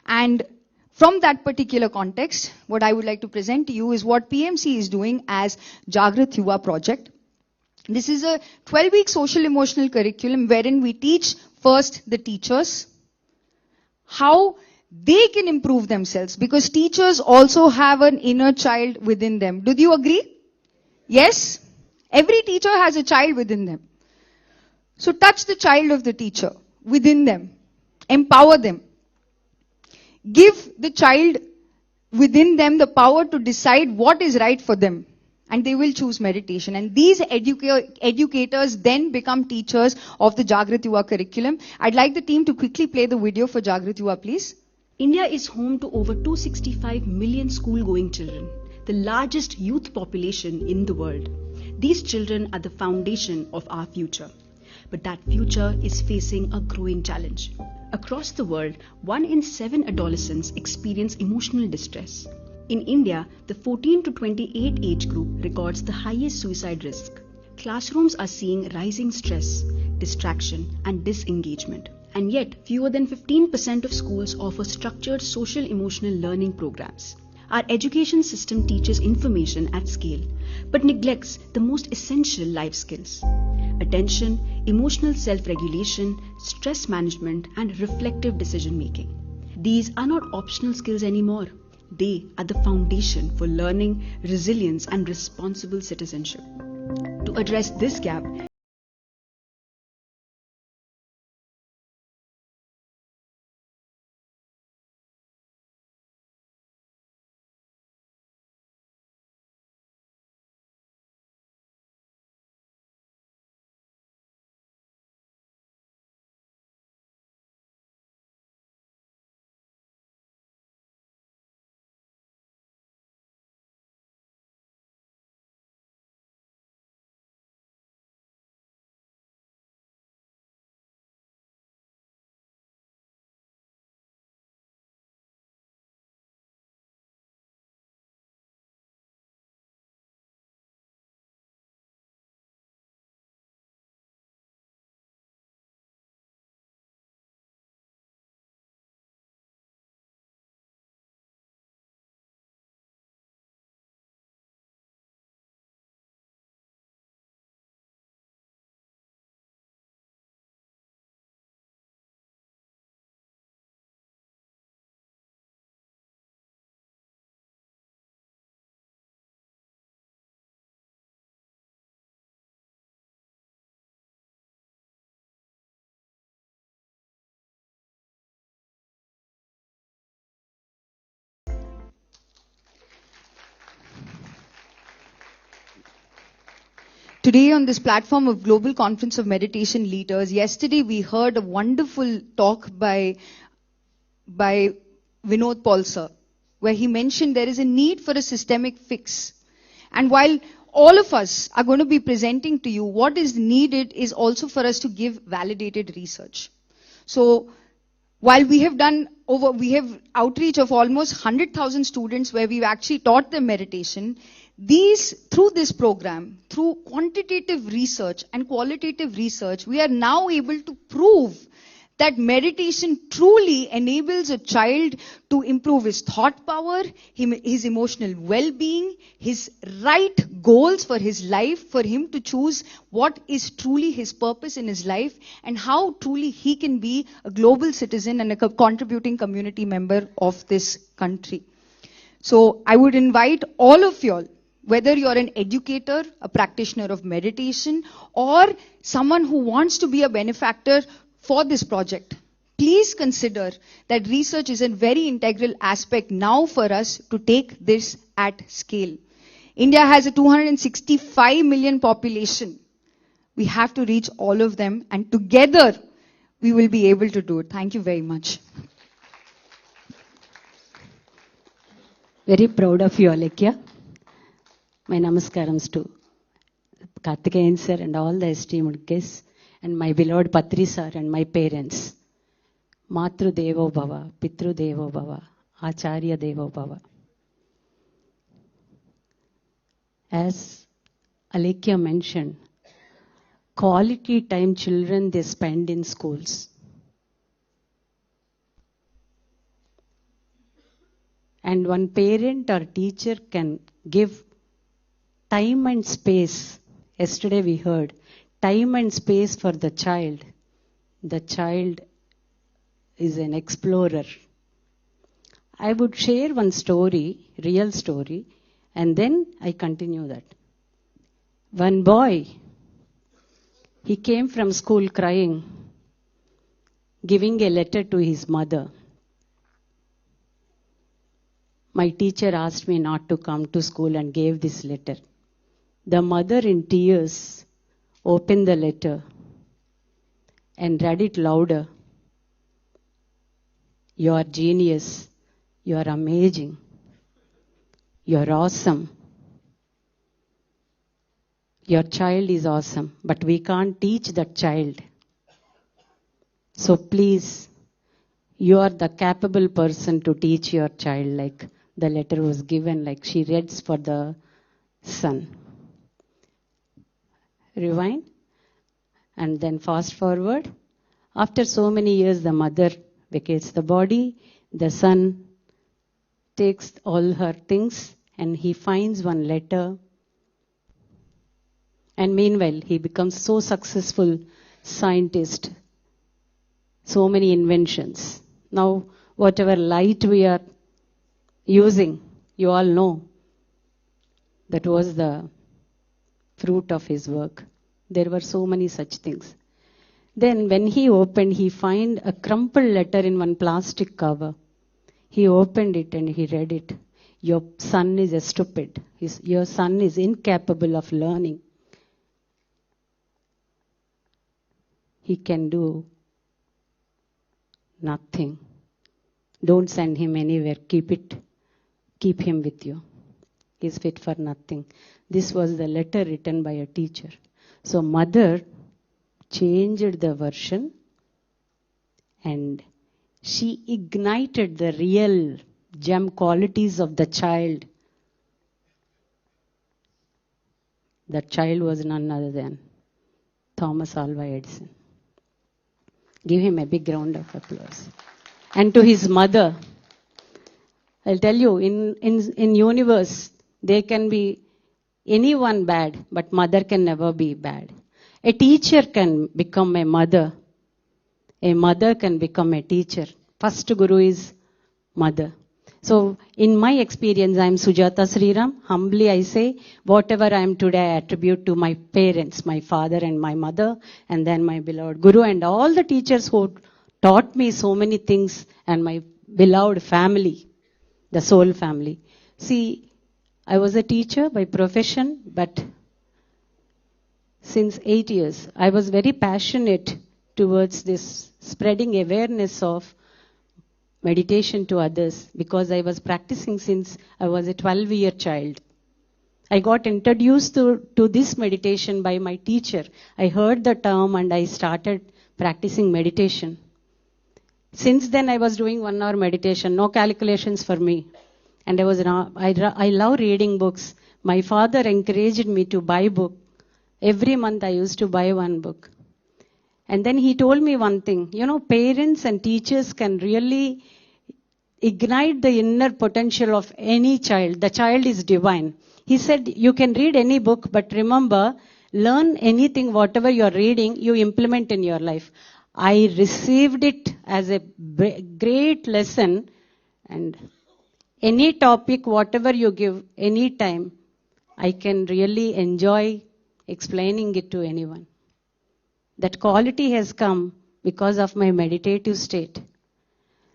And from that particular context, what I would like to present to you is what PMC is doing as Jagath Yuva project. This is a 12-week social emotional curriculum wherein we teach first the teachers how they can improve themselves, because teachers also have an inner child within them. Do you agree? Yes? Every teacher has a child within them. So touch the child of the teacher within them. Empower them. Give the child within them the power to decide what is right for them. And they will choose meditation. And these educators then become teachers of the Jagath Yuva curriculum. I'd like the team to quickly play the video for Jagath Yuva, please. India is home to over 265 million school-going children, the largest youth population in the world. These children are the foundation of our future. But that future is facing a growing challenge. Across the world, 1 in 7 adolescents experience emotional distress. In India, the 14 to 28 age group records the highest suicide risk. Classrooms are seeing rising stress, distraction, and disengagement. And yet, fewer than 15% of schools offer structured social emotional learning programs. Our education system teaches information at scale, but neglects the most essential life skills: attention, emotional self-regulation, stress management, and reflective decision-making. These are not optional skills anymore. They are the foundation for learning, resilience, and responsible citizenship. To address this gap, Today on this platform of Global Conference of Meditation Leaders, yesterday we heard a wonderful talk by Vinod Paul sir, where he mentioned there is a need for a systemic fix. And while all of us are going to be presenting to you, what is needed is also for us to give validated research. So while we have outreach of almost 100,000 students where we've actually taught them meditation, through this program, through quantitative research and qualitative research, we are now able to prove that meditation truly enables a child to improve his thought power, his emotional well-being, his right goals for his life, for him to choose what is truly his purpose in his life, and how truly he can be a global citizen and a contributing community member of this country. So I would invite all of you all, whether you're an educator, a practitioner of meditation, or someone who wants to be a benefactor for this project, please consider that research is a very integral aspect now for us to take this at scale. India has a 265 million population. We have to reach all of them, and together we will be able to do it. Thank you very much. Very proud of you, Alekia. My namaskarams to Karthikeyan sir and all the esteemed guests, and my beloved Patri sir and my parents. Matru Devo Bhava, Pitru Devo Bhava, Acharya Devo Bhava. As Alekia mentioned, quality time children they spend in schools. And one parent or teacher can give time and space. Yesterday we heard time and space for the child. The child is an explorer. I would share one story, real story, and then I continue that. One boy, he came from school crying, giving a letter to his mother. My teacher asked me not to come to school and gave this letter. The mother in tears opened the letter and read it louder. You are genius. You are amazing. You are awesome. Your child is awesome, but we can't teach that child. So please, you are the capable person to teach your child, like the letter was given, like she reads for the son. Rewind and then fast forward. After so many years, the mother vacates the body, the son takes all her things and he finds one letter. And meanwhile, he becomes so successful scientist, so many inventions. Now, whatever light we are using, you all know, that was the fruit of his work. There were so many such things. Then when he opened, he found a crumpled letter in one plastic cover. He opened it and he read it. Your son is a stupid. Your son is incapable of learning. He can do nothing. Don't send him anywhere. Keep him with you. He's fit for nothing. This was the letter written by a teacher. So mother changed the version and she ignited the real gem qualities of the child. The child was none other than Thomas Alva Edison. Give him a big round of applause. And to his mother, I'll tell you, in universe, there can be anyone bad, but mother can never be bad. A teacher can become a mother. A mother can become a teacher. First guru is mother. So in my experience, I am Sujata Sriram. Humbly I say, whatever I am today, I attribute to my parents, my father and my mother, and then my beloved guru and all the teachers who taught me so many things, and my beloved family, the soul family. See, I was a teacher by profession, but since 8 years, I was very passionate towards this spreading awareness of meditation to others, because I was practicing since I was a 12-year child. I got introduced to this meditation by my teacher. I heard the term and I started practicing meditation. Since then I was doing 1 hour meditation, no calculations for me. And I love reading books. My father encouraged me to buy book. Every month I used to buy 1 book. And then he told me one thing, parents and teachers can really ignite the inner potential of any child. The child is divine. He said, you can read any book, but remember, learn anything, whatever you are reading, you implement in your life. I received it as a great lesson, and any topic, whatever you give, any time, I can really enjoy explaining it to anyone. That quality has come because of my meditative state.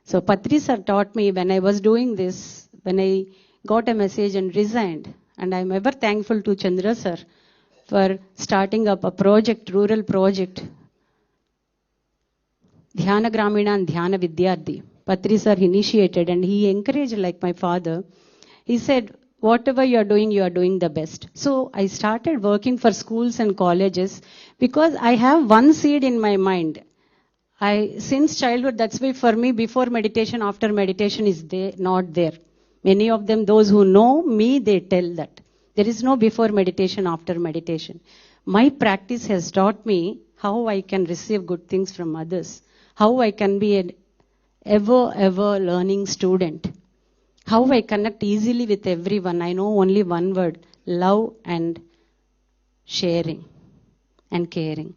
So Patri sir taught me when I was doing this, when I got a message and resigned. And I'm ever thankful to Chandra sir for starting up a project, rural project, Dhyana Gramina and Dhyana Vidyarthi. Patri sir initiated and he encouraged like my father. He said, whatever you are doing the best. So I started working for schools and colleges because I have one seed in my mind. Since childhood, that's why for me, before meditation, after meditation is not there. Many of them, those who know me, they tell that. There is no before meditation, after meditation. My practice has taught me how I can receive good things from others. How I can be an ever learning student. How I connect easily with everyone. I know only one word, love and sharing and caring.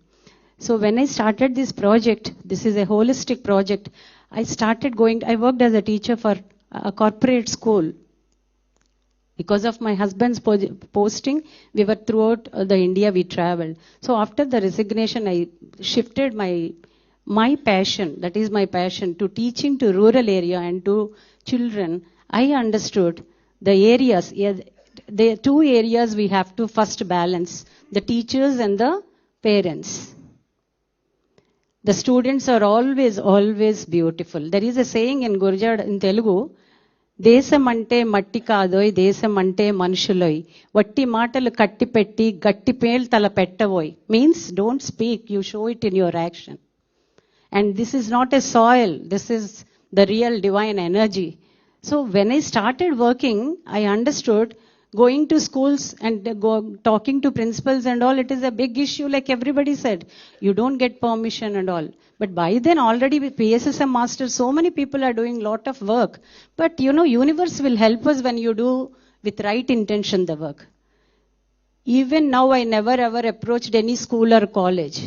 So when I started this project, this is a holistic project, I worked as a teacher for a corporate school. Because of my husband's posting, we were throughout the India, we traveled. So after the resignation, I shifted my passion, that is my passion, to teaching to rural area and to children. I understood the areas, the 2 areas we have to first balance, the teachers and the parents. The students are always beautiful. There is a saying in Gurjad in Telugu, Desamante matti kaadoi, desamante manushuloy, vatti maatalu katti petti, gatti pel tala pettavoy. Means don't speak, you show it in your action. And this is not a soil, this is the real divine energy. So when I started working, I understood Going to schools and talking to principals and all, it is a big issue, like everybody said. You don't get permission and all. But by then already with PSSM masters, so many people are doing lot of work. But universe will help us when you do with right intention the work. Even now, I never ever approached any school or college.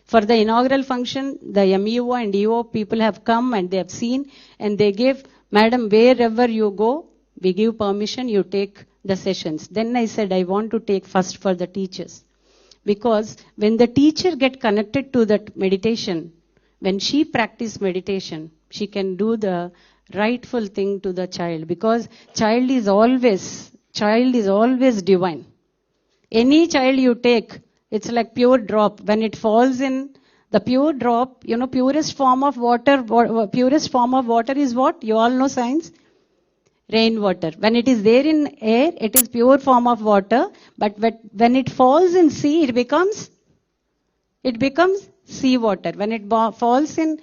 For the inaugural function, the MEO and EO people have come and they have seen and they gave, Madam, wherever you go, we give permission, you take the sessions. Then I said, I want to take first for the teachers. Because when the teacher get connected to that meditation, when she practice meditation, she can do the rightful thing to the child. Because child is always divine. Any child you take, it's like pure drop. When it falls in the pure drop, purest form of water is what? You all know science? Rainwater. When it is there in air, it is pure form of water. But when it falls in sea, it becomes sea water. When it falls in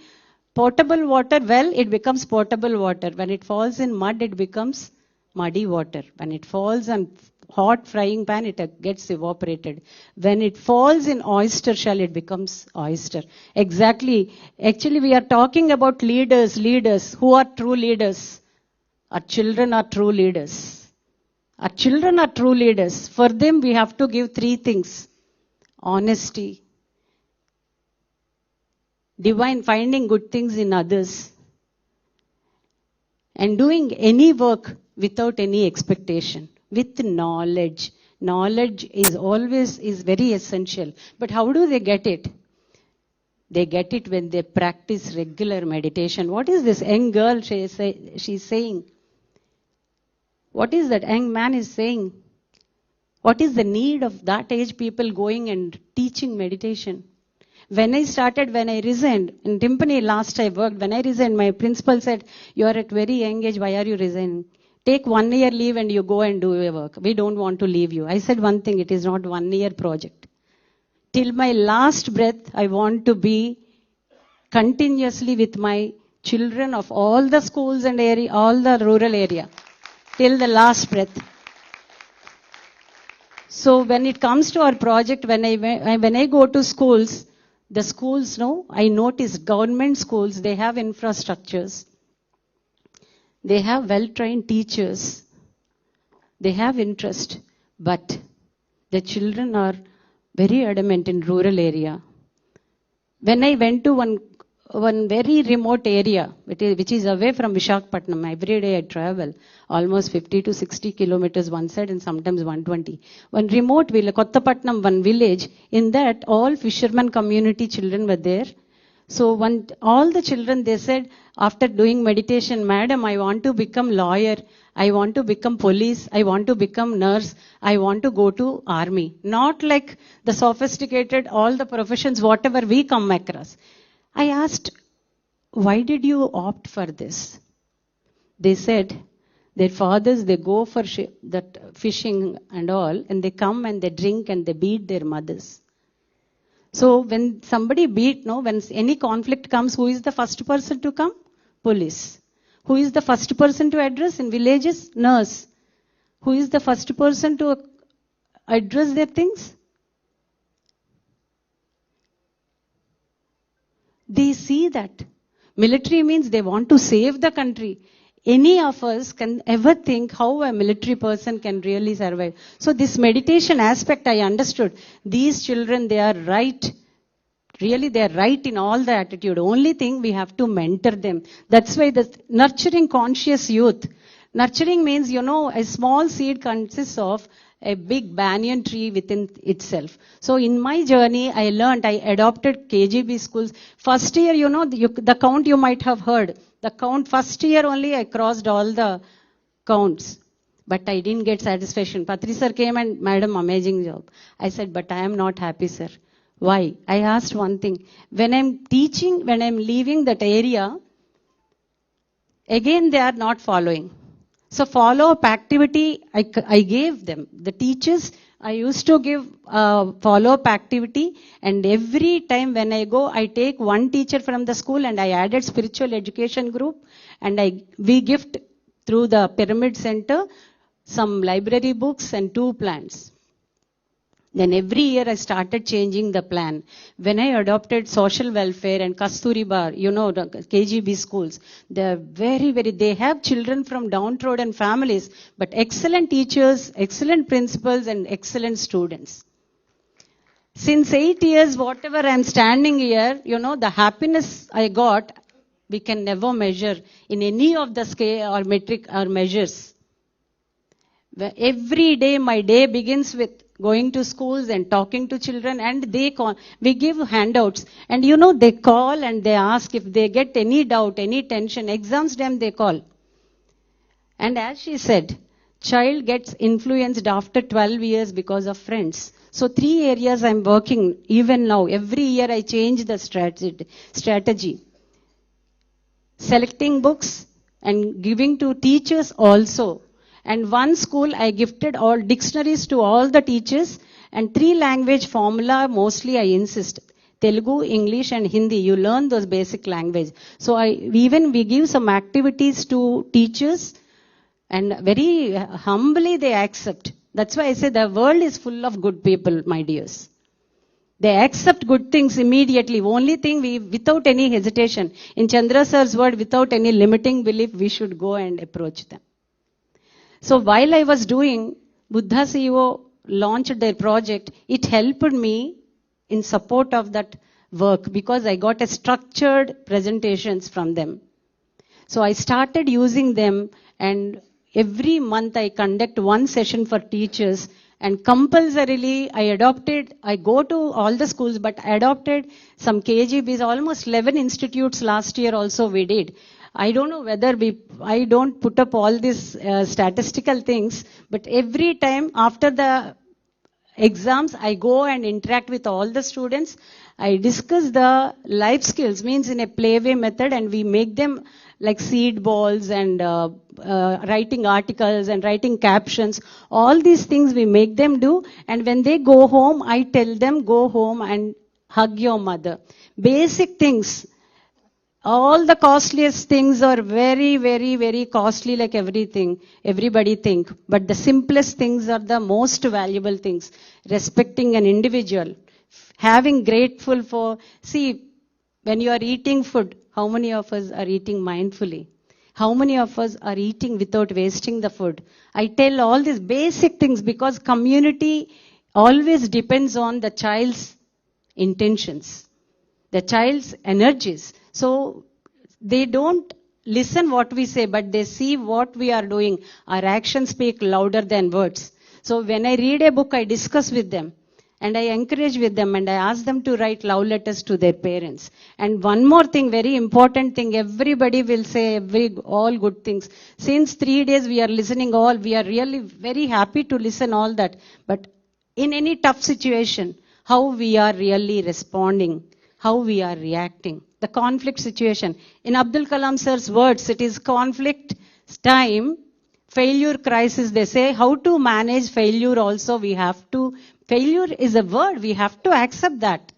potable water, well, it becomes potable water. When it falls in mud, it becomes muddy water. When it falls on hot frying pan, it gets evaporated. When it falls in oyster shell, it becomes oyster. Exactly. Actually, we are talking about leaders. Who are true leaders? Our children are true leaders. Our children are true leaders. For them, we have to give three things. Honesty. Divine, finding good things in others. And doing any work without any expectation. With knowledge. Knowledge is very essential. But how do they get it? They get it when they practice regular meditation. What is this young girl she's saying? What is that young man is saying? What is the need of that age people going and teaching meditation? When I resigned, in Timpani last I worked, when I resigned, my principal said, you are at very young age, why are you resigning? Take 1 year leave and you go and do your work. We don't want to leave you. I said one thing, it is not 1 year project. Till my last breath, I want to be continuously with my children of all the schools and area, all the rural area. Till the last breath. So when it comes to our project, when I go to schools, the schools, I notice government schools, they have infrastructures. They have well-trained teachers. They have interest. But the children are very adamant in rural area. When I went to one very remote area, which is away from Visakhapatnam, every day I travel, almost 50 to 60 kilometers one side and sometimes 120. One remote village, Kottapatnam, one village, in that all fishermen community children were there. So all the children, they said, after doing meditation, Madam, I want to become lawyer, I want to become police, I want to become nurse, I want to go to army. Not like the sophisticated, all the professions, whatever we come across. I asked, why did you opt for this? They said, their fathers, they go for that fishing and all, and they come and they drink and they beat their mothers. So when somebody when any conflict comes, who is the first person to come? Police. Who is the first person to address in villages? Nurse. Who is the first person to address their things? They see that. Military means they want to save the country. Any of us can ever think how a military person can really survive. So this meditation aspect I understood. These children, they are right. Really, they are right in all the attitude. Only thing, we have to mentor them. That's why the nurturing conscious youth. Nurturing means, a small seed consists of a big banyan tree within itself. So in my journey, I adopted KGB schools. First year, the count you might have heard. The count, first year only I crossed all the counts. But I didn't get satisfaction. Patri sir came and, Madam, amazing job. I said, but I am not happy, sir. Why? I asked one thing. When I'm teaching, when I'm leaving that area, again they are not following. So follow-up activity, I gave them. The teachers, I used to give follow-up activity, and every time when I go, I take one teacher from the school and I added spiritual education group, and we gift through the pyramid center some library books and 2 plants. Then every year I started changing the plan. When I adopted social welfare and Kasturi Bar, you know, the KGB schools, they're they have children from downtrodden families, but excellent teachers, excellent principals, and excellent students. Since 8 years, whatever I'm standing here, you know, the happiness I got, we can never measure in any of the scale or metric or measures. Every day, my day begins with going to schools and talking to children, and we give handouts. And you know, they call and they ask if they get any doubt, any tension, exams time they call. And as she said, child gets influenced after 12 years because of friends. So 3 areas I'm working even now. Every year I change the strategy. Selecting books and giving to teachers also. And one school I gifted all dictionaries to all the teachers, and 3 language formula mostly I insist. Telugu, English and Hindi. You learn those basic language. So we give some activities to teachers, and very humbly they accept. That's why I say the world is full of good people, my dears. They accept good things immediately. Only thing without any hesitation. In Chandra sir's word, without any limiting belief, we should go and approach them. So while I was doing, Buddha CEO launched their project, it helped me in support of that work because I got a structured presentations from them. So I started using them, and every month I conduct 1 session for teachers, and compulsorily I go to all the schools, but I adopted some KGBs, almost 11 institutes last year also we did. I don't know whether I don't put up all these statistical things, but every time after the exams, I go and interact with all the students. I discuss the life skills, means in a playway method, and we make them like seed balls and writing articles and writing captions. All these things we make them do, and when they go home, I tell them, go home and hug your mother. Basic things. All the costliest things are very, very, very costly, like everything. Everybody think. But the simplest things are the most valuable things. Respecting an individual. Having grateful for, see, when you are eating food, how many of us are eating mindfully? How many of us are eating without wasting the food? I tell all these basic things because community always depends on the child's intentions, the child's energies. So they don't listen what we say, but they see what we are doing. Our actions speak louder than words. So when I read a book, I discuss with them. And I encourage with them, and I ask them to write love letters to their parents. And one more thing, very important thing, everybody will say all good things. Since 3 days we are listening all, we are really very happy to listen all that. But in any tough situation, how we are really responding, how we are reacting. The conflict situation. In Abdul Kalam sir's words, it is conflict time, failure crisis. They say how to manage failure also. Failure is a word. We have to accept that.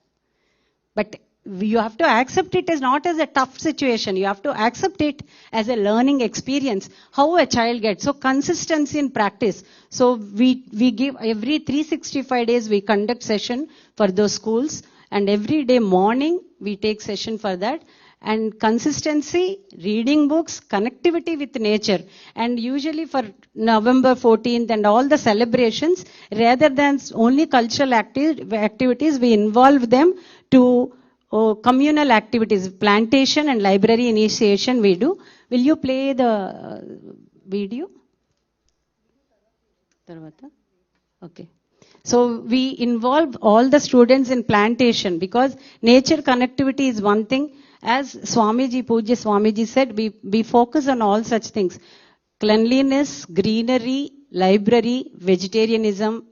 But you have to accept it as not as a tough situation. You have to accept it as a learning experience. How a child gets. So consistency in practice. So we give every 365 days we conduct session for those schools. And every day morning we take session for that. And consistency, reading books, connectivity with nature. And usually for November 14th and all the celebrations, rather than only cultural activities, we involve them to communal activities, plantation and library initiation we do. Will you play the video? Okay. So we involve all the students in plantation because nature connectivity is one thing. As Swamiji, Pujya Swamiji said, we focus on all such things. Cleanliness, greenery, library, vegetarianism,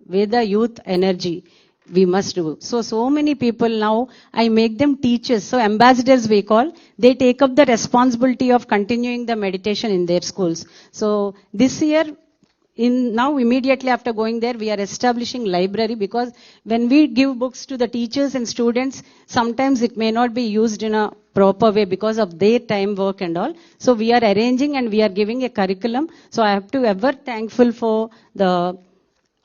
Veda youth energy. We must do. So many people now, I make them teachers. So ambassadors we call. They take up the responsibility of continuing the meditation in their schools. So this year, now immediately after going there, we are establishing library because when we give books to the teachers and students, sometimes it may not be used in a proper way because of their time work and all. So we are arranging and we are giving a curriculum. So I have to ever thankful for the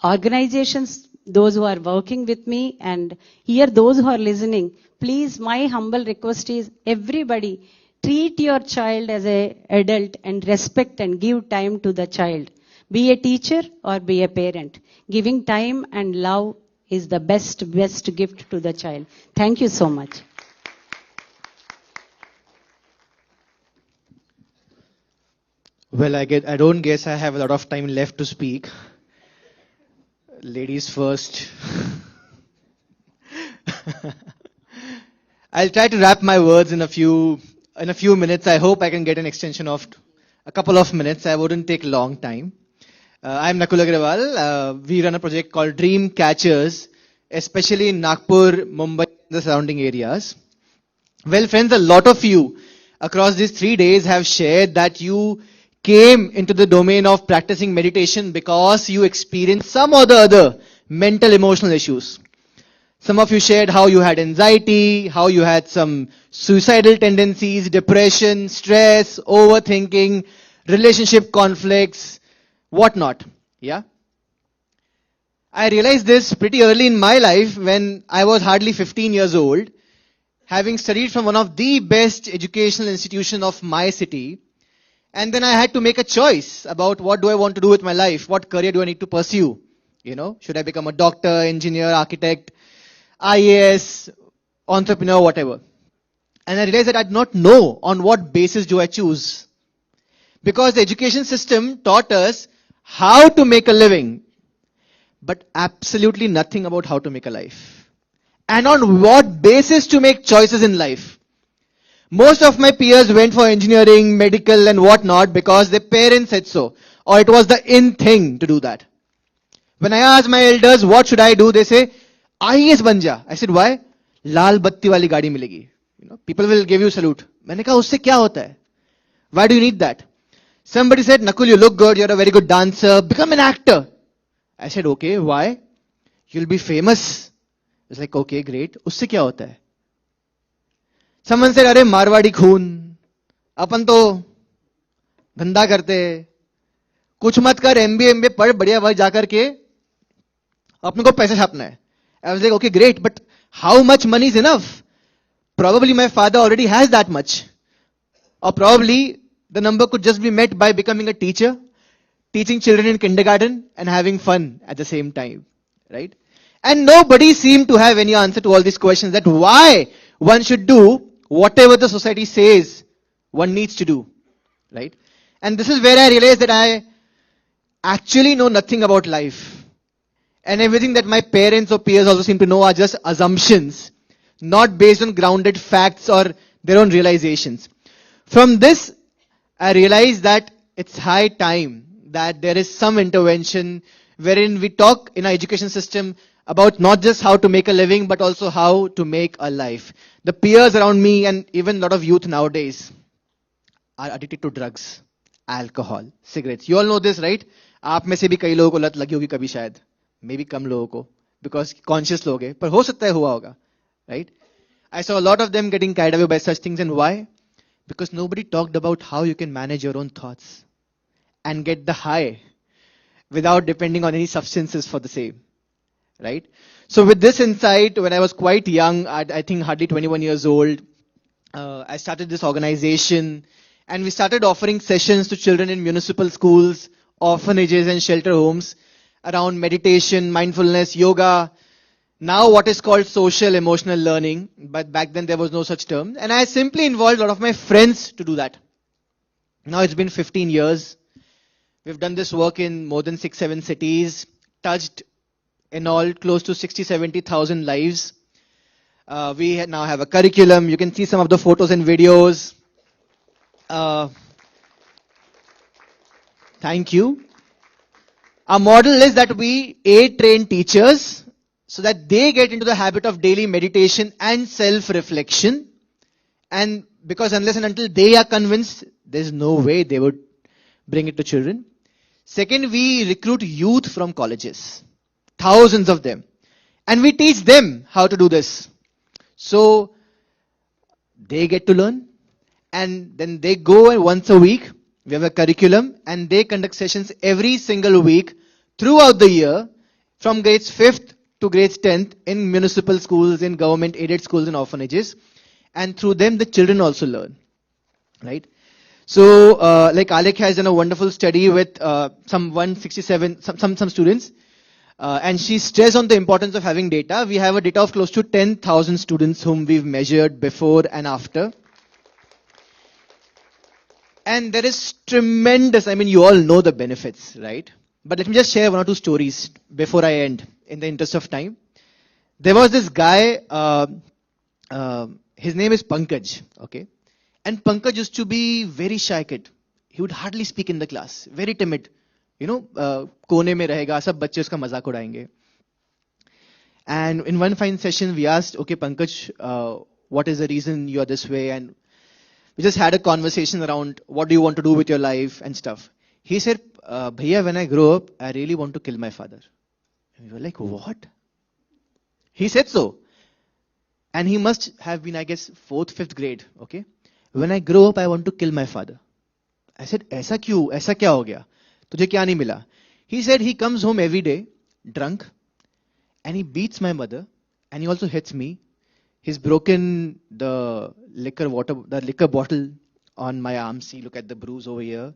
organizations, those who are working with me, and here those who are listening. Please, my humble request is everybody treat your child as an adult and respect and give time to the child. Be a teacher or be a parent. Giving time and love is the best gift to the child. Thank you so much. Well, I don't guess I have a lot of time left to speak. Ladies first. I'll try to wrap my words in a few minutes. I hope I can get an extension of a couple of minutes. I wouldn't take a long time. I'm Nakul Agrawal. We run a project called Dream Catchers, especially in Nagpur, Mumbai, and the surrounding areas. Well, friends, a lot of you across these 3 days have shared that you came into the domain of practicing meditation because you experienced some or the other mental, emotional issues. Some of you shared how you had anxiety, how you had some suicidal tendencies, depression, stress, overthinking, relationship conflicts, whatnot. Yeah. I realized this pretty early in my life when I was hardly 15 years old, having studied from one of the best educational institutions of my city. And then I had to make a choice about what do I want to do with my life? What career do I need to pursue? You know, should I become a doctor, engineer, architect, IAS, entrepreneur, whatever. And I realized that I did not know on what basis do I choose. Because the education system taught us how to make a living, but absolutely nothing about how to make a life. And on what basis to make choices in life. Most of my peers went for engineering, medical and whatnot because their parents said so. Or it was the in thing to do that. When I asked my elders, what should I do? They say, IAS ban ja. I said, why? Lal batti wali gaadi milegi. You know, people will give you salute. मैंने कहा उससे क्या होता है? Why do you need that? Somebody said, Nakul, you look good, you're a very good dancer, become an actor. I said, okay, why? You'll be famous. It's like, okay, great. उससे क्या होता है? Someone said, अरे मारवाड़ी खून, अपन तो धंधा करते, कुछ मत कर, MBA पढ़, बढ़िया भाई जाकर के अपने को पैसे छापना है. I was like, okay, great, but how much money is enough? Probably my father already has that much. Or probably the number could just be met by becoming a teacher, teaching children in kindergarten and having fun at the same time, right? And nobody seemed to have any answer to all these questions that why one should do whatever the society says one needs to do, right? And this is where I realized that I actually know nothing about life. And everything that my parents or peers also seem to know are just assumptions, not based on grounded facts or their own realizations. From this, I realized that it's high time that there is some intervention wherein we talk in our education system about not just how to make a living, but also how to make a life. The peers around me and even a lot of youth nowadays are addicted to drugs, alcohol, cigarettes. You all know this, right? आप में से भी कई लोगों को लत लगी होगी कभी शायद. Maybe कम लोगों को, because conscious लोग हैं, पर हो सकता है हुआ होगा, right? I saw a lot of them getting carried away by such things, and why? Because nobody talked about how you can manage your own thoughts and get the high without depending on any substances for the same, right? So with this insight, when I was quite young, I think hardly 21 years old, I started this organization, and we started offering sessions to children in municipal schools, orphanages and shelter homes around meditation, mindfulness, yoga, now what is called social emotional learning, but back then there was no such term. And I simply involved a lot of my friends to do that. Now it's been 15 years. We've done this work in more than 6-7 cities, touched in all close to 60,000-70,000 lives. We now have a curriculum. You can see some of the photos and videos. Thank you. Our model is that we train teachers so that they get into the habit of daily meditation and self-reflection. And because unless and until they are convinced, there's no way they would bring it to children. Second, we recruit youth from colleges, thousands of them. And we teach them how to do this. So they get to learn, and then they go once a week. We have a curriculum, and they conduct sessions every single week throughout the year, from grades 5th to grades 10th in municipal schools, in government aided schools and orphanages, and through them the children also learn, right? So, like Alek has done a wonderful study with some 167, some students, and she stressed on the importance of having data. We have a data of close to 10,000 students whom we've measured before and after. And there is tremendous, I mean, you all know the benefits, right? But let me just share one or two stories before I end, in the interest of time. There was this guy, his name is Pankaj, okay? And Pankaj used to be very shy kid. He would hardly speak in the class, very timid. You know, कोने में रहेगा, सब बच्चे उसका मजाक उड़ाएंगे. And in one fine session, we asked, okay, Pankaj, what is the reason you are this way? And we just had a conversation around what do you want to do with your life and stuff. He said, Bhaiya, when I grow up, I really want to kill my father. And we were like, what? He said so. And he must have been, I guess, 4th, 5th grade, okay? When I grow up, I want to kill my father. I said, ऐसा क्यों? ऐसा क्या हो गया? तुझे क्या नहीं मिला? He said he comes home every day, drunk, and he beats my mother, and he also hits me. He's broken the liquor bottle on my arm. See, look at the bruise over here.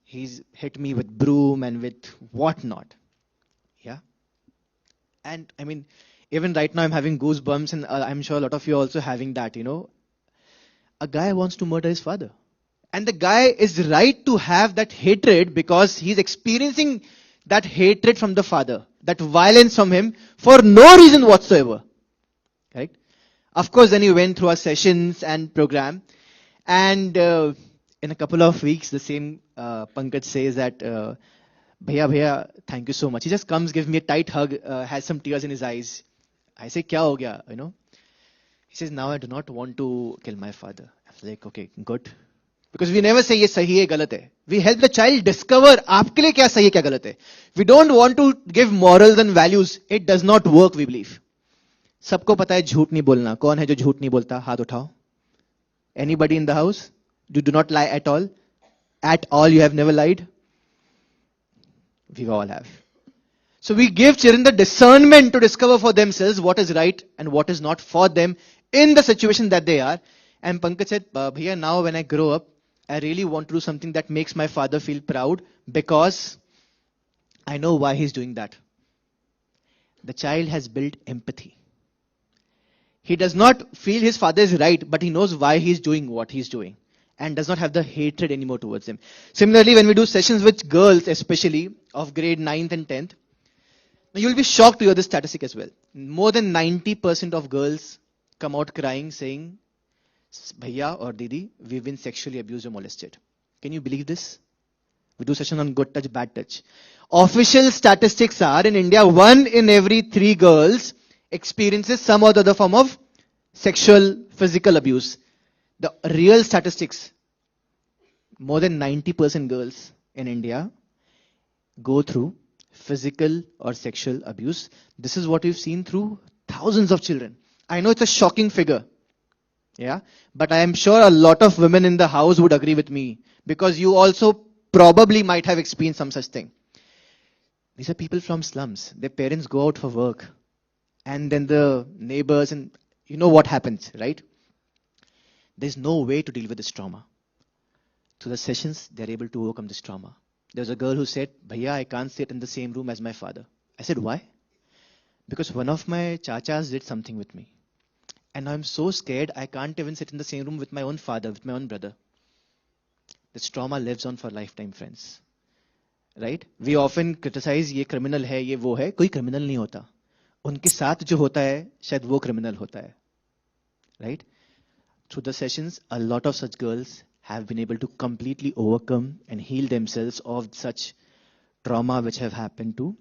He's hit me with broom and with whatnot. Yeah. And I mean, even right now I'm having goosebumps, and I'm sure a lot of you are also having that, you know. A guy wants to murder his father. And the guy is right to have that hatred because he's experiencing that hatred from the father, that violence from him for no reason whatsoever. Right? Of course, then he went through our sessions and program. And in a couple of weeks, the same Pankaj says that, Bhaiya, thank you so much. He just comes, gives me a tight hug, has some tears in his eyes. I say, kya ho gaya? You know? He says, now I do not want to kill my father. I was like, okay, good. Because we never say, ye sahi hai, galat hai. We help the child discover, aapke liye kya sahi hai, kya galat hai. We don't want to give morals and values. It does not work, we believe. सबको पता है झूठ नहीं बोलना. कौन है जो झूठ नहीं बोलता? हाथ उठाओ. Anybody in the house? You do not lie at all? At all, you have never lied? We all have. So we give children the discernment to discover for themselves what is right and what is not for them in the situation that they are. And Pankaj said, Bhaiya, now when I grow up, I really want to do something that makes my father feel proud because I know why he's doing that. The child has built empathy. He does not feel his father is right, but he knows why he's doing what he's doing and does not have the hatred anymore towards him. Similarly, when we do sessions with girls, especially of grade 9th and 10th, you will be shocked to hear this statistic as well. More than 90% of girls come out crying saying, Bhaiya or Didi, we've been sexually abused or molested. Can you believe this? We do sessions on good touch, bad touch. Official statistics are in India, 1 in every 3 girls experiences some or the other form of sexual, physical abuse. The real statistics, more than 90% girls in India go through physical or sexual abuse. This is what we've seen through thousands of children. I know it's a shocking figure. Yeah, but I am sure a lot of women in the house would agree with me because you also probably might have experienced some such thing. These are people from slums. Their parents go out for work and then the neighbors, and you know what happens, right? There's no way to deal with this trauma. Through the sessions, they're able to overcome this trauma. There's a girl who said, Bhaiya, I can't sit in the same room as my father. I said, why? Because one of my chachas did something with me. And I'm so scared, I can't even sit in the same room with my own father, with my own brother. This trauma lives on for a lifetime, friends. Right? We often criticize, ye criminal hai, ye wo hai. Koi criminal nahi hota. Unke saath jo hota hai, shayad wo criminal hota hai. Right? Through the sessions, a lot of such girls have been able to completely overcome and heal themselves of such trauma which have happened to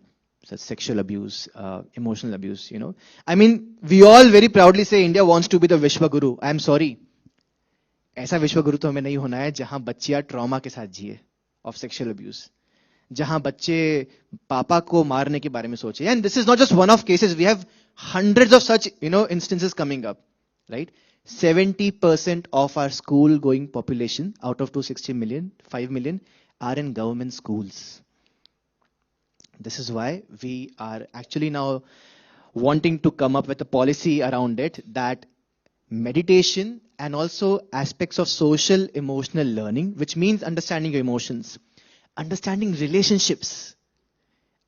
such sexual abuse, emotional abuse, you know. I mean, we all very proudly say India wants to be the Vishwa Guru. I am sorry. ऐसा विश्व गुरु तो हमें नहीं होना है जहां बच्चियां trauma के साथ जिए of sexual abuse. जहां बच्चे पापा को मारने के बारे में सोचे. And this is not just one of cases. We have hundreds of such, you know, instances coming up, right? 70% of our school going population out of 260 million, 5 million are in government schools. This is why we are actually now wanting to come up with a policy around it, that meditation and also aspects of social emotional learning, which means understanding your emotions, understanding relationships,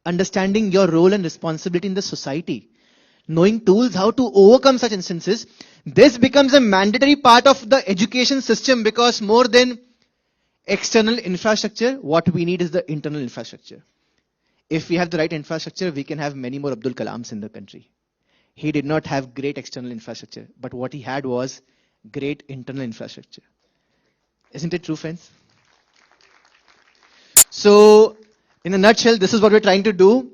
understanding your role and responsibility in the society, knowing tools how to overcome such instances. This becomes a mandatory part of the education system, because more than external infrastructure, what we need is the internal infrastructure. If we have the right infrastructure, we can have many more Abdul Kalams in the country. He did not have great external infrastructure, but what he had was great internal infrastructure. Isn't it true, friends? So, in a nutshell, this is what we're trying to do.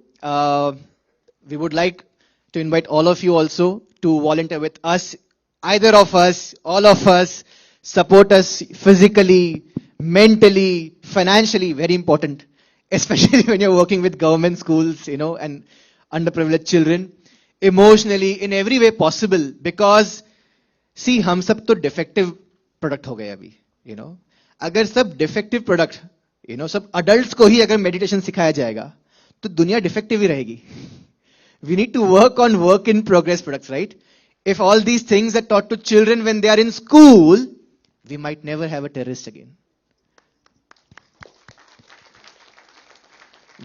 We would like to invite all of you also to volunteer with us. Either of us, all of us, support us physically, mentally, financially, very important. Especially when you're working with government schools, and underprivileged children. Emotionally, in every way possible. Because, see, hum sab to defective product ho gaye abhi, Agar sab defective product, sab adults ko hi agar meditation sikhaya jayega, to dunya defective hi rahegi. We need to work on work in progress products, right? If all these things are taught to children when they are in school, we might never have a terrorist again.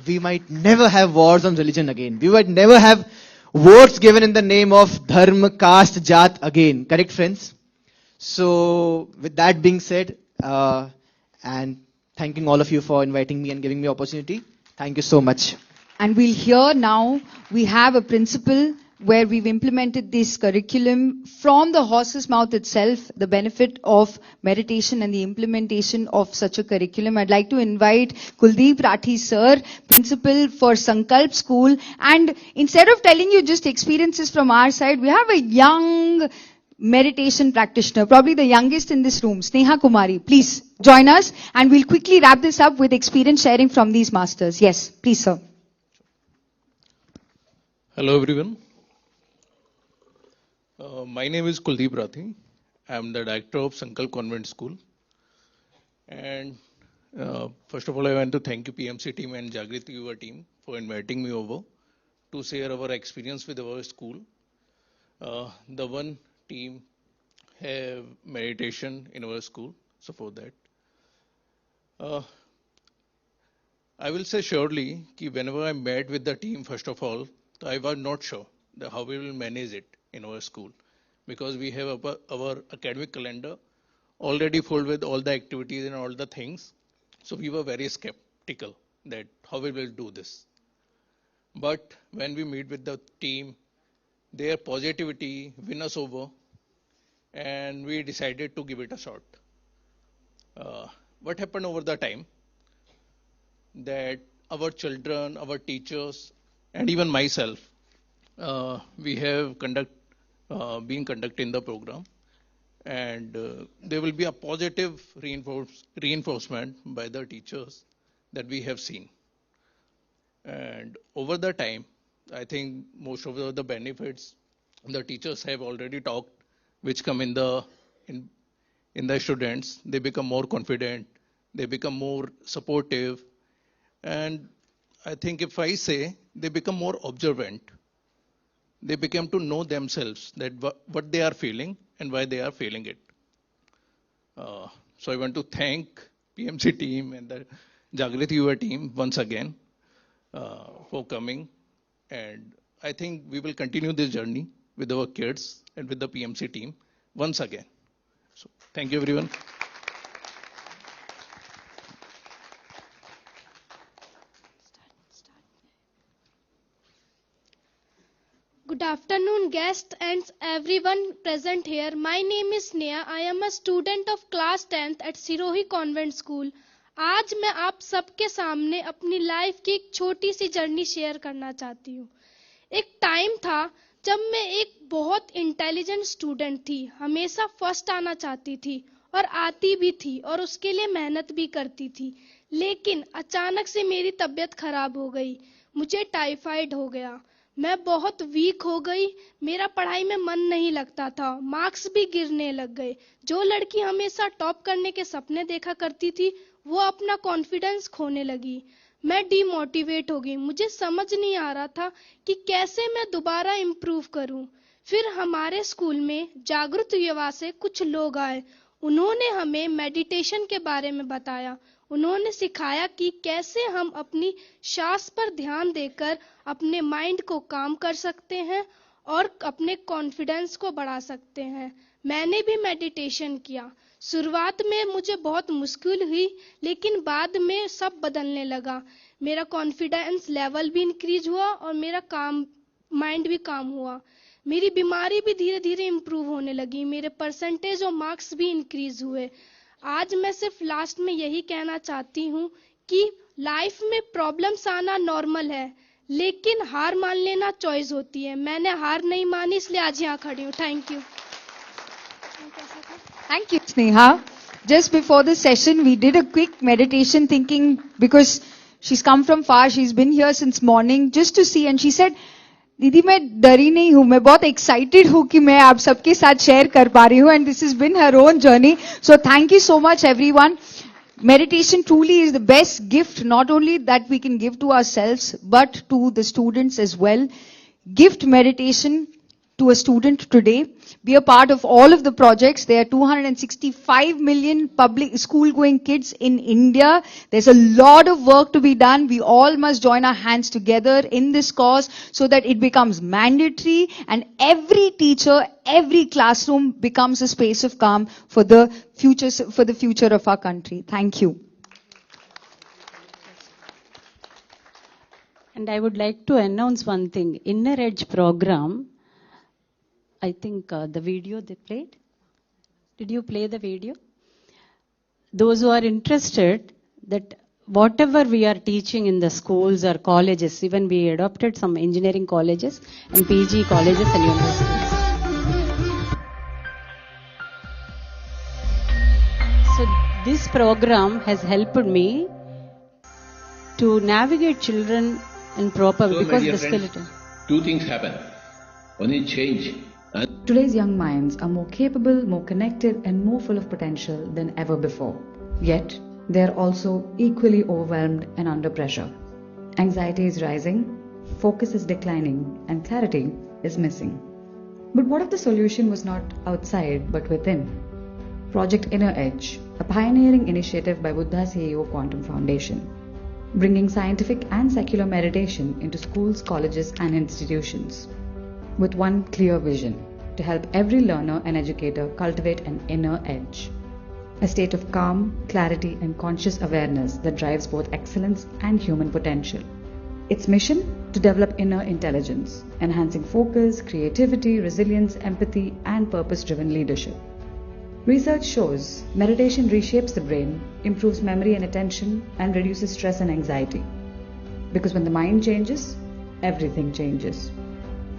We might never have wars on religion again. We might never have votes given in the name of dharma, caste, jat again. Correct, friends? So, with that being said, and thanking all of you for inviting me and giving me opportunity. Thank you so much. And we'll hear now, we have a principle where we've implemented this curriculum from the horse's mouth itself, the benefit of meditation and the implementation of such a curriculum. I'd like to invite Kuldeep Rathi sir, principal for Sankalp School. And instead of telling you just experiences from our side, we have a young meditation practitioner, probably the youngest in this room, Sneha Kumari. Please join us and we'll quickly wrap this up with experience sharing from these masters. Yes, please sir. Hello everyone. My name is Kuldeep Rathi. I am the director of Sankalp Convent School. And first of all, I want to thank you PMC team and Jagath Yuva team for inviting me over to share our experience with our school. The one team have meditation in our school, so for that. I will say surely that whenever I met with the team, first of all, I was not sure how we will manage it in our school, because we have our academic calendar already full with all the activities and all the things. So we were very skeptical that how we will do this. But when we meet with the team, their positivity win us over, and we decided to give it a shot. What happened over the time? That our children, our teachers, and even myself, we have been conducting the program, and there will be a positive reinforcement by the teachers that we have seen. And over the time, I think most of the benefits the teachers have already talked, which come in the students. They become more confident, they become more supportive, and I think if I say they become more observant. They became to know themselves, that what they are feeling and why they are feeling it. So I want to thank PMC team and the Jagath Yuva team once again for coming. And I think we will continue this journey with our kids and with the PMC team once again. So thank you everyone. Good afternoon, guests and everyone present here. My name is Sneha. I am a student of class 10th at Sirohi Convent School. आज मैं आप सबके सामने अपनी life की एक छोटी सी journey share करना चाहती हूँ। एक टाइम था जब मैं एक बहुत इंटेलिजेंट स्टूडेंट थी, हमेशा फर्स्ट आना चाहती थी और आती भी थी और उसके लिए मेहनत भी करती थी। लेकिन अचानक से मेरी तबीयत खराब हो गई, मुझे टाइफाइड हो गया। मैं बहुत वीक हो गई, मेरा पढ़ाई में मन नहीं लगता था, मार्क्स भी गिरने लग गए। जो लड़की हमेशा टॉप करने के सपने देखा करती थी वो अपना कॉन्फिडेंस खोने लगी। मैं डिमोटिवेट हो गई, मुझे समझ नहीं आ रहा था कि कैसे मैं दोबारा इम्प्रूव करूं। फिर हमारे स्कूल में जागृत युवा से कुछ लोग आए, उन्होंने हमें मेडिटेशन के बारे में बताया। उन्होंने सिखाया कि कैसे हम अपनी सांस पर ध्यान देकर अपने माइंड को काम कर सकते हैं और अपने कॉन्फिडेंस को बढ़ा सकते हैं। मैंने भी मेडिटेशन किया। शुरुआत में मुझे बहुत मुश्किल हुई, लेकिन बाद में सब बदलने लगा। मेरा कॉन्फिडेंस लेवल भी इंक्रीज हुआ और मेरा माइंड भी काम हुआ। मेरी बीमारी भी धीरे धीरे इम्प्रूव होने लगी, मेरे परसेंटेज और मार्क्स भी इंक्रीज हुए। आज मैं सिर्फ लास्ट में यही कहना चाहती हूँ कि लाइफ में प्रॉब्लम्स आना नॉर्मल है, लेकिन हार मान लेना चॉइस होती है। मैंने हार नहीं मानी, इसलिए आज यहाँ खड़ी हूँ। Thank you. Thank you, Sneha. Just before the session, we did a quick meditation thinking, because she's come from far, she's been here since morning just to see, and she said, दीदी मैं डरी नहीं हूँ, मैं बहुत excited हूँ कि मैं आप सबके साथ शेयर कर पा रही हूँ, and this has been her own journey. So thank you so much everyone. Meditation truly is the best gift, not only that we can give to ourselves, but to the students as well. Gift meditation to a student today. Be a part of all of the projects. There are 265 million public school-going kids in India. There's a lot of work to be done. We all must join our hands together in this cause so that it becomes mandatory and every teacher, every classroom becomes a space of calm for the future of our country. Thank you. And I would like to announce one thing. Inner Edge program, I think the video they played. Did you play the video? Those who are interested, that whatever we are teaching in the schools or colleges, even we adopted some engineering colleges and PG colleges and universities. So this program has helped me to navigate children in proper, So, because my dear the friends, skeleton. two things happen. One is change. Today's young minds are more capable, more connected, and more full of potential than ever before. Yet, they are also equally overwhelmed and under pressure. Anxiety is rising, focus is declining, and clarity is missing. But what if the solution was not outside but within? Project Inner Edge, a pioneering initiative by Buddha CEO Quantum Foundation, bringing scientific and secular meditation into schools, colleges, and institutions, with one clear vision: to help every learner and educator cultivate an inner edge, a state of calm, clarity, and conscious awareness that drives both excellence and human potential. Its mission: to develop inner intelligence, enhancing focus, creativity, resilience, empathy, and purpose-driven leadership. Research shows meditation reshapes the brain, improves memory and attention, and reduces stress and anxiety. Because when the mind changes, everything changes.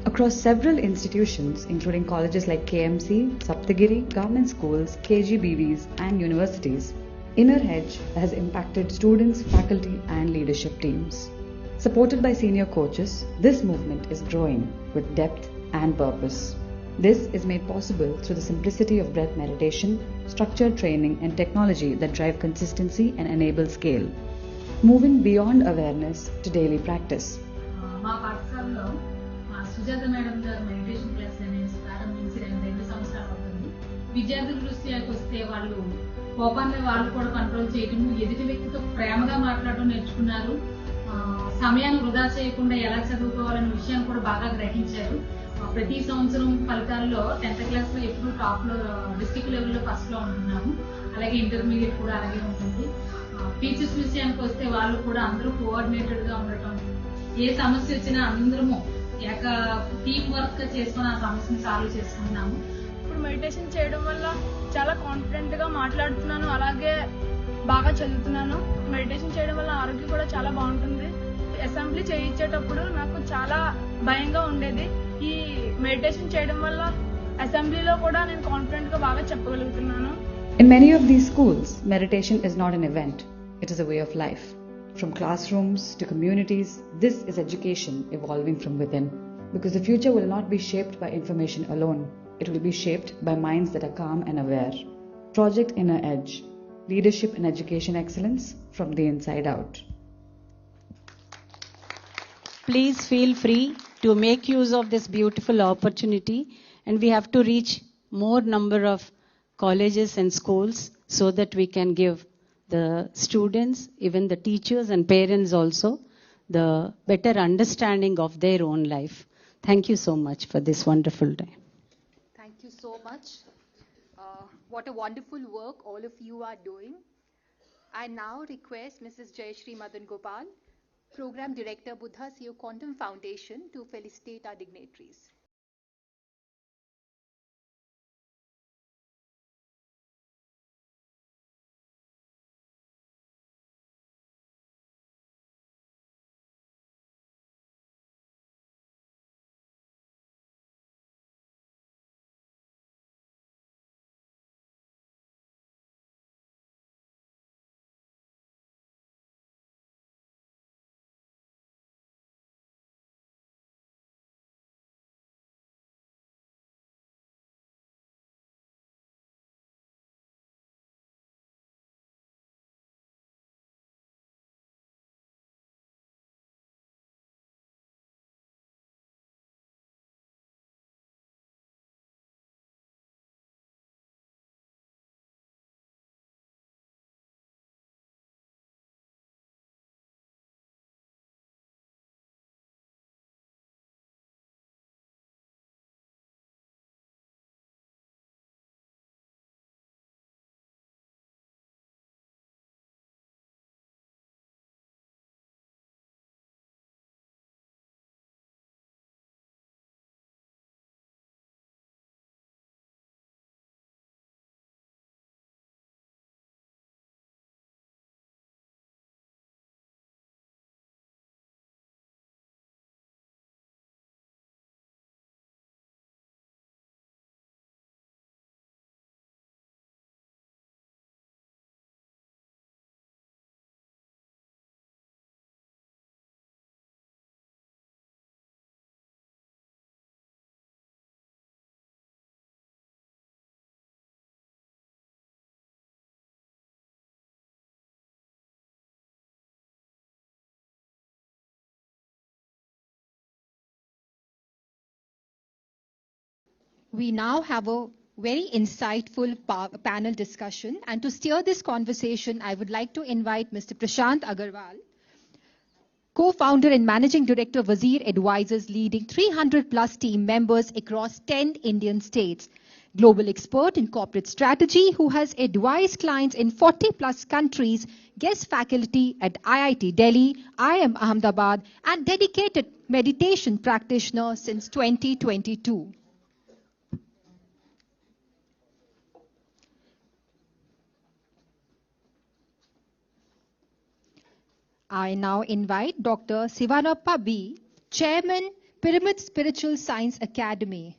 Across several institutions, including colleges like KMC, Saptagiri, government schools, KGBVs, and universities, Inner Edge has impacted students, faculty, and leadership teams. Supported by senior coaches, this movement is growing with depth and purpose. This is made possible through the simplicity of breath meditation, structured training, and technology that drive consistency and enable scale, moving beyond awareness to daily practice. Sujatha madam గారు meditation class అనేది ప్రారంభించి 2 సంవత్సరాలు అవుతుంది. విద్యార్థుల దృష్టికి వస్తే వాళ్ళు కోపాన్ని వాళ్ళు కూడా కంట్రోల్ చేయడం, ఎదుటి వ్యక్తితో ప్రేమగా మాట్లాడడం నేర్చుకున్నారు. సమయాన్ని వృధా చేయకుండా ఎలా చదువుకోవాలనే విషయాన్ని కూడా బాగా గ్రహించారు. ప్రతి సంవత్సరం ఫలితాల్లో 10th క్లాస్ లో ఎప్పుడు టాప్ లో డిస్ట్రిక్ట్ లెవెల్లో ఫస్ట్ లో ఉంటున్నాము. అలాగే ఇంటర్మీడియట్ కూడా అలాగే ఉంటుంది. టీచర్స్ విషయానికి వస్తే వాళ్ళు కూడా అందరూ కోఆర్డినేటెడ్ గా ఉండటం, ఏ సమస్య వచ్చినా అందరము టీం వర్క్ చేసుకుని ఆ సమస్యను సాల్వ్ చేసుకుంటున్నాము. ఇప్పుడు మెడిటేషన్ చేయడం వల్ల చాలా కాన్ఫిడెంట్ గా మాట్లాడుతున్నాను, అలాగే బాగా చదువుతున్నాను. మెడిటేషన్ చేయడం వల్ల ఆరోగ్యం కూడా చాలా బాగుంటుంది. అసెంబ్లీ చేయించేటప్పుడు నాకు చాలా భయంగా ఉండేది. ఈ మెడిటేషన్ చేయడం వల్ల అసెంబ్లీలో కూడా నేను కాన్ఫిడెంట్ గా బాగా చెప్పగలుగుతున్నాను. In many of these schools, meditation is not an event, it is a way of life. From classrooms to communities, this is education evolving from within. Because the future will not be shaped by information alone. It will be shaped by minds that are calm and aware. Project Inner Edge. Leadership and Education Excellence from the inside out. Please feel free to make use of this beautiful opportunity, and we have to reach more number of colleges and schools so that we can give the students, even the teachers and parents also, the better understanding of their own life. Thank you so much for this wonderful day. Thank you so much. What a wonderful work all of you are doing. I now request Mrs. Jayashree Madan Gopal, Program Director, Buddha CEO Quantum Foundation, to felicitate our dignitaries. We now have a very insightful panel discussion, and to steer this conversation, I would like to invite Mr. Prashant Agarwal, co-founder and managing director of Wazir Advisors, leading 300 plus team members across 10 Indian states. Global expert in corporate strategy who has advised clients in 40 plus countries, guest faculty at IIT Delhi, IIM Ahmedabad, and dedicated meditation practitioner since 2022. I now invite Dr. Sivanappa B., Chairman, Pyramid Spiritual Science Academy.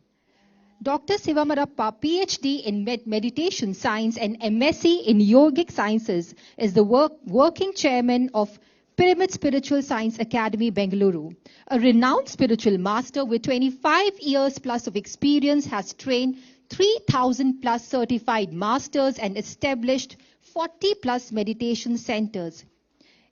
Dr. Sivamarappa, PhD in Meditation Science and MSc in Yogic Sciences, is the working chairman of Pyramid Spiritual Science Academy, Bengaluru. A renowned spiritual master with 25 years plus of experience, has trained 3,000 plus certified masters and established 40 plus meditation centers.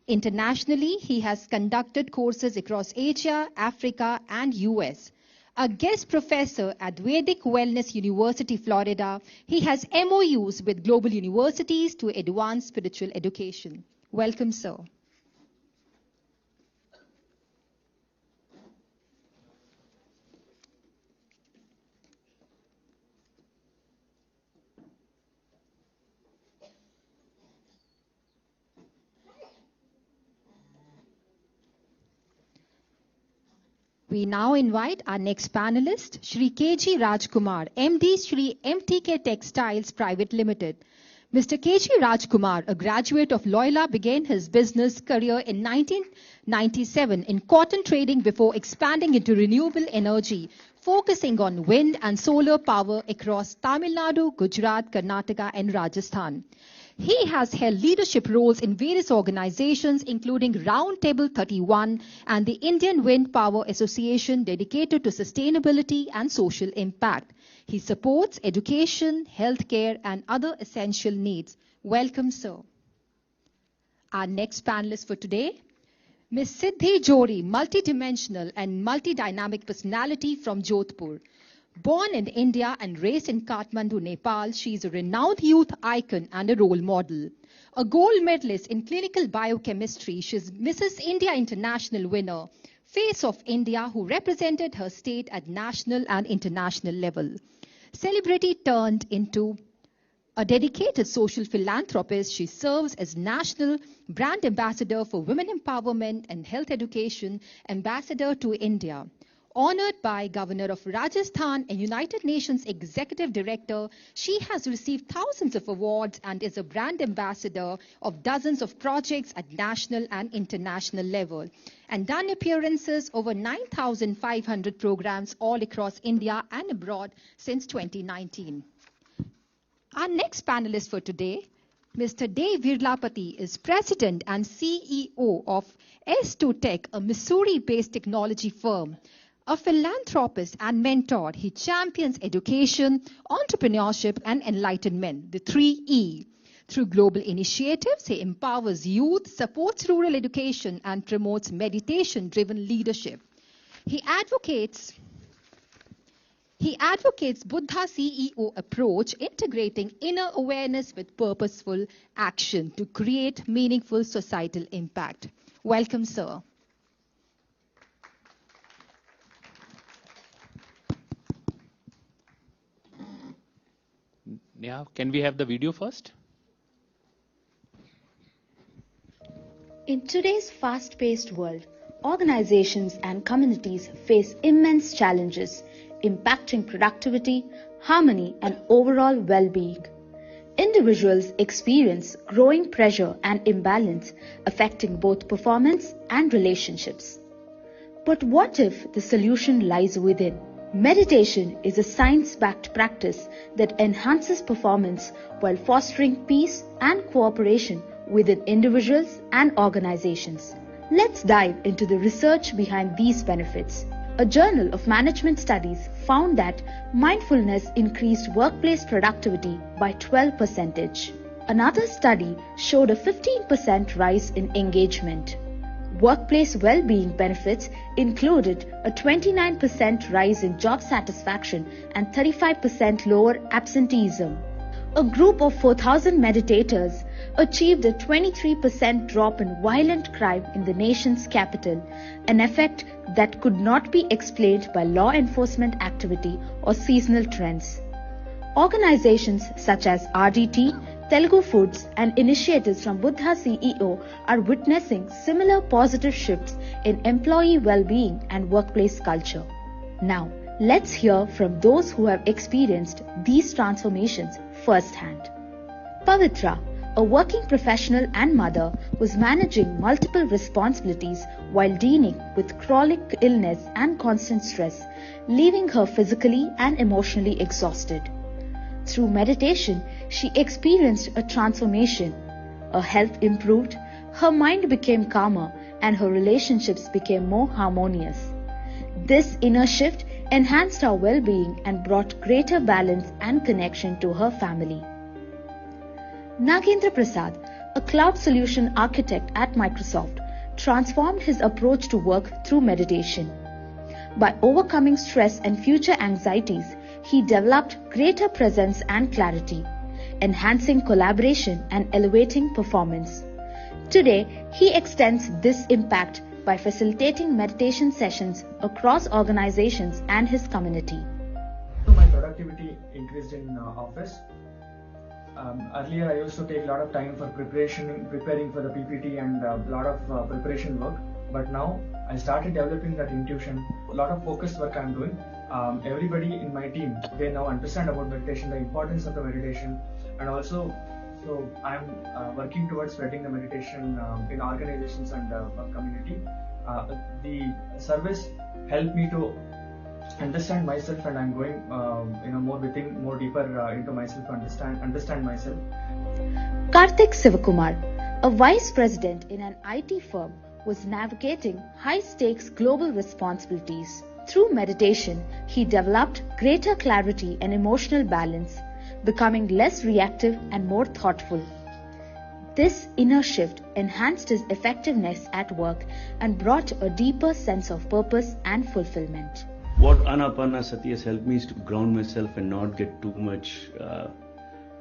Internationally, he has conducted courses across Asia, Africa, and US. A guest professor at Vedic Wellness University, Florida, he has MOUs with global universities to advance spiritual education. Welcome, sir. We now invite our next panelist, Shri K.G. Rajkumar, MD Shri MTK Textiles Private Limited. Mr. K.G. Rajkumar, a graduate of Loyola, began his business career in 1997 in cotton trading before expanding into renewable energy, focusing on wind and solar power across Tamil Nadu, Gujarat, Karnataka, and Rajasthan. He has held leadership roles in various organizations including Roundtable 31 and the Indian Wind Power Association dedicated to sustainability and social impact. He supports education, healthcare and other essential needs. Welcome, sir. Our next panelist for today, Ms. Siddhi Jori, multidimensional and multi-dynamic personality from Jodhpur. Born in India and raised in Kathmandu, Nepal, she is a renowned youth icon and a role model. A gold medalist in clinical biochemistry, she is Mrs. India International winner, Face of India, who represented her state at national and international level. Celebrity turned into a dedicated social philanthropist, she serves as National Brand Ambassador for Women Empowerment and Health Education, Ambassador to India. Honored by Governor of Rajasthan and United Nations Executive Director, she has received thousands of awards and is a brand ambassador of dozens of projects at national and international level, and done appearances over 9,500 programs all across India and abroad since 2019. Our next panelist for today, Mr. Dave Virlapati, is President and CEO of S2 Tech, a Missouri-based technology firm. A philanthropist and mentor, he champions education, entrepreneurship, and enlightenment, the 3E. Through global initiatives, he empowers youth, supports rural education, and promotes meditation-driven leadership. He advocates Buddha CEO approach, integrating inner awareness with purposeful action to create meaningful societal impact. Welcome, sir. Yeah, can we have the video first? In today's fast-paced world, organizations and communities face immense challenges impacting productivity, harmony, and overall well-being. Individuals experience growing pressure and imbalance affecting both performance and relationships. But what if the solution lies within? Meditation is a science-backed practice that enhances performance while fostering peace and cooperation within individuals and organizations. Let's dive into the research behind these benefits. A Journal of Management Studies found that mindfulness increased workplace productivity by 12%. Another study showed a 15% rise in engagement. Workplace well-being benefits included a 29% rise in job satisfaction and 35% lower absenteeism. A group of 4,000 meditators achieved a 23% drop in violent crime in the nation's capital, an effect that could not be explained by law enforcement activity or seasonal trends. Organizations such as RDT, Telugu Foods, and initiatives from Buddha CEO are witnessing similar positive shifts in employee well-being and workplace culture. Now, let's hear from those who have experienced these transformations firsthand. Pavitra, a working professional and mother, was managing multiple responsibilities while dealing with chronic illness and constant stress, leaving her physically and emotionally exhausted. Through meditation, she experienced a transformation. Her health improved, her mind became calmer, and her relationships became more harmonious. This inner shift enhanced her well-being and brought greater balance and connection to her family. Nagendra Prasad, a cloud solution architect at Microsoft, transformed his approach to work through meditation. By overcoming stress and future anxieties, he developed greater presence and clarity, enhancing collaboration and elevating performance. Today, he extends this impact by facilitating meditation sessions across organizations and his community. My productivity increased in office. Earlier, I used to take a lot of time for preparing for the PPT and a lot of preparation work. But now, I started developing that intuition. A lot of focused work I'm doing. Everybody in my team, they now understand about meditation, the importance of the meditation, and also, so I'm working towards spreading the meditation in organizations and community. The service helped me to understand myself, and I'm going more deeper into myself to understand myself. Karthik Sivakumar, a vice president in an IT firm, was navigating high-stakes global responsibilities. Through meditation, he developed greater clarity and emotional balance, becoming less reactive and more thoughtful. This inner shift enhanced his effectiveness at work and brought a deeper sense of purpose and fulfillment. What Ana-Pana-Sati has helped me is to ground myself and not get too much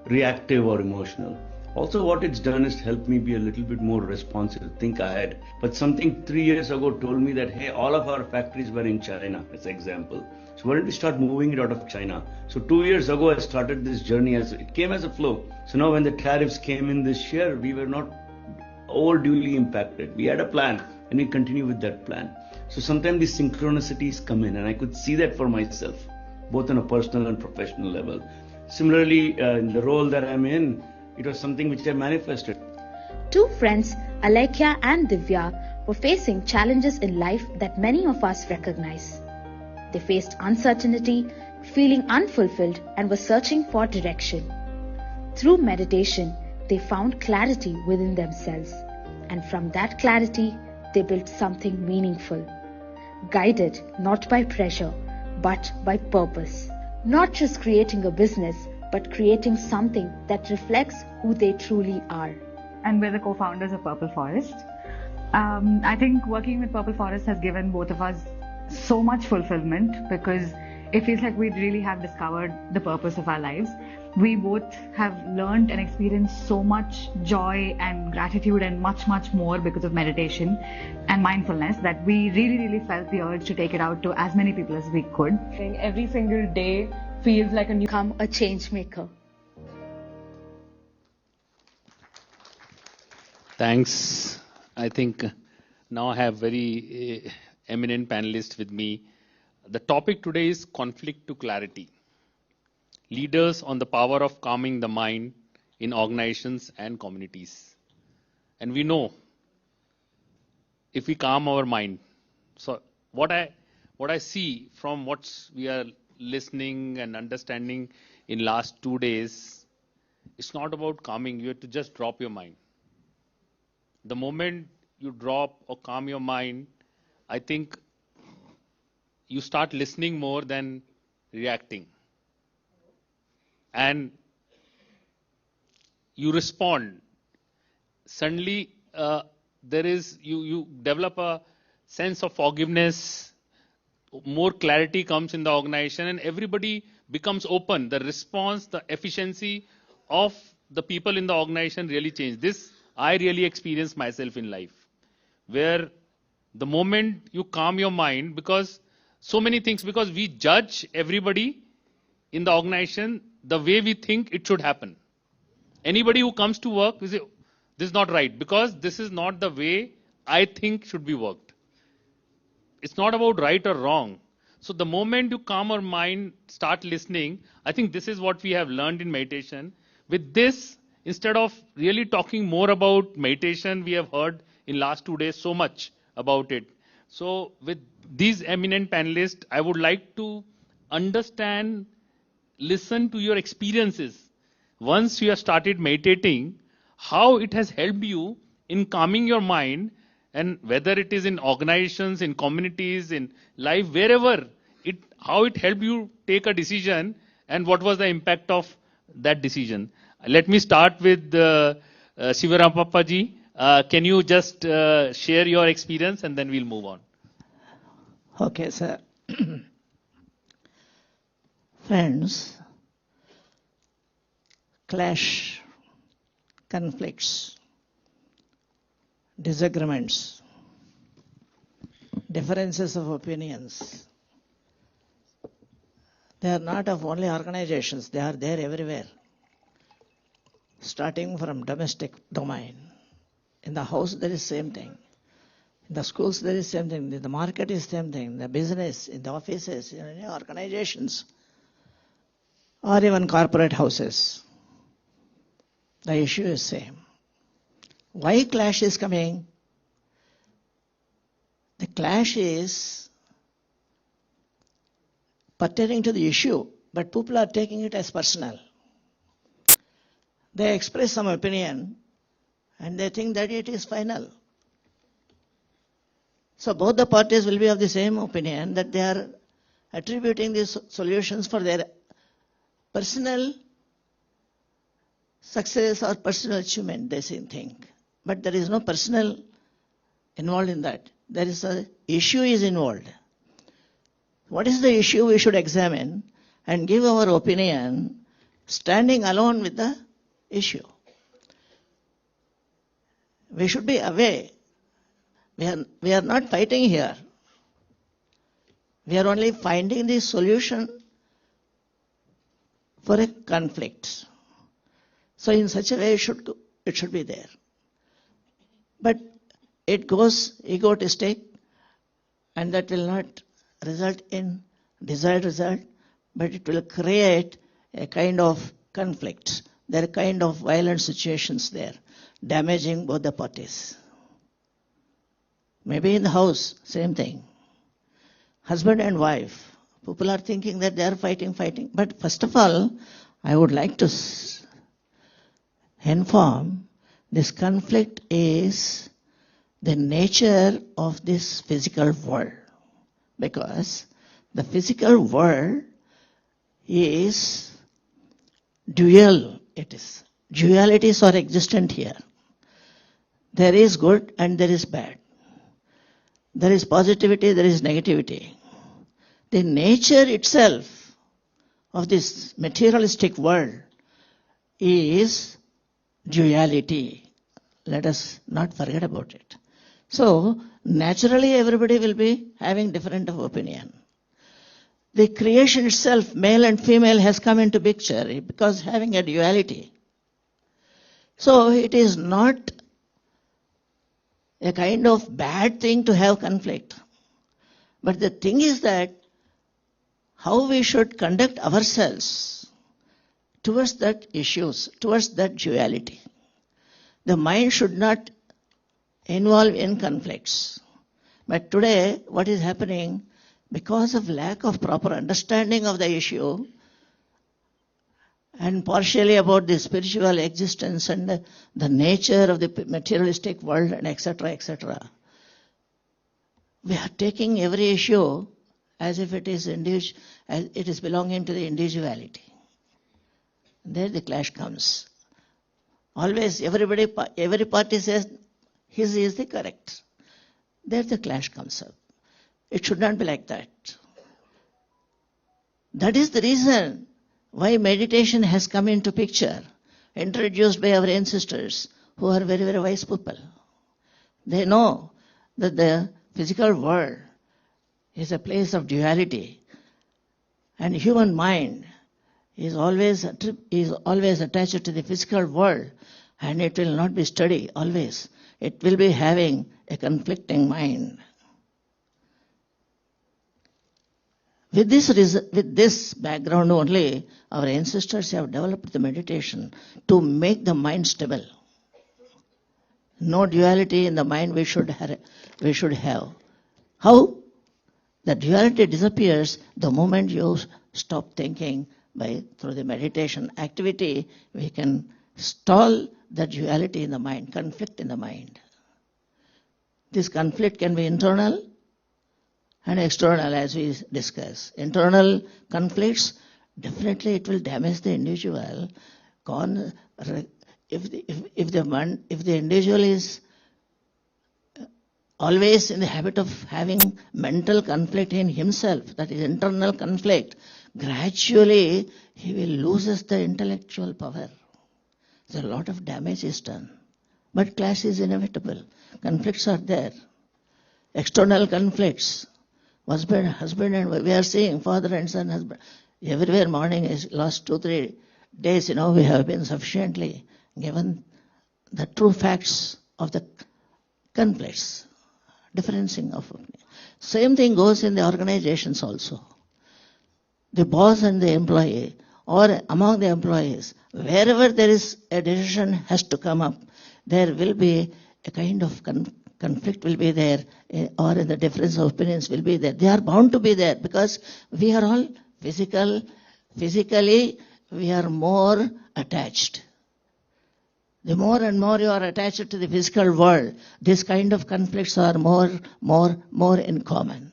reactive or emotional. Also, what it's done is helped me be a little bit more responsive, think ahead. But something 3 years ago told me that, hey, all of our factories were in China, as an example. So why don't we start moving it out of China? So 2 years ago, I started this journey it came as a flow. So now when the tariffs came in this year, we were not overduly impacted. We had a plan and we continue with that plan. So sometimes these synchronicities come in and I could see that for myself, both on a personal and professional level. Similarly, in the role that I'm in, it was something which I manifested. Two friends, Alekhya and Divya, were facing challenges in life that many of us recognize. They faced uncertainty, feeling unfulfilled, and were searching for direction. Through meditation, they found clarity within themselves, and from that clarity, they built something meaningful, guided not by pressure, but by purpose. Not just creating a business, but creating something that reflects who they truly are. And we're the co-founders of Purple Forest. I think working with Purple Forest has given both of us so much fulfillment because it feels like we really have discovered the purpose of our lives. We both have learned and experienced so much joy and gratitude and much, much more because of meditation and mindfulness that we really felt the urge to take it out to as many people as we could. Every single day feels like a change maker. Thanks. I think now I have very eminent panelists with me. The topic today is conflict to clarity. Leaders on the power of calming the mind in organizations and communities. And we know if we calm our mind. So what I see from what we are listening and understanding in last 2 days, it's not about calming. You have to just drop your mind. The moment you drop or calm your mind, I think you start listening more than reacting. And you respond. Suddenly, you develop a sense of forgiveness, more clarity comes in the organization, and everybody becomes open. The response, the efficiency of the people in the organization really change. This I really experienced myself in life, where the moment you calm your mind, because so many things, because we judge everybody in the organization the way we think it should happen. Anybody who comes to work, we say, this is not right, because this is not the way I think should be worked. It's not about right or wrong. So the moment you calm your mind, start listening, I think this is what we have learned in meditation. With this, instead of really talking more about meditation, we have heard in last 2 days so much about it. So with these eminent panelists, I would like to understand, listen to your experiences. Once you have started meditating, how it has helped you in calming your mind, and whether it is in organizations, in communities, in life, wherever, how it helped you take a decision, and what was the impact of that decision. Let me start with Sivarapapa ji. Can you just share your experience, and then we'll move on. Okay, sir. Friends, clash, conflicts, disagreements, differences of opinions, they are not of only organizations, they are there everywhere. Starting from domestic domain. In the house there is same thing. In the schools there is same thing. In the market is same thing. In the business, in the offices, in any organizations, or even corporate houses. The issue is same. Why clash is coming? The clash is pertaining to the issue, but people are taking it as personal. They express some opinion and they think that it is final. So both the parties will be of the same opinion that they are attributing these solutions for their personal success or personal achievement, they think. But there is no personal involved in that. There is an issue is involved. What is the issue we should examine and give our opinion standing alone with the issue. We should be aware. We are not fighting here. We are only finding the solution for a conflict. So in such a way it should be there. But it goes egotistic, and that will not result in desired result, but it will create a kind of conflict. There are kind of violent situations there, damaging both the parties. Maybe in the house, same thing. Husband and wife, people are thinking that they are fighting. But first of all, I would like to inform this conflict is the nature of this physical world. Because the physical world is dual. It is. Dualities are existent here. There is good and there is bad. There is positivity, there is negativity. The nature itself of this materialistic world is duality. Let us not forget about it. So, naturally everybody will be having different of opinion. The creation itself, male and female, has come into picture because having a duality. So, it is not a kind of bad thing to have conflict. But the thing is that how we should conduct ourselves towards that issues, towards that duality. The mind should not involve in conflicts. But today, what is happening, because of lack of proper understanding of the issue, and partially about the spiritual existence and the nature of the materialistic world, and etc., we are taking every issue as if it is as it is belonging to the individuality. There the clash comes. Always every party says his is the correct. There the clash comes up. It should not be like that. That is the reason why meditation has come into picture, introduced by our ancestors, who are very, very wise people. They know that the physical world is a place of duality, and human mind is always attached to the physical world, and it will not be steady always. It will be having a conflicting mind. With this background only, our ancestors have developed the meditation to make the mind stable. No duality in the mind we should have. How? The duality disappears the moment you stop thinking. Through the meditation activity, we can stall the duality in the mind, conflict in the mind. This conflict can be internal and external, as we discuss. Internal conflicts, definitely it will damage the individual. If the individual is always in the habit of having mental conflict in himself, that is internal conflict, gradually he will lose the intellectual power. So a lot of damage is done. But clash is inevitable. Conflicts are there. External conflicts. Husband and wife. We are seeing father and son, husband. Everywhere morning is last 2-3 days, we have been sufficiently given the true facts of the conflicts. Differencing of opinion. Same thing goes in the organizations also. The boss and the employee, or among the employees, wherever there is a decision has to come up, there will be a kind of conflict will be there, or the difference of opinions will be there. They are bound to be there because we are all physically we are more attached. The more and more you are attached to the physical world, this kind of conflicts are more in common.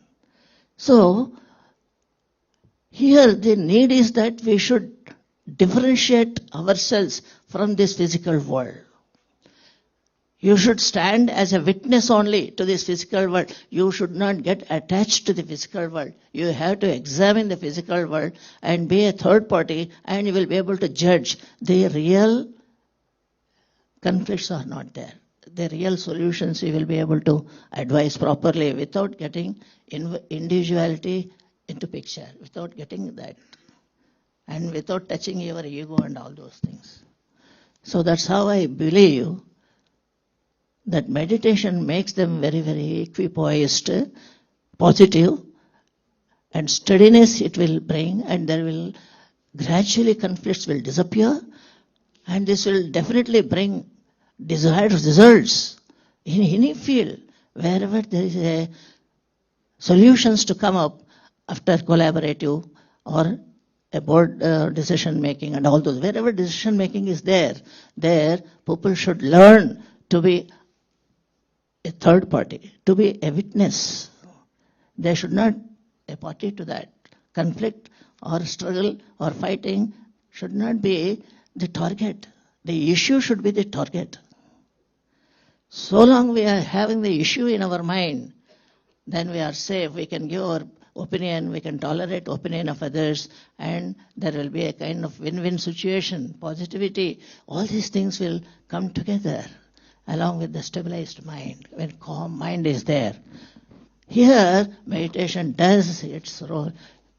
So, here the need is that we should differentiate ourselves from this physical world. You should stand as a witness only to this physical world. You should not get attached to the physical world. You have to examine the physical world and be a third party, and you will be able to judge the real conflicts are not there. The real solutions you will be able to advise properly without getting individuality into picture, without getting that, and without touching your ego and all those things. So that's how I believe that meditation makes them very, very equipoised, positive, and steadiness it will bring, and there will gradually conflicts will disappear, and this will definitely bring desired results in any field, wherever there is a solutions to come up after collaborative or a board decision making and all those. Wherever decision making is there people should learn to be a third party, to be a witness. They should not a party to that. Conflict or struggle or fighting should not be the target. The issue should be the target. So long we are having the issue in our mind, then we are safe. We can give our opinion, we can tolerate opinion of others, and there will be a kind of win-win situation, positivity. All these things will come together along with the stabilized mind, when calm mind is there. Here, meditation does its role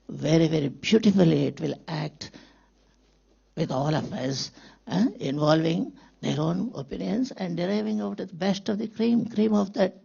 very, very beautifully. It will act with all of us, involving their own opinions and deriving out the best of the cream of that.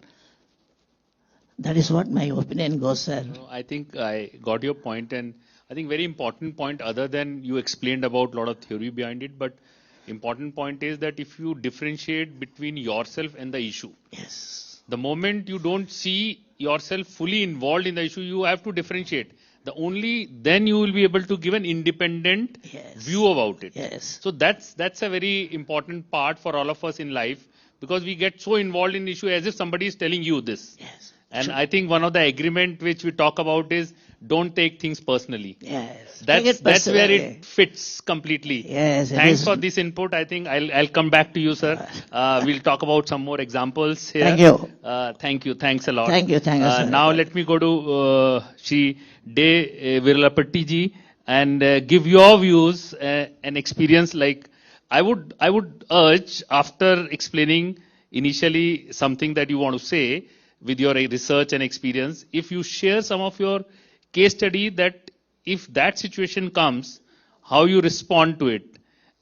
That is what my opinion goes, sir. I think I got your point, and I think very important point, other than you explained about a lot of theory behind it, but important point is that if you differentiate between yourself and the issue, yes, the moment you don't see yourself fully involved in the issue, you have to differentiate. Then you will be able to give an independent view about it. Yes. So that's a very important part for all of us in life, because we get so involved in the issue as if somebody is telling you this. Yes. And I think one of the agreement which we talk about is don't take things personally. Yes. That's where it fits completely. Yes. Thanks for this input. I think I'll come back to you, sir. We'll talk about some more examples here. Thank you. Thank you. Thanks a lot. Thank you. Thank you, sir. Now let me go to Shri De Virlapatti and give your views and experience. Like I would urge, after explaining initially something that you want to say with your research and experience, if you share some of your case study, that if that situation comes, how you respond to it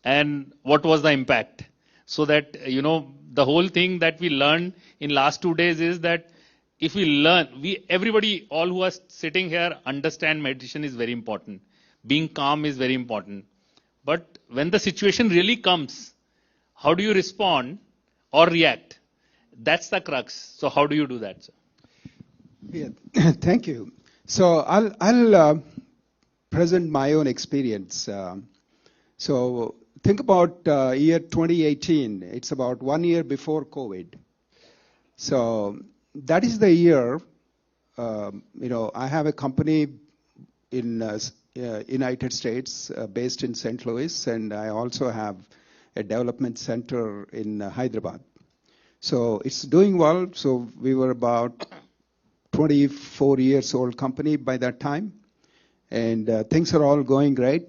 and what was the impact, so that the whole thing that we learned in last 2 days is that if we learn, everybody, all who are sitting here, understand meditation is very important. Being calm is very important. But when the situation really comes, how do you respond or react? That's the crux. So how do you do that, sir? Yeah, thank you. So I'll present my own experience. So think about year 2018. It's about 1 year before COVID. So that is the year, I have a company in United States based in St. Louis, and I also have a development center in Hyderabad. So it's doing well. So we were about 24 years old company by that time, and things are all going great.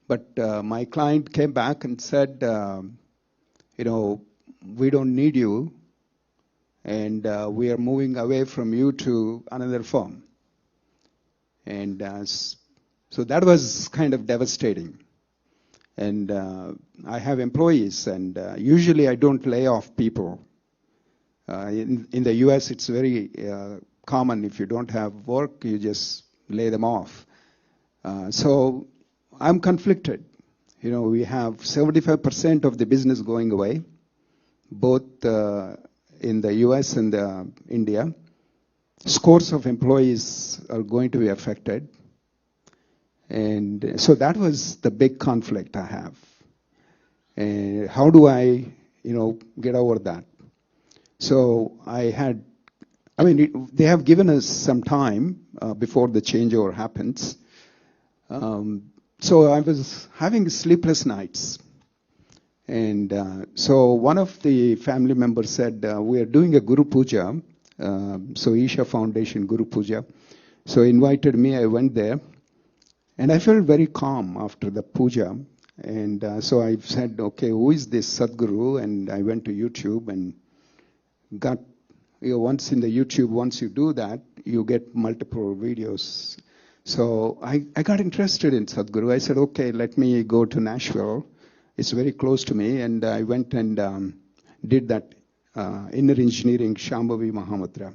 But my client came back and said, we don't need you, and we are moving away from you to another firm. And so that was kind of devastating. And I have employees, and usually I don't lay off people. In the US, it's very common. If you don't have work, you just lay them off. So I'm conflicted. We have 75% of the business going away, both in the US and India. Scores of employees are going to be affected. And so that was the big conflict I have. How do I, get over that? So they have given us some time before the changeover happens. So I was having sleepless nights. And so one of the family members said, we are doing a Guru Puja, so Isha Foundation Guru Puja. So invited me, I went there. And I felt very calm after the puja. And so I said, okay, who is this Sadguru? And I went to YouTube and got, once in the YouTube, once you do that, you get multiple videos. So I got interested in Sadguru. I said, okay, let me go to Nashville. It's very close to me. And I went and did that inner engineering Shambhavi Mahamudra.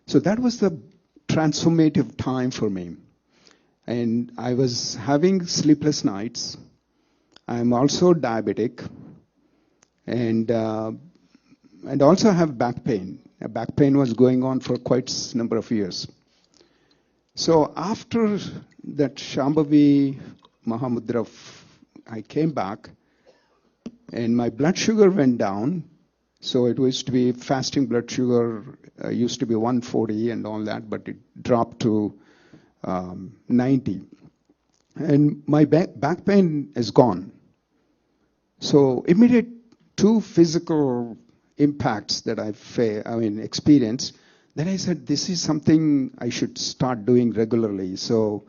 So that was the transformative time for me. And I was having sleepless nights. I'm also diabetic. And also have back pain. Back pain was going on for quite a number of years. So after that Shambhavi Mahamudra, I came back and my blood sugar went down. So it used to be fasting blood sugar, used to be 140 and all that, but it dropped to 90. And my back pain is gone. So immediate two physical impacts that I experienced. Then I said, this is something I should start doing regularly. So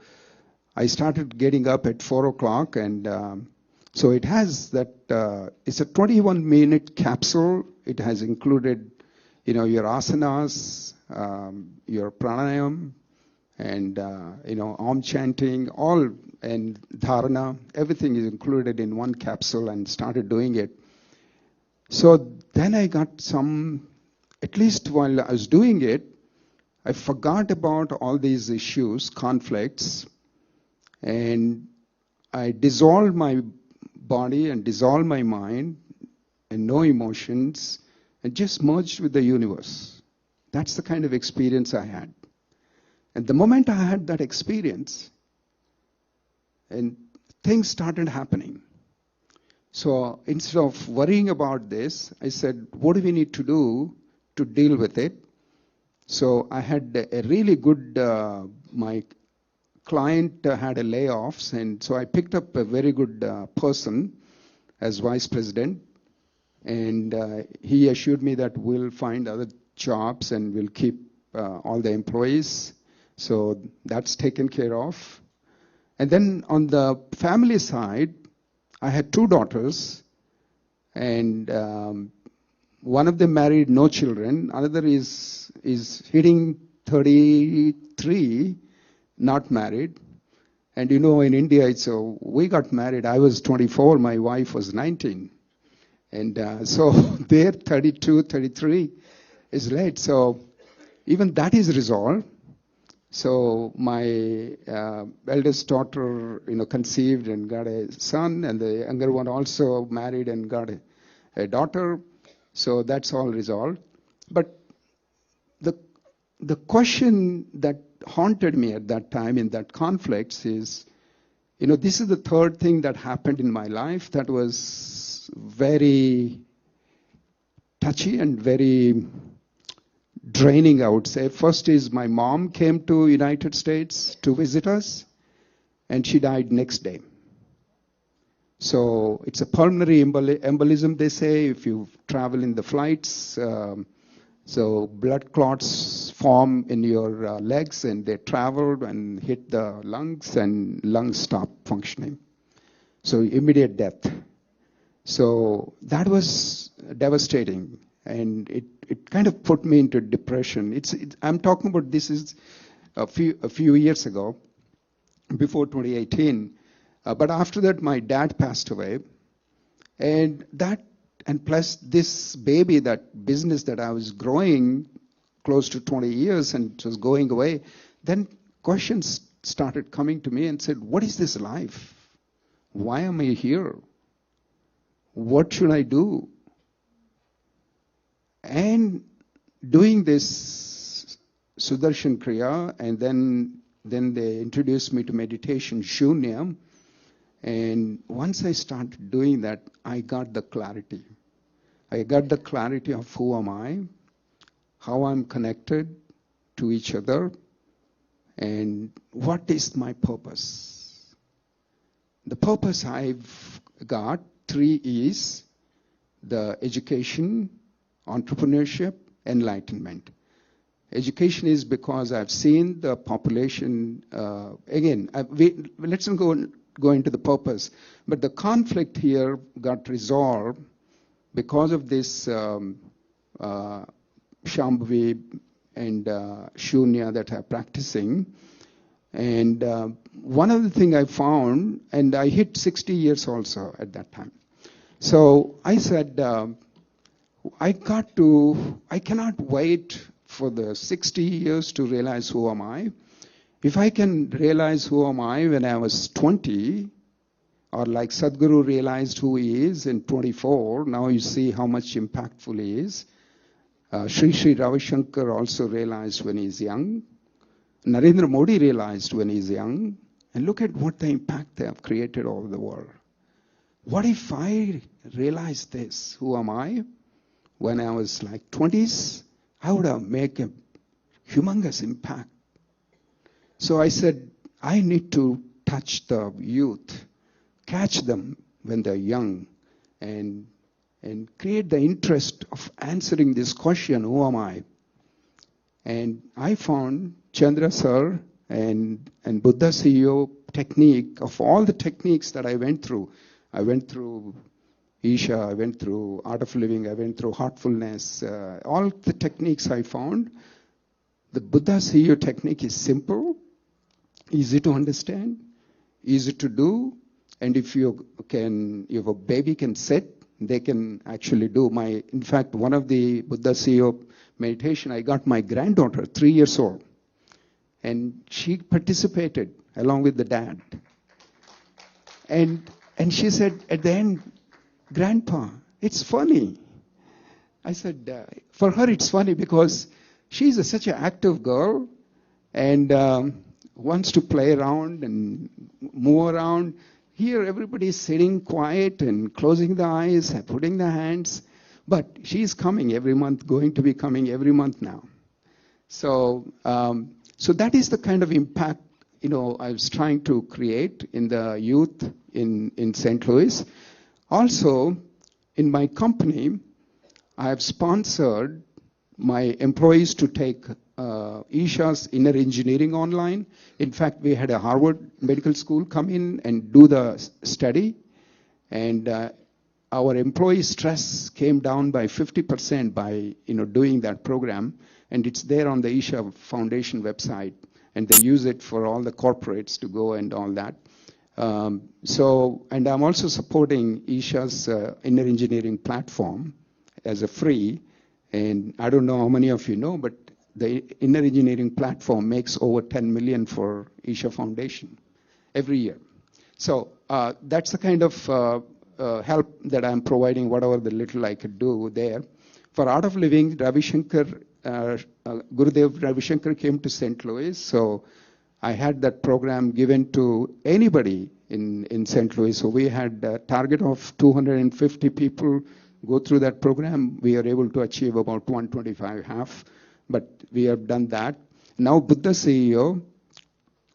I started getting up at 4 o'clock, and so it has that, it's a 21-minute capsule. It has included, your asanas, your pranayam, and, Om chanting, all, and dharana, everything is included in one capsule, and started doing it. So then I got at least while I was doing it, I forgot about all these issues, conflicts, and I dissolved my body and dissolved my mind and no emotions and just merged with the universe. That's the kind of experience I had. And the moment I had that experience, and things started happening. So instead of worrying about this, I said, what do we need to do to deal with it? So I had a really good, my client had a layoffs, and so I picked up a very good person as vice president, and he assured me that we'll find other jobs and we'll keep all the employees. So that's taken care of. And then on the family side, I had 2 daughters, and one of them married, no children. Another is hitting 33, not married. And in India, we got married. I was 24, my wife was 19. And so they're 32, 33 is late. So even that is resolved. So my eldest daughter, conceived and got a son, and the younger one also married and got a daughter. So that's all resolved. But the question that haunted me at that time in that conflicts is, this is the third thing that happened in my life that was very touchy and very draining, I would say. First is my mom came to United States to visit us, and she died next day. So it's a pulmonary embolism, they say, if you travel in the flights. So blood clots form in your legs, and they traveled and hit the lungs, and lungs stop functioning. So immediate death. So that was devastating, and it kind of put me into depression. I'm talking about this is a few years ago, before 2018. But after that, my dad passed away, and plus this baby, that business that I was growing close to 20 years and it was going away, then questions started coming to me and said, what is this life? Why am I here? What should I do? And doing this Sudarshan Kriya, and then they introduced me to meditation, Shunya, And once I started doing that, I got the clarity. I got the clarity of who am I, how I'm connected to each other, and what is my purpose. The purpose I've got, 3 is the education, entrepreneurship, enlightenment. Education is because I've seen the population, let's not go into the purpose, but the conflict here got resolved because of this Shambhavi and Shunya that I'm practicing. And one of the things I found, and I hit 60 years also at that time. So I said, I cannot wait for the 60 years to realize who am I. If I can realize who am I when I was 20, or like Sadhguru realized who he is in 24, now you see how much impactful he is. Sri Ravi Shankar also realized when he's young. Narendra Modi realized when he's young. And look at what the impact they have created all over the world. What if I realized this? Who am I? When I was like 20s, I would have made a humongous impact. So I said, I need to touch the youth, catch them when they're young, and create the interest of answering this question, who am I? And I found Chandra sir and Buddha CEO technique, of all the techniques that I went through Isha, I went through Art of Living, I went through Heartfulness, all the techniques I found. The Buddha CEO technique is simple, easy to understand, easy to do, and if a baby can sit, they can actually do. In fact, one of the Buddha CEO meditation, I got my granddaughter, 3 years old, and she participated along with the dad. And she said at the end, Grandpa, it's funny. I said, for her it's funny because she's such an active girl and wants to play around and move around. Here everybody is sitting quiet and closing the eyes and putting the hands. But she's coming every month, going to be coming every month now. So that is the kind of impact, I was trying to create in the youth in St. Louis. Also, in my company, I have sponsored my employees to take Isha's inner engineering online. In fact, we had a Harvard Medical School come in and do the study. And our employee stress came down by 50% by doing that program. And it's there on the Isha Foundation website. And they use it for all the corporates to go and all that. And I'm also supporting Isha's inner engineering platform as a free. And I don't know how many of you know, but the inner engineering platform makes over 10 million for Isha Foundation every year. So that's the kind of help that I'm providing, whatever the little I could do there. For Art of Living, Ravi Shankar, Gurudev Ravi Shankar came to St. Louis. So I had that program given to anybody in St. Louis. So we had a target of 250 people go through that program. We are able to achieve about 125 half, but we have done that. Now Buddha CEO,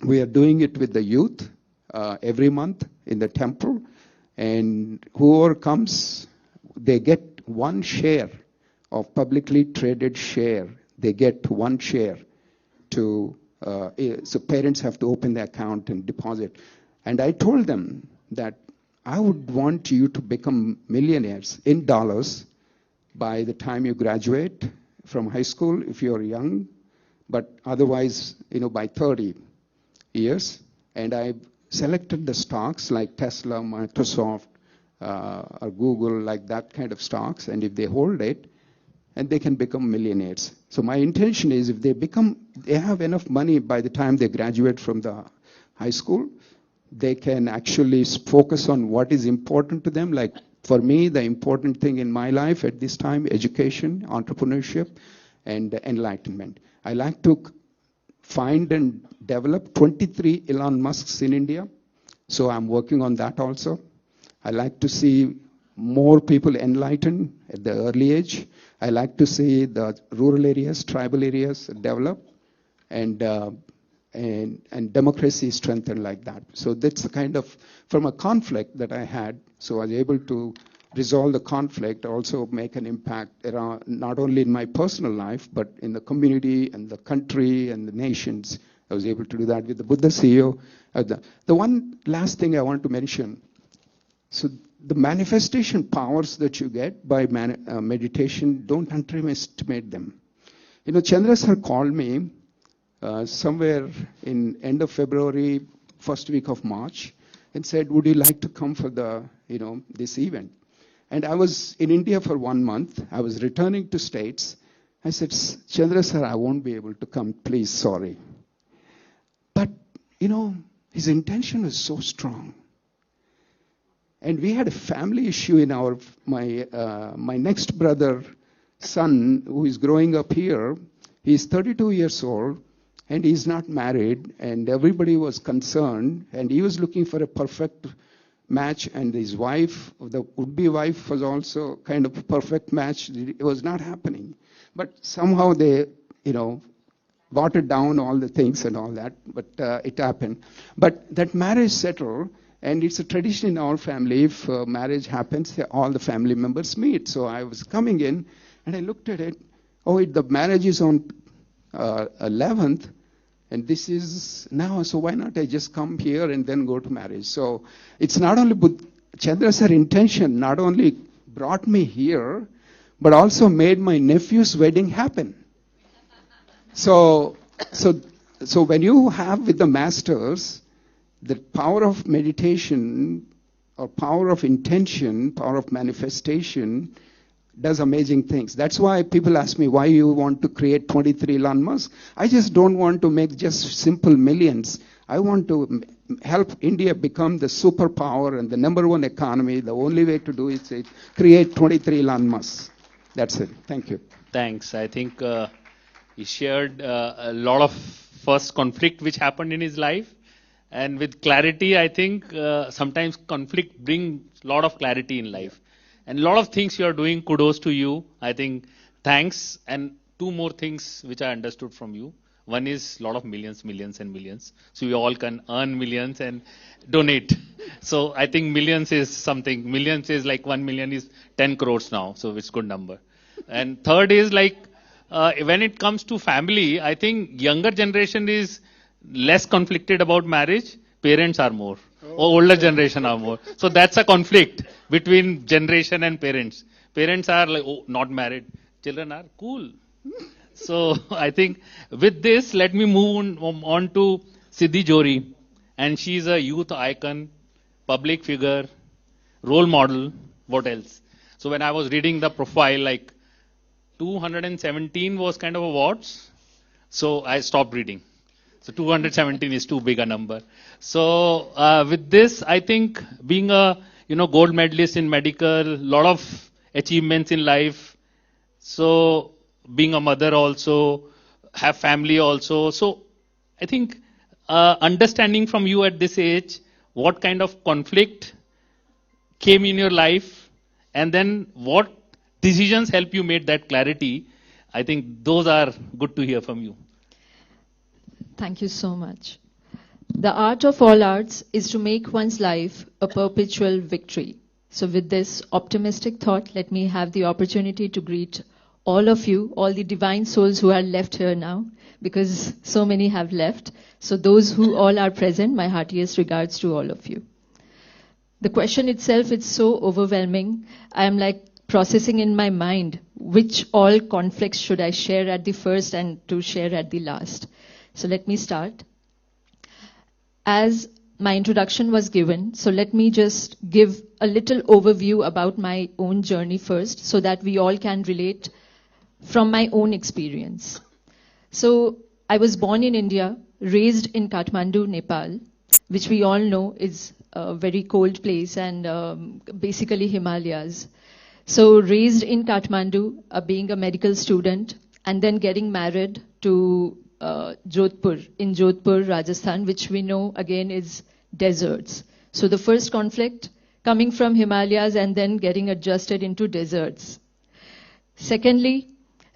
we are doing it with the youth every month in the temple. And whoever comes, they get 1 share of publicly traded share. They get 1 share to, so parents have to open the account and deposit. And I told them that I would want you to become millionaires in dollars by the time you graduate from high school if you're young, but otherwise, by 30 years. And I selected the stocks like Tesla, Microsoft, or Google, like that kind of stocks. And if they hold it, and they can become millionaires. So my intention is if they have enough money by the time they graduate from the high school, they can actually focus on what is important to them. Like for me, the important thing in my life at this time, education, entrepreneurship, and enlightenment. I like to find and develop 23 Elon Musks in India, So I'm working on that also. I like to see more people enlightened at the early age. I like to see the rural areas, tribal areas develop, and democracy strengthened like that. So that's the kind of, from a conflict that I had, so I was able to resolve the conflict, also make an impact around, not only in my personal life, but in the community and the country and the nations. I was able to do that with the Buddha CEO. The one last thing I want to mention, so the manifestation powers that you get by meditation, don't underestimate them. You know, Chandra sir called me somewhere in end of February, first week of March, and said, would you like to come for the, this event? And I was in India for 1 month. I was returning to States. I said, Chandra sir, I won't be able to come, please, sorry. But, his intention was so strong. And we had a family issue in my next brother, son, who is growing up here. He's 32 years old, and he's not married, and everybody was concerned, and he was looking for a perfect match, and his wife, the would-be wife, was also kind of a perfect match. It was not happening. But somehow they, watered down all the things and all that, but it happened. But that marriage settled, and it's a tradition in our family. If marriage happens, all the family members meet. So I was coming in, and I looked at it. The marriage is on 11th, and this is now, so why not I just come here and then go to marriage? So it's not only Chandra sir intention not only brought me here, but also made my nephew's wedding happen. So when you have with the masters, the power of meditation or power of intention, power of manifestation, does amazing things. That's why people ask me why you want to create 23 landmarks. I just don't want to make just simple millions. I want to help India become the superpower and the #1 economy. The only way to do it is create 23 landmarks. That's it. Thank you. Thanks. I think he shared a lot of first conflict which happened in his life. And with clarity, I think sometimes conflict brings a lot of clarity in life. And a lot of things you are doing, kudos to you. I think thanks. And 2 more things which I understood from you. One is a lot of millions and millions. So we all can earn millions and donate. So I think millions is something. Millions is like 1 million is 10 crores now. So it's a good number. And third is like, when it comes to family, I think younger generation is less conflicted about marriage. Parents are more. Older generation are more. So that's a conflict between generation and parents. Parents are like, not married. Children are cool. So I think with this, let me move on to Siddhi Jori. And she's a youth icon, public figure, role model. What else? So when I was reading the profile, like 217 was kind of awards. So I stopped reading. So 217 is too big a number. So with this, I think being a gold medalist in medical, lot of achievements in life. So being a mother also, have family also. So I think understanding from you at this age, what kind of conflict came in your life, and then what decisions help you make that clarity. I think those are good to hear from you. Thank you so much. The art of all arts is to make one's life a perpetual victory. So with this optimistic thought, let me have the opportunity to greet all of you, all the divine souls who are left here now, because so many have left. So those who all are present, my heartiest regards to all of you. The question itself is so overwhelming. I am like processing in my mind which all conflicts should I share at the first and to share at the last. So let me start. As my introduction was given, so let me just give a little overview about my own journey first, so that we all can relate from my own experience. So I was born in India, raised in Kathmandu, Nepal, which we all know is a very cold place and basically Himalayas. So raised in Kathmandu, being a medical student, and then getting married to Jodhpur, in Jodhpur, Rajasthan, which we know again is deserts. So the first conflict, coming from Himalayas and then getting adjusted into deserts. Secondly,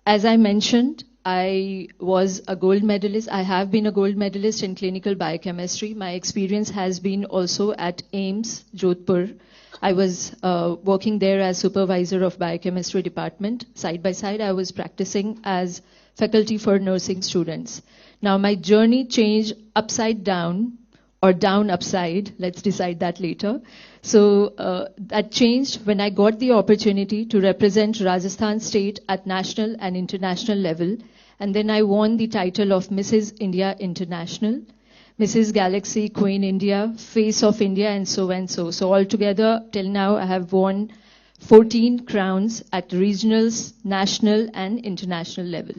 as I mentioned, I was a gold medalist. I have been a gold medalist in clinical biochemistry. My experience has been also at AIIMS, Jodhpur. I was working there as supervisor of biochemistry department. Side by side, I was practicing as faculty for nursing students. Now, my journey changed upside down, or down upside. Let's decide that later. So that changed when I got the opportunity to represent Rajasthan state at national and international level. And then I won the title of Mrs. India International, Mrs. Galaxy, Queen India, Face of India, and so and so. So altogether, till now, I have won 14 crowns at regionals, national, and international level.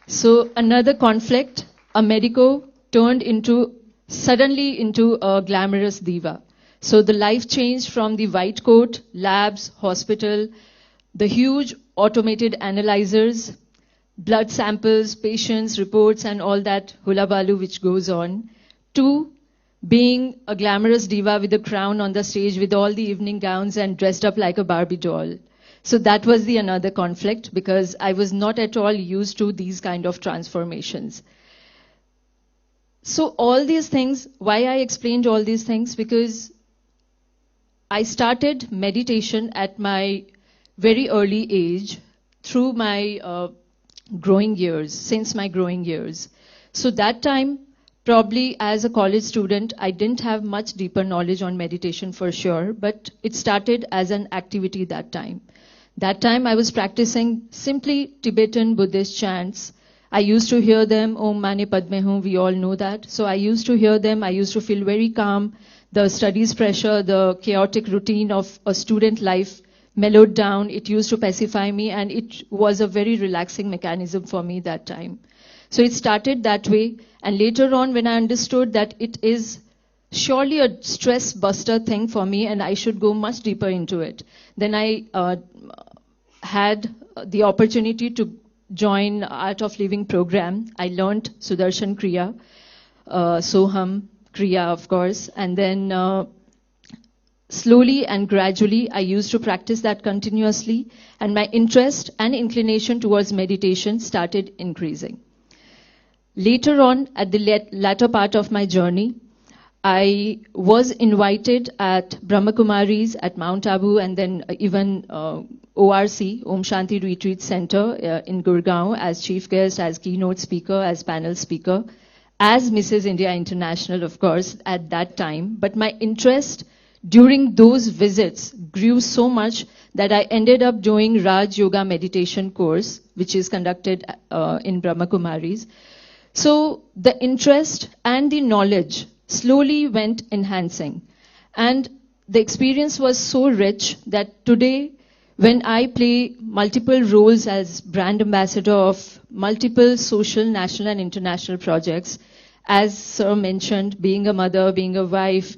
So another conflict, a medico turned suddenly into a glamorous diva. So the life changed from the white coat, labs, hospital, the huge automated analyzers, blood samples, patients, reports, and all that hula-balu which goes on, to being a glamorous diva with a crown on the stage with all the evening gowns and dressed up like a Barbie doll. So that was the another conflict, because I was not at all used to these kind of transformations. So all these things, why I explained all these things? Because I started meditation at my very early age through my growing years, since my growing years. So that time, probably as a college student, I didn't have much deeper knowledge on meditation for sure, but it started as an activity that time. That time I was practicing simply Tibetan Buddhist chants. I used to hear them, Om Mani Padme Hum, we all know that. So I used to hear them, I used to feel very calm. The studies pressure, the chaotic routine of a student life mellowed down. It used to pacify me, and it was a very relaxing mechanism for me that time. So it started that way, and later on when I understood that it is surely a stress buster thing for me and I should go much deeper into it, then I had the opportunity to join Art of Living program. I learned Sudarshan Kriya, Soham Kriya, of course, and then slowly and gradually I used to practice that continuously, and my interest and inclination towards meditation started increasing. Later on, at the latter part of my journey, I was invited at Brahmakumaris at Mount Abu, and then even ORC, Om Shanti Retreat Center in Gurgaon, as chief guest, as keynote speaker, as panel speaker, as Mrs. India International, of course, at that time. But my interest during those visits grew so much that I ended up doing Raj Yoga meditation course, which is conducted in Brahmakumaris. So the interest and the knowledge slowly went enhancing. And the experience was so rich that today, when I play multiple roles as brand ambassador of multiple social, national and international projects, as Sir mentioned, being a mother, being a wife,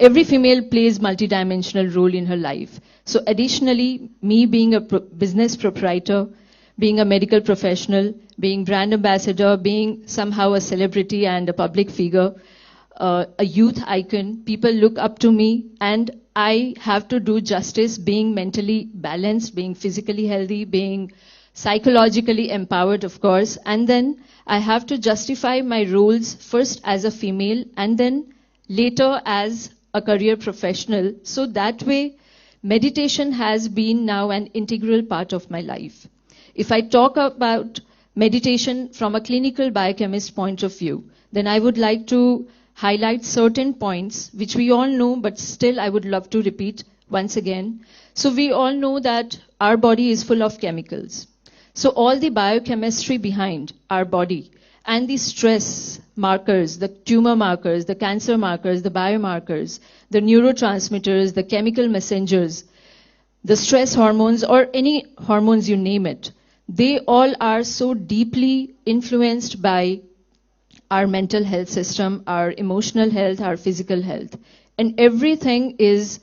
every female plays multidimensional role in her life. So additionally, me being a business proprietor, being a medical professional, being brand ambassador, being somehow a celebrity and a public figure, a youth icon, people look up to me, and I have to do justice being mentally balanced, being physically healthy, being psychologically empowered, of course, and then I have to justify my roles first as a female and then later as a career professional. So that way, meditation has been now an integral part of my life. If I talk about meditation from a clinical biochemist point of view, then I would like to highlight certain points which we all know, but still I would love to repeat once again. So we all know that our body is full of chemicals. So all the biochemistry behind our body and the stress markers, the tumor markers, the cancer markers, the biomarkers, the neurotransmitters, the chemical messengers, the stress hormones, or any hormones you name it, they all are so deeply influenced by our mental health system, our emotional health, our physical health. And everything is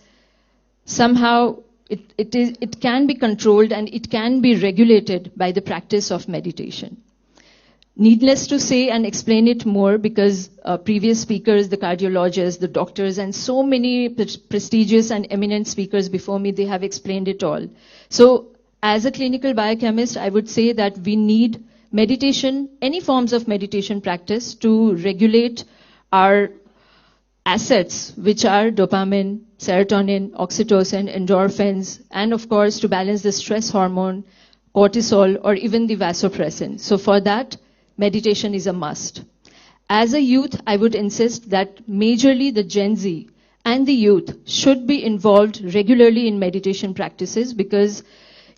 somehow, it can be controlled and it can be regulated by the practice of meditation. Needless to say and explain it more because previous speakers, the cardiologists, the doctors, and so many prestigious and eminent speakers before me, they have explained it all. So as a clinical biochemist, I would say that we need meditation, any forms of meditation practice to regulate our assets, which are dopamine, serotonin, oxytocin, endorphins, and of course to balance the stress hormone, cortisol, or even the vasopressin. So for that, meditation is a must. As a youth, I would insist that majorly the Gen Z and the youth should be involved regularly in meditation practices, because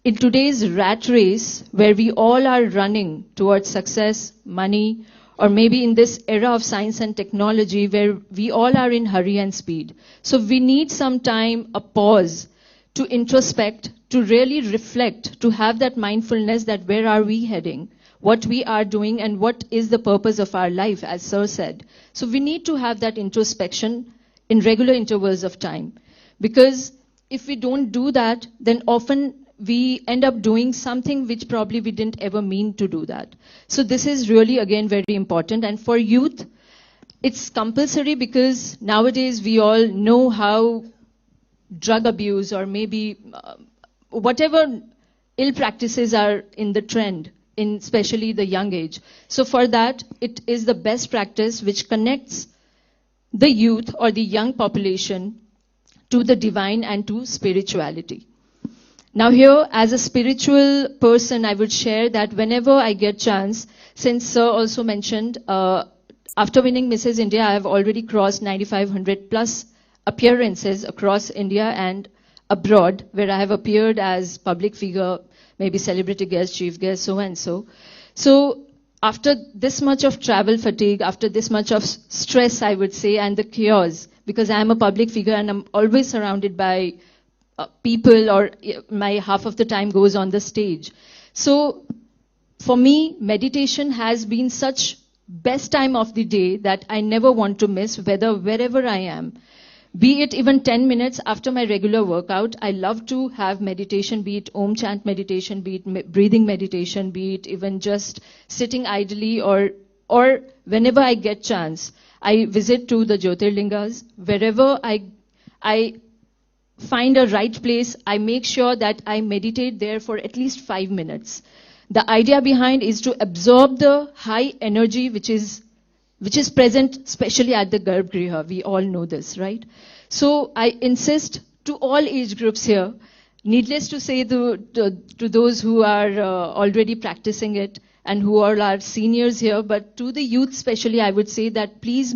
in today's rat race, where we all are running towards success, money, or maybe in this era of science and technology where we all are in hurry and speed. So we need some time, a pause, to introspect, to really reflect, to have that mindfulness that where are we heading, what we are doing, and what is the purpose of our life, as Sir said. So we need to have that introspection in regular intervals of time. Because if we don't do that, then often we end up doing something which probably we didn't ever mean to do that. So this is really, again, very important. And for youth, it's compulsory because nowadays we all know how drug abuse or maybe whatever ill practices are in the trend, in especially the young age. So for that, it is the best practice which connects the youth or the young population to the divine and to spirituality. Now here, as a spiritual person, I would share that whenever I get chance, since Sir also mentioned, after winning Mrs. India, I have already crossed 9,500 plus appearances across India and abroad, where I have appeared as public figure, maybe celebrity guest, chief guest, so and so. So after this much of travel fatigue, after this much of stress, I would say, and the chaos, because I am a public figure and I'm always surrounded by people, or my half of the time goes on the stage. So for me, meditation has been such best time of the day that I never want to miss, wherever I am. Be it even 10 minutes after my regular workout, I love to have meditation, be it Om chant meditation, be it breathing meditation, be it even just sitting idly, or whenever I get chance, I visit to the Jyotirlingas. Wherever I find a right place, I make sure that I meditate there for at least 5 minutes. The idea behind is to absorb the high energy which is present, especially at the Garbhagriha. We all know this, right? So I insist to all age groups here, needless to say to those who are already practicing it and who are our seniors here, but to the youth especially, I would say that please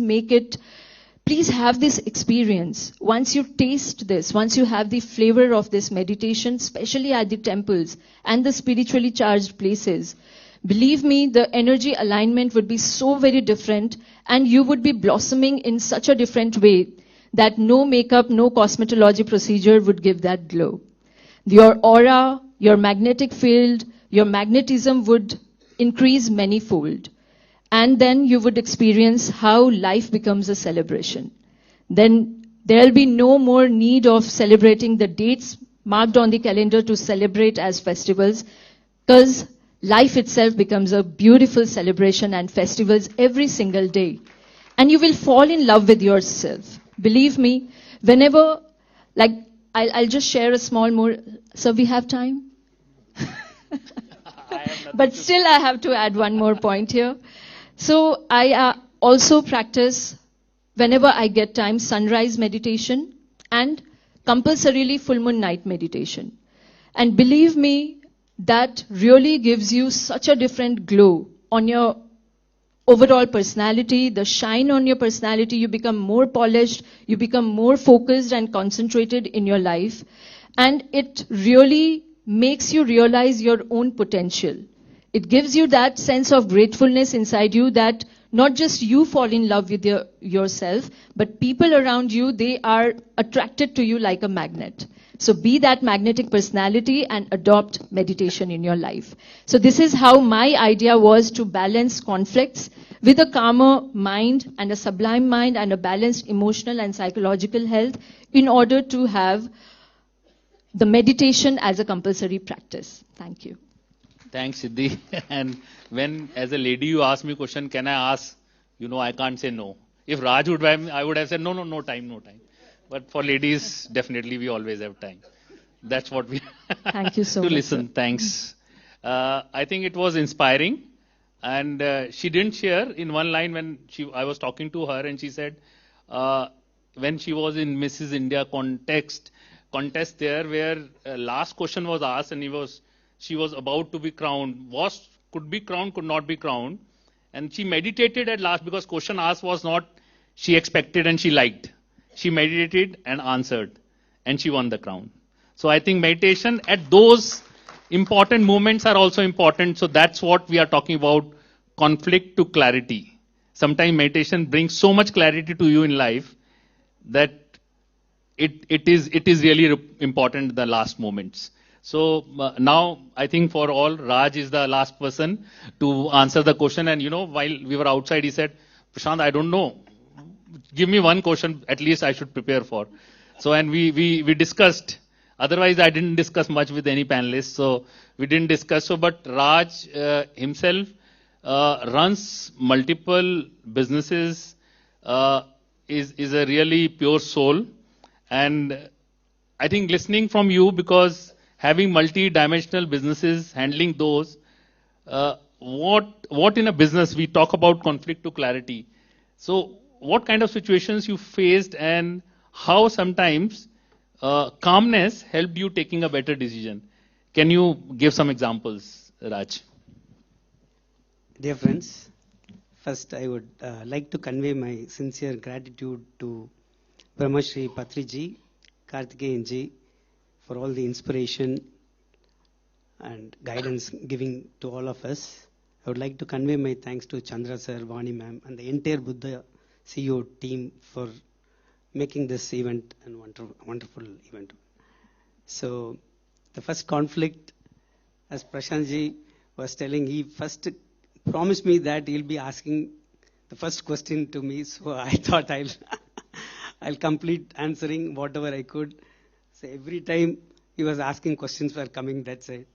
have this experience. Once you taste this, once you have the flavor of this meditation, especially at the temples and the spiritually charged places, believe me, the energy alignment would be so very different, and you would be blossoming in such a different way that no makeup, no cosmetology procedure would give that glow. Your aura, your magnetic field, your magnetism would increase manyfold. And then you would experience how life becomes a celebration. Then there'll be no more need of celebrating the dates marked on the calendar to celebrate as festivals, because life itself becomes a beautiful celebration and festivals every single day. And you will fall in love with yourself. Believe me, whenever, like, I'll just share a small more. So we have time? But still I have to add one more point here. So I also practice, whenever I get time, sunrise meditation and compulsorily full moon night meditation. And believe me, that really gives you such a different glow on your overall personality, the shine on your personality. You become more polished, you become more focused and concentrated in your life. And it really makes you realize your own potential. It gives you that sense of gratefulness inside you that not just you fall in love with yourself, but people around you, they are attracted to you like a magnet. So be that magnetic personality and adopt meditation in your life. So this is how my idea was to balance conflicts with a calmer mind and a sublime mind and a balanced emotional and psychological health in order to have the meditation as a compulsory practice. Thank you. Thanks, Siddhi. And when, as a lady, you ask me a question, can I ask? I can't say no. If Raj would have, I would have said, no time. But for ladies, definitely we always have time. That's what we Thank you so to much. listen. Sir. Thanks. I think it was inspiring. And she didn't share in one line when I was talking to her, and she said, when she was in Mrs. India contest there, where last question was asked, and she was about to be crowned, could be crowned, could not be crowned, and she meditated at last because question asked was not she expected and she liked. She meditated and answered, and she won the crown. So I think meditation at those important moments are also important. So that's what we are talking about, conflict to clarity. Sometimes meditation brings so much clarity to you in life that it is really important in the last moments. So now I think for all, Raj is the last person to answer the question. And while we were outside, he said, Prashant, I don't know. Give me one question at least I should prepare for. So, and we discussed. Otherwise, I didn't discuss much with any panelists. So we didn't discuss. So, but Raj himself runs multiple businesses, is a really pure soul. And I think listening from you, because having multi-dimensional businesses, handling those, what in a business, we talk about conflict to clarity. So what kind of situations you faced and how sometimes calmness helped you taking a better decision? Can you give some examples, Raj? Dear friends, first I would like to convey my sincere gratitude to Brahmarshi Patriji, Karthikeyanji, for all the inspiration and guidance giving to all of us. I would like to convey my thanks to Chandra sir, Vani ma'am, and the entire Buddha CEO team for making this event a wonderful event. So the first conflict, as Prashantji was telling, he first promised me that he'll be asking the first question to me. So I thought I'll complete answering whatever I could. So every time he was asking, questions were coming that side.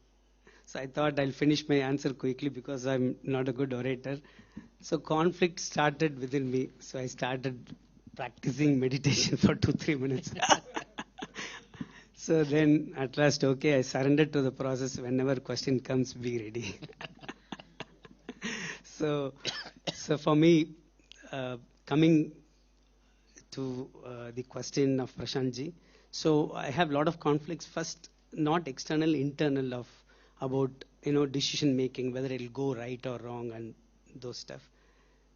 So I thought I'll finish my answer quickly because I'm not a good orator. So conflict started within me. So I started practicing meditation for 2-3 minutes. So then at last, okay, I surrendered to the process. Whenever question comes, be ready. So for me, coming to the question of Prashantji, so I have a lot of conflicts. First, not external, internal about decision making, whether it'll go right or wrong and those stuff.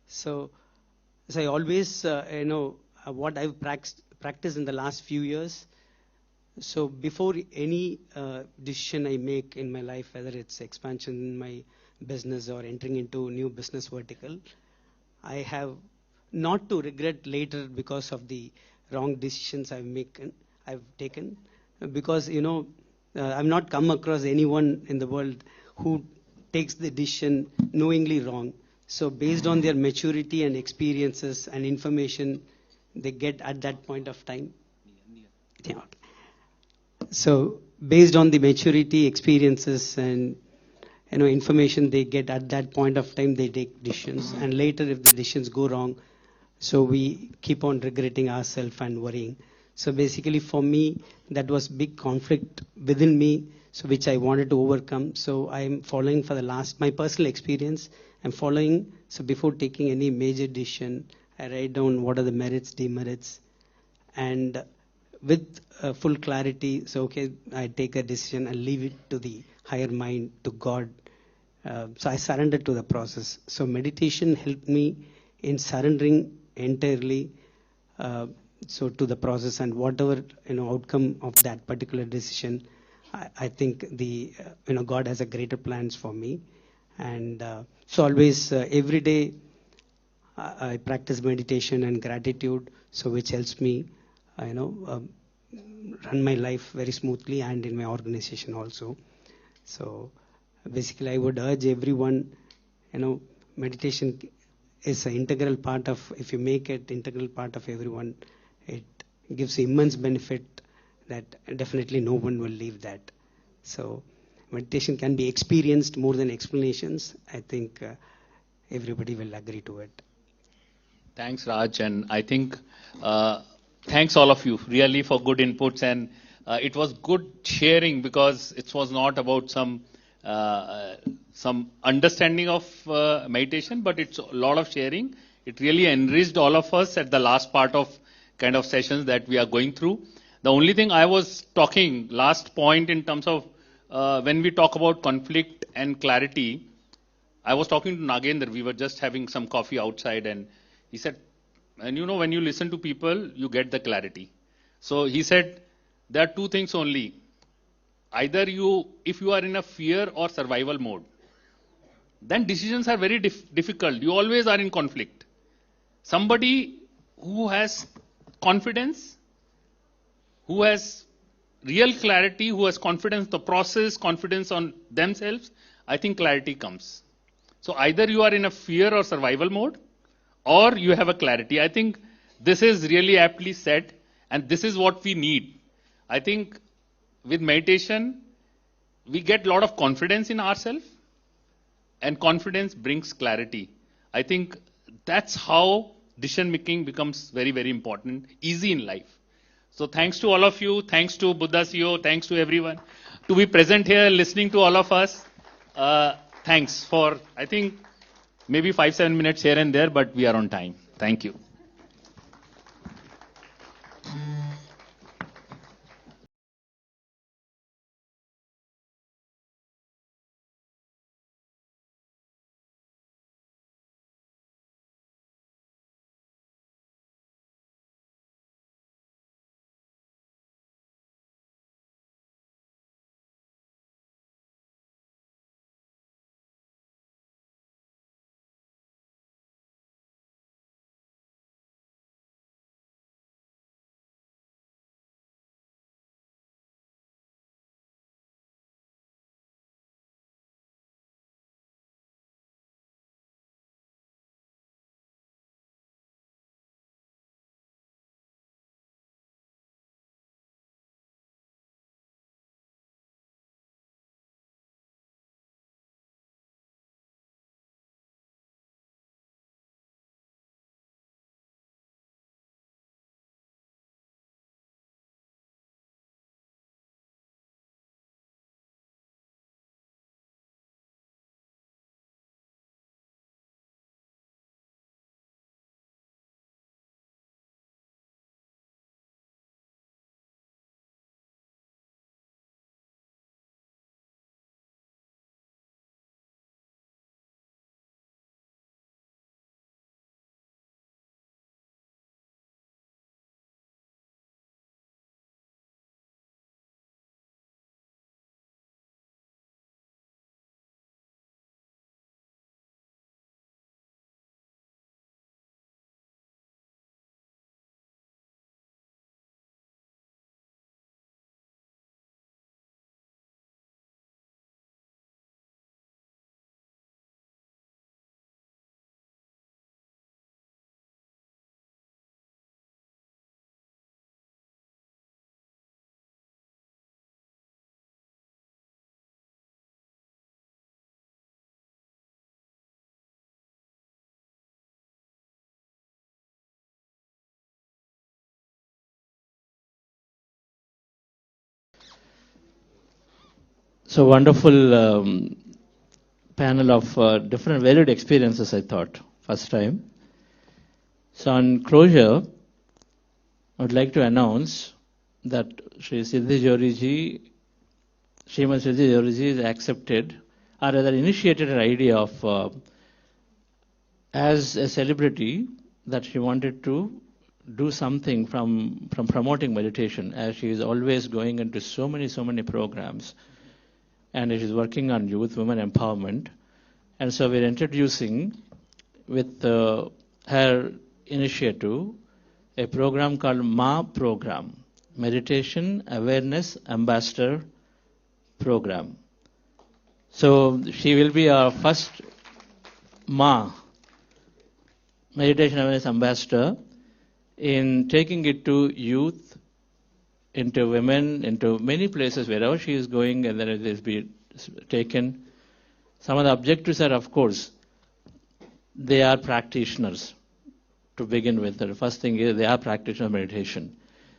So I always what I've practiced in the last few years. So before any decision I make in my life, whether it's expansion in my business or entering into new business vertical, I have not to regret later because of the wrong decisions I've taken, because I've not come across anyone in the world who takes the decision knowingly wrong. So based on their maturity and experiences and information they get at that point of time. Yeah. So based on the maturity, experiences and information they get at that point of time, they take decisions. And later if the decisions go wrong, so we keep on regretting ourselves and worrying. So basically for me, that was big conflict within me, so which I wanted to overcome. So I'm following for the last, my personal experience, I'm following. So before taking any major decision, I write down what are the merits, demerits, and with full clarity. So okay, I take a decision and leave it to the higher mind, to God. So I surrendered to the process. So meditation helped me in surrendering entirely so to the process, and whatever outcome of that particular decision, I think the God has a greater plans for me. And so always every day I practice meditation and gratitude, so which helps me run my life very smoothly and in my organization also. So basically I would urge everyone, meditation is an integral part of, if you make it integral part of everyone, it gives immense benefit that definitely no one will leave that. So meditation can be experienced more than explanations. I think everybody will agree to it. Thanks, Raj, and I think thanks all of you really for good inputs, and it was good sharing because it was not about some understanding of meditation, but it's a lot of sharing. It really enriched all of us at the last part of kind of sessions that we are going through. The only thing I was talking, last point in terms of when we talk about conflict and clarity, I was talking to Nagendra. We were just having some coffee outside, and he said, and you know, when you listen to people, you get the clarity. So he said, there are two things only. Either if you are in a fear or survival mode, then decisions are very difficult. You always are in conflict. Somebody who has confidence, who has real clarity, who has confidence in the process, confidence on themselves, I think clarity comes. So either you are in a fear or survival mode, or you have a clarity. I think this is really aptly said, and this is what we need. I think with meditation, we get a lot of confidence in ourselves, and confidence brings clarity. I think that's how decision making becomes very, very important, easy in life. So thanks to all of you, thanks to Buddha CEO, thanks to everyone to be present here, listening to all of us. Thanks for, I think, maybe 5-7 minutes here and there, but we are on time. Thank you. So wonderful panel of different varied experiences, I thought, first time. So on closure, I would like to announce that Sri Siddhi Joriji, Srimad Siddhi Joriji has accepted, or rather initiated an idea of, as a celebrity, that she wanted to do something from promoting meditation, as she is always going into so many programs. And she's working on youth, women empowerment. And so we're introducing, with her initiative, a program called MA Program, Meditation Awareness Ambassador Program. So she will be our first MA, Meditation Awareness Ambassador, in taking it to youth, into women, into many places wherever she is going, and then there's be taken. Some of the objectives are, of course, they are practitioners to begin with. The first thing is they are practitioners of meditation.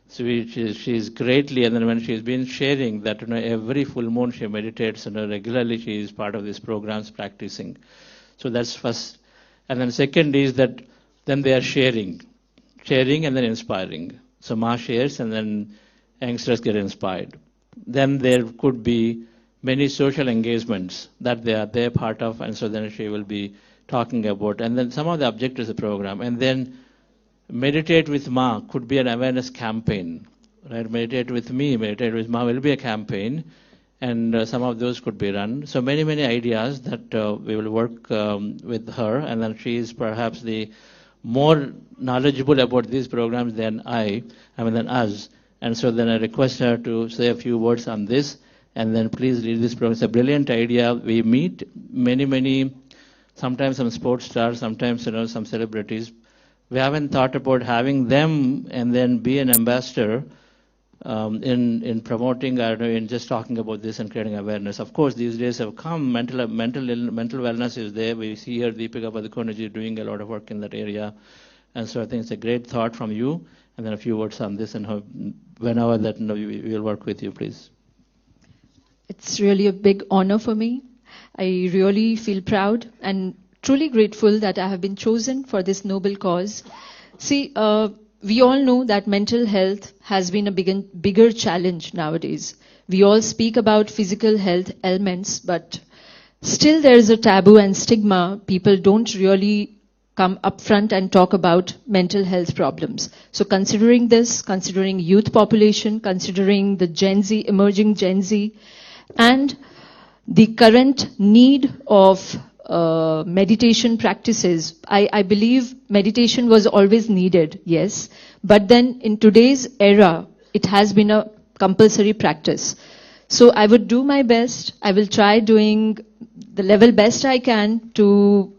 So she's greatly, and then when she's been sharing that every full moon she meditates, regularly she is part of these programs practicing. So that's first. And then second is that then they are sharing and then inspiring. So Ma shares and then youngsters get inspired. Then there could be many social engagements that they're part of, and so then she will be talking about. And then some of the objectives of the program. And then Meditate with Ma could be an awareness campaign. Right? Meditate with me, Meditate with Ma will be a campaign. And some of those could be run. So many ideas that we will work with her. And then she is perhaps the more knowledgeable about these programs than than us. And so then I request her to say a few words on this. And then please lead this program. It's a brilliant idea. We meet many, sometimes some sports stars, sometimes some celebrities. We haven't thought about having them and then be an ambassador in promoting or in just talking about this and creating awareness. Of course, these days have come. Mental wellness is there. We see here Deepika Padukoneji doing a lot of work in that area. And so I think it's a great thought from you. And then a few words on this and whenever that we will work with you, please. It's really a big honor for me. I really feel proud and truly grateful that I have been chosen for this noble cause. See, we all know that mental health has been a bigger challenge nowadays. We all speak about physical health ailments, but still there is a taboo and stigma. People don't really come up front and talk about mental health problems. So considering this, considering youth population, considering the emerging Gen Z, and the current need of meditation practices. I believe meditation was always needed, yes. But then in today's era, it has been a compulsory practice. So I would do my best. I will try doing the level best I can to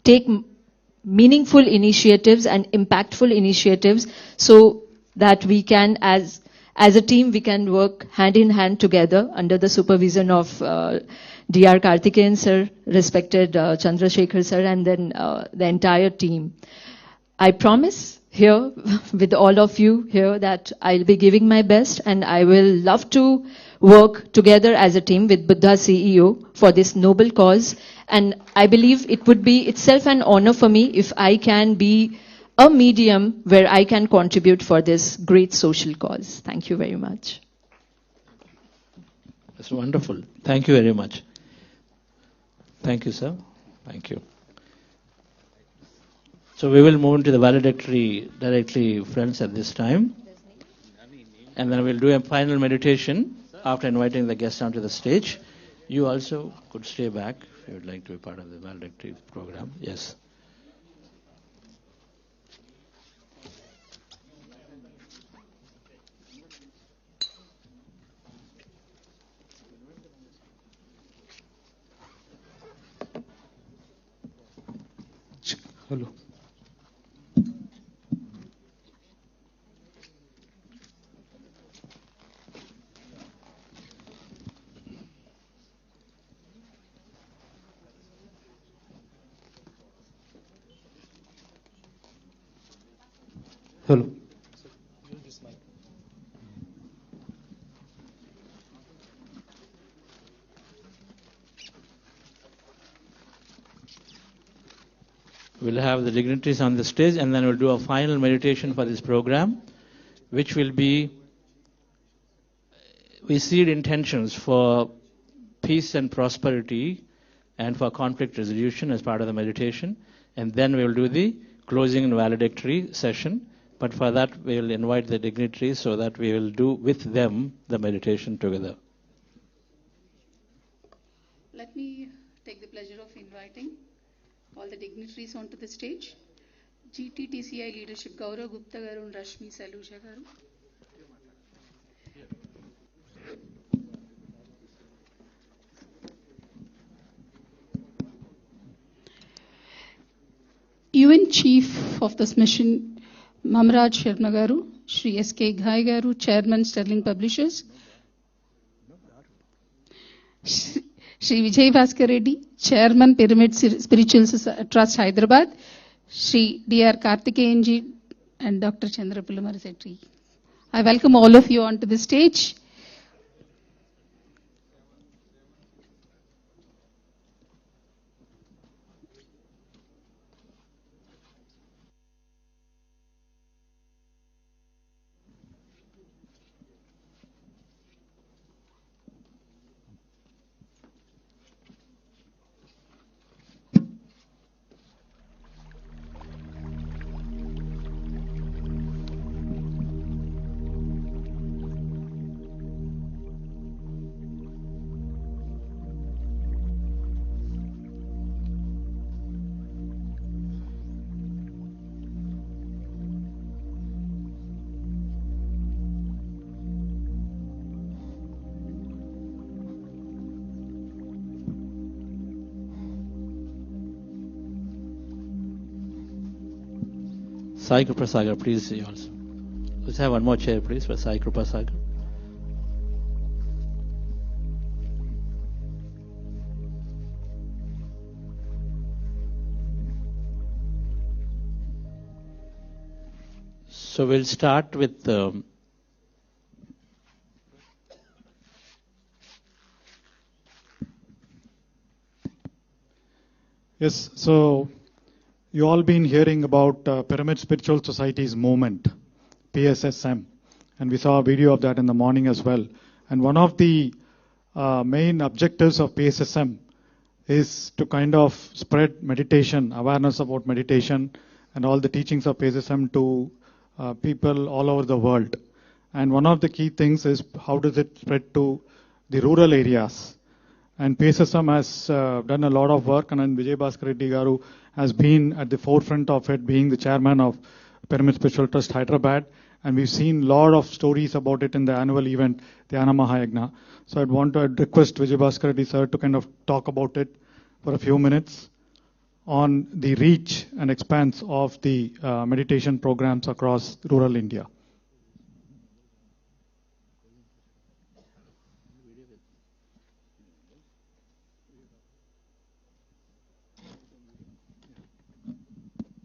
take meaningful initiatives and impactful initiatives so that we can, as a team, we can work hand in hand together under the supervision of Dr. Karthikeyan sir, respected Chandrasekhar sir, and then the entire team. I promise here with all of you here that I'll be giving my best, and I will love to work together as a team with Buddha CEO for this noble cause. And I believe it would be itself an honor for me if I can be a medium where I can contribute for this great social cause. Thank you very much. That's wonderful. Thank you very much. Thank you, sir. Thank you. So we will move into the valedictory directly, friends, at this time. And then we'll do a final meditation after inviting the guests onto the stage. You also could stay back if you would like to be part of the valedictory program. Yes. Hello. Hello. We'll have the dignitaries on the stage, and then we'll do a final meditation for this program, which will be, we seed intentions for peace and prosperity and for conflict resolution as part of the meditation. And then we'll do the closing and valedictory session. But for that, we'll invite the dignitaries so that we will do with them the meditation together. Let me take the pleasure of inviting all the dignitaries onto the stage. GTTCI leadership, Gaurav Gupta garu and Rashmi Saluja garu. UN Chief of this mission, Mamraj Sharma garu, Shri S.K. Ghai garu, Chairman, Sterling Publishers. Shri Vijay Bhaskar Reddy, Chairman Pyramid Spiritual Trust Hyderabad, Shri D.R. Karthikeyanji and Dr. Chandra Pulamari. I welcome all of you onto the stage. Sai Kripa Sagar, please also. Let's have one more chair, please, for Sai Kripa Sagar. So we'll start with Yes, so you all been hearing about Pyramid Spiritual Society's movement, PSSM, and we saw a video of that in the morning as well. And one of the main objectives of PSSM is to kind of spread meditation, awareness about meditation, and all the teachings of PSSM to people all over the world. And one of the key things is how does it spread to the rural areas. And PSSM has done a lot of work, and then Vijay Bhaskar Reddy Garu has been at the forefront of it, being the chairman of Pyramid Spiritual Trust Hyderabad. And we've seen a lot of stories about it in the annual event, the Dhyana Mahayagna. So I'd want to request Vijay Bhaskar Reddy sir to kind of talk about it for a few minutes on the reach and expanse of the meditation programs across rural India.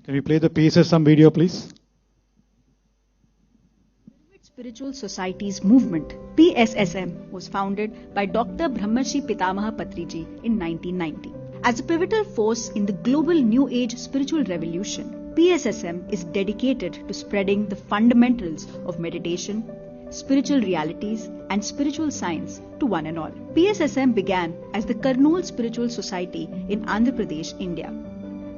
Can we play the PSSM video, please? Spiritual Societies Movement, PSSM, was founded by Dr. Brahmarshi Pitamaha Patriji in 1990. As a pivotal force in the global New Age spiritual revolution, PSSM is dedicated to spreading the fundamentals of meditation, spiritual realities, and spiritual science to one and all. PSSM began as the Kurnool Spiritual Society in Andhra Pradesh, India.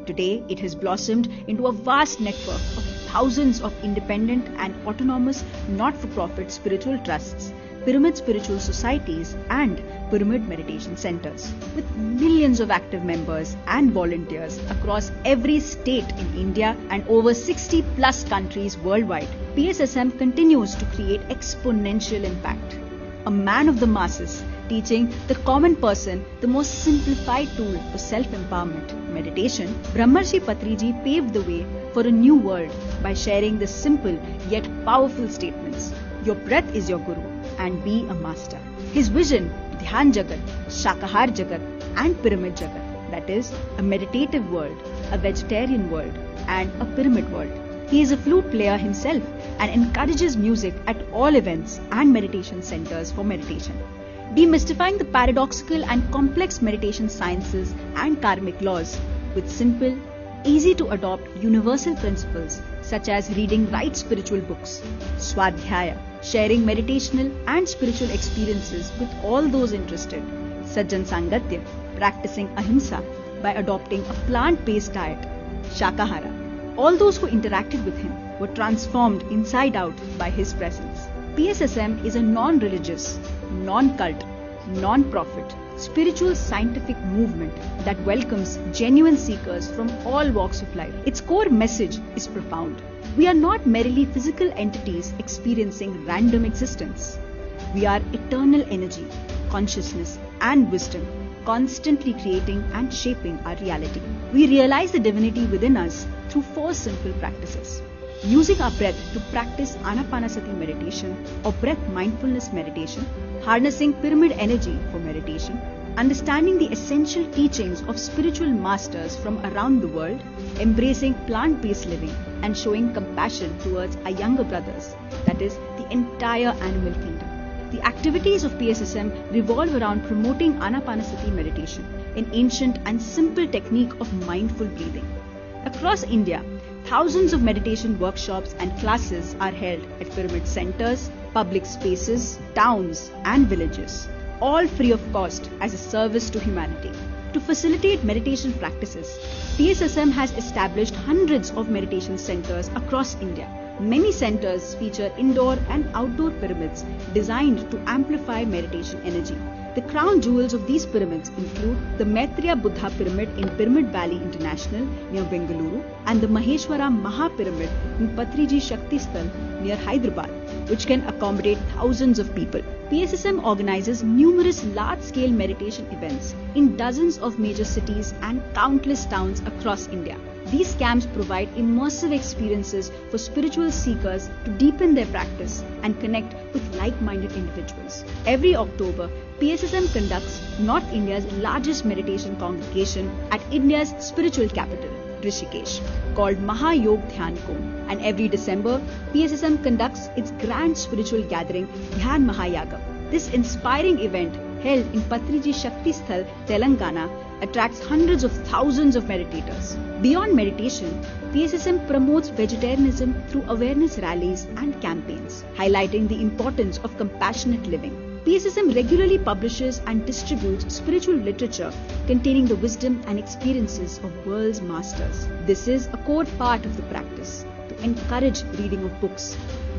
Today, it has blossomed into a vast network of thousands of independent and autonomous not-for-profit spiritual trusts, pyramid spiritual societies, and pyramid meditation centers. With millions of active members and volunteers across every state in India and over 60 plus countries worldwide, PSSM continues to create exponential impact. A man of the masses, teaching the common person the most simplified tool for self-empowerment, meditation, Brahmarshi Patriji paved the way for a new world by sharing the simple yet powerful statements. Your breath is your guru and be a master. His vision, Dhyana Jagath, Shakahara Jagath and Pyramid Jagath, that is, a meditative world, a vegetarian world and a pyramid world. He is a flute player himself and encourages music at all events and meditation centers for meditation. Demystifying the paradoxical and complex meditation sciences and karmic laws with simple, easy to adopt universal principles such as reading right spiritual books, Swadhyaya, sharing meditational and spiritual experiences with all those interested, Sajjan Sangatya, practicing ahimsa by adopting a plant-based diet, Shakahara. All those who interacted with him were transformed inside out by his presence. PSSM is a non-religious, non-cult, non-profit, spiritual scientific movement that welcomes genuine seekers from all walks of life. Its core message is profound. We are not merely physical entities experiencing random existence. We are eternal energy, consciousness, and wisdom, constantly creating and shaping our reality. We realize the divinity within us through 4 simple practices. Using our breath to practice Ana-Pana-Sati Meditation or breath mindfulness meditation, harnessing pyramid energy for meditation, understanding the essential teachings of spiritual masters from around the world, embracing plant-based living, and showing compassion towards our younger brothers, that is, the entire animal kingdom. The activities of PSSM revolve around promoting Ana-Pana-Sati meditation, an ancient and simple technique of mindful breathing. Across India, thousands of meditation workshops and classes are held at pyramid centers, public spaces, towns, and villages, all free of cost as a service to humanity. To facilitate meditation practices, PSSM has established hundreds of meditation centers across India. Many centers feature indoor and outdoor pyramids designed to amplify meditation energy. The crown jewels of these pyramids include the Maitreya Buddha Pyramid in Pyramid Valley International near Bengaluru and the Maheshwara Maha Pyramid in Patriji Shakti Sthal near Hyderabad, which can accommodate thousands of people. PSSM organizes numerous large-scale meditation events in dozens of major cities and countless towns across India. These camps provide immersive experiences for spiritual seekers to deepen their practice and connect with like-minded individuals. Every October, PSSM conducts North India's largest meditation congregation at India's spiritual capital, Rishikesh, called Mahayog Dhyan Kumbh. And every December, PSSM conducts its grand spiritual gathering, Dhyana Jagath. This inspiring event, held in Patriji Shakti Sthal, Telangana, attracts hundreds of thousands of meditators. Beyond meditation, PSSM promotes vegetarianism through awareness rallies and campaigns, highlighting the importance of compassionate living. PSSM regularly publishes and distributes spiritual literature containing the wisdom and experiences of world's masters. This is a core part of the practice to encourage reading of books.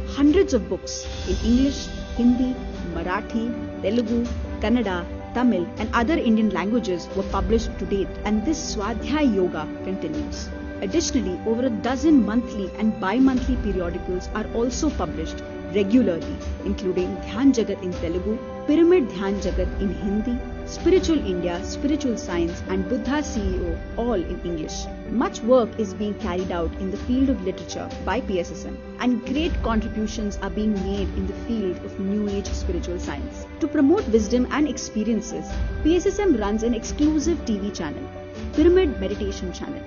Hundreds of books in English, Hindi, Marathi, Telugu, Kannada, Tamil and other Indian languages were published to date, and this Swadhyaya Yoga continues. Additionally, over a dozen monthly and bi-monthly periodicals are also published regularly, including Dhyana Jagath in Telugu, Pyramid Dhyana Jagath in Hindi, Spiritual India, Spiritual Science and Buddha CEO, all in English. Much work is being carried out in the field of literature by PSSM, and great contributions are being made in the field of New Age spiritual science. To promote wisdom and experiences, PSSM runs an exclusive TV channel, Pyramid Meditation Channel,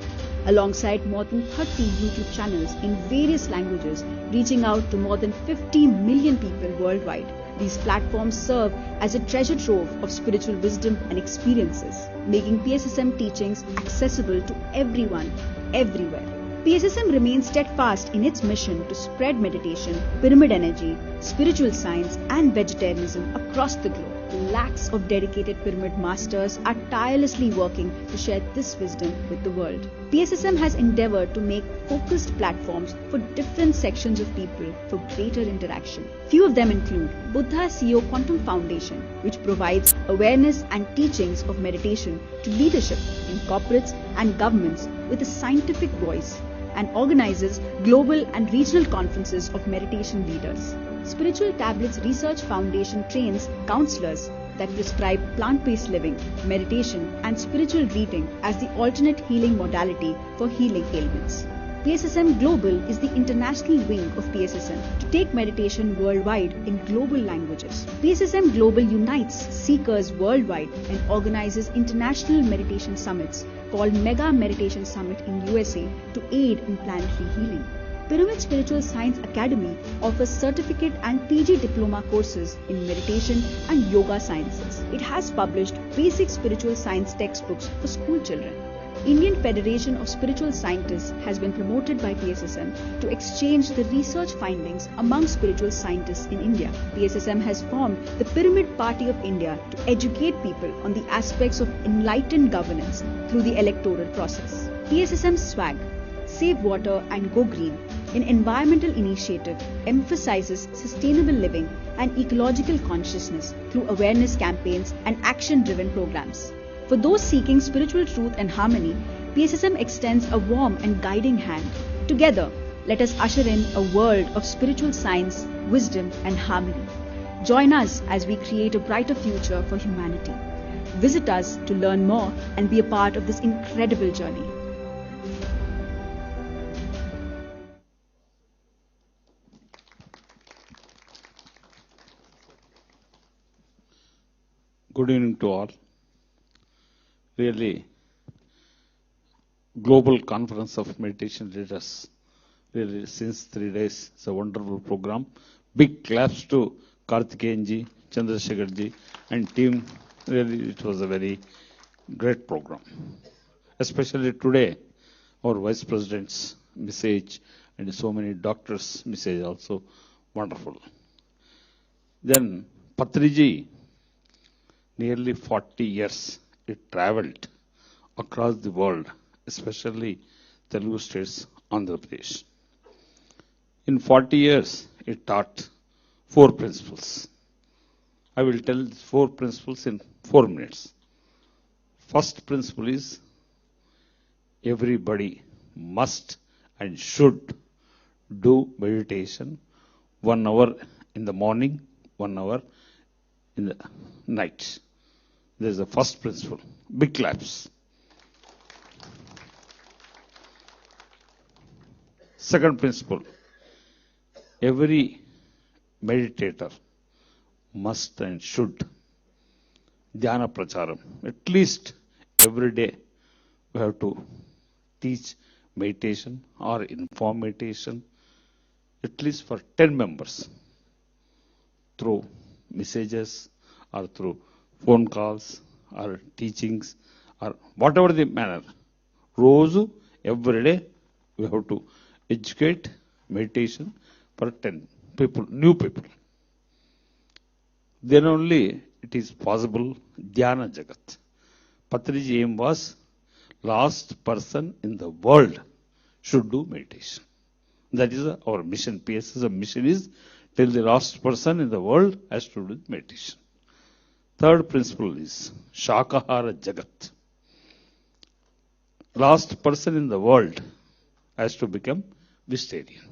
alongside more than 30 YouTube channels in various languages, reaching out to more than 50 million people worldwide. These platforms serve as a treasure trove of spiritual wisdom and experiences, making PSSM teachings accessible to everyone, everywhere. PSSM remains steadfast in its mission to spread meditation, pyramid energy, spiritual science and vegetarianism across the globe. Lakhs of dedicated pyramid masters are tirelessly working to share this wisdom with the world. PSSM has endeavored to make focused platforms for different sections of people for greater interaction. Few of them include Buddha CEO Quantum Foundation, which provides awareness and teachings of meditation to leadership in corporates and governments with a scientific voice, and organizes global and regional conferences of meditation leaders. Spiritual Tablets Research Foundation trains counselors that prescribe plant-based living, meditation and spiritual reading as the alternate healing modality for healing ailments. PSSM Global is the international wing of PSSM to take meditation worldwide in global languages. PSSM Global unites seekers worldwide and organizes international meditation summits called Mega Meditation Summit in USA to aid in planetary healing. Pyramid Spiritual Science Academy offers certificate and PG diploma courses in meditation and yoga sciences. It has published basic spiritual science textbooks for school children. Indian Federation of Spiritual Scientists has been promoted by PSSM to exchange the research findings among spiritual scientists in India. PSSM has formed the Pyramid Party of India to educate people on the aspects of enlightened governance through the electoral process. PSSM Swag, Save Water and Go Green, an environmental initiative, emphasizes sustainable living and ecological consciousness through awareness campaigns and action-driven programs. For those seeking spiritual truth and harmony, PSSM extends a warm and guiding hand. Together, let us usher in a world of spiritual science, wisdom and harmony. Join us as we create a brighter future for humanity. Visit us to learn more and be a part of this incredible journey. Good evening to all. Really, Global Conference of Meditation Leaders. Really, since 3 days, it's a wonderful program. Big claps to Karthikeyanji, Chandrasekharji, and team. Really, it was a very great program. Especially today, our Vice President's message and so many doctors' message also wonderful. Then Patriji, nearly 40 years, it traveled across the world, especially Telugu states, Andhra Pradesh. In 40 years, it taught 4 principles. I will tell 4 principles in 4 minutes. First principle is everybody must and should do meditation 1 hour in the morning, 1 hour in the night. There is the first principle. Big claps. Second principle. Every meditator must and should Dhyana Pracharam. At least every day we have to teach meditation or inform meditation at least for 10 members through messages or through phone calls or teachings or whatever the manner. Rozu, every day we have to educate meditation for 10 people, new people. Then only it is possible Dhyana Jagath. Patriji aim was last person in the world should do meditation. That is our mission. PSSM mission is till the last person in the world has to do meditation. Third principle is Shakahara Jagath. Last person in the world has to become vegetarian.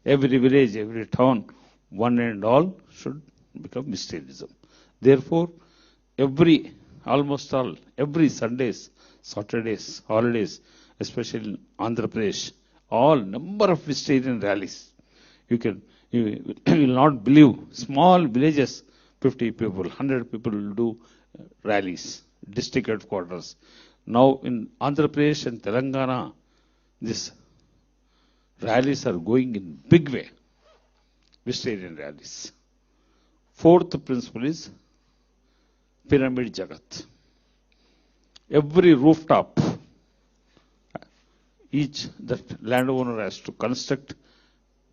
Every village, every town, one and all should become vegetarianism. Therefore, almost all, every Sundays, Saturdays, holidays, especially in Andhra Pradesh, all number of vegetarian rallies. You will not believe, small villages, 50 people, 100 people will do rallies, district headquarters. Now in Andhra Pradesh and Telangana, these rallies are going in big way, vegetarian rallies. Fourth principle is Pyramid Jagath. Every rooftop, each that landowner has to construct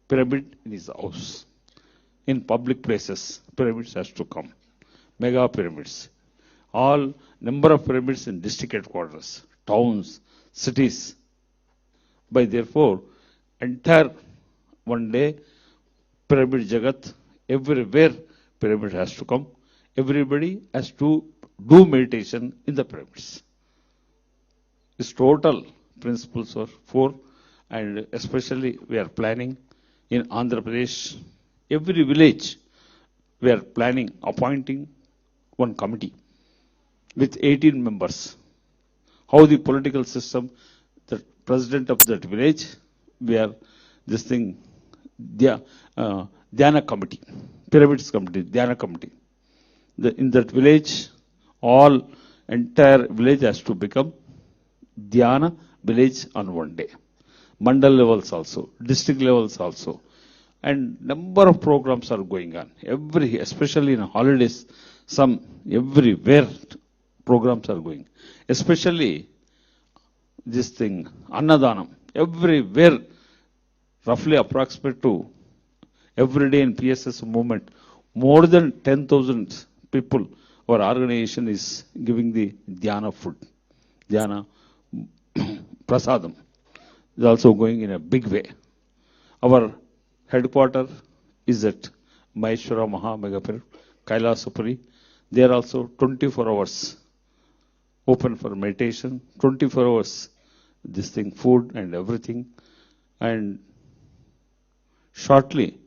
pyramid in his house. In public places, pyramids has to come. Mega pyramids. All number of pyramids in district headquarters, towns, cities. By therefore, entire one day, Pyramid Jagath, everywhere pyramid has to come. Everybody has to do meditation in the pyramids. This total principles are 4, and especially we are planning in Andhra Pradesh, every village we are planning appointing one committee with 18 members. How the political system, the president of that village, we are this thing, Dhyana committee, pyramids committee, Dhyana committee. In that village, all entire village has to become Dhyana village on one day. Mandal levels also, district levels also. And number of programs are going on. Especially in holidays, everywhere programs are going. Especially this thing, Annadanam, everywhere, roughly approximate to every day in PSS movement, more than 10,000 people, our organization is giving the Dhyana food, Dhyana Prasadam. Is also going in a big way. Our headquarter is at Maheshwara Maha Megapir, Kailasapuri. They are also 24 hours open for meditation, 24 hours this thing, food and everything. And shortly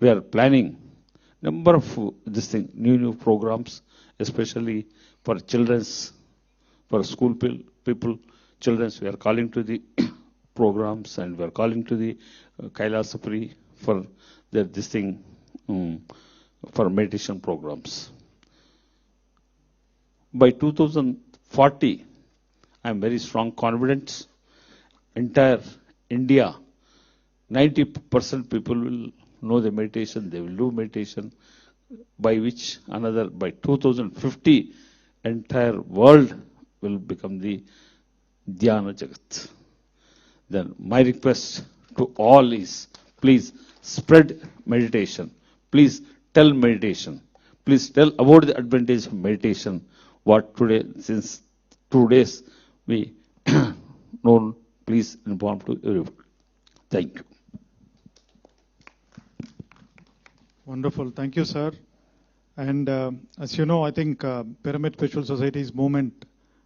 we are planning number of this thing, new programs, especially for children's, for school people, children's. We are calling to the programs and we are calling to the Kailasapuri for this thing, for meditation programs. by 2040, I am very strong confidence, entire India, 90% people will know the meditation, they will do meditation, by which by 2050, entire world will become the Dhyana Jagath. Then my request to all is, please spread meditation. Please tell meditation. Please tell about the advantage of meditation. What today, since 2 days, we know, please inform to everyone. Thank you. Wonderful. Thank you, sir. And as you know, I think Pyramid Spiritual Society's movement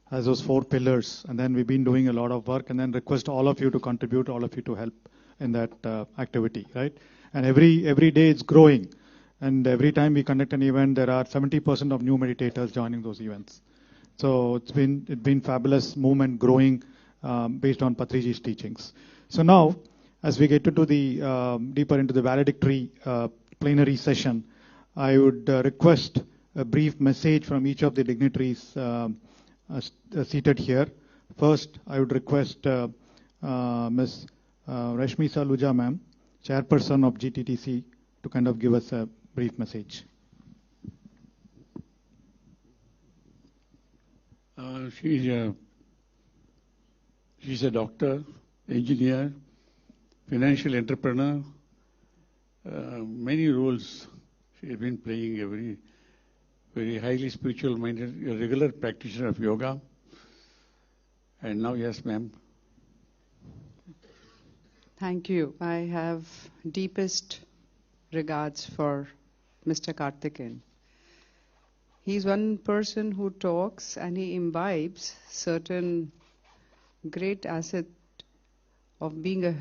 has those 4 pillars. And then we've been doing a lot of work, and then request all of you to contribute, all of you to help in that activity, right? And every day it's growing. And every time we conduct an event, there are 70% of new meditators joining those events. So it's been fabulous movement growing based on Patriji's teachings. So now, as we get into the deeper into the valedictory plenary session, I would request a brief message from each of the dignitaries seated here. First, I would request Ms. Rashmi Saluja ma'am, chairperson of GTTC, to kind of give us a brief message. She's a doctor, engineer, financial entrepreneur, many roles she has been playing, a very highly spiritual minded, a regular practitioner of yoga. And now, yes, ma'am. Thank you. I have deepest regards for Mr. Karthikeyan. He's one person who talks and he imbibes certain great asset of being a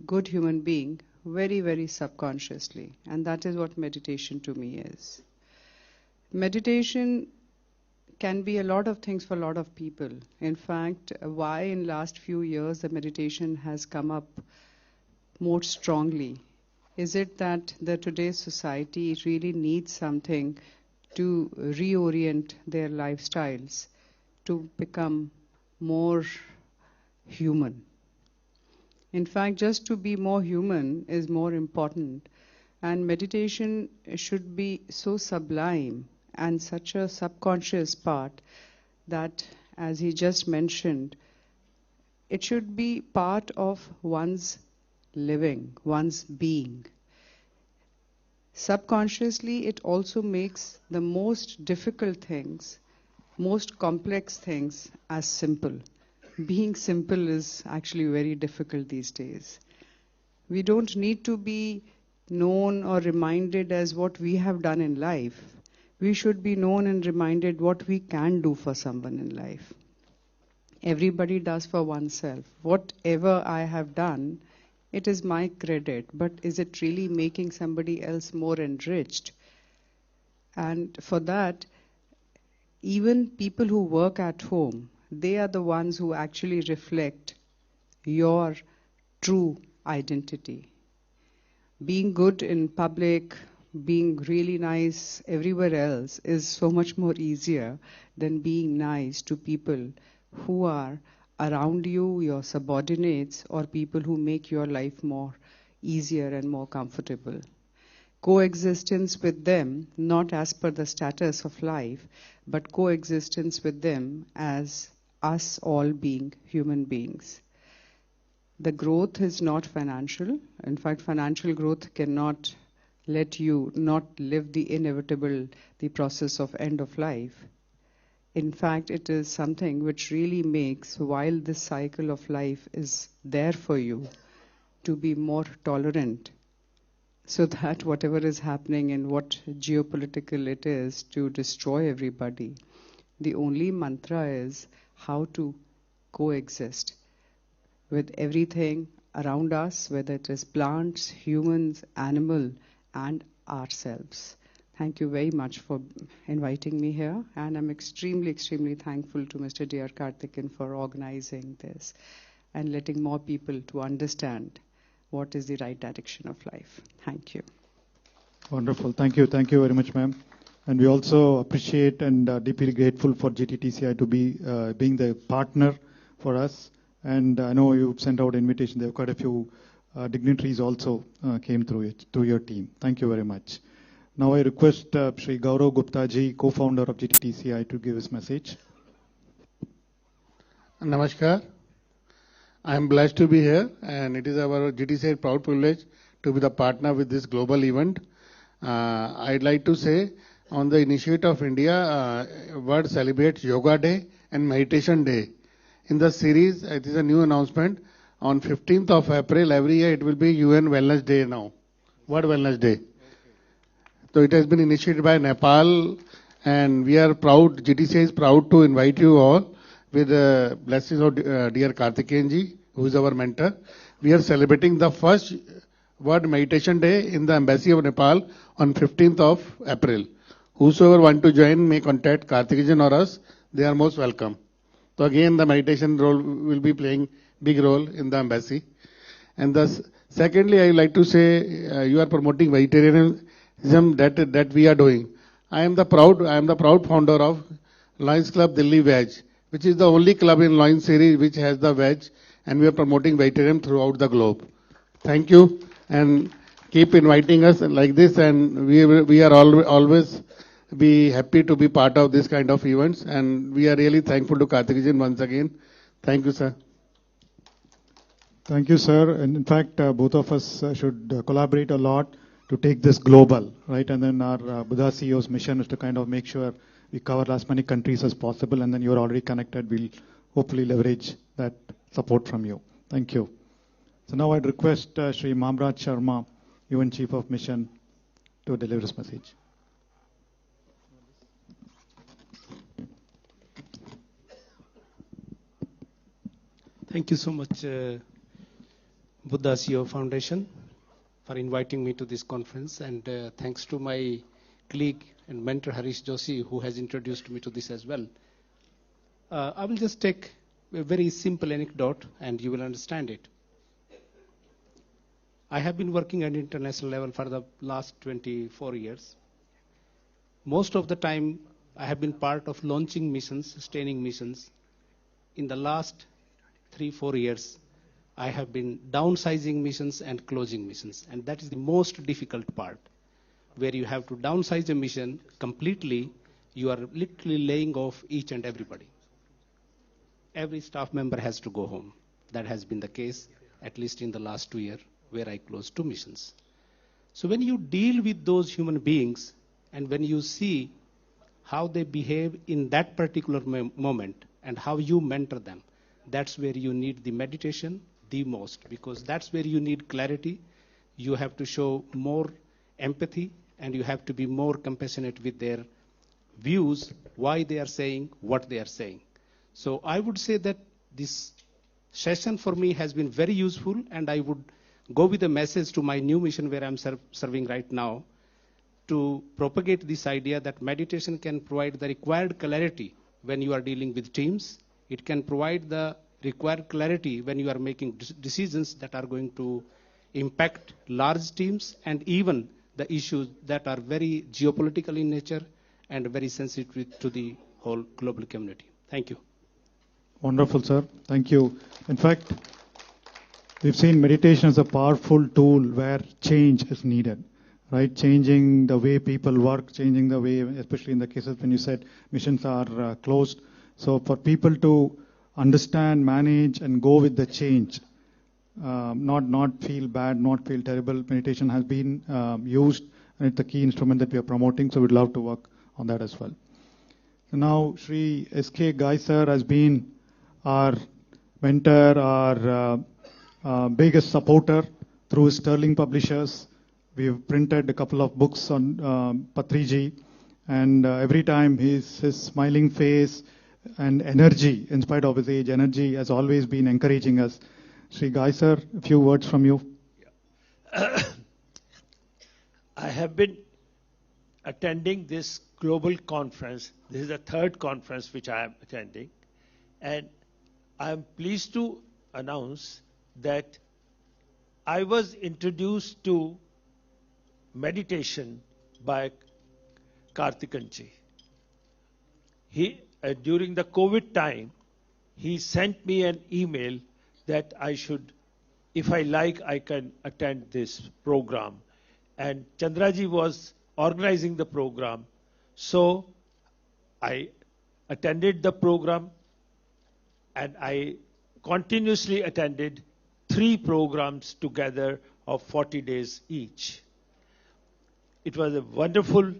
good human being very, very subconsciously. And that is what meditation to me is. Meditation can be a lot of things for a lot of people. In fact, why in last few years the meditation has come up more strongly? Is it that the today's society really needs something to reorient their lifestyles to become more human? In fact, just to be more human is more important. And meditation should be so sublime and such a subconscious part that, as he just mentioned, it should be part of one's living, one's being. Subconsciously, it also makes the most difficult things, most complex things as simple. Being simple is actually very difficult these days. We don't need to be known or reminded as what we have done in life. We should be known and reminded what we can do for someone in life. Everybody does for oneself. Whatever I have done, it is my credit, but is it really making somebody else more enriched? And for that, even people who work at home, they are the ones who actually reflect your true identity. Being good in public, being really nice everywhere else is so much more easier than being nice to people who are around you, your subordinates, or people who make your life more easier and more comfortable. Coexistence with them, not as per the status of life, but coexistence with them as us all being human beings. The growth is not financial. In fact, financial growth cannot let you not live the inevitable, the process of end of life. In fact, it is something which really makes, while this cycle of life is there for you, to be more tolerant, so that whatever is happening and what geopolitical it is to destroy everybody, the only mantra is how to coexist with everything around us, whether it is plants, humans, animal, and ourselves. Thank you very much for inviting me here, and I'm extremely, extremely thankful to Mr. D.R. Karthikeyan for organizing this and letting more people to understand what is the right direction of life. Thank you. Wonderful. Thank you. Thank you very much, ma'am. And we also appreciate and deeply grateful for GTTCI to be being the partner for us. And I know you've sent out invitation. There are quite a few dignitaries also came through your team. Thank you very much. Now I request Sri Gaurav Gupta ji, co-founder of GTTCI, to give his message. Namaskar. I am blessed to be here, and it is our GTCI proud privilege to be the partner with this global event. I'd like to say, on the initiative of India, world celebrates Yoga Day and Meditation Day. In the series, it is a new announcement. On 15th of April, every year it will be UN Wellness Day now, World Wellness Day. So it has been initiated by Nepal, and we are proud, GTCI is proud to invite you all with the blessings of dear Karthikeyanji, who is our mentor. We are celebrating the first World Meditation Day in the Embassy of Nepal on 15th of April. Whosoever want to join may contact Karthikeyan or us. They are most welcome. So again, the meditation role will be playing big role in the embassy. And thus, secondly, I would like to say you are promoting vegetarianism that we are doing. I am the proud founder of Lions Club Delhi Veg, which is the only club in Lions series which has the veg, and we are promoting vegetarianism throughout the globe. Thank you, and keep inviting us like this, and we are always be happy to be part of this kind of events, and we are really thankful to Karthikeyan once again. Thank you, sir. Thank you, sir. And in fact, both of us should collaborate a lot to take this global, right? And then our Buddha CEO's mission is to kind of make sure we cover as many countries as possible, and then you're already connected. We'll hopefully leverage that support from you. Thank you. So now I'd request Sri Mamraj Sharma, UN Chief of Mission, to deliver his message. Thank you so much, Buddha CEO Foundation, for inviting me to this conference, and thanks to my colleague and mentor Harish Joshi, who has introduced me to this as well. I will just take a very simple anecdote and you will understand it. I have been working at international level for the last 24 years. Most of the time I have been part of launching missions, sustaining missions. In the last 3-4 years, I have been downsizing missions and closing missions, and that is the most difficult part, where you have to downsize a mission completely. You are literally laying off each and everybody. Every staff member has to go home. That has been the case, at least in the last 2 years, where I closed 2 missions. So when you deal with those human beings, and when you see how they behave in that particular moment, and how you mentor them, that's where you need the meditation the most, because that's where you need clarity. You have to show more empathy, and you have to be more compassionate with their views, why they are saying what they are saying. So I would say that this session for me has been very useful, and I would go with a message to my new mission where I'm serving right now, to propagate this idea that meditation can provide the required clarity when you are dealing with teams. It can provide the required clarity when you are making decisions that are going to impact large teams, and even the issues that are very geopolitical in nature and very sensitive to the whole global community. Thank you. Wonderful, sir. Thank you. In fact, we've seen meditation as a powerful tool where change is needed, right? Changing the way people work, changing the way, especially in the cases when you said missions are closed. So for people to understand, manage, and go with the change, not feel bad, not feel terrible, meditation has been used, and it's a key instrument that we are promoting, so we'd love to work on that as well. So now, Sri S.K. Gai sir has been our mentor, our biggest supporter through Sterling Publishers. We've printed a couple of books on Patriji, and every time his smiling face and energy, in spite of his age, energy has always been encouraging us. Sri Gai sir, a few words from you. I have been attending this global conference. This is the 3rd conference which I am attending, and I am pleased to announce that I was introduced to meditation by Kartikanji. During the COVID time, he sent me an email that I should, if I like, I can attend this program. And Chandraji was organizing the program. So I attended the program, and I continuously attended 3 programs together of 40 days each. It was a wonderful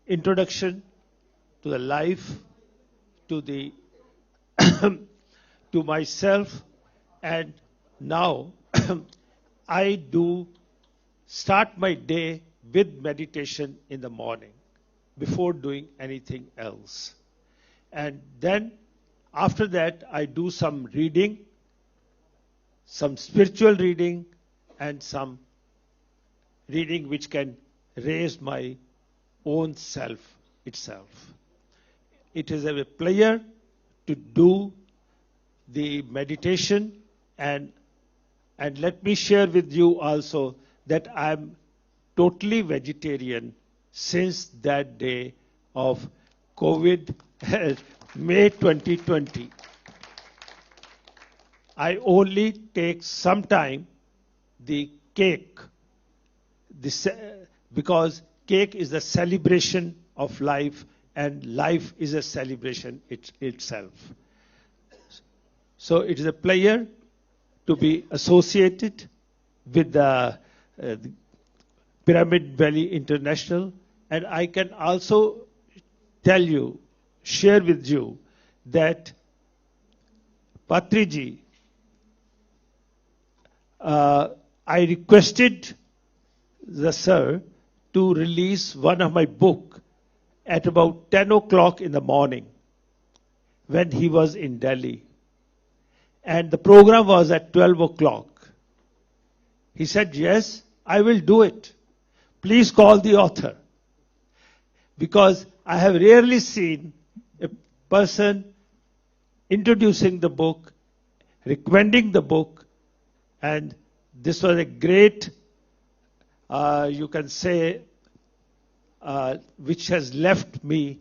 introduction to the life, to the to myself, and now I do start my day with meditation in the morning before doing anything else. And then after that I do some reading, some spiritual reading, and some reading which can raise my own self itself. It is a pleasure to do the meditation, and let me share with you also that I am totally vegetarian since that day of COVID, May 2020. I only take sometime the cake, because cake is the celebration of life, and life is a celebration itself. So it is a pleasure to be associated with the Pyramid Valley International, and I can also tell you, share with you, that Patriji, I requested the sir to release one of my book at about 10 o'clock in the morning when he was in Delhi. And the program was at 12 o'clock. He said, yes, I will do it. Please call the author. Because I have rarely seen a person introducing the book, recommending the book, and this was a great, you can say, which has left me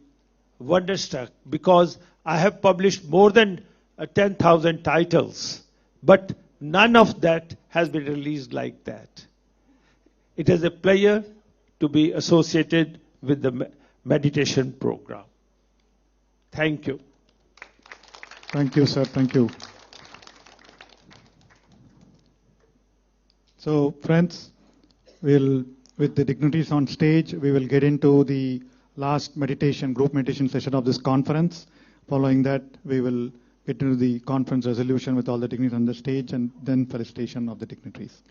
wonderstruck, because I have published more than 10,000 titles, but none of that has been released like that. It is a pleasure to be associated with the meditation program. Thank you. Thank you, sir. Thank you. So, friends, with the dignitaries on stage, we will get into the last meditation, group meditation session of this conference. Following that, we will get into the conference resolution with all the dignitaries on the stage, and then felicitation of the dignitaries.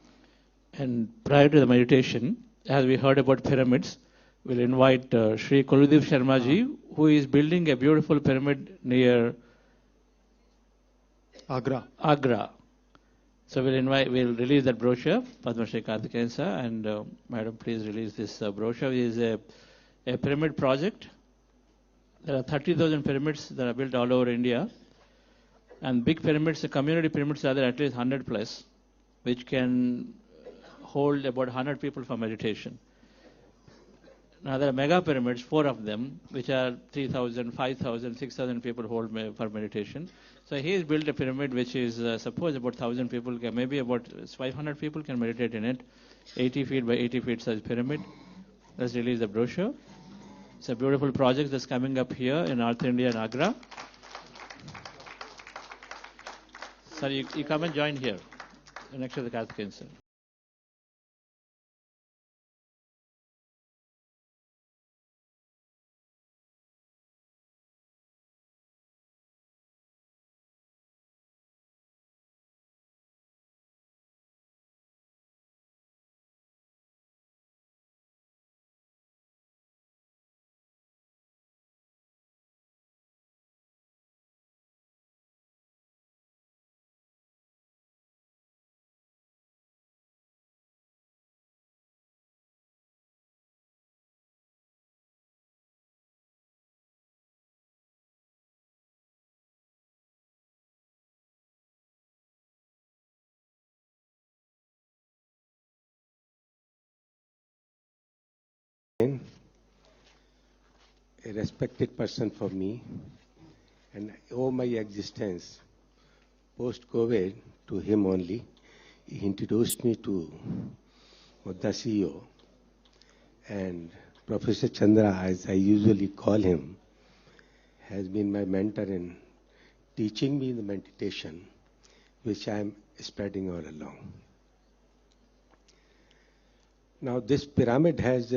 And prior to the meditation, as we heard about pyramids, we'll invite Sri Kuldeep Sharma ji, who is building a beautiful pyramid near Agra. So we'll release that brochure, Padma Shri Karthikeyan sir, and madam, please release this brochure. It is a pyramid project. There are 30,000 pyramids that are built all over India. And big pyramids, the community pyramids are there at least 100 plus, which can hold about 100 people for meditation. Now there are mega pyramids, 4 of them, which are 3,000, 5,000, 6,000 people hold for meditation. So he has built a pyramid which is, suppose about 1,000 people, maybe about 500 people can meditate in it. 80 feet by 80 feet size pyramid. Let's release the brochure. It's a beautiful project that's coming up here in North India and Agra. Sir, you come and join here, next to the Karthikeyan sir. a respected person for me, and I owe my existence post-COVID to him only. He introduced me to the CEO, and Professor Chandra, as I usually call him, has been my mentor in teaching me the meditation, which I am spreading all along. Now, this pyramid has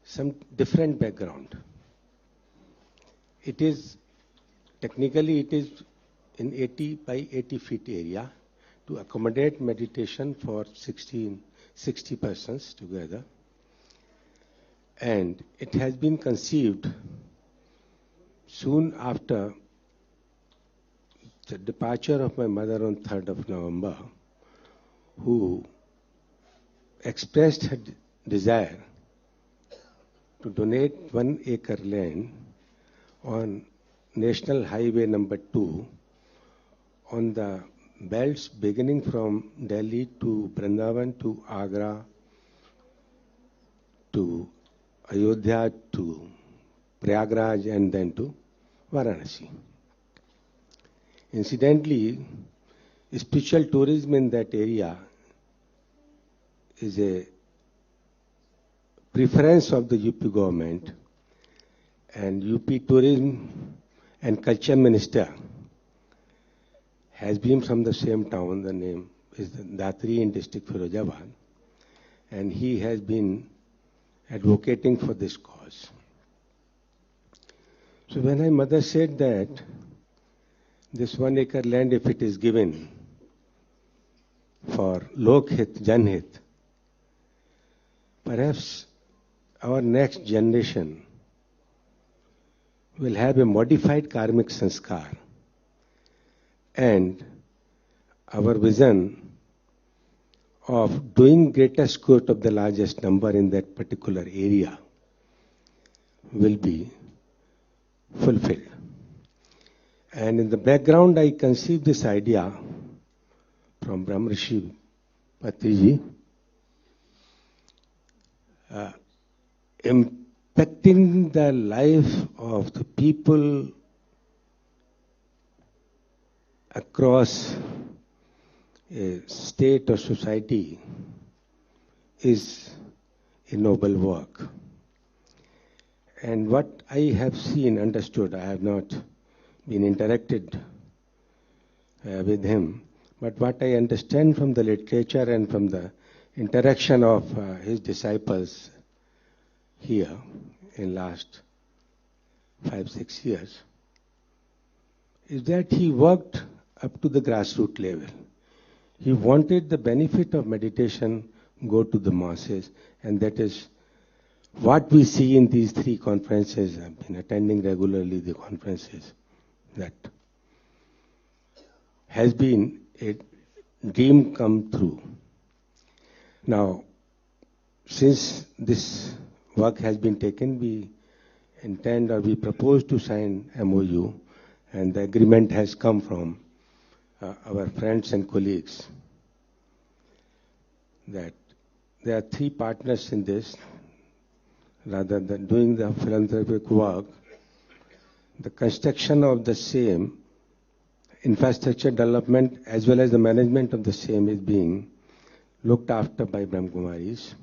some different background. It is, technically it is in 80 by 80 feet area to accommodate meditation for 60 persons together. And it has been conceived soon after the departure of my mother on 3rd of November, who expressed her desire to donate 1 acre land on National Highway number 2 on the belts beginning from Delhi to Vrindavan to Agra to Ayodhya to Prayagraj and then to Varanasi. Incidentally, spiritual tourism in that area is a preference of the UP government, and UP Tourism and Culture Minister has been from the same town. The name is Datri in district Firozabad, and he has been advocating for this cause. So when my mother said that this 1 acre land, if it is given for Lokhit, Janhit, perhaps our next generation will have a modified karmic sanskar, and our vision of doing greatest good of the largest number in that particular area will be fulfilled. And in the background, I conceived this idea from Brahmarshi Patriji, impacting the life of the people across a state or society is a noble work. And what I have seen, understood, I have not been interacted with him, but what I understand from the literature and from the interaction of his disciples here in last 5-6 years is that he worked up to the grassroots level. He wanted the benefit of meditation go to the masses, and that is what we see in these 3 conferences. I've been attending regularly the conferences. That has been a dream come true. Now, since this work has been taken, we intend or we propose to sign MOU, and the agreement has come from our friends and colleagues that there are 3 partners in this. Rather than doing the philanthropic work, the construction of the same, infrastructure development as well as the management of the same is being looked after by Brahmakumaris.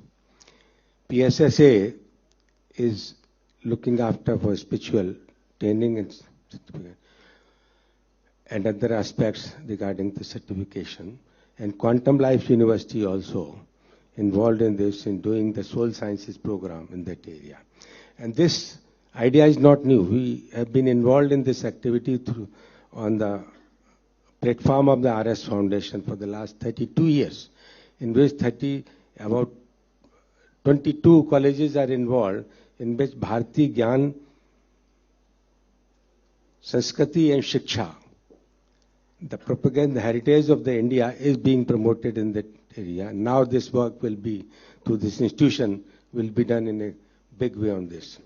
PSSA is looking after for spiritual training and certificate and other aspects regarding the certification. And Quantum Life University also involved in this, in doing the soul sciences program in that area. And this idea is not new. We have been involved in this activity on the platform of the RS Foundation for the last 32 years, in which about 22 colleges are involved, in which Bharati Gyan, Sanskriti and Shiksha, the propaganda heritage of the India, is being promoted in that area. Now this work will be, through this institution, will be done in a big way on this.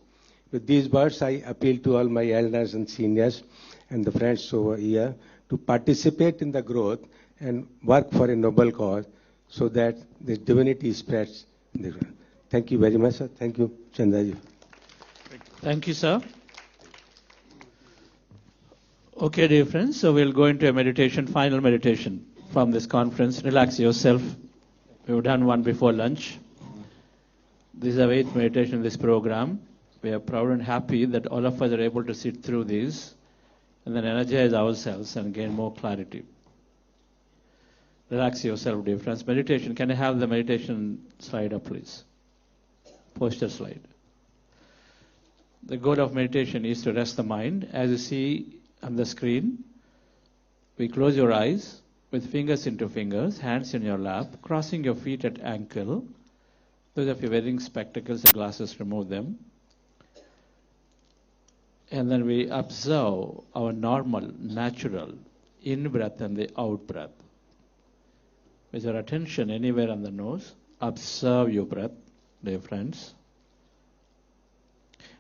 With these words, I appeal to all my elders and seniors and the friends over here to participate in the growth and work for a noble cause so that the divinity spreads. Thank you very much, sir. Thank you, Chandraji. Thank you, sir. Okay, dear friends, so we'll go into a meditation, final meditation from this conference. Relax yourself. We've done one before lunch. This is our 8th meditation in this program. We are proud and happy that all of us are able to sit through these and then energize ourselves and gain more clarity. Relax yourself, dear friends. Meditation, can I have the meditation slide up, please? Poster slide. The goal of meditation is to rest the mind. As you see on the screen, we close your eyes with fingers into fingers, hands in your lap, crossing your feet at ankle. Those of you wearing spectacles and glasses, remove them. And then we observe our normal, natural in-breath and the out-breath. With your attention anywhere on the nose, observe your breath, dear friends.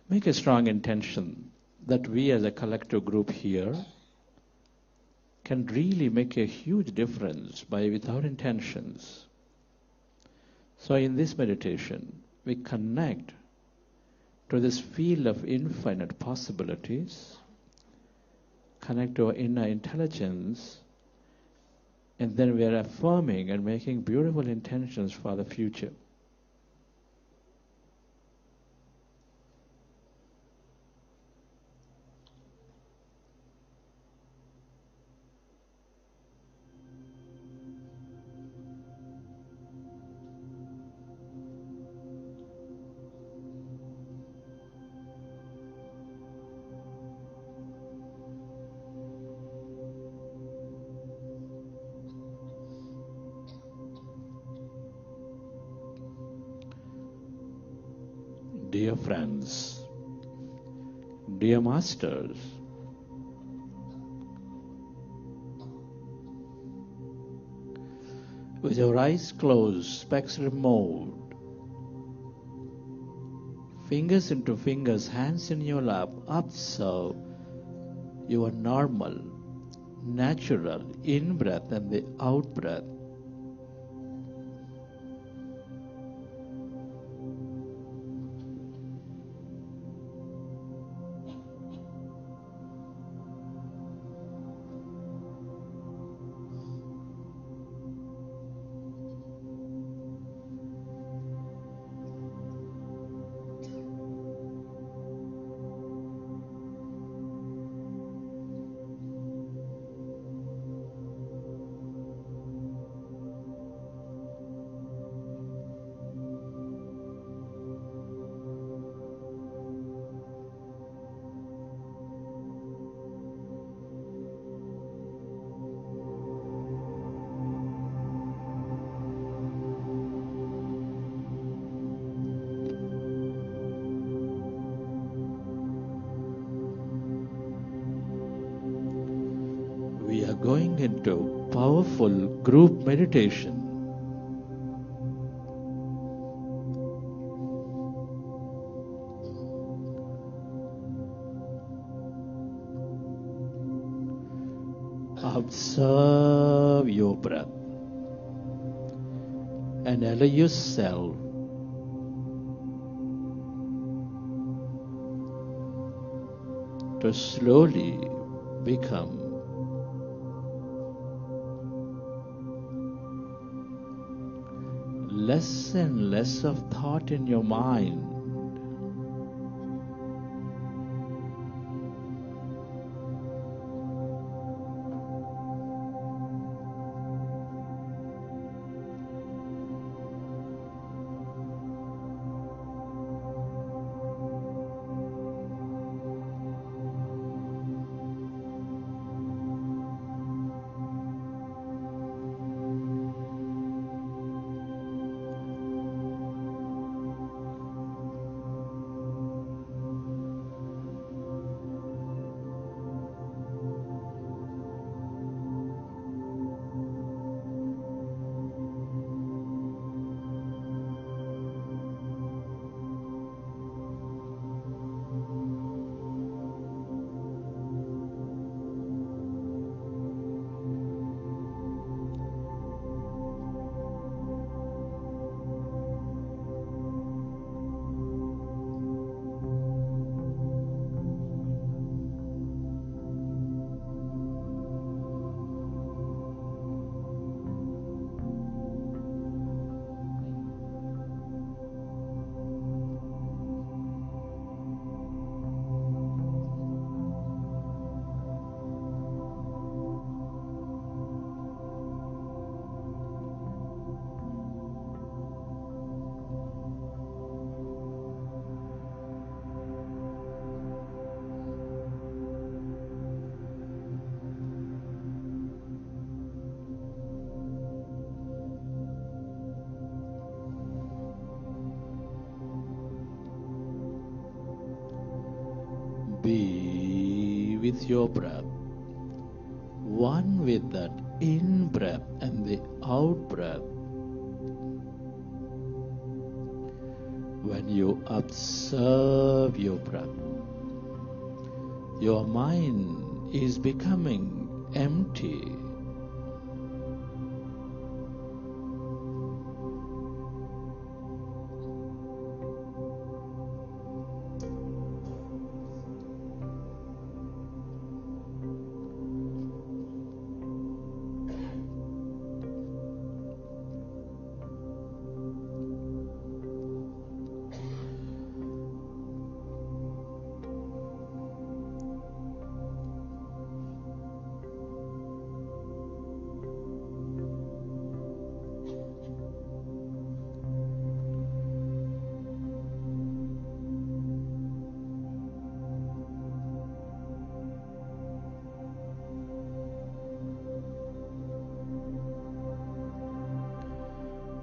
Make a strong intention that we as a collective group here can really make a huge difference with our intentions. So in this meditation, we connect to this field of infinite possibilities, connect to our inner intelligence, and then we are affirming and making beautiful intentions for the future. Dear friends, dear masters, with your eyes closed, specs removed, fingers into fingers, hands in your lap, observe your normal, natural in-breath and the out-breath. We are going into powerful group meditation. Observe your breath and allow yourself to slowly become less and less of thought in your mind. Be with your breath, one with that in-breath and the out-breath. When you observe your breath, your mind is becoming empty.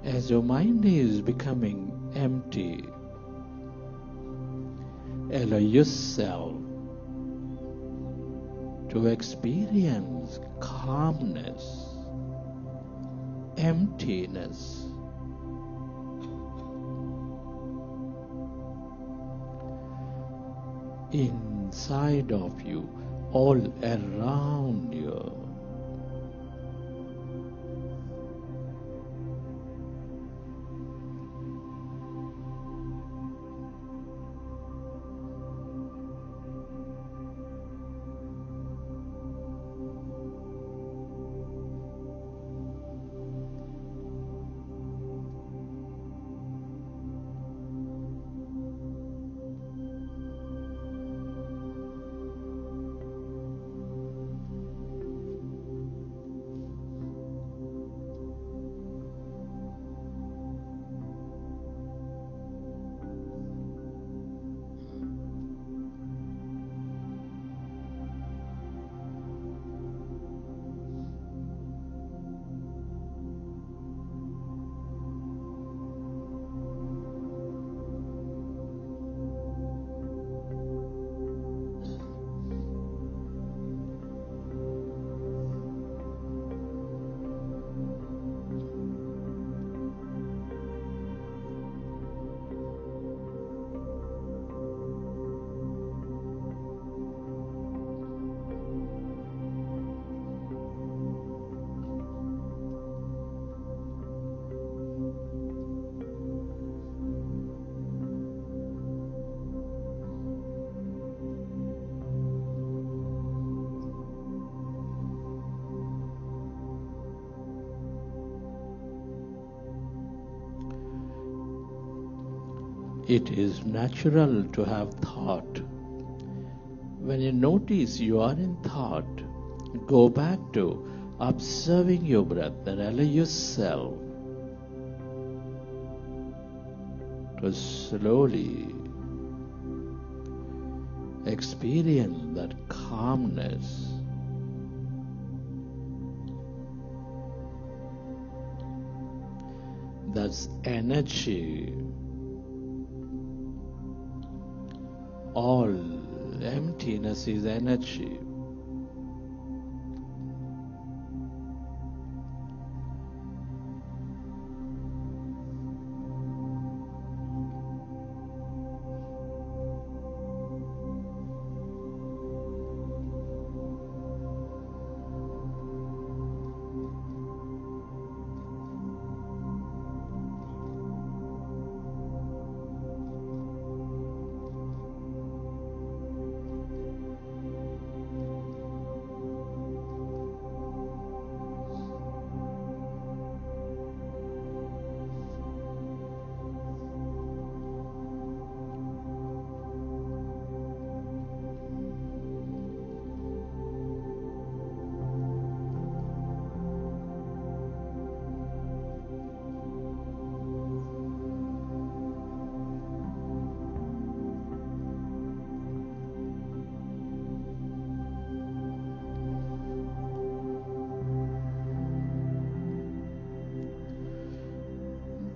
As your mind is becoming empty, allow yourself to experience calmness, emptiness. Inside of you, all around you. It is natural to have thought. When you notice you are in thought, go back to observing your breath and allow yourself to slowly experience that calmness. That's energy. All emptiness is energy.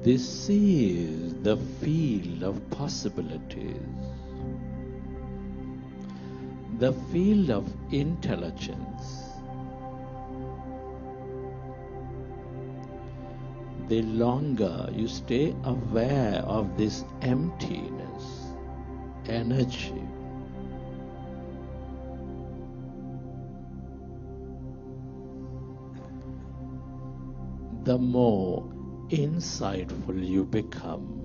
This is the field of possibilities. the field of intelligence, the longer you stay aware of this emptiness, energy, the more insightful you become.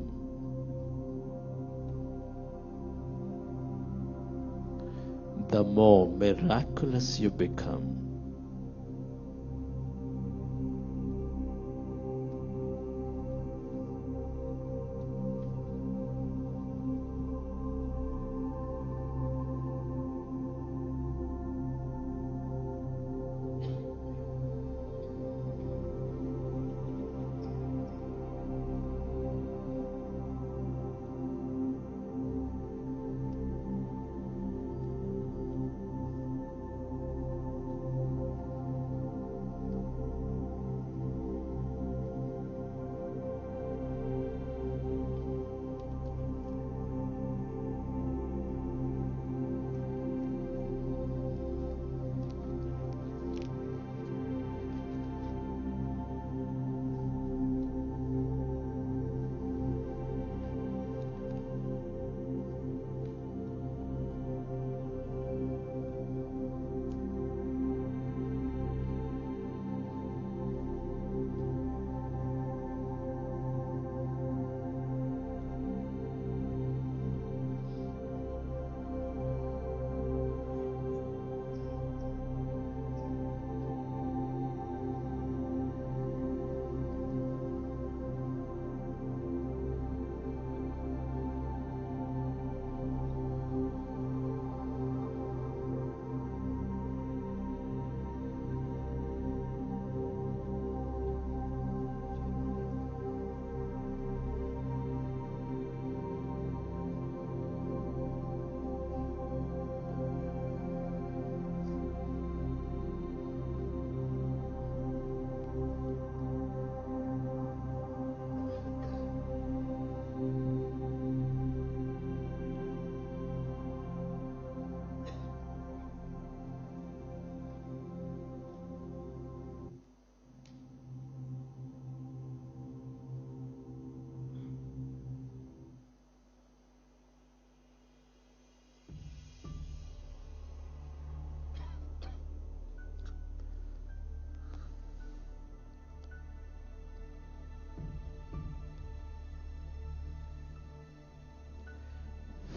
The more miraculous you become.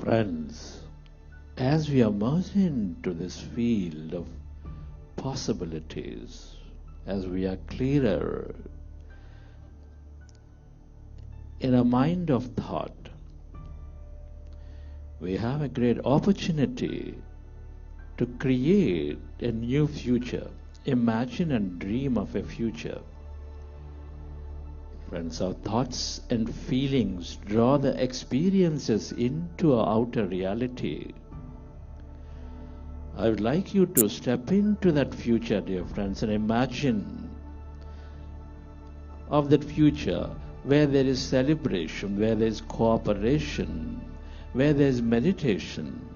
Friends, as we emerge into this field of possibilities, as we are clearer in a mind of thought, we have a great opportunity to create a new future, imagine and dream of a future. Friends, our thoughts and feelings draw the experiences into our outer reality. I would like you to step into that future, dear friends, and imagine of that future where there is celebration, where there is cooperation, where there is meditation.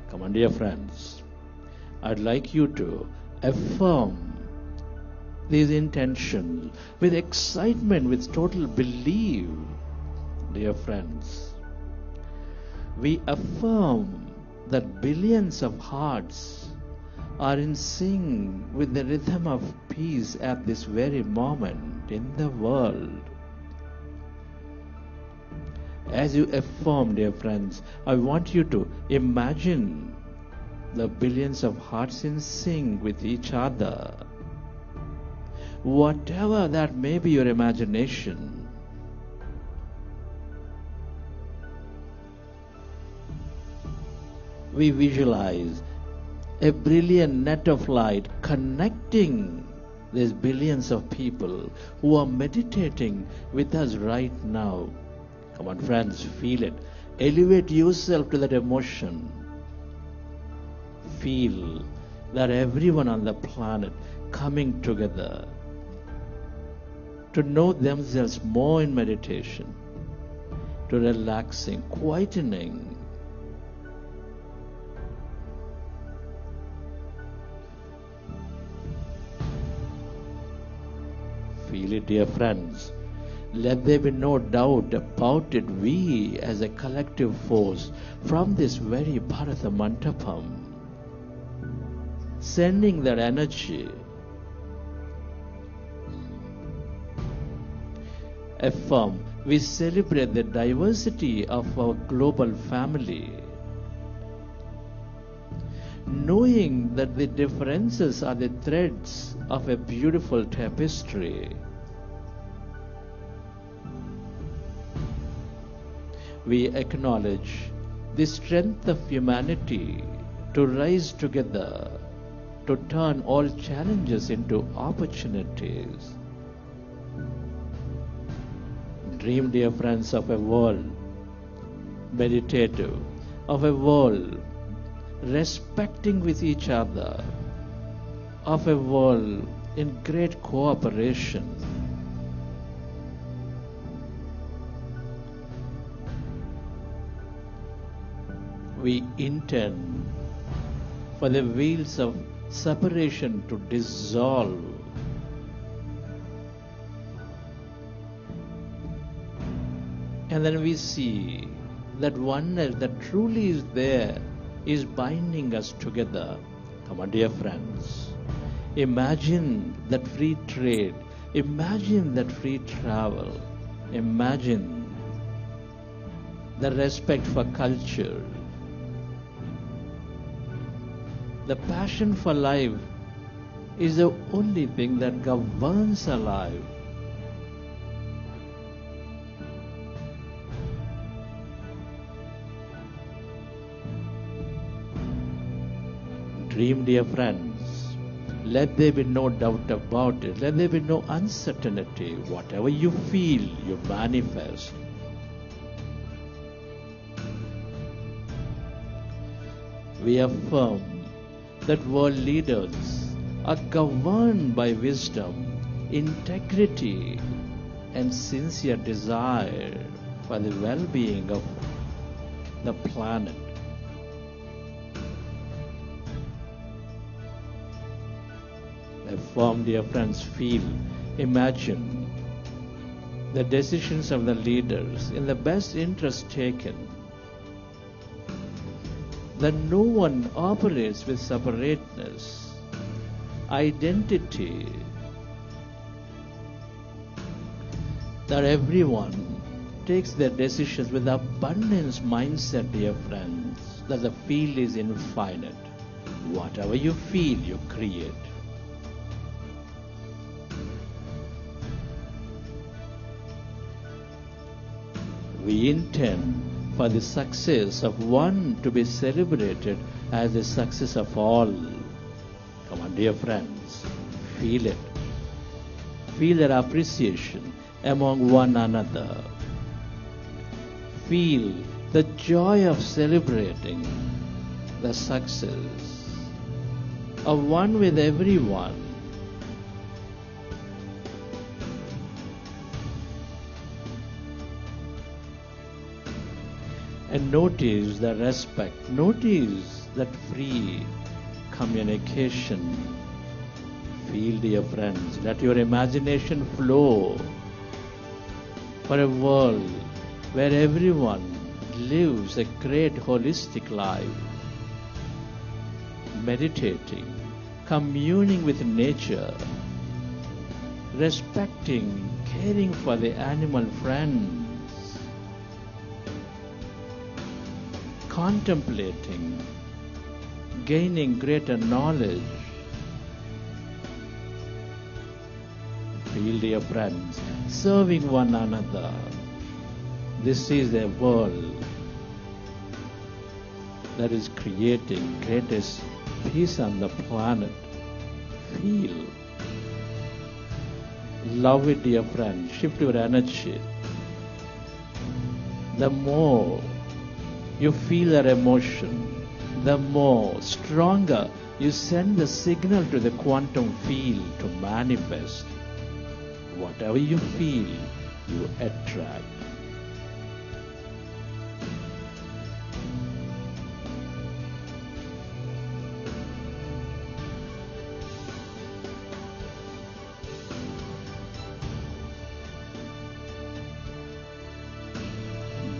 Come on, dear friends, I'd like you to affirm these intentions with excitement, with total belief, dear friends. We affirm that billions of hearts are in sync with the rhythm of peace at this very moment in the world. As you affirm, dear friends, I want you to imagine the billions of hearts in sync with each other. Whatever that may be your imagination, we visualize a brilliant net of light connecting these billions of people who are meditating with us right now. Come on, friends, feel it. Elevate yourself to that emotion. Feel that everyone on the planet coming together to know themselves more in meditation, to relaxing, quietening Feel it, dear friends. Let there be no doubt about it. We, as a collective force, from this very Bharata Mandapam, sending that energy, affirm, we celebrate the diversity of our global family, knowing that the differences are the threads of a beautiful tapestry. We acknowledge the strength of humanity to rise together, to turn all challenges into opportunities. Dream, dear friends, of a world meditative, of a world respecting with each other, of a world in great cooperation. We intend for the wheels of separation to dissolve, and then we see that oneness that truly is there is binding us together. Come on, dear friends, imagine that free trade, imagine that free travel, imagine the respect for culture. The passion for life is the only thing that governs our life. Dream, dear friends. Let there be no doubt about it. Let there be no uncertainty. Whatever you feel, you manifest. We affirm that world leaders are governed by wisdom, integrity, and sincere desire for the well-being of the planet. Affirm, dear friends, feel, imagine the decisions of the leaders in the best interest taken, that no one operates with separateness, identity, that everyone takes their decisions with abundance mindset, dear friends, that the field is infinite. Whatever you feel, you create. We intend for the success of one to be celebrated as the success of all. Come on, dear friends, feel it. Feel their appreciation among one another. Feel the joy of celebrating the success of one with everyone. And notice the respect, notice that free communication. Feel, dear friends, let your imagination flow for a world where everyone lives a great holistic life, meditating, communing with nature, respecting, caring for the animal friend, contemplating, gaining greater knowledge. Feel, dear friends, serving one another. This is a world that is creating greatest peace on the planet. Feel. Love it, dear friends. Shift your energy. The more you feel that emotion, the more stronger you send the signal to the quantum field to manifest. Whatever you feel, you attract.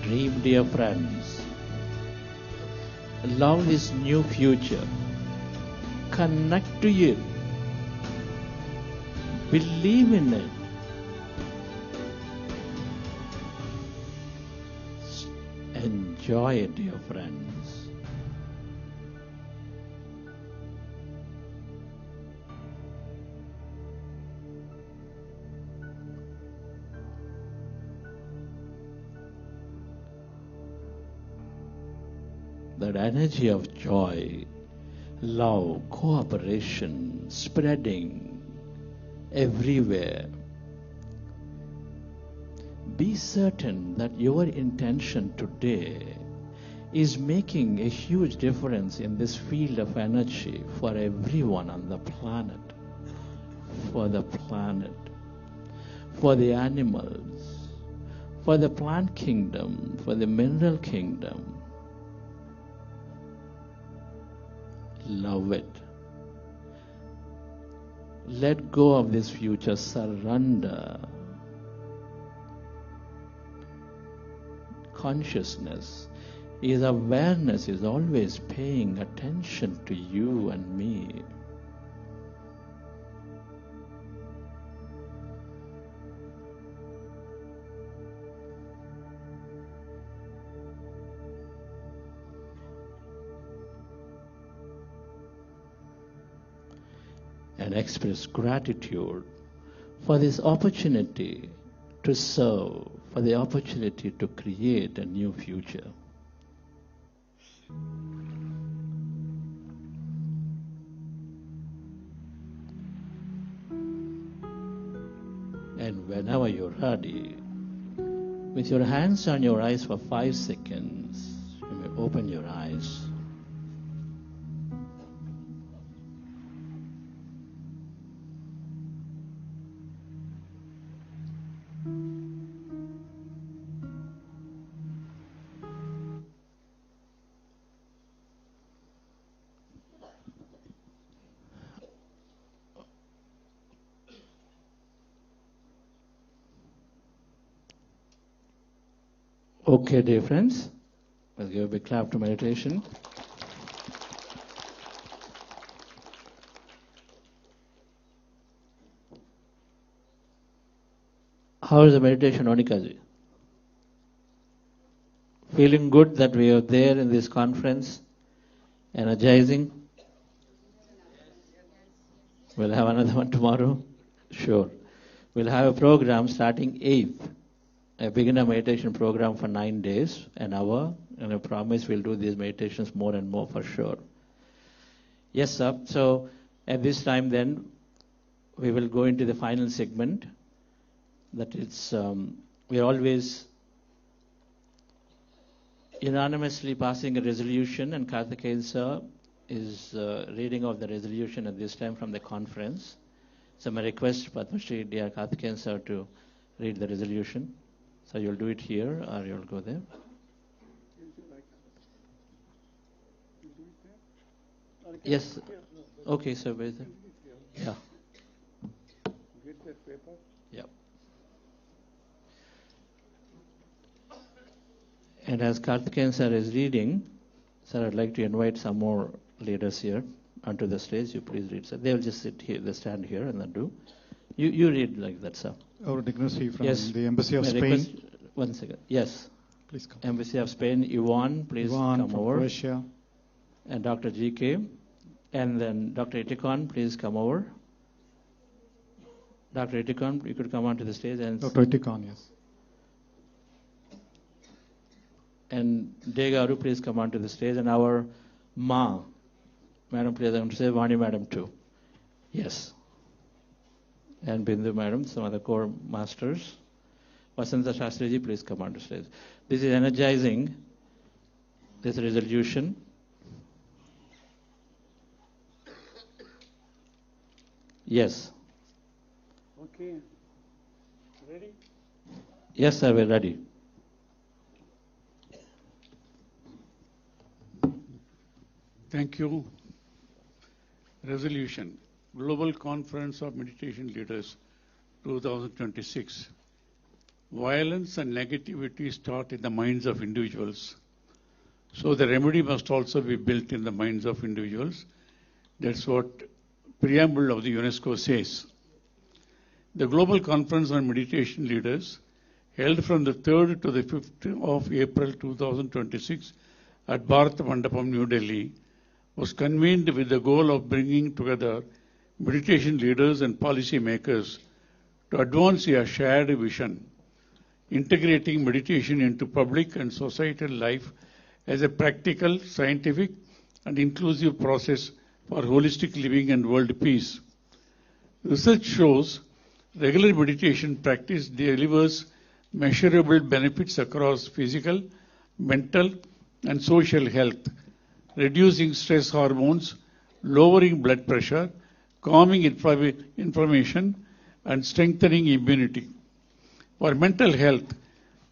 Dream, dear friends. Love this new future. Connect to it. Believe in it. Enjoy it, dear friends. That energy of joy, love, cooperation, spreading everywhere. Be certain that your intention today is making a huge difference in this field of energy for everyone on the planet, for the planet, for the animals, for the plant kingdom, for the mineral kingdom. Love it. Let go of this future. Surrender. Consciousness is awareness, is always paying attention to you and me. And express gratitude for this opportunity to serve, for the opportunity to create a new future. And whenever you're ready, with your hands on your eyes for 5 seconds, you may open your eyes. Okay, dear friends, let's give a big clap to meditation. How is the meditation, Onikaji? Feeling good that we are there in this conference? Energizing? We'll have another one tomorrow? Sure. We'll have a program starting 8th. A beginner meditation program for 9 days, an hour, and I promise we'll do these meditations more and more for sure. Yes, sir. So at this time then, we will go into the final segment. That is, we are always unanimously passing a resolution, and Karthikeyan sir is reading of the resolution at this time from the conference. So my request, Padmashri Dr. Karthikeyan sir, to read the resolution. So you'll do it here or you'll go there? Yes. Okay, so where is it? Yeah. Get that paper. Yeah. And as Karthikeyan sir is reading, sir, I'd like to invite some more leaders here onto the stage. You please read, sir. They'll just sit here, they stand here and then do. You read like that, sir. Our dignitary from yes. the Embassy of May Spain. request, 1 second. Yes. Please come. Embassy of Spain, Yvonne, please Yvonne come from over. Croatia. And Dr. GK. And then Dr. Itikon, please come over. Dr. Itikon, you could come onto the stage. And Dr. Itikon, yes. And Degaru, please come onto the stage. And our Ma, Madam, please, I'm going to say Vani Madam too. Yes. And Bindu Madam, some other core masters. Vasanta Shastriji, please come onto stage. This is energizing this resolution. Yes. Okay. Ready? Yes, sir, we're ready. Thank you. Resolution. Global Conference of Meditation Leaders 2026. violence and negativity start in the minds of individuals. So the remedy must also be built in the minds of individuals. That's what preamble of the UNESCO says. The Global Conference on Meditation Leaders, held from the 3rd to the 5th of April 2026 at Bharat Mandapam, New Delhi, was convened with the goal of bringing together meditation leaders and policy makers to advance a shared vision, integrating meditation into public and societal life as a practical, scientific, and inclusive process for holistic living and world peace. Research shows regular meditation practice delivers measurable benefits across physical, mental, and social health, reducing stress hormones, lowering blood pressure, calming inflammation, and strengthening immunity. For mental health,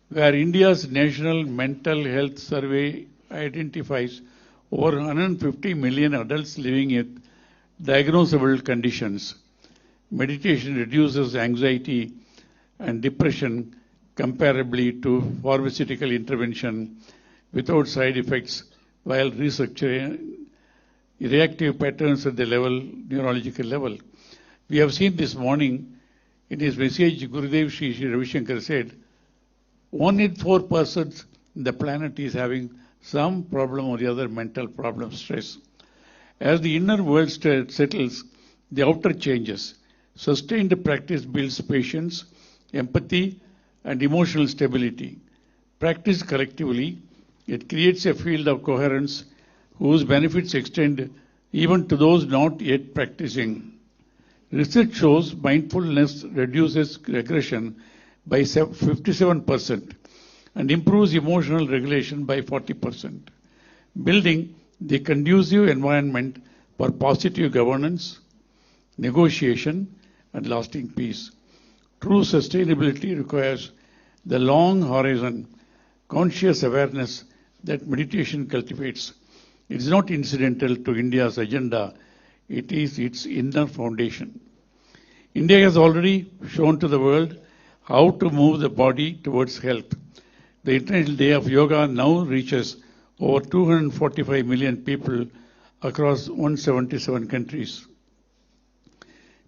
where India's National Mental Health Survey identifies over 150 million adults living with diagnosable conditions, meditation reduces anxiety and depression comparably to pharmaceutical intervention without side effects, while restructuring reactive patterns at the neurological level. We have seen this morning in his message, Gurudev Sri Ravi Shankar said, 1 in 4 persons in the planet is having some problem or the other, mental problem, stress. As the inner world settles, the outer changes. Sustained practice builds patience, empathy, and emotional stability. Practiced collectively, it creates a field of coherence whose benefits extend even to those not yet practicing. Research shows mindfulness reduces aggression by 57% and improves emotional regulation by 40%, building the conducive environment for positive governance, negotiation, and lasting peace. True sustainability requires the long horizon, conscious awareness that meditation cultivates. It is not incidental to India's agenda, it is its inner foundation. India has already shown to the world how to move the body towards health. The International Day of Yoga now reaches over 245 million people across 177 countries.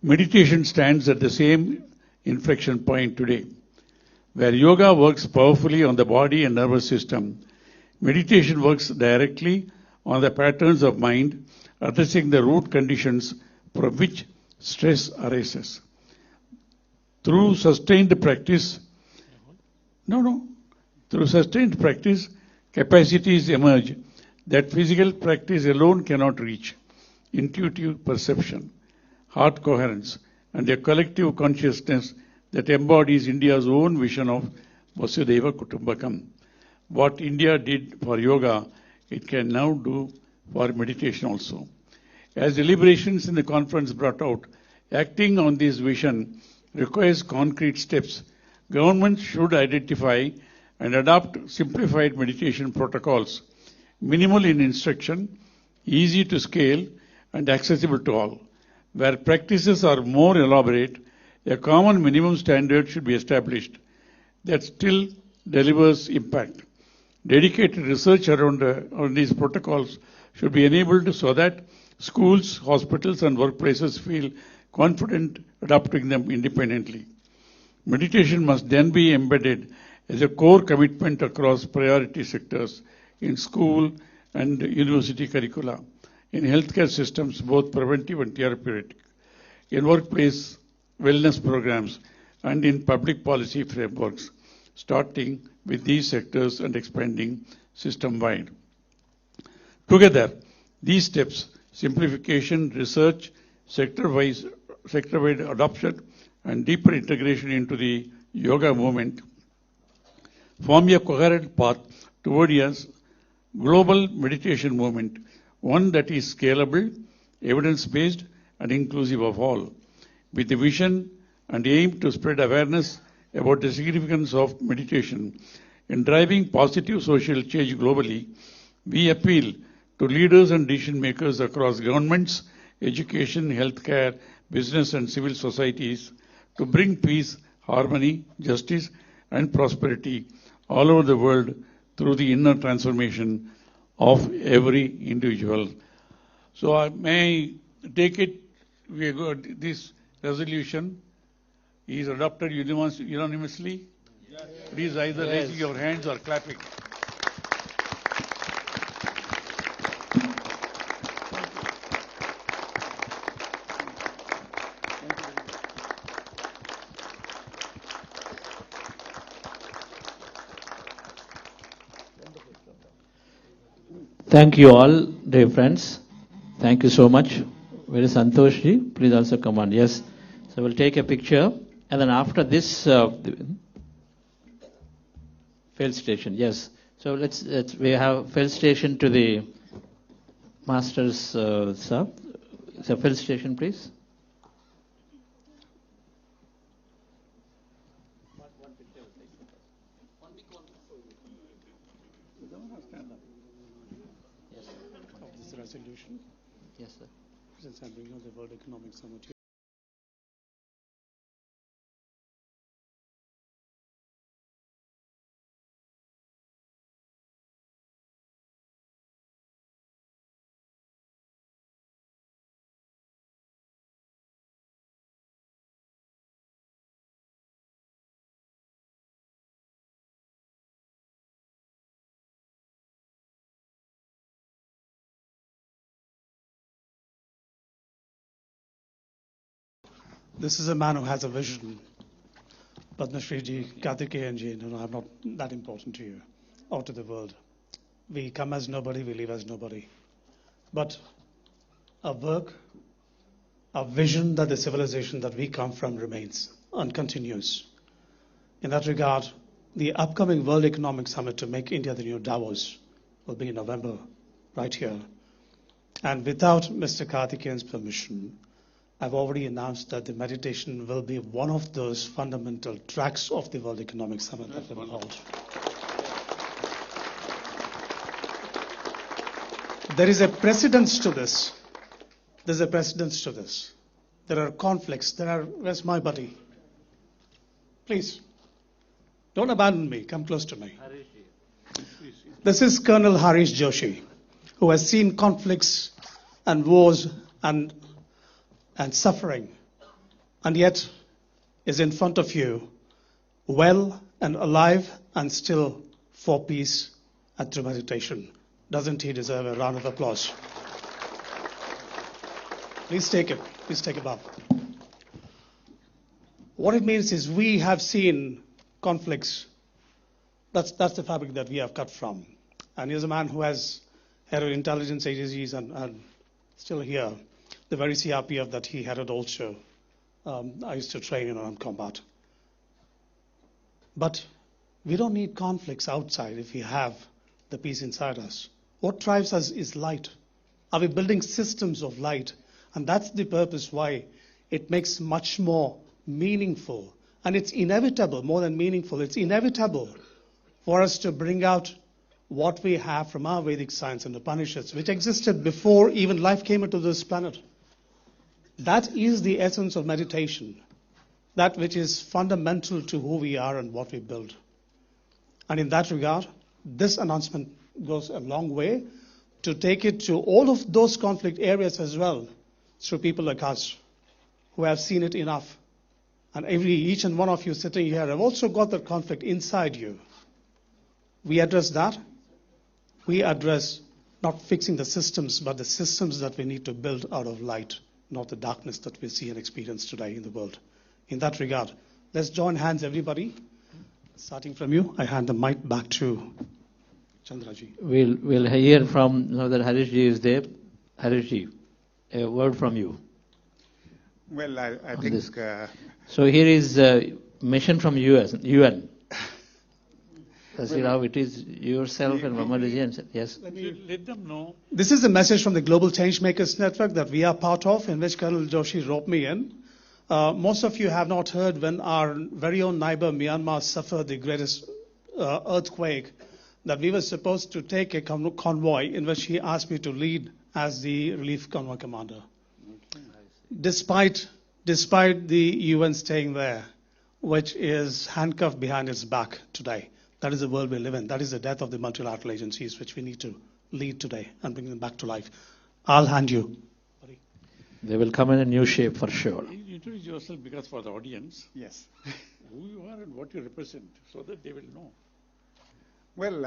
Meditation stands at the same inflection point today. Where yoga works powerfully on the body and nervous system, meditation works directly on the patterns of mind, addressing the root conditions from which stress arises. Through sustained practice, capacities emerge that physical practice alone cannot reach. Intuitive perception, heart coherence, and a collective consciousness that embodies India's own vision of Vasudhaiva Kutumbakam. What India did for yoga, it can now do for meditation also. As deliberations in the conference brought out, acting on this vision requires concrete steps. Governments should identify and adopt simplified meditation protocols, minimal in instruction, easy to scale, and accessible to all. Where practices are more elaborate, a common minimum standard should be established that still delivers impact. Dedicated research around these protocols should be enabled so that schools, hospitals, and workplaces feel confident adopting them independently. Meditation must then be embedded as a core commitment across priority sectors in school and university curricula, in healthcare systems, both preventive and therapeutic, in workplace wellness programs, and in public policy frameworks, starting with these sectors and expanding system-wide. Together, these steps, simplification, research, sector-wide adoption, and deeper integration into the yoga movement, form a coherent path toward a global meditation movement, one that is scalable, evidence-based, and inclusive of all, with the vision and aim to spread awareness about the significance of meditation in driving positive social change globally. We appeal to leaders and decision makers across governments, education, healthcare, business, and civil societies to bring peace, harmony, justice, and prosperity all over the world through the inner transformation of every individual. So I may take it, we got this resolution is adopted unanimously. Yes. Please either raising your hands or clapping. Thank you all, dear friends. Thank you so much. Very Santoshji, please also come on. Yes. So we'll take a picture, and then after this, Felicitation. Yes. So let's we have Felicitation to the masters, sir. So Felicitation, please. Resolution. Yes, sir. Since I'm bringing the World Economic Summit here. This is a man who has a vision. Padma Shri Kartikeyanji, I'm not that important to you or to the world. We come as nobody, we leave as nobody. But our work, our vision that the civilization that we come from remains and continues. In that regard, the upcoming World Economic Summit to make India the new Davos will be in November, right here. And without Mr. Kartikeyan's permission, I've already announced that the meditation will be one of those fundamental tracks of the World Economic Summit that we will hold. There is a precedence to this. There's a precedence to this. There are conflicts. Where's my buddy? Please, don't abandon me. Come close to me. This is Colonel Harish Joshi, who has seen conflicts and wars and suffering, and yet is in front of you, well and alive and still for peace and through meditation. Doesn't he deserve a round of applause? Please take it. Please take it up. What it means is we have seen conflicts. That's the fabric that we have cut from. And he's a man who has headed intelligence agencies and still here. The very CRPF that he headed also, I used to train in armed combat. But we don't need conflicts outside if we have the peace inside us. What drives us is light. Are we building systems of light? And that's the purpose why it makes much more meaningful. And it's inevitable, more than meaningful, it's inevitable for us to bring out what we have from our Vedic science and Upanishads, which existed before even life came into this planet. That is the essence of meditation, that which is fundamental to who we are and what we build. And in that regard, this announcement goes a long way to take it to all of those conflict areas as well, through people like us who have seen it enough. And each and one of you sitting here have also got that conflict inside you. We address that. We address not fixing the systems, but the systems that we need to build out of light, not the darkness that we see and experience today in the world. In that regard, let's join hands, everybody. Starting from you, I hand the mic back to Chandraji. We'll hear from, now that Harishji is there. Harishji, a word from you. Well, I think... So here is a mission from UN. See how it is yourself and Brahmarshi and yes. Let them know. This is a message from the Global Changemakers Network that we are part of, in which Colonel Joshi roped me in. Most of you have not heard when our very own neighbor Myanmar suffered the greatest earthquake, that we were supposed to take a convoy in which he asked me to lead as the relief convoy commander. Despite the UN staying there, which is handcuffed behind its back today. That is the world we live in. That is the death of the multilateral agencies, which we need to lead today and bring them back to life. I'll hand you. They will come in a new shape for sure. Introduce yourself because for the audience, Yes. who you are and what you represent, so that they will know. Well,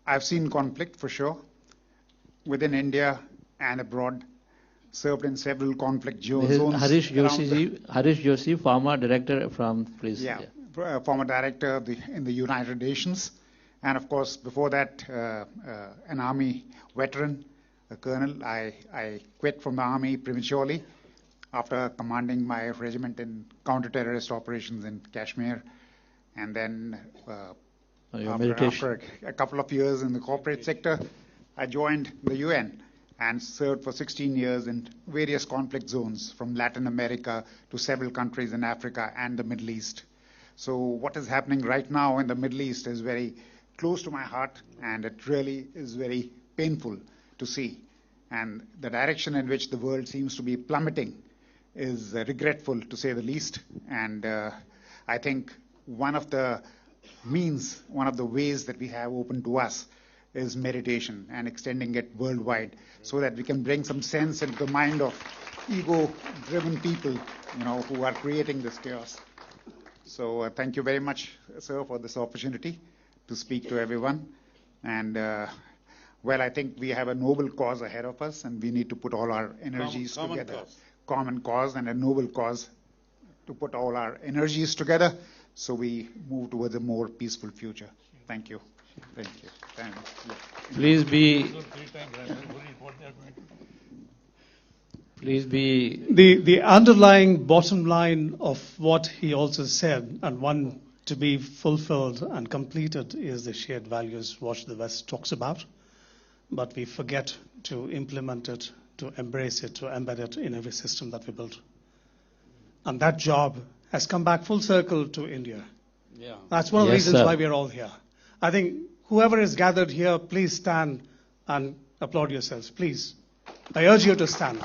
I've seen conflict for sure within India and abroad. Served in several conflict This is zones. Harish around Joshi, Harish Joshi, former director from, please. Yeah, former director in the United Nations, and of course before that an army veteran, a colonel. I quit from the army prematurely after commanding my regiment in counter-terrorist operations in Kashmir, and then after a couple of years in the corporate sector, I joined the UN and served for 16 years in various conflict zones from Latin America to several countries in Africa and the Middle East. So what is happening right now in the Middle East is very close to my heart, and it really is very painful to see. And the direction in which the world seems to be plummeting is regretful, to say the least. And I think one of the ways that we have open to us is meditation and extending it worldwide, so that we can bring some sense into the mind of ego-driven people, who are creating this chaos. So thank you very much, sir, for this opportunity to speak to everyone. And well, I think we have a noble cause ahead of us, and we need to put all our energies together. Common cause and a noble cause, to put all our energies together so we move towards a more peaceful future. Thank you. Thank you. Please be The underlying bottom line of what he also said, and one to be fulfilled and completed, is the shared values what the West talks about. But we forget to implement it, to embrace it, to embed it in every system that we build. And that job has come back full circle to India. Yeah. That's one of the reasons why we are all here. I think whoever is gathered here, please stand and applaud yourselves, please. I urge you to stand.